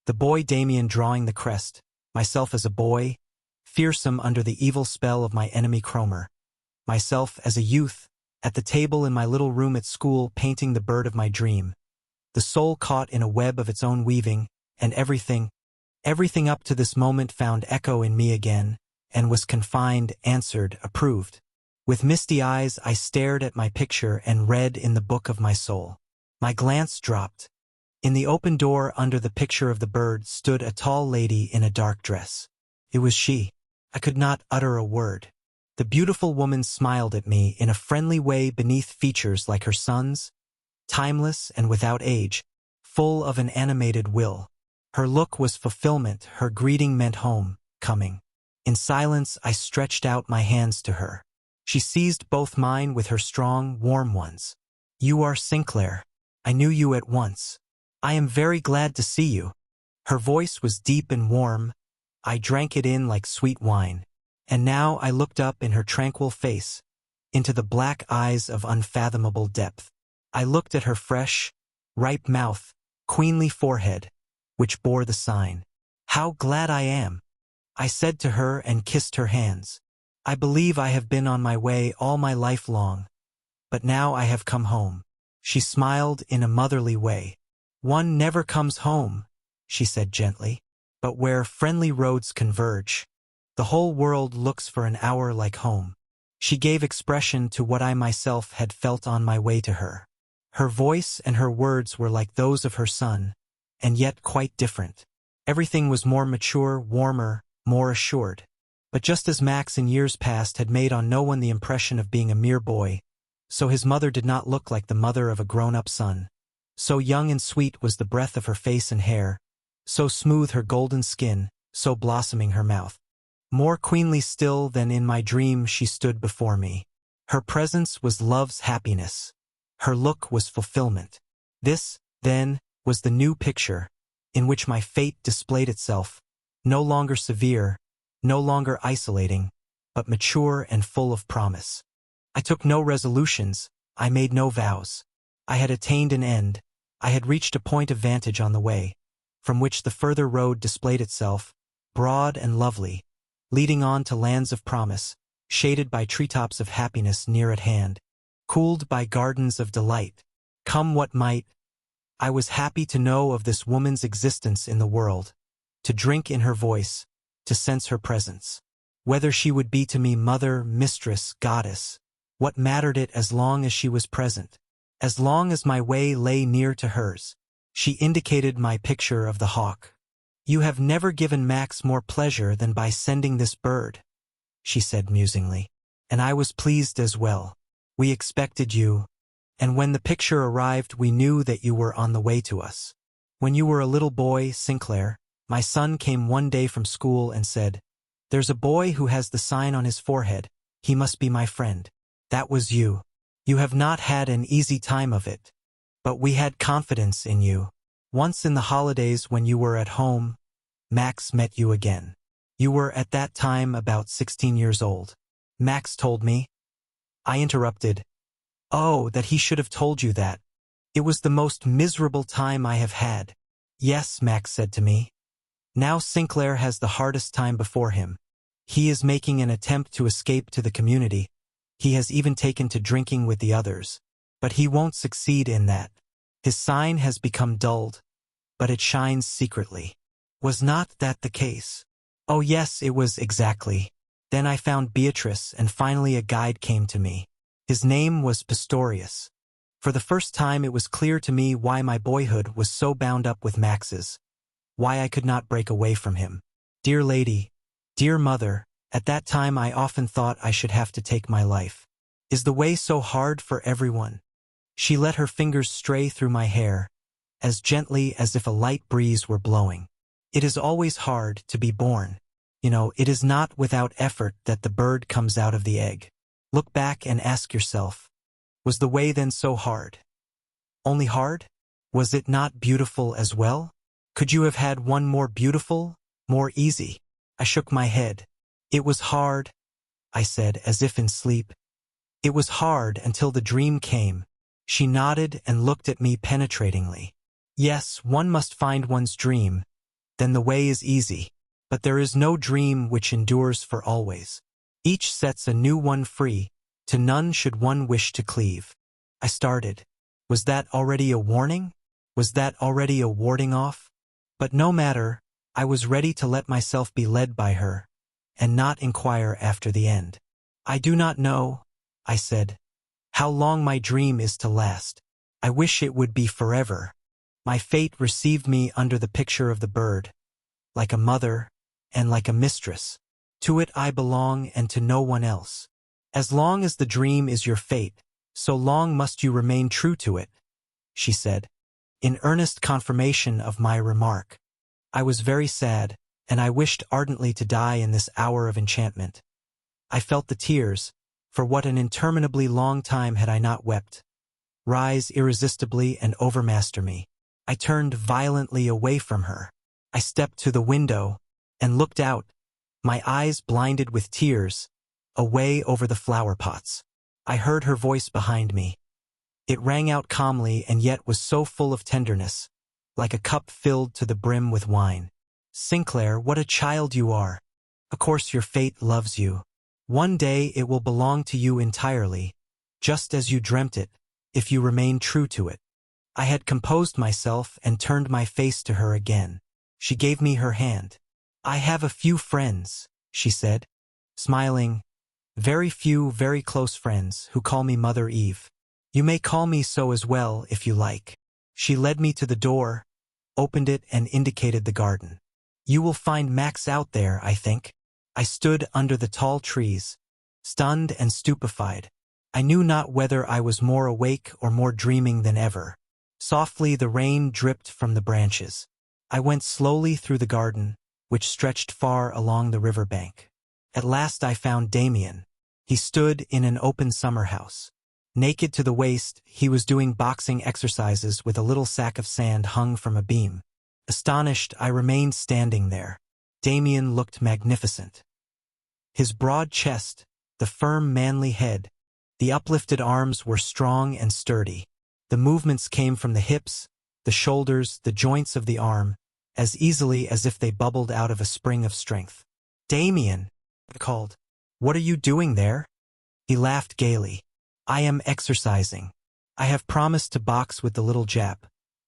S1: the boy Demian drawing the crest, myself as a boy, fearsome under the evil spell of my enemy Kromer, myself as a youth, at the table in my little room at school painting the bird of my dream, the soul caught in a web of its own weaving, and everything up to this moment found echo in me again, and was confined, answered, approved. With misty eyes I stared at my picture and read in the book of my soul. My glance dropped. In the open door under the picture of the bird stood a tall lady in a dark dress. It was she. I could not utter a word. The beautiful woman smiled at me in a friendly way beneath features like her son's, timeless and without age, full of an animated will. Her look was fulfillment, her greeting meant home, coming. In silence I stretched out my hands to her. She seized both mine with her strong, warm ones. "You are Sinclair. I knew you at once. I am very glad to see you." Her voice was deep and warm. I drank it in like sweet wine. And now I looked up in her tranquil face, into the black eyes of unfathomable depth. I looked at her fresh, ripe mouth, queenly forehead, which bore the sign. "How glad I am," I said to her and kissed her hands. "I believe I have been on my way all my life long, but now I have come home." She smiled in a motherly way. "One never comes home," she said gently, "but where friendly roads converge. The whole world looks for an hour like home." She gave expression to what I myself had felt on my way to her. Her voice and her words were like those of her son, and yet quite different. Everything was more mature, warmer, more assured. But just as Max in years past had made on no one the impression of being a mere boy, so his mother did not look like the mother of a grown-up son. So young and sweet was the breath of her face and hair, so smooth her golden skin, so blossoming her mouth. More queenly still than in my dream she stood before me. Her presence was love's happiness. Her look was fulfillment. This, then, was the new picture, in which my fate displayed itself, no longer severe, no longer isolating, but mature and full of promise. I took no resolutions, I made no vows. I had attained an end, I had reached a point of vantage on the way, from which the further road displayed itself, broad and lovely, leading on to lands of promise, shaded by treetops of happiness near at hand, cooled by gardens of delight. Come what might, I was happy to know of this woman's existence in the world, to drink in her voice, to sense her presence. Whether she would be to me mother, mistress, goddess, what mattered it as long as she was present? As long as my way lay near to hers. She indicated my picture of the hawk. You have never given Max more pleasure than by sending this bird, she said musingly. And I was pleased as well. We expected you, and when the picture arrived we knew that you were on the way to us. When you were a little boy, Sinclair, my son came one day from school and said, "There's a boy who has the sign on his forehead, he must be my friend." That was you. You have not had an easy time of it. But we had confidence in you. Once in the holidays when you were at home, Max met you again. You were at that time about 16 years old. Max told me. I interrupted. Oh, that he should have told you that. It was the most miserable time I have had. Yes, Max said to me. Now Sinclair has the hardest time before him. He is making an attempt to escape to the community. He has even taken to drinking with the others. But he won't succeed in that. His sign has become dulled, but it shines secretly. Was not that the case? Oh yes, it was exactly. Then I found Beatrice, and finally a guide came to me. His name was Pistorius. For the first time it was clear to me why my boyhood was so bound up with Max's, why I could not break away from him. Dear lady, dear mother, at that time I often thought I should have to take my life. Is the way so hard for everyone? She let her fingers stray through my hair, as gently as if a light breeze were blowing. It is always hard to be born. You know, it is not without effort that the bird comes out of the egg. Look back and ask yourself, was the way then so hard? Only hard? Was it not beautiful as well? Could you have had one more beautiful, more easy? I shook my head. It was hard, I said, as if in sleep. It was hard until the dream came. She nodded and looked at me penetratingly. Yes, one must find one's dream. Then the way is easy. But there is no dream which endures for always. Each sets a new one free. To none should one wish to cleave. I started. Was that already a warning? Was that already a warding off? But no matter, I was ready to let myself be led by her, and not inquire after the end. I do not know, I said, how long my dream is to last. I wish it would be forever. My fate received me under the picture of the bird, like a mother and like a mistress. To it I belong and to no one else. As long as the dream is your fate, so long must you remain true to it, she said, in earnest confirmation of my remark. I was very sad, and I wished ardently to die in this hour of enchantment. I felt the tears, for what an interminably long time had I not wept, rise irresistibly and overmaster me. I turned violently away from her. I stepped to the window and looked out, my eyes blinded with tears, away over the flower pots. I heard her voice behind me. It rang out calmly and yet was so full of tenderness, like a cup filled to the brim with wine. Sinclair, what a child you are. Of course your fate loves you. One day it will belong to you entirely, just as you dreamt it, if you remain true to it. I had composed myself and turned my face to her again. She gave me her hand. I have a few friends, she said, smiling, very few very close friends who call me Mother Eve. You may call me so as well if you like. She led me to the door, opened it and indicated the garden. You will find Max out there, I think. I stood under the tall trees, stunned and stupefied. I knew not whether I was more awake or more dreaming than ever. Softly the rain dripped from the branches. I went slowly through the garden, which stretched far along the river bank. At last I found Demian. He stood in an open summer house. Naked to the waist, he was doing boxing exercises with a little sack of sand hung from a beam. Astonished, I remained standing there. Demian looked magnificent. His broad chest, the firm manly head, the uplifted arms were strong and sturdy. The movements came from the hips, the shoulders, the joints of the arm, as easily as if they bubbled out of a spring of strength. "Demian," I called. "What are you doing there?" He laughed gaily. "I am exercising. I have promised to box with the little Jap.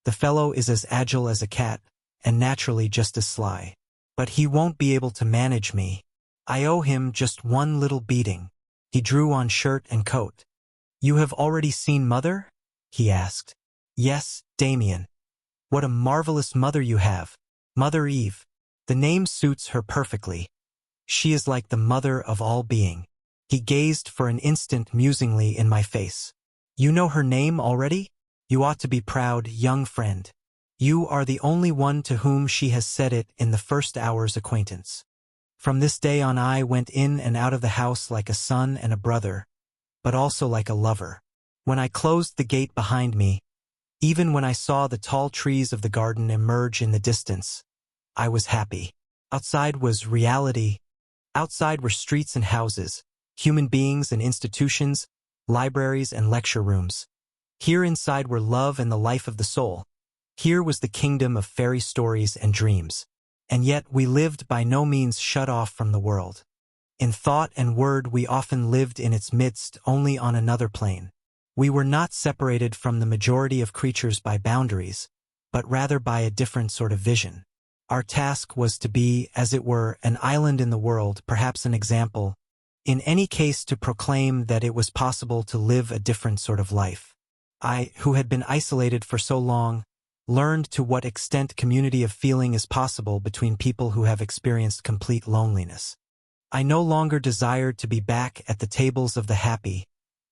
S1: The fellow is as agile as a cat, and naturally just as sly. But he won't be able to manage me. I owe him just one little beating." He drew on shirt and coat. "You have already seen Mother?" he asked. "Yes, Demian." "What a marvelous mother you have. Mother Eve. The name suits her perfectly. She is like the mother of all being." He gazed for an instant musingly in my face. "You know her name already? You ought to be proud, young friend. You are the only one to whom she has said it in the first hour's acquaintance." From this day on I went in and out of the house like a son and a brother, but also like a lover. When I closed the gate behind me, even when I saw the tall trees of the garden emerge in the distance, I was happy. Outside was reality. Outside were streets and houses, human beings and institutions, libraries and lecture rooms. Here inside were love and the life of the soul. Here was the kingdom of fairy stories and dreams. And yet we lived by no means shut off from the world. In thought and word we often lived in its midst, only on another plane. We were not separated from the majority of creatures by boundaries, but rather by a different sort of vision. Our task was to be, as it were, an island in the world, perhaps an example, in any case to proclaim that it was possible to live a different sort of life. I, who had been isolated for so long, learned to what extent community of feeling is possible between people who have experienced complete loneliness. I no longer desired to be back at the tables of the happy,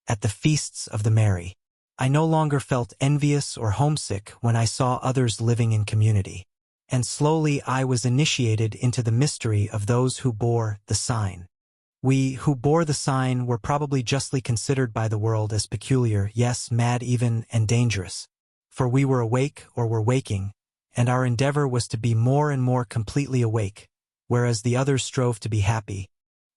S1: at the feasts of the merry. I no longer felt envious or homesick when I saw others living in community. And slowly I was initiated into the mystery of those who bore the sign. We who bore the sign were probably justly considered by the world as peculiar, yes, mad even, and dangerous. For we were awake or were waking, and our endeavor was to be more and more completely awake, whereas the others strove to be happy,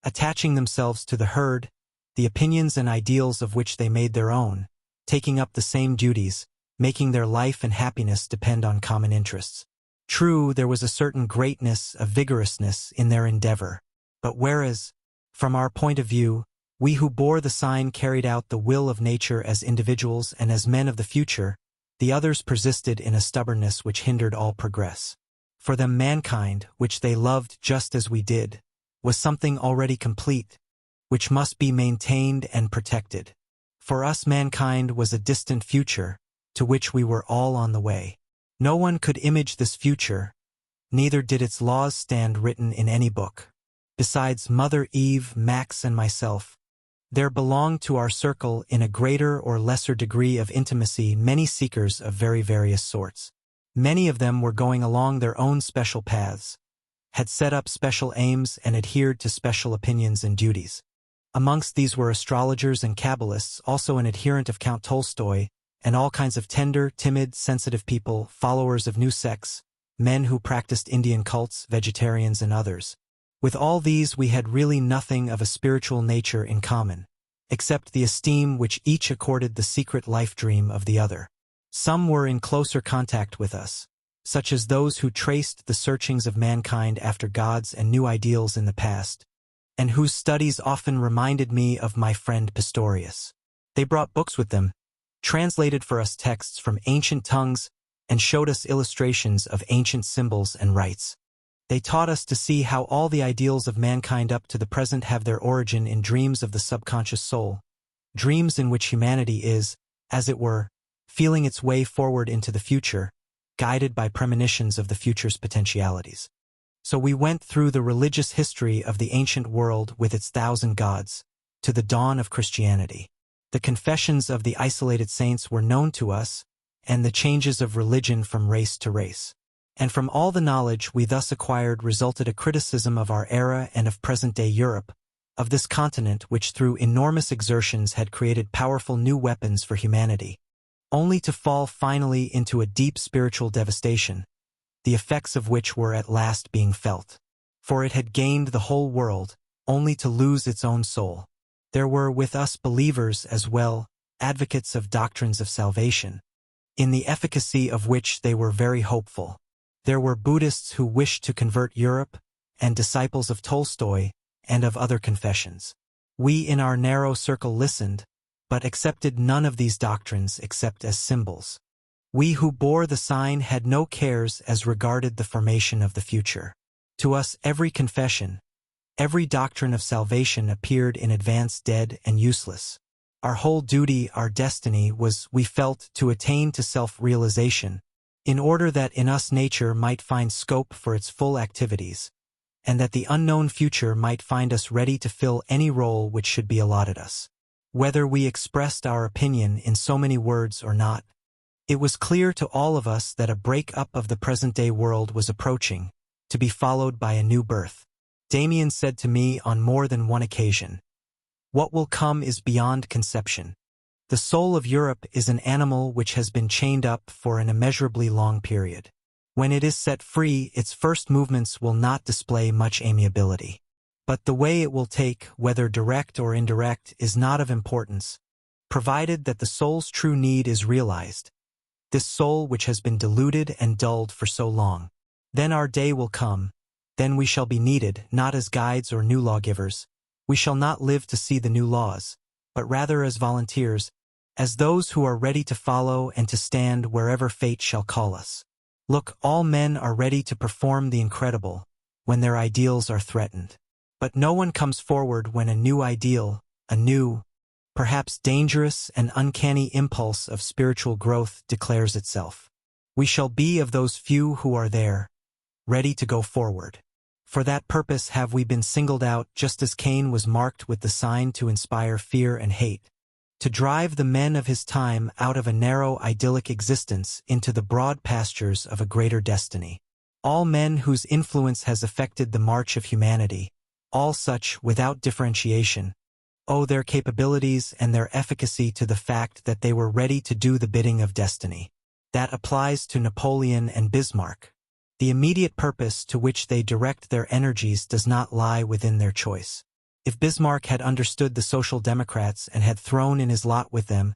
S1: attaching themselves to the herd, the opinions and ideals of which they made their own, taking up the same duties, making their life and happiness depend on common interests. True, there was a certain greatness, a vigorousness in their endeavor, but whereas, from our point of view, we who bore the sign carried out the will of nature as individuals and as men of the future, the others persisted in a stubbornness which hindered all progress. For them mankind, which they loved just as we did, was something already complete, which must be maintained and protected. For us mankind was a distant future, to which we were all on the way. No one could image this future, neither did its laws stand written in any book. Besides Mother Eve, Max, and myself, there belonged to our circle in a greater or lesser degree of intimacy many seekers of very various sorts. Many of them were going along their own special paths, had set up special aims and adhered to special opinions and duties. Amongst these were astrologers and Kabbalists, also an adherent of Count Tolstoy, and all kinds of tender, timid, sensitive people, followers of new sects, men who practiced Indian cults, vegetarians, and others. With all these we had really nothing of a spiritual nature in common, except the esteem which each accorded the secret life dream of the other. Some were in closer contact with us, such as those who traced the searchings of mankind after gods and new ideals in the past, and whose studies often reminded me of my friend Pistorius. They brought books with them, translated for us texts from ancient tongues, and showed us illustrations of ancient symbols and rites. They taught us to see how all the ideals of mankind up to the present have their origin in dreams of the subconscious soul, dreams in which humanity is, as it were, feeling its way forward into the future, guided by premonitions of the future's potentialities. So we went through the religious history of the ancient world with its 1,000 gods, to the dawn of Christianity. The confessions of the isolated saints were known to us, and the changes of religion from race to race. And from all the knowledge we thus acquired resulted a criticism of our era and of present-day Europe, of this continent which through enormous exertions had created powerful new weapons for humanity, only to fall finally into a deep spiritual devastation, the effects of which were at last being felt. For it had gained the whole world, only to lose its own soul. There were with us believers as well, advocates of doctrines of salvation, in the efficacy of which they were very hopeful. There were Buddhists who wished to convert Europe, and disciples of Tolstoy, and of other confessions. We in our narrow circle listened, but accepted none of these doctrines except as symbols. We who bore the sign had no cares as regarded the formation of the future. To us every confession, every doctrine of salvation appeared in advance dead and useless. Our whole duty, our destiny was, we felt, to attain to self-realization, in order that in us nature might find scope for its full activities, and that the unknown future might find us ready to fill any role which should be allotted us. Whether we expressed our opinion in so many words or not, it was clear to all of us that a break-up of the present-day world was approaching, to be followed by a new birth. Demian said to me on more than one occasion, "What will come is beyond conception. The soul of Europe is an animal which has been chained up for an immeasurably long period. When it is set free, its first movements will not display much amiability. But the way it will take, whether direct or indirect, is not of importance, provided that the soul's true need is realized, this soul which has been deluded and dulled for so long. Then our day will come, then we shall be needed, not as guides or new lawgivers. We shall not live to see the new laws, but rather as volunteers, as those who are ready to follow and to stand wherever fate shall call us. Look, all men are ready to perform the incredible, when their ideals are threatened. But no one comes forward when a new ideal, a new, perhaps dangerous and uncanny impulse of spiritual growth declares itself. We shall be of those few who are there, ready to go forward. For that purpose have we been singled out, just as Cain was marked with the sign to inspire fear and hate, to drive the men of his time out of a narrow idyllic existence into the broad pastures of a greater destiny. All men whose influence has affected the march of humanity, all such, without differentiation, owe their capabilities and their efficacy to the fact that they were ready to do the bidding of destiny. That applies to Napoleon and Bismarck. The immediate purpose to which they direct their energies does not lie within their choice. If Bismarck had understood the Social Democrats and had thrown in his lot with them,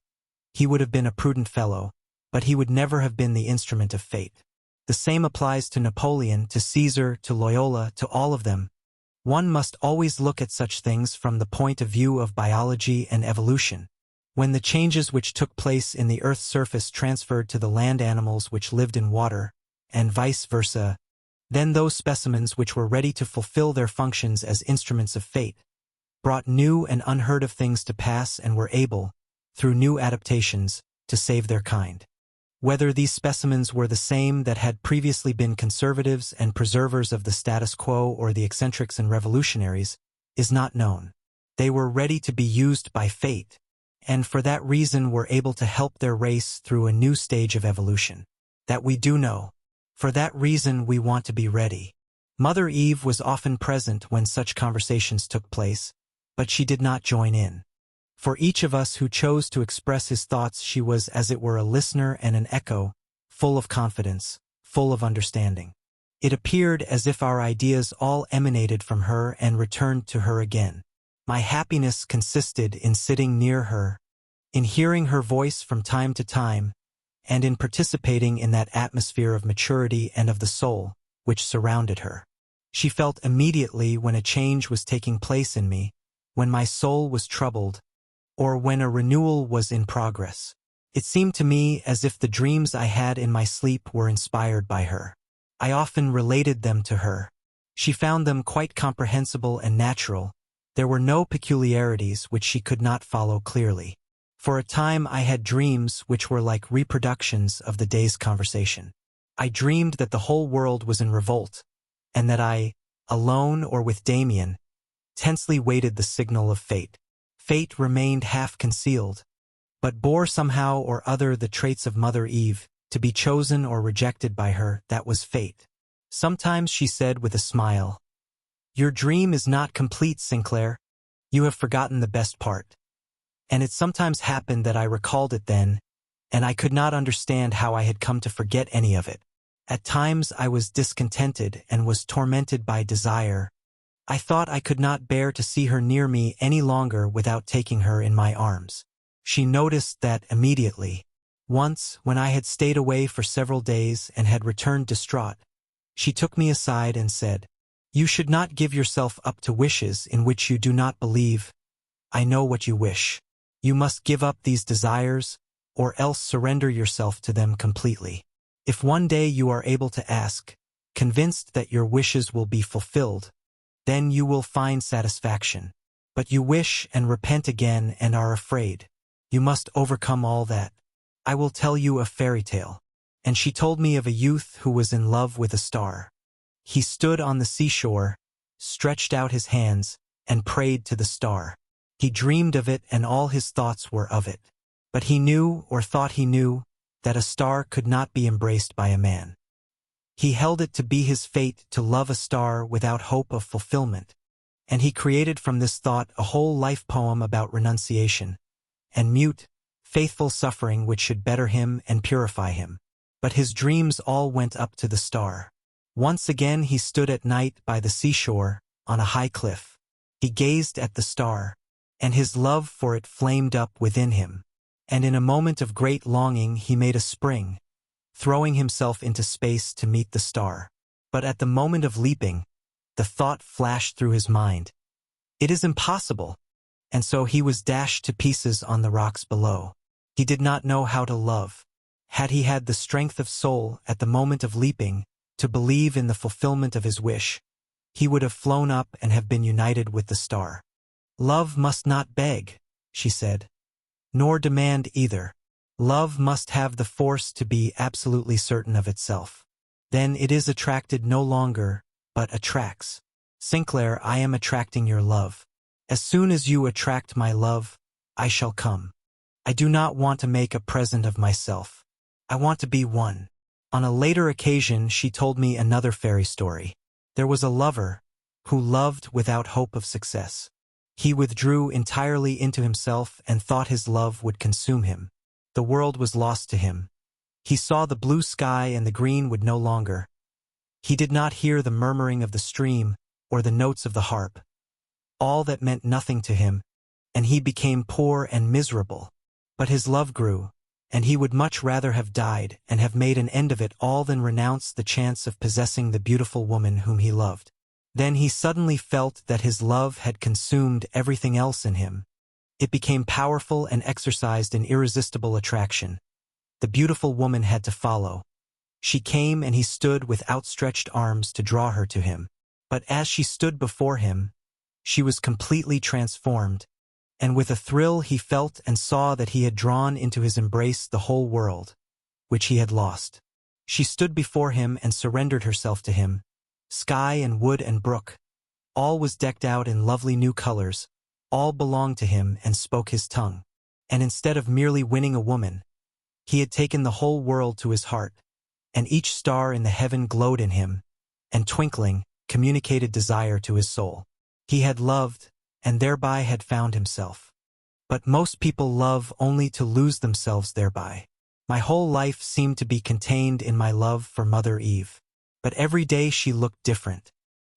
S1: he would have been a prudent fellow, but he would never have been the instrument of fate. The same applies to Napoleon, to Caesar, to Loyola, to all of them. One must always look at such things from the point of view of biology and evolution. When the changes which took place in the Earth's surface transferred to the land animals which lived in water, and vice versa, then those specimens which were ready to fulfill their functions as instruments of fate, brought new and unheard of things to pass and were able, through new adaptations, to save their kind. Whether these specimens were the same that had previously been conservatives and preservers of the status quo or the eccentrics and revolutionaries, is not known. They were ready to be used by fate, and for that reason were able to help their race through a new stage of evolution. That we do know. For that reason we want to be ready. Mother Eve was often present when such conversations took place, but she did not join in. For each of us who chose to express his thoughts, she was as it were a listener and an echo, full of confidence, full of understanding. It appeared as if our ideas all emanated from her and returned to her again. My happiness consisted in sitting near her, in hearing her voice from time to time, and in participating in that atmosphere of maturity and of the soul, which surrounded her. She felt immediately when a change was taking place in me, when my soul was troubled, or when a renewal was in progress. It seemed to me as if the dreams I had in my sleep were inspired by her. I often related them to her. She found them quite comprehensible and natural. There were no peculiarities which she could not follow clearly. For a time I had dreams which were like reproductions of the day's conversation. I dreamed that the whole world was in revolt, and that I, alone or with Demian, tensely waited the signal of fate. Fate remained half concealed, but bore somehow or other the traits of Mother Eve. To be chosen or rejected by her, that was fate. Sometimes she said with a smile, "Your dream is not complete, Sinclair. You have forgotten the best part. And it sometimes happened that I recalled it then, and I could not understand how I had come to forget any of it. At times I was discontented and was tormented by desire. I thought I could not bear to see her near me any longer without taking her in my arms. She noticed that immediately. Once, when I had stayed away for several days and had returned distraught, she took me aside and said, "You should not give yourself up to wishes in which you do not believe. I know what you wish. You must give up these desires, or else surrender yourself to them completely. If one day you are able to ask, convinced that your wishes will be fulfilled, then you will find satisfaction. But you wish and repent again and are afraid. You must overcome all that. I will tell you a fairy tale." And she told me of a youth who was in love with a star. He stood on the seashore, stretched out his hands, and prayed to the star. He dreamed of it and all his thoughts were of it. But he knew, or thought he knew, that a star could not be embraced by a man. He held it to be his fate to love a star without hope of fulfillment, and he created from this thought a whole life poem about renunciation, and mute, faithful suffering which should better him and purify him. But his dreams all went up to the star. Once again he stood at night by the seashore, on a high cliff. He gazed at the star, and his love for it flamed up within him, and in a moment of great longing he made a spring, throwing himself into space to meet the star. But at the moment of leaping, the thought flashed through his mind, "It is impossible," and so he was dashed to pieces on the rocks below. He did not know how to love. Had he had the strength of soul at the moment of leaping to believe in the fulfillment of his wish, he would have flown up and have been united with the star. "Love must not beg," she said, "nor demand either. Love must have the force to be absolutely certain of itself. Then it is attracted no longer, but attracts. Sinclair, I am attracting your love. As soon as you attract my love, I shall come. I do not want to make a present of myself. I want to be one." On a later occasion she told me another fairy story. There was a lover who loved without hope of success. He withdrew entirely into himself and thought his love would consume him. The world was lost to him. He saw the blue sky and the green would no longer. He did not hear the murmuring of the stream or the notes of the harp. All that meant nothing to him, and he became poor and miserable. But his love grew, and he would much rather have died and have made an end of it all than renounce the chance of possessing the beautiful woman whom he loved. Then he suddenly felt that his love had consumed everything else in him. It became powerful and exercised an irresistible attraction. The beautiful woman had to follow. She came and he stood with outstretched arms to draw her to him. But as she stood before him, she was completely transformed, and with a thrill he felt and saw that he had drawn into his embrace the whole world, which he had lost. She stood before him and surrendered herself to him. Sky and wood and brook, all was decked out in lovely new colors, all belonged to him and spoke his tongue. And instead of merely winning a woman, he had taken the whole world to his heart, and each star in the heaven glowed in him, and twinkling, communicated desire to his soul. He had loved, and thereby had found himself. But most people love only to lose themselves thereby. My whole life seemed to be contained in my love for Mother Eve. But every day she looked different.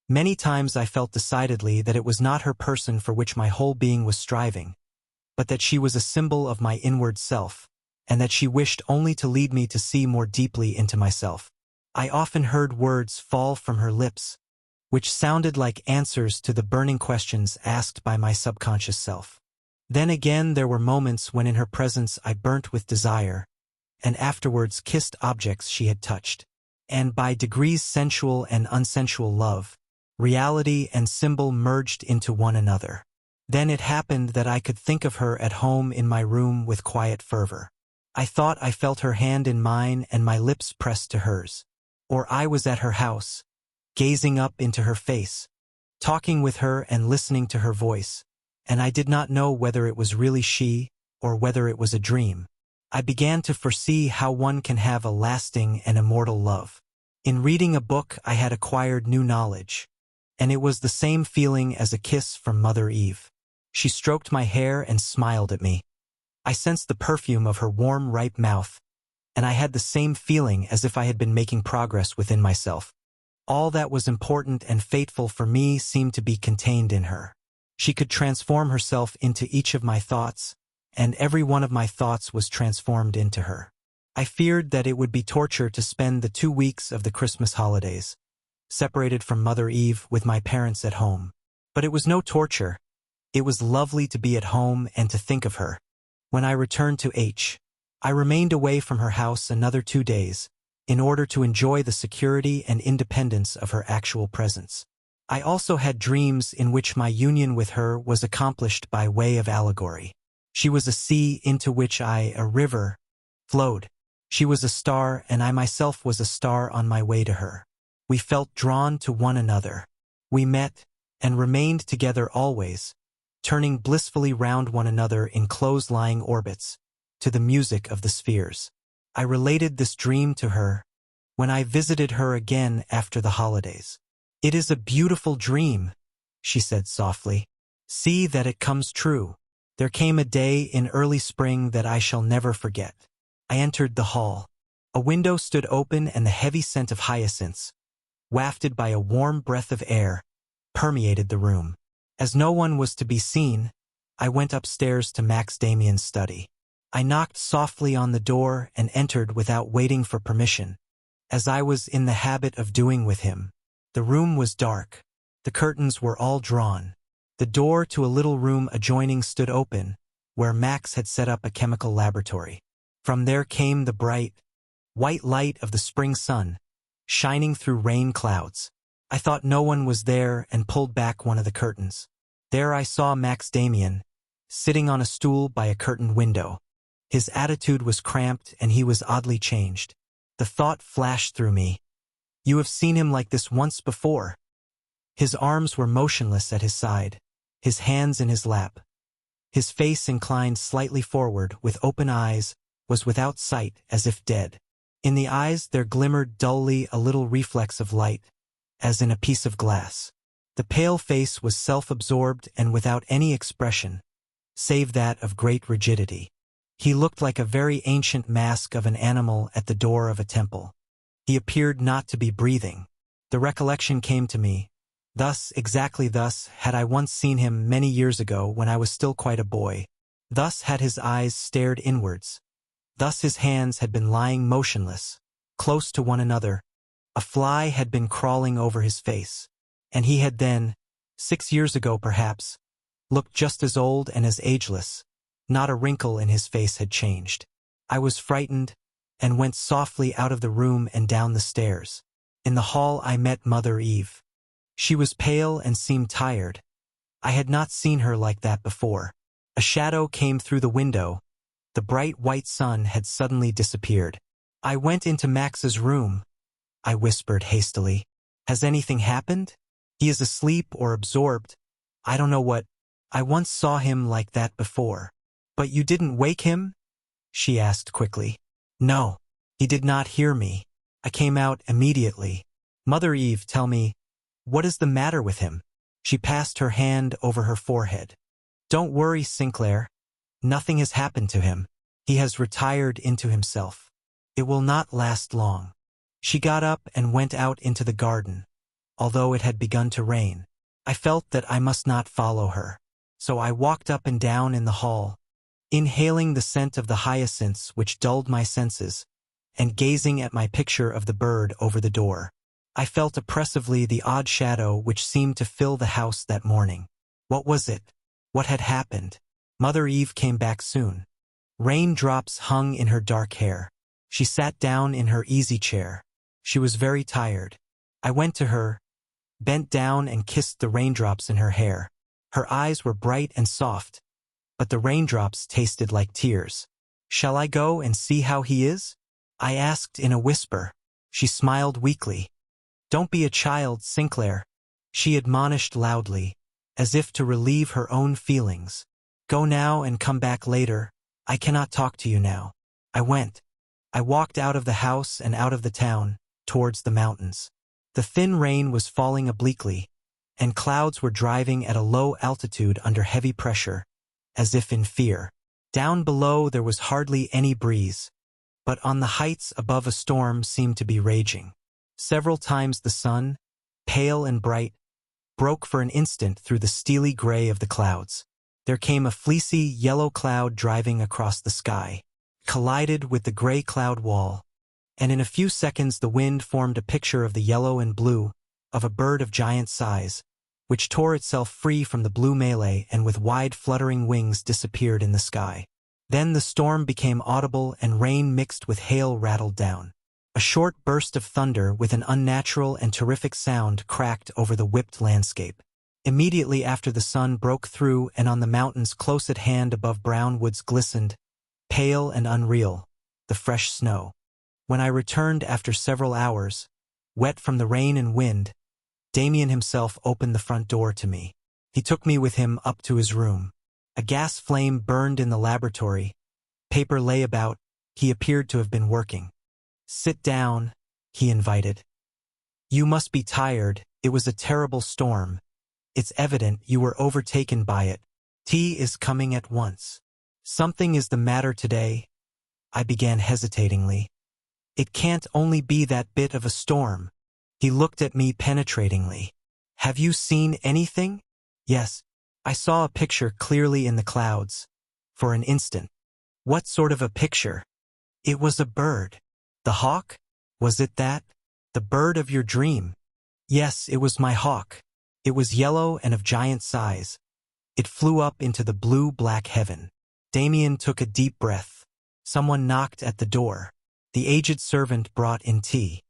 S1: Many times I felt decidedly that it was not her person for which my whole being was striving, but that she was a symbol of my inward self, and that she wished only to lead me to see more deeply into myself. I often heard words fall from her lips, which sounded like answers to the burning questions asked by my subconscious self. Then again there were moments when in her presence I burnt with desire, and afterwards kissed objects she had touched. And by degrees sensual and unsensual love, reality and symbol merged into one another. Then it happened that I could think of her at home in my room with quiet fervor. I thought I felt her hand in mine and my lips pressed to hers. Or I was at her house, gazing up into her face, talking with her and listening to her voice, and I did not know whether it was really she or whether it was a dream. I began to foresee how one can have a lasting and immortal love. In reading a book I had acquired new knowledge, and it was the same feeling as a kiss from Mother Eve. She stroked my hair and smiled at me. I sensed the perfume of her warm, ripe mouth, and I had the same feeling as if I had been making progress within myself. All that was important and fateful for me seemed to be contained in her. She could transform herself into each of my thoughts, and every one of my thoughts was transformed into her. I feared that it would be torture to spend the 2 weeks of the Christmas holidays, separated from Mother Eve with my parents at home. But it was no torture. It was lovely to be at home and to think of her. When I returned to I remained away from her house another 2 days, in order to enjoy the security and independence of her actual presence. I also had dreams in which my union with her was accomplished by way of allegory. She was a sea into which a river, flowed. She was a star, and I myself was a star on my way to her. We felt drawn to one another. We met, and remained together always, turning blissfully round one another in close-lying orbits, to the music of the spheres. I related this dream to her, when I visited her again after the holidays. "It is a beautiful dream," she said softly. "See that it comes true." There came a day in early spring that I shall never forget. I entered the hall. A window stood open, and the heavy scent of hyacinths, wafted by a warm breath of air, permeated the room. As no one was to be seen, I went upstairs to Max Damian's study. I knocked softly on the door and entered without waiting for permission, as I was in the habit of doing with him. The room was dark. The curtains were all drawn. The door to a little room adjoining stood open, where Max had set up a chemical laboratory. From there came the bright, white light of the spring sun, shining through rain clouds. I thought no one was there and pulled back one of the curtains. There I saw Max Damian, sitting on a stool by a curtained window. His attitude was cramped and he was oddly changed. The thought flashed through me. You have seen him like this once before. His arms were motionless at his side, his hands in his lap. His face inclined slightly forward, with open eyes, was without sight, as if dead. In the eyes there glimmered dully a little reflex of light, as in a piece of glass. The pale face was self-absorbed and without any expression, save that of great rigidity. He looked like a very ancient mask of an animal at the door of a temple. He appeared not to be breathing. The recollection came to me. Thus, exactly thus, had I once seen him many years ago when I was still quite a boy. Thus had his eyes stared inwards. Thus his hands had been lying motionless, close to one another. A fly had been crawling over his face. And he had then, 6 years ago perhaps, looked just as old and as ageless. Not a wrinkle in his face had changed. I was frightened, and went softly out of the room and down the stairs. In the hall I met Mother Eve. She was pale and seemed tired. I had not seen her like that before. A shadow came through the window. The bright white sun had suddenly disappeared. I went into Max's room. I whispered hastily. "Has anything happened? He is asleep or absorbed. I don't know what. I once saw him like that before." "But you didn't wake him?" she asked quickly. "No, he did not hear me. I came out immediately. Mother Eve, tell me, what is the matter with him?" She passed her hand over her forehead. "Don't worry, Sinclair. Nothing has happened to him. He has retired into himself. It will not last long." She got up and went out into the garden, although it had begun to rain. I felt that I must not follow her, so I walked up and down in the hall, inhaling the scent of the hyacinths which dulled my senses, and gazing at my picture of the bird over the door. I felt oppressively the odd shadow which seemed to fill the house that morning. What was it? What had happened? Mother Eve came back soon. Raindrops hung in her dark hair. She sat down in her easy chair. She was very tired. I went to her, bent down and kissed the raindrops in her hair. Her eyes were bright and soft, but the raindrops tasted like tears. "Shall I go and see how he is?" I asked in a whisper. She smiled weakly. "Don't be a child, Sinclair," she admonished loudly, as if to relieve her own feelings. "Go now and come back later. I cannot talk to you now." I went. I walked out of the house and out of the town, towards the mountains. The thin rain was falling obliquely, and clouds were driving at a low altitude under heavy pressure, as if in fear. Down below there was hardly any breeze, but on the heights above a storm seemed to be raging. Several times the sun, pale and bright, broke for an instant through the steely gray of the clouds. There came a fleecy yellow cloud driving across the sky, collided with the gray cloud wall, and in a few seconds the wind formed a picture of the yellow and blue, of a bird of giant size, which tore itself free from the blue melee and with wide fluttering wings disappeared in the sky. Then the storm became audible and rain mixed with hail rattled down. A short burst of thunder with an unnatural and terrific sound cracked over the whipped landscape. Immediately after the sun broke through and on the mountains close at hand above brown woods glistened, pale and unreal, the fresh snow. When I returned after several hours, wet from the rain and wind, Demian himself opened the front door to me. He took me with him up to his room. A gas flame burned in the laboratory. Paper lay about. He appeared to have been working. "Sit down," he invited. "You must be tired. It was a terrible storm. It's evident you were overtaken by it. Tea is coming at once." "Something is the matter today," I began hesitatingly. "It can't only be that bit of a storm." He looked at me penetratingly. "Have you seen anything?" "Yes, I saw a picture clearly in the clouds. For an instant." "What sort of a picture?" "It was a bird." "The hawk? Was it that? The bird of your dream?" "Yes, it was my hawk. It was yellow and of giant size. It flew up into the blue-black heaven." Demian took a deep breath. Someone knocked at the door. The aged servant brought in tea.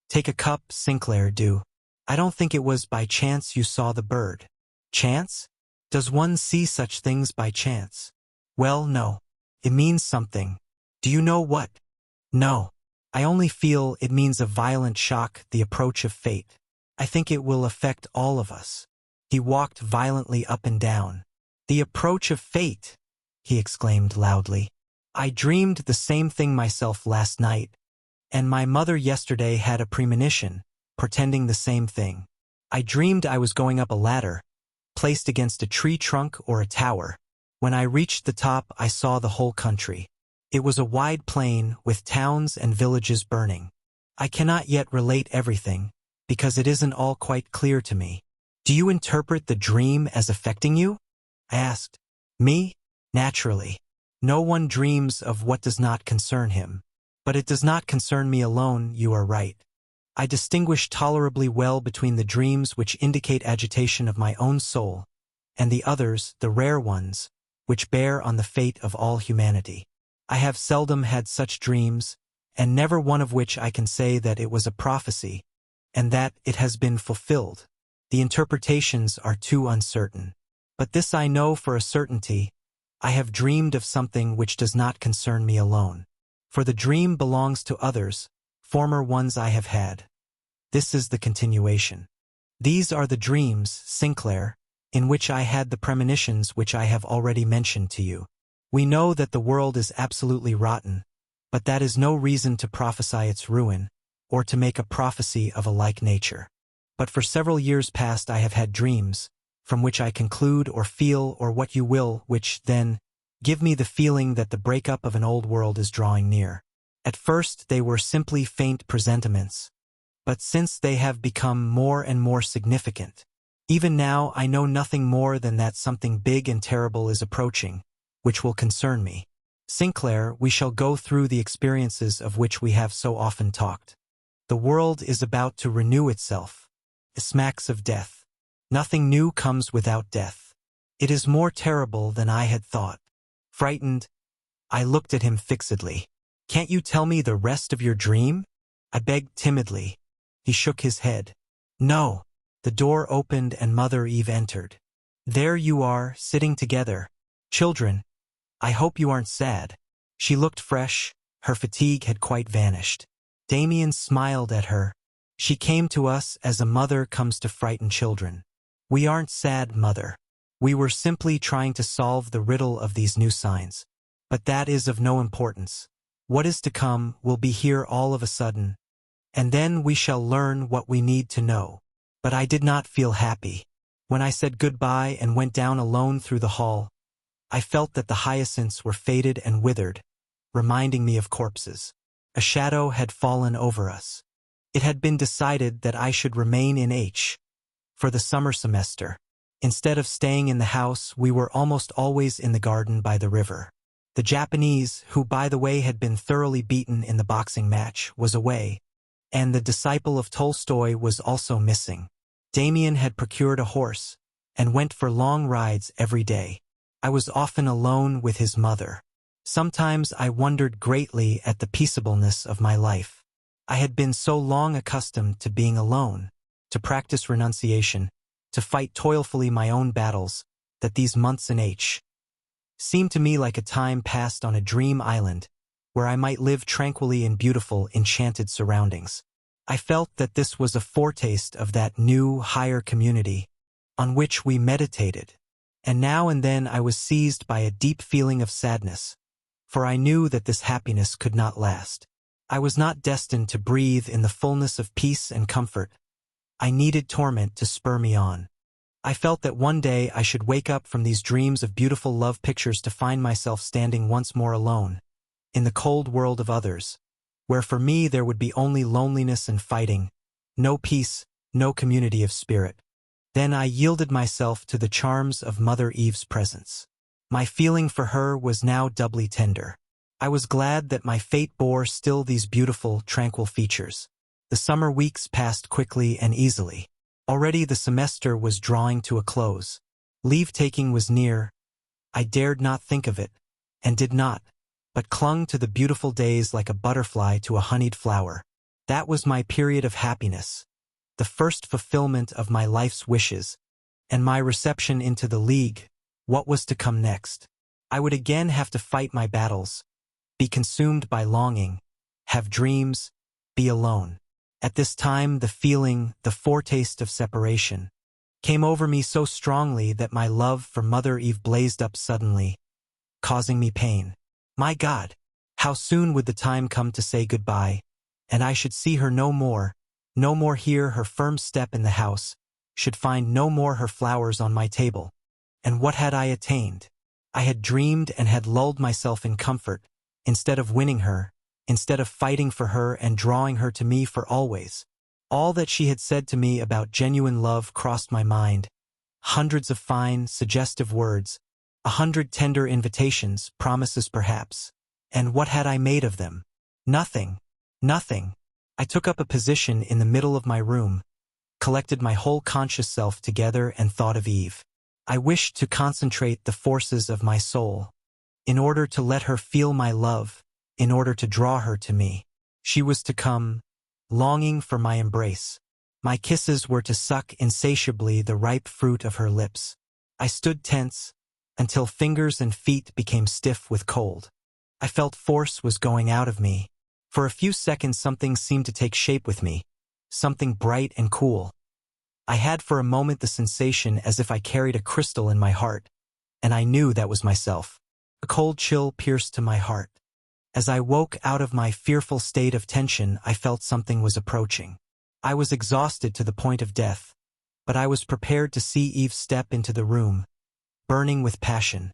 S1: "Take a cup, Sinclair, do. I don't think it was by chance you saw the bird." "Chance? Does one see such things by chance?" "Well, no. It means something. Do you know what?" "No. I only feel it means a violent shock, the approach of fate. I think it will affect all of us." He walked violently up and down. "The approach of fate!" he exclaimed loudly. "I dreamed the same thing myself last night, and my mother yesterday had a premonition, portending the same thing. I dreamed I was going up a ladder, placed against a tree trunk or a tower. When I reached the top, I saw the whole country. It was a wide plain with towns and villages burning. I cannot yet relate everything, because it isn't all quite clear to me." "Do you interpret the dream as affecting you?" I asked. "Me? Naturally. No one dreams of what does not concern him. But it does not concern me alone, you are right. I distinguish tolerably well between the dreams which indicate agitation of my own soul, and the others, the rare ones, which bear on the fate of all humanity. I have seldom had such dreams, and never one of which I can say that it was a prophecy, and that it has been fulfilled. The interpretations are too uncertain. But this I know for a certainty: I have dreamed of something which does not concern me alone. For the dream belongs to others, former ones I have had. This is the continuation. These are the dreams, Sinclair, in which I had the premonitions which I have already mentioned to you. We know that the world is absolutely rotten, but that is no reason to prophesy its ruin, or to make a prophecy of a like nature. But for several years past I have had dreams, from which I conclude or feel or what you will, which, then, give me the feeling that the breakup of an old world is drawing near. At first they were simply faint presentiments, but since they have become more and more significant. Even now I know nothing more than that something big and terrible is approaching, which will concern me. Sinclair, we shall go through the experiences of which we have so often talked. The world is about to renew itself. It smacks of death. Nothing new comes without death. It is more terrible than I had thought. Frightened, I looked at him fixedly. "Can't you tell me the rest of your dream?" I begged timidly. He shook his head. "No." The door opened and Mother Eve entered. "There you are, sitting together. Children, I hope you aren't sad." She looked fresh. Her fatigue had quite vanished. Demian smiled at her. "She came to us as a mother comes to frighten children. We aren't sad, Mother. We were simply trying to solve the riddle of these new signs. But that is of no importance. What is to come will be here all of a sudden, and then we shall learn what we need to know." But I did not feel happy. When I said goodbye and went down alone through the hall, I felt that the hyacinths were faded and withered, reminding me of corpses. A shadow had fallen over us. It had been decided that I should remain in H for the summer semester. Instead of staying in the house, we were almost always in the garden by the river. The Japanese, who by the way had been thoroughly beaten in the boxing match, was away, and the disciple of Tolstoy was also missing. Demian had procured a horse and went for long rides every day. I was often alone with his mother. Sometimes I wondered greatly at the peaceableness of my life. I had been so long accustomed to being alone, to practice renunciation, to fight toilfully my own battles, that these months in H seemed to me like a time passed on a dream island, where I might live tranquilly in beautiful, enchanted surroundings. I felt that this was a foretaste of that new, higher community on which we meditated, and now and then I was seized by a deep feeling of sadness, for I knew that this happiness could not last. I was not destined to breathe in the fullness of peace and comfort. I needed torment to spur me on. I felt that one day I should wake up from these dreams of beautiful love pictures to find myself standing once more alone, in the cold world of others, where for me there would be only loneliness and fighting, no peace, no community of spirit. Then I yielded myself to the charms of Mother Eve's presence. My feeling for her was now doubly tender. I was glad that my fate bore still these beautiful, tranquil features. The summer weeks passed quickly and easily. Already the semester was drawing to a close. Leave-taking was near. I dared not think of it, and did not, but clung to the beautiful days like a butterfly to a honeyed flower. That was my period of happiness, the first fulfillment of my life's wishes, and my reception into the League. What was to come next? I would again have to fight my battles, be consumed by longing, have dreams, be alone. At this time the feeling, the foretaste of separation, came over me so strongly that my love for Mother Eve blazed up suddenly, causing me pain. My God, how soon would the time come to say goodbye, and I should see her no more hear her firm step in the house, should find no more her flowers on my table. And what had I attained? I had dreamed and had lulled myself in comfort, instead of winning her, instead of fighting for her and drawing her to me for always. All that she had said to me about genuine love crossed my mind. Hundreds of fine, suggestive words, 100 tender invitations, promises perhaps. And what had I made of them? Nothing. Nothing. I took up a position in the middle of my room, collected my whole conscious self together and thought of Eve. I wished to concentrate the forces of my soul, in order to let her feel my love, in order to draw her to me. She was to come, longing for my embrace. My kisses were to suck insatiably the ripe fruit of her lips. I stood tense, until fingers and feet became stiff with cold. I felt force was going out of me. For a few seconds something seemed to take shape with me, something bright and cool. I had for a moment the sensation as if I carried a crystal in my heart, and I knew that was myself. A cold chill pierced to my heart. As I woke out of my fearful state of tension, I felt something was approaching. I was exhausted to the point of death, but I was prepared to see Eve step into the room, burning with passion,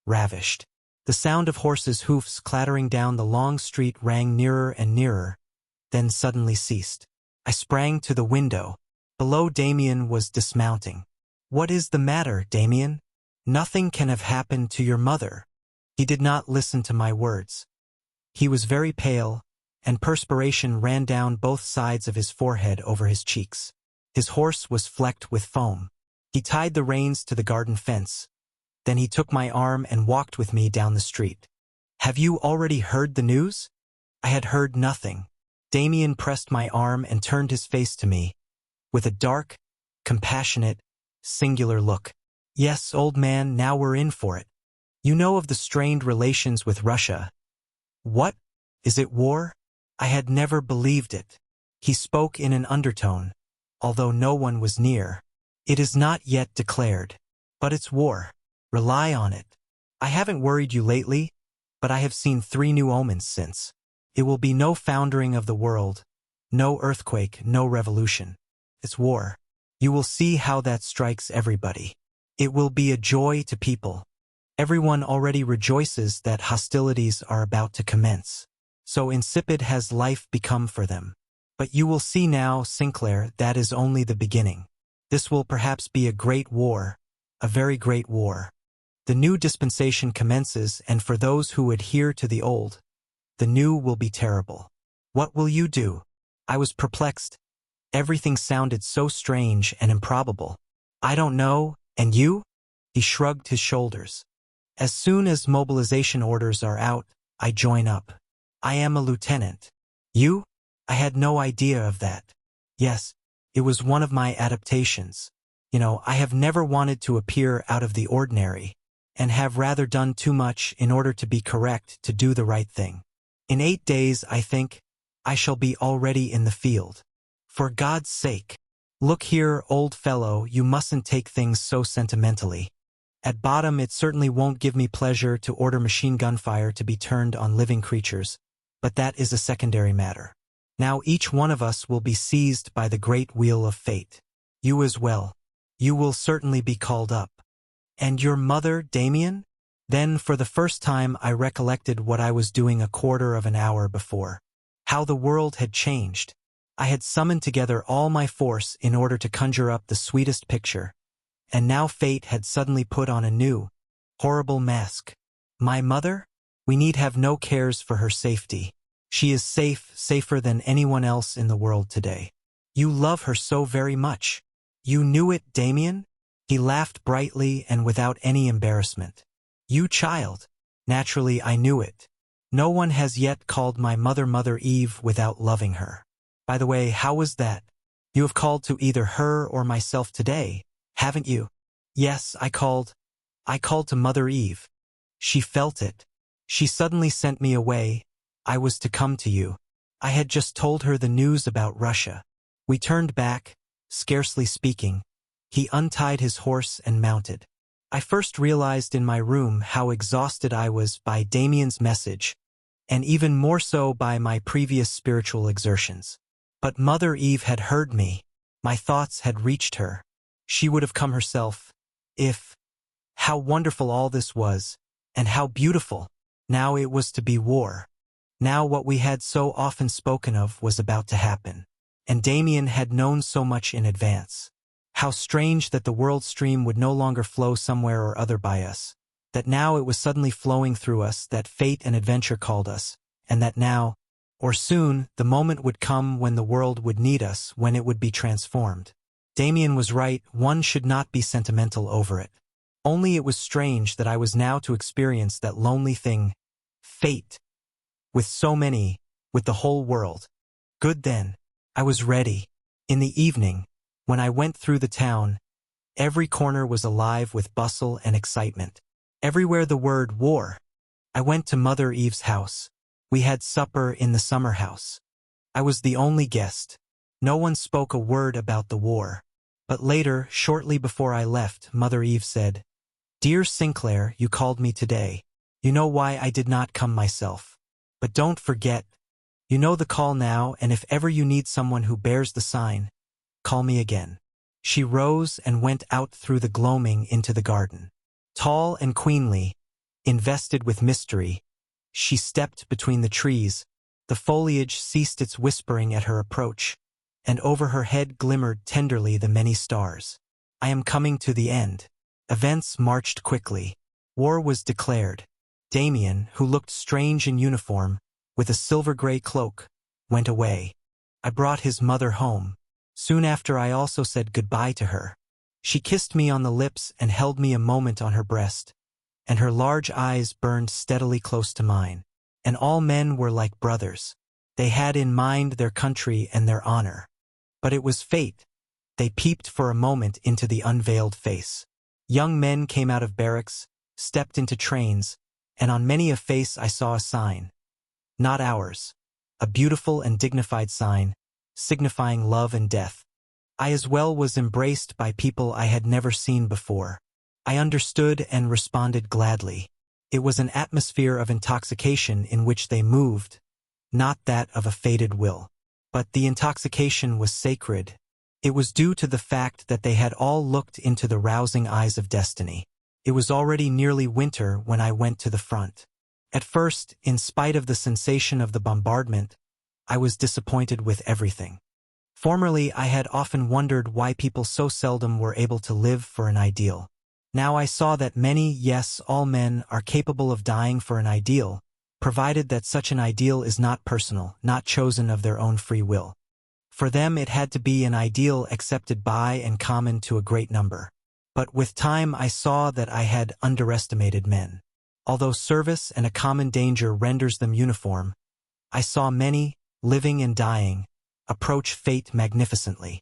S1: ravished. The sound of horses' hoofs clattering down the long street rang nearer and nearer, then suddenly ceased. I sprang to the window. Below, Demian was dismounting. "What is the matter, Demian? Nothing can have happened to your mother." He did not listen to my words. He was very pale, and perspiration ran down both sides of his forehead over his cheeks. His horse was flecked with foam. He tied the reins to the garden fence. Then he took my arm and walked with me down the street. "Have you already heard the news?" I had heard nothing. Demian pressed my arm and turned his face to me, with a dark, compassionate, singular look. "Yes, old man, now we're in for it. You know of the strained relations with Russia." "What? Is it war?" I had never believed it. He spoke in an undertone, although no one was near. "It is not yet declared, but it's war. Rely on it. I haven't worried you lately, but I have seen 3 new omens since. It will be no foundering of the world, no earthquake, no revolution. It's war. You will see how that strikes everybody. It will be a joy to people. Everyone already rejoices that hostilities are about to commence. So insipid has life become for them. But you will see now, Sinclair, that is only the beginning. This will perhaps be a great war, a very great war. The new dispensation commences, and for those who adhere to the old, the new will be terrible. What will you do? I was perplexed. Everything sounded so strange and improbable. I don't know, and you? He shrugged his shoulders. As soon as mobilization orders are out, I join up. I am a lieutenant. You? I had no idea of that. Yes, it was one of my adaptations. I have never wanted to appear out of the ordinary, and have rather done too much in order to be correct to do the right thing. In 8 days, I think, I shall be already in the field. For God's sake. Look here, old fellow, you mustn't take things so sentimentally. At bottom, it certainly won't give me pleasure to order machine gun fire to be turned on living creatures, but that is a secondary matter. Now each one of us will be seized by the great wheel of fate. You as well. You will certainly be called up. And your mother, Demian? Then for the first time I recollected what I was doing a quarter of an hour before. How the world had changed. I had summoned together all my force in order to conjure up the sweetest picture. And now fate had suddenly put on a new, horrible mask. My mother? We need have no cares for her safety. She is safe, safer than anyone else in the world today. You love her so very much. You knew it, Demian? He laughed brightly and without any embarrassment. You child. Naturally I knew it. No one has yet called my mother Mother Eve without loving her. By the way, how was that? You have called to either her or myself today, haven't you? Yes, I called to Mother Eve. She felt it. She suddenly sent me away. I was to come to you. I had just told her the news about Russia. We turned back, scarcely speaking. He untied his horse and mounted. I first realized in my room how exhausted I was by Damian's message, and even more so by my previous spiritual exertions. But Mother Eve had heard me. My thoughts had reached her. She would have come herself, if. How wonderful all this was, and how beautiful. Now it was to be war. Now what we had so often spoken of was about to happen. And Demian had known so much in advance. How strange that the world stream would no longer flow somewhere or other by us, that now it was suddenly flowing through us, that fate and adventure called us, and that now, or soon, the moment would come when the world would need us, when it would be transformed. Demian was right, one should not be sentimental over it. Only it was strange that I was now to experience that lonely thing, fate, with so many, with the whole world. Good then. I was ready. In the evening, when I went through the town, every corner was alive with bustle and excitement. Everywhere the word war. I went to Mother Eve's house. We had supper in the summer house. I was the only guest. No one spoke a word about the war. But later, shortly before I left, Mother Eve said, "Dear Sinclair, you called me today. You know why I did not come myself. But don't forget, you know the call now, and if ever you need someone who bears the sign, call me again." She rose and went out through the gloaming into the garden. Tall and queenly, invested with mystery, she stepped between the trees. The foliage ceased its whispering at her approach, and over her head glimmered tenderly the many stars. I am coming to the end. Events marched quickly. War was declared. Demian, who looked strange in uniform, with a silver-gray cloak, went away. I brought his mother home. Soon after I also said goodbye to her. She kissed me on the lips and held me a moment on her breast, and her large eyes burned steadily close to mine. And all men were like brothers. They had in mind their country and their honor. But it was fate. They peeped for a moment into the unveiled face. Young men came out of barracks, stepped into trains, and on many a face I saw a sign. Not ours. A beautiful and dignified sign, signifying love and death. I as well was embraced by people I had never seen before. I understood and responded gladly. It was an atmosphere of intoxication in which they moved, not that of a fated will. But the intoxication was sacred. It was due to the fact that they had all looked into the rousing eyes of destiny. It was already nearly winter when I went to the front. At first, in spite of the sensation of the bombardment, I was disappointed with everything. Formerly, I had often wondered why people so seldom were able to live for an ideal. Now I saw that many, yes, all men, are capable of dying for an ideal, provided that such an ideal is not personal, not chosen of their own free will. For them it had to be an ideal accepted by and common to a great number. But with time I saw that I had underestimated men. Although service and a common danger renders them uniform, I saw many, living and dying, approach fate magnificently.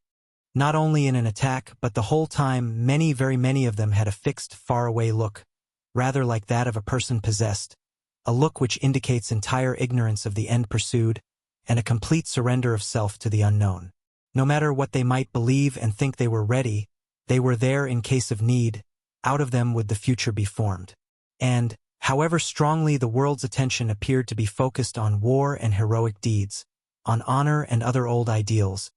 S1: Not only in an attack, but the whole time very many of them had a fixed, faraway look, rather like that of a person possessed, a look which indicates entire ignorance of the end pursued, and a complete surrender of self to the unknown. No matter what they might believe and think, they were ready, they were there in case of need, out of them would the future be formed. And, however strongly the world's attention appeared to be focused on war and heroic deeds, on honor and other old ideals,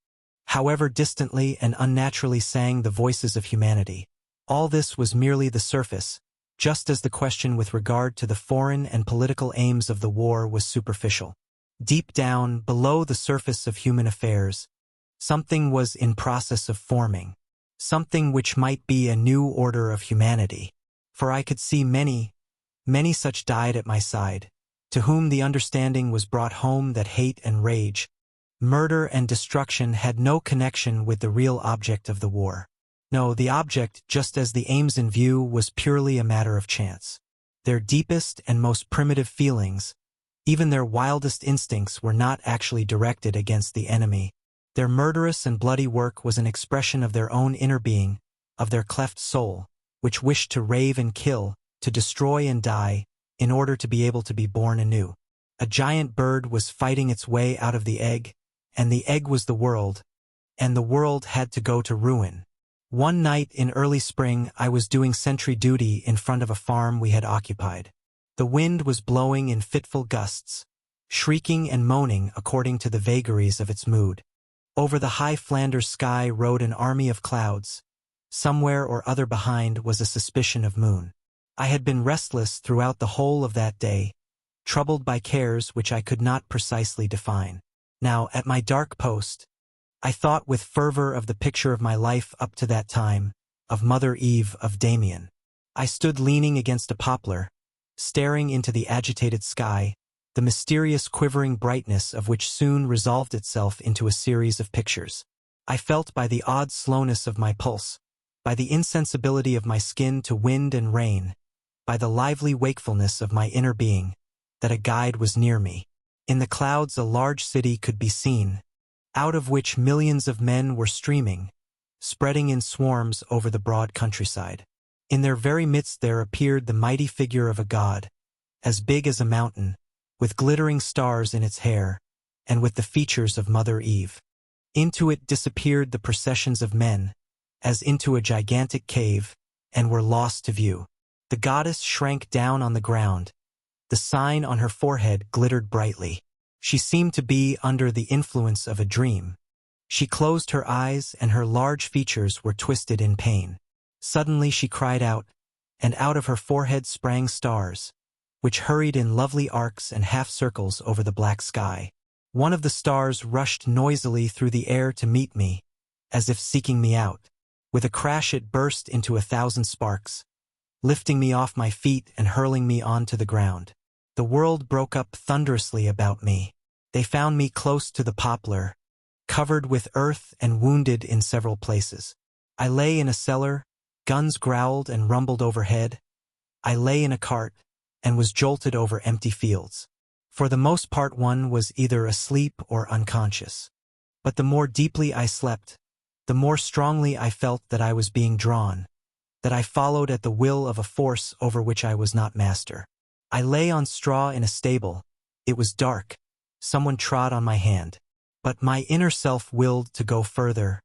S1: however distantly and unnaturally sang the voices of humanity, all this was merely the surface, just as the question with regard to the foreign and political aims of the war was superficial. Deep down, below the surface of human affairs, something was in process of forming, something which might be a new order of humanity. For I could see many such died at my side, to whom the understanding was brought home that hate and rage, murder and destruction had no connection with the real object of the war. No, the object, just as the aims in view, was purely a matter of chance. Their deepest and most primitive feelings, even their wildest instincts, were not actually directed against the enemy. Their murderous and bloody work was an expression of their own inner being, of their cleft soul, which wished to rave and kill, to destroy and die, in order to be able to be born anew. A giant bird was fighting its way out of the egg, and the egg was the world, and the world had to go to ruin. One night in early spring I was doing sentry duty in front of a farm we had occupied. The wind was blowing in fitful gusts, shrieking and moaning according to the vagaries of its mood. Over the high Flanders sky rode an army of clouds. Somewhere or other behind was a suspicion of moon. I had been restless throughout the whole of that day, troubled by cares which I could not precisely define. Now, at my dark post, I thought with fervor of the picture of my life up to that time, of Mother Eve of Demian. I stood leaning against a poplar, staring into the agitated sky, the mysterious quivering brightness of which soon resolved itself into a series of pictures. I felt by the odd slowness of my pulse, by the insensibility of my skin to wind and rain, by the lively wakefulness of my inner being, that a guide was near me. In the clouds a large city could be seen, out of which millions of men were streaming, spreading in swarms over the broad countryside. In their very midst there appeared the mighty figure of a god, as big as a mountain, with glittering stars in its hair, and with the features of Mother Eve. Into it disappeared the processions of men, as into a gigantic cave, and were lost to view. The goddess shrank down on the ground. The sign on her forehead glittered brightly. She seemed to be under the influence of a dream. She closed her eyes, and her large features were twisted in pain. Suddenly she cried out, and out of her forehead sprang stars, which hurried in lovely arcs and half-circles over the black sky. One of the stars rushed noisily through the air to meet me, as if seeking me out. With a crash it burst into 1,000 sparks, lifting me off my feet and hurling me onto the ground. The world broke up thunderously about me. They found me close to the poplar, covered with earth and wounded in several places. I lay in a cellar, guns growled and rumbled overhead. I lay in a cart, and was jolted over empty fields. For the most part one was either asleep or unconscious. But the more deeply I slept, the more strongly I felt that I was being drawn, that I followed at the will of a force over which I was not master. I lay on straw in a stable. It was dark. Someone trod on my hand. But my inner self willed to go further.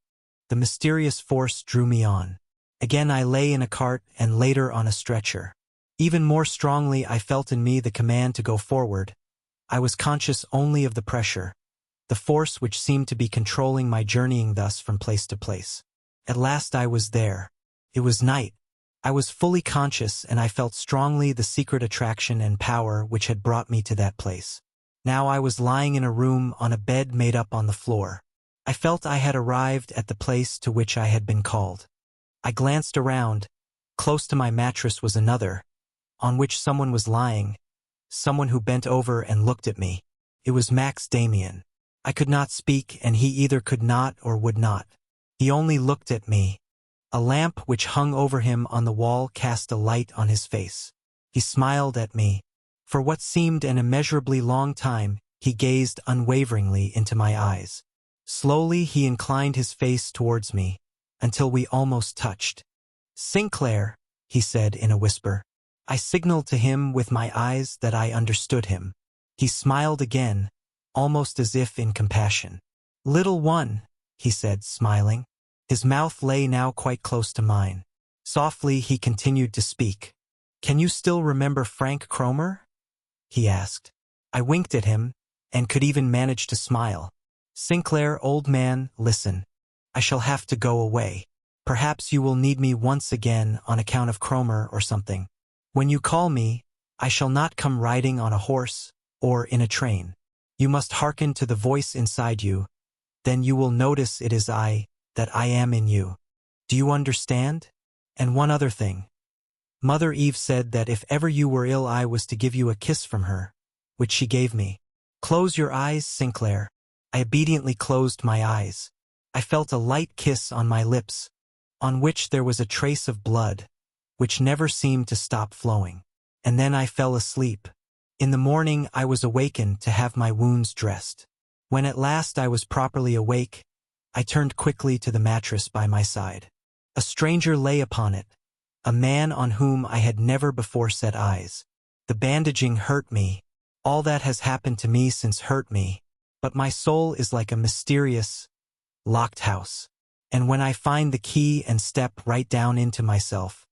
S1: The mysterious force drew me on. Again I lay in a cart and later on a stretcher. Even more strongly I felt in me the command to go forward. I was conscious only of the pressure, the force which seemed to be controlling my journeying thus from place to place. At last I was there. It was night. I was fully conscious, and I felt strongly the secret attraction and power which had brought me to that place. Now I was lying in a room on a bed made up on the floor. I felt I had arrived at the place to which I had been called. I glanced around. Close to my mattress was another, on which someone was lying, someone who bent over and looked at me. It was Max Demian. I could not speak, and he either could not or would not. He only looked at me. A lamp which hung over him on the wall cast a light on his face. He smiled at me. For what seemed an immeasurably long time, he gazed unwaveringly into my eyes. Slowly he inclined his face towards me, until we almost touched. "Sinclair," he said in a whisper. I signaled to him with my eyes that I understood him. He smiled again, almost as if in compassion. "Little one," he said, smiling. His mouth lay now quite close to mine. Softly he continued to speak. "Can you still remember Frank Kromer?" he asked. I winked at him, and could even manage to smile. "Sinclair, old man, listen. I shall have to go away. Perhaps you will need me once again on account of Kromer or something. When you call me, I shall not come riding on a horse or in a train. You must hearken to the voice inside you. Then you will notice it is I, that I am in you. Do you understand? And one other thing. Mother Eve said that if ever you were ill I was to give you a kiss from her, which she gave me. Close your eyes, Sinclair." I obediently closed my eyes. I felt a light kiss on my lips, on which there was a trace of blood, which never seemed to stop flowing. And then I fell asleep. In the morning I was awakened to have my wounds dressed. When at last I was properly awake, I turned quickly to the mattress by my side. A stranger lay upon it, a man on whom I had never before set eyes. The bandaging hurt me. All that has happened to me since hurt me, but my soul is like a mysterious, locked house. And when I find the key and step right down into myself,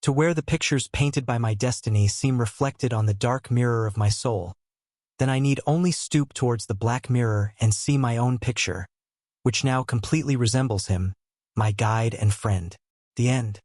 S1: to where the pictures painted by my destiny seem reflected on the dark mirror of my soul, then I need only stoop towards the black mirror and see my own picture, which now completely resembles him, my guide and friend. The end.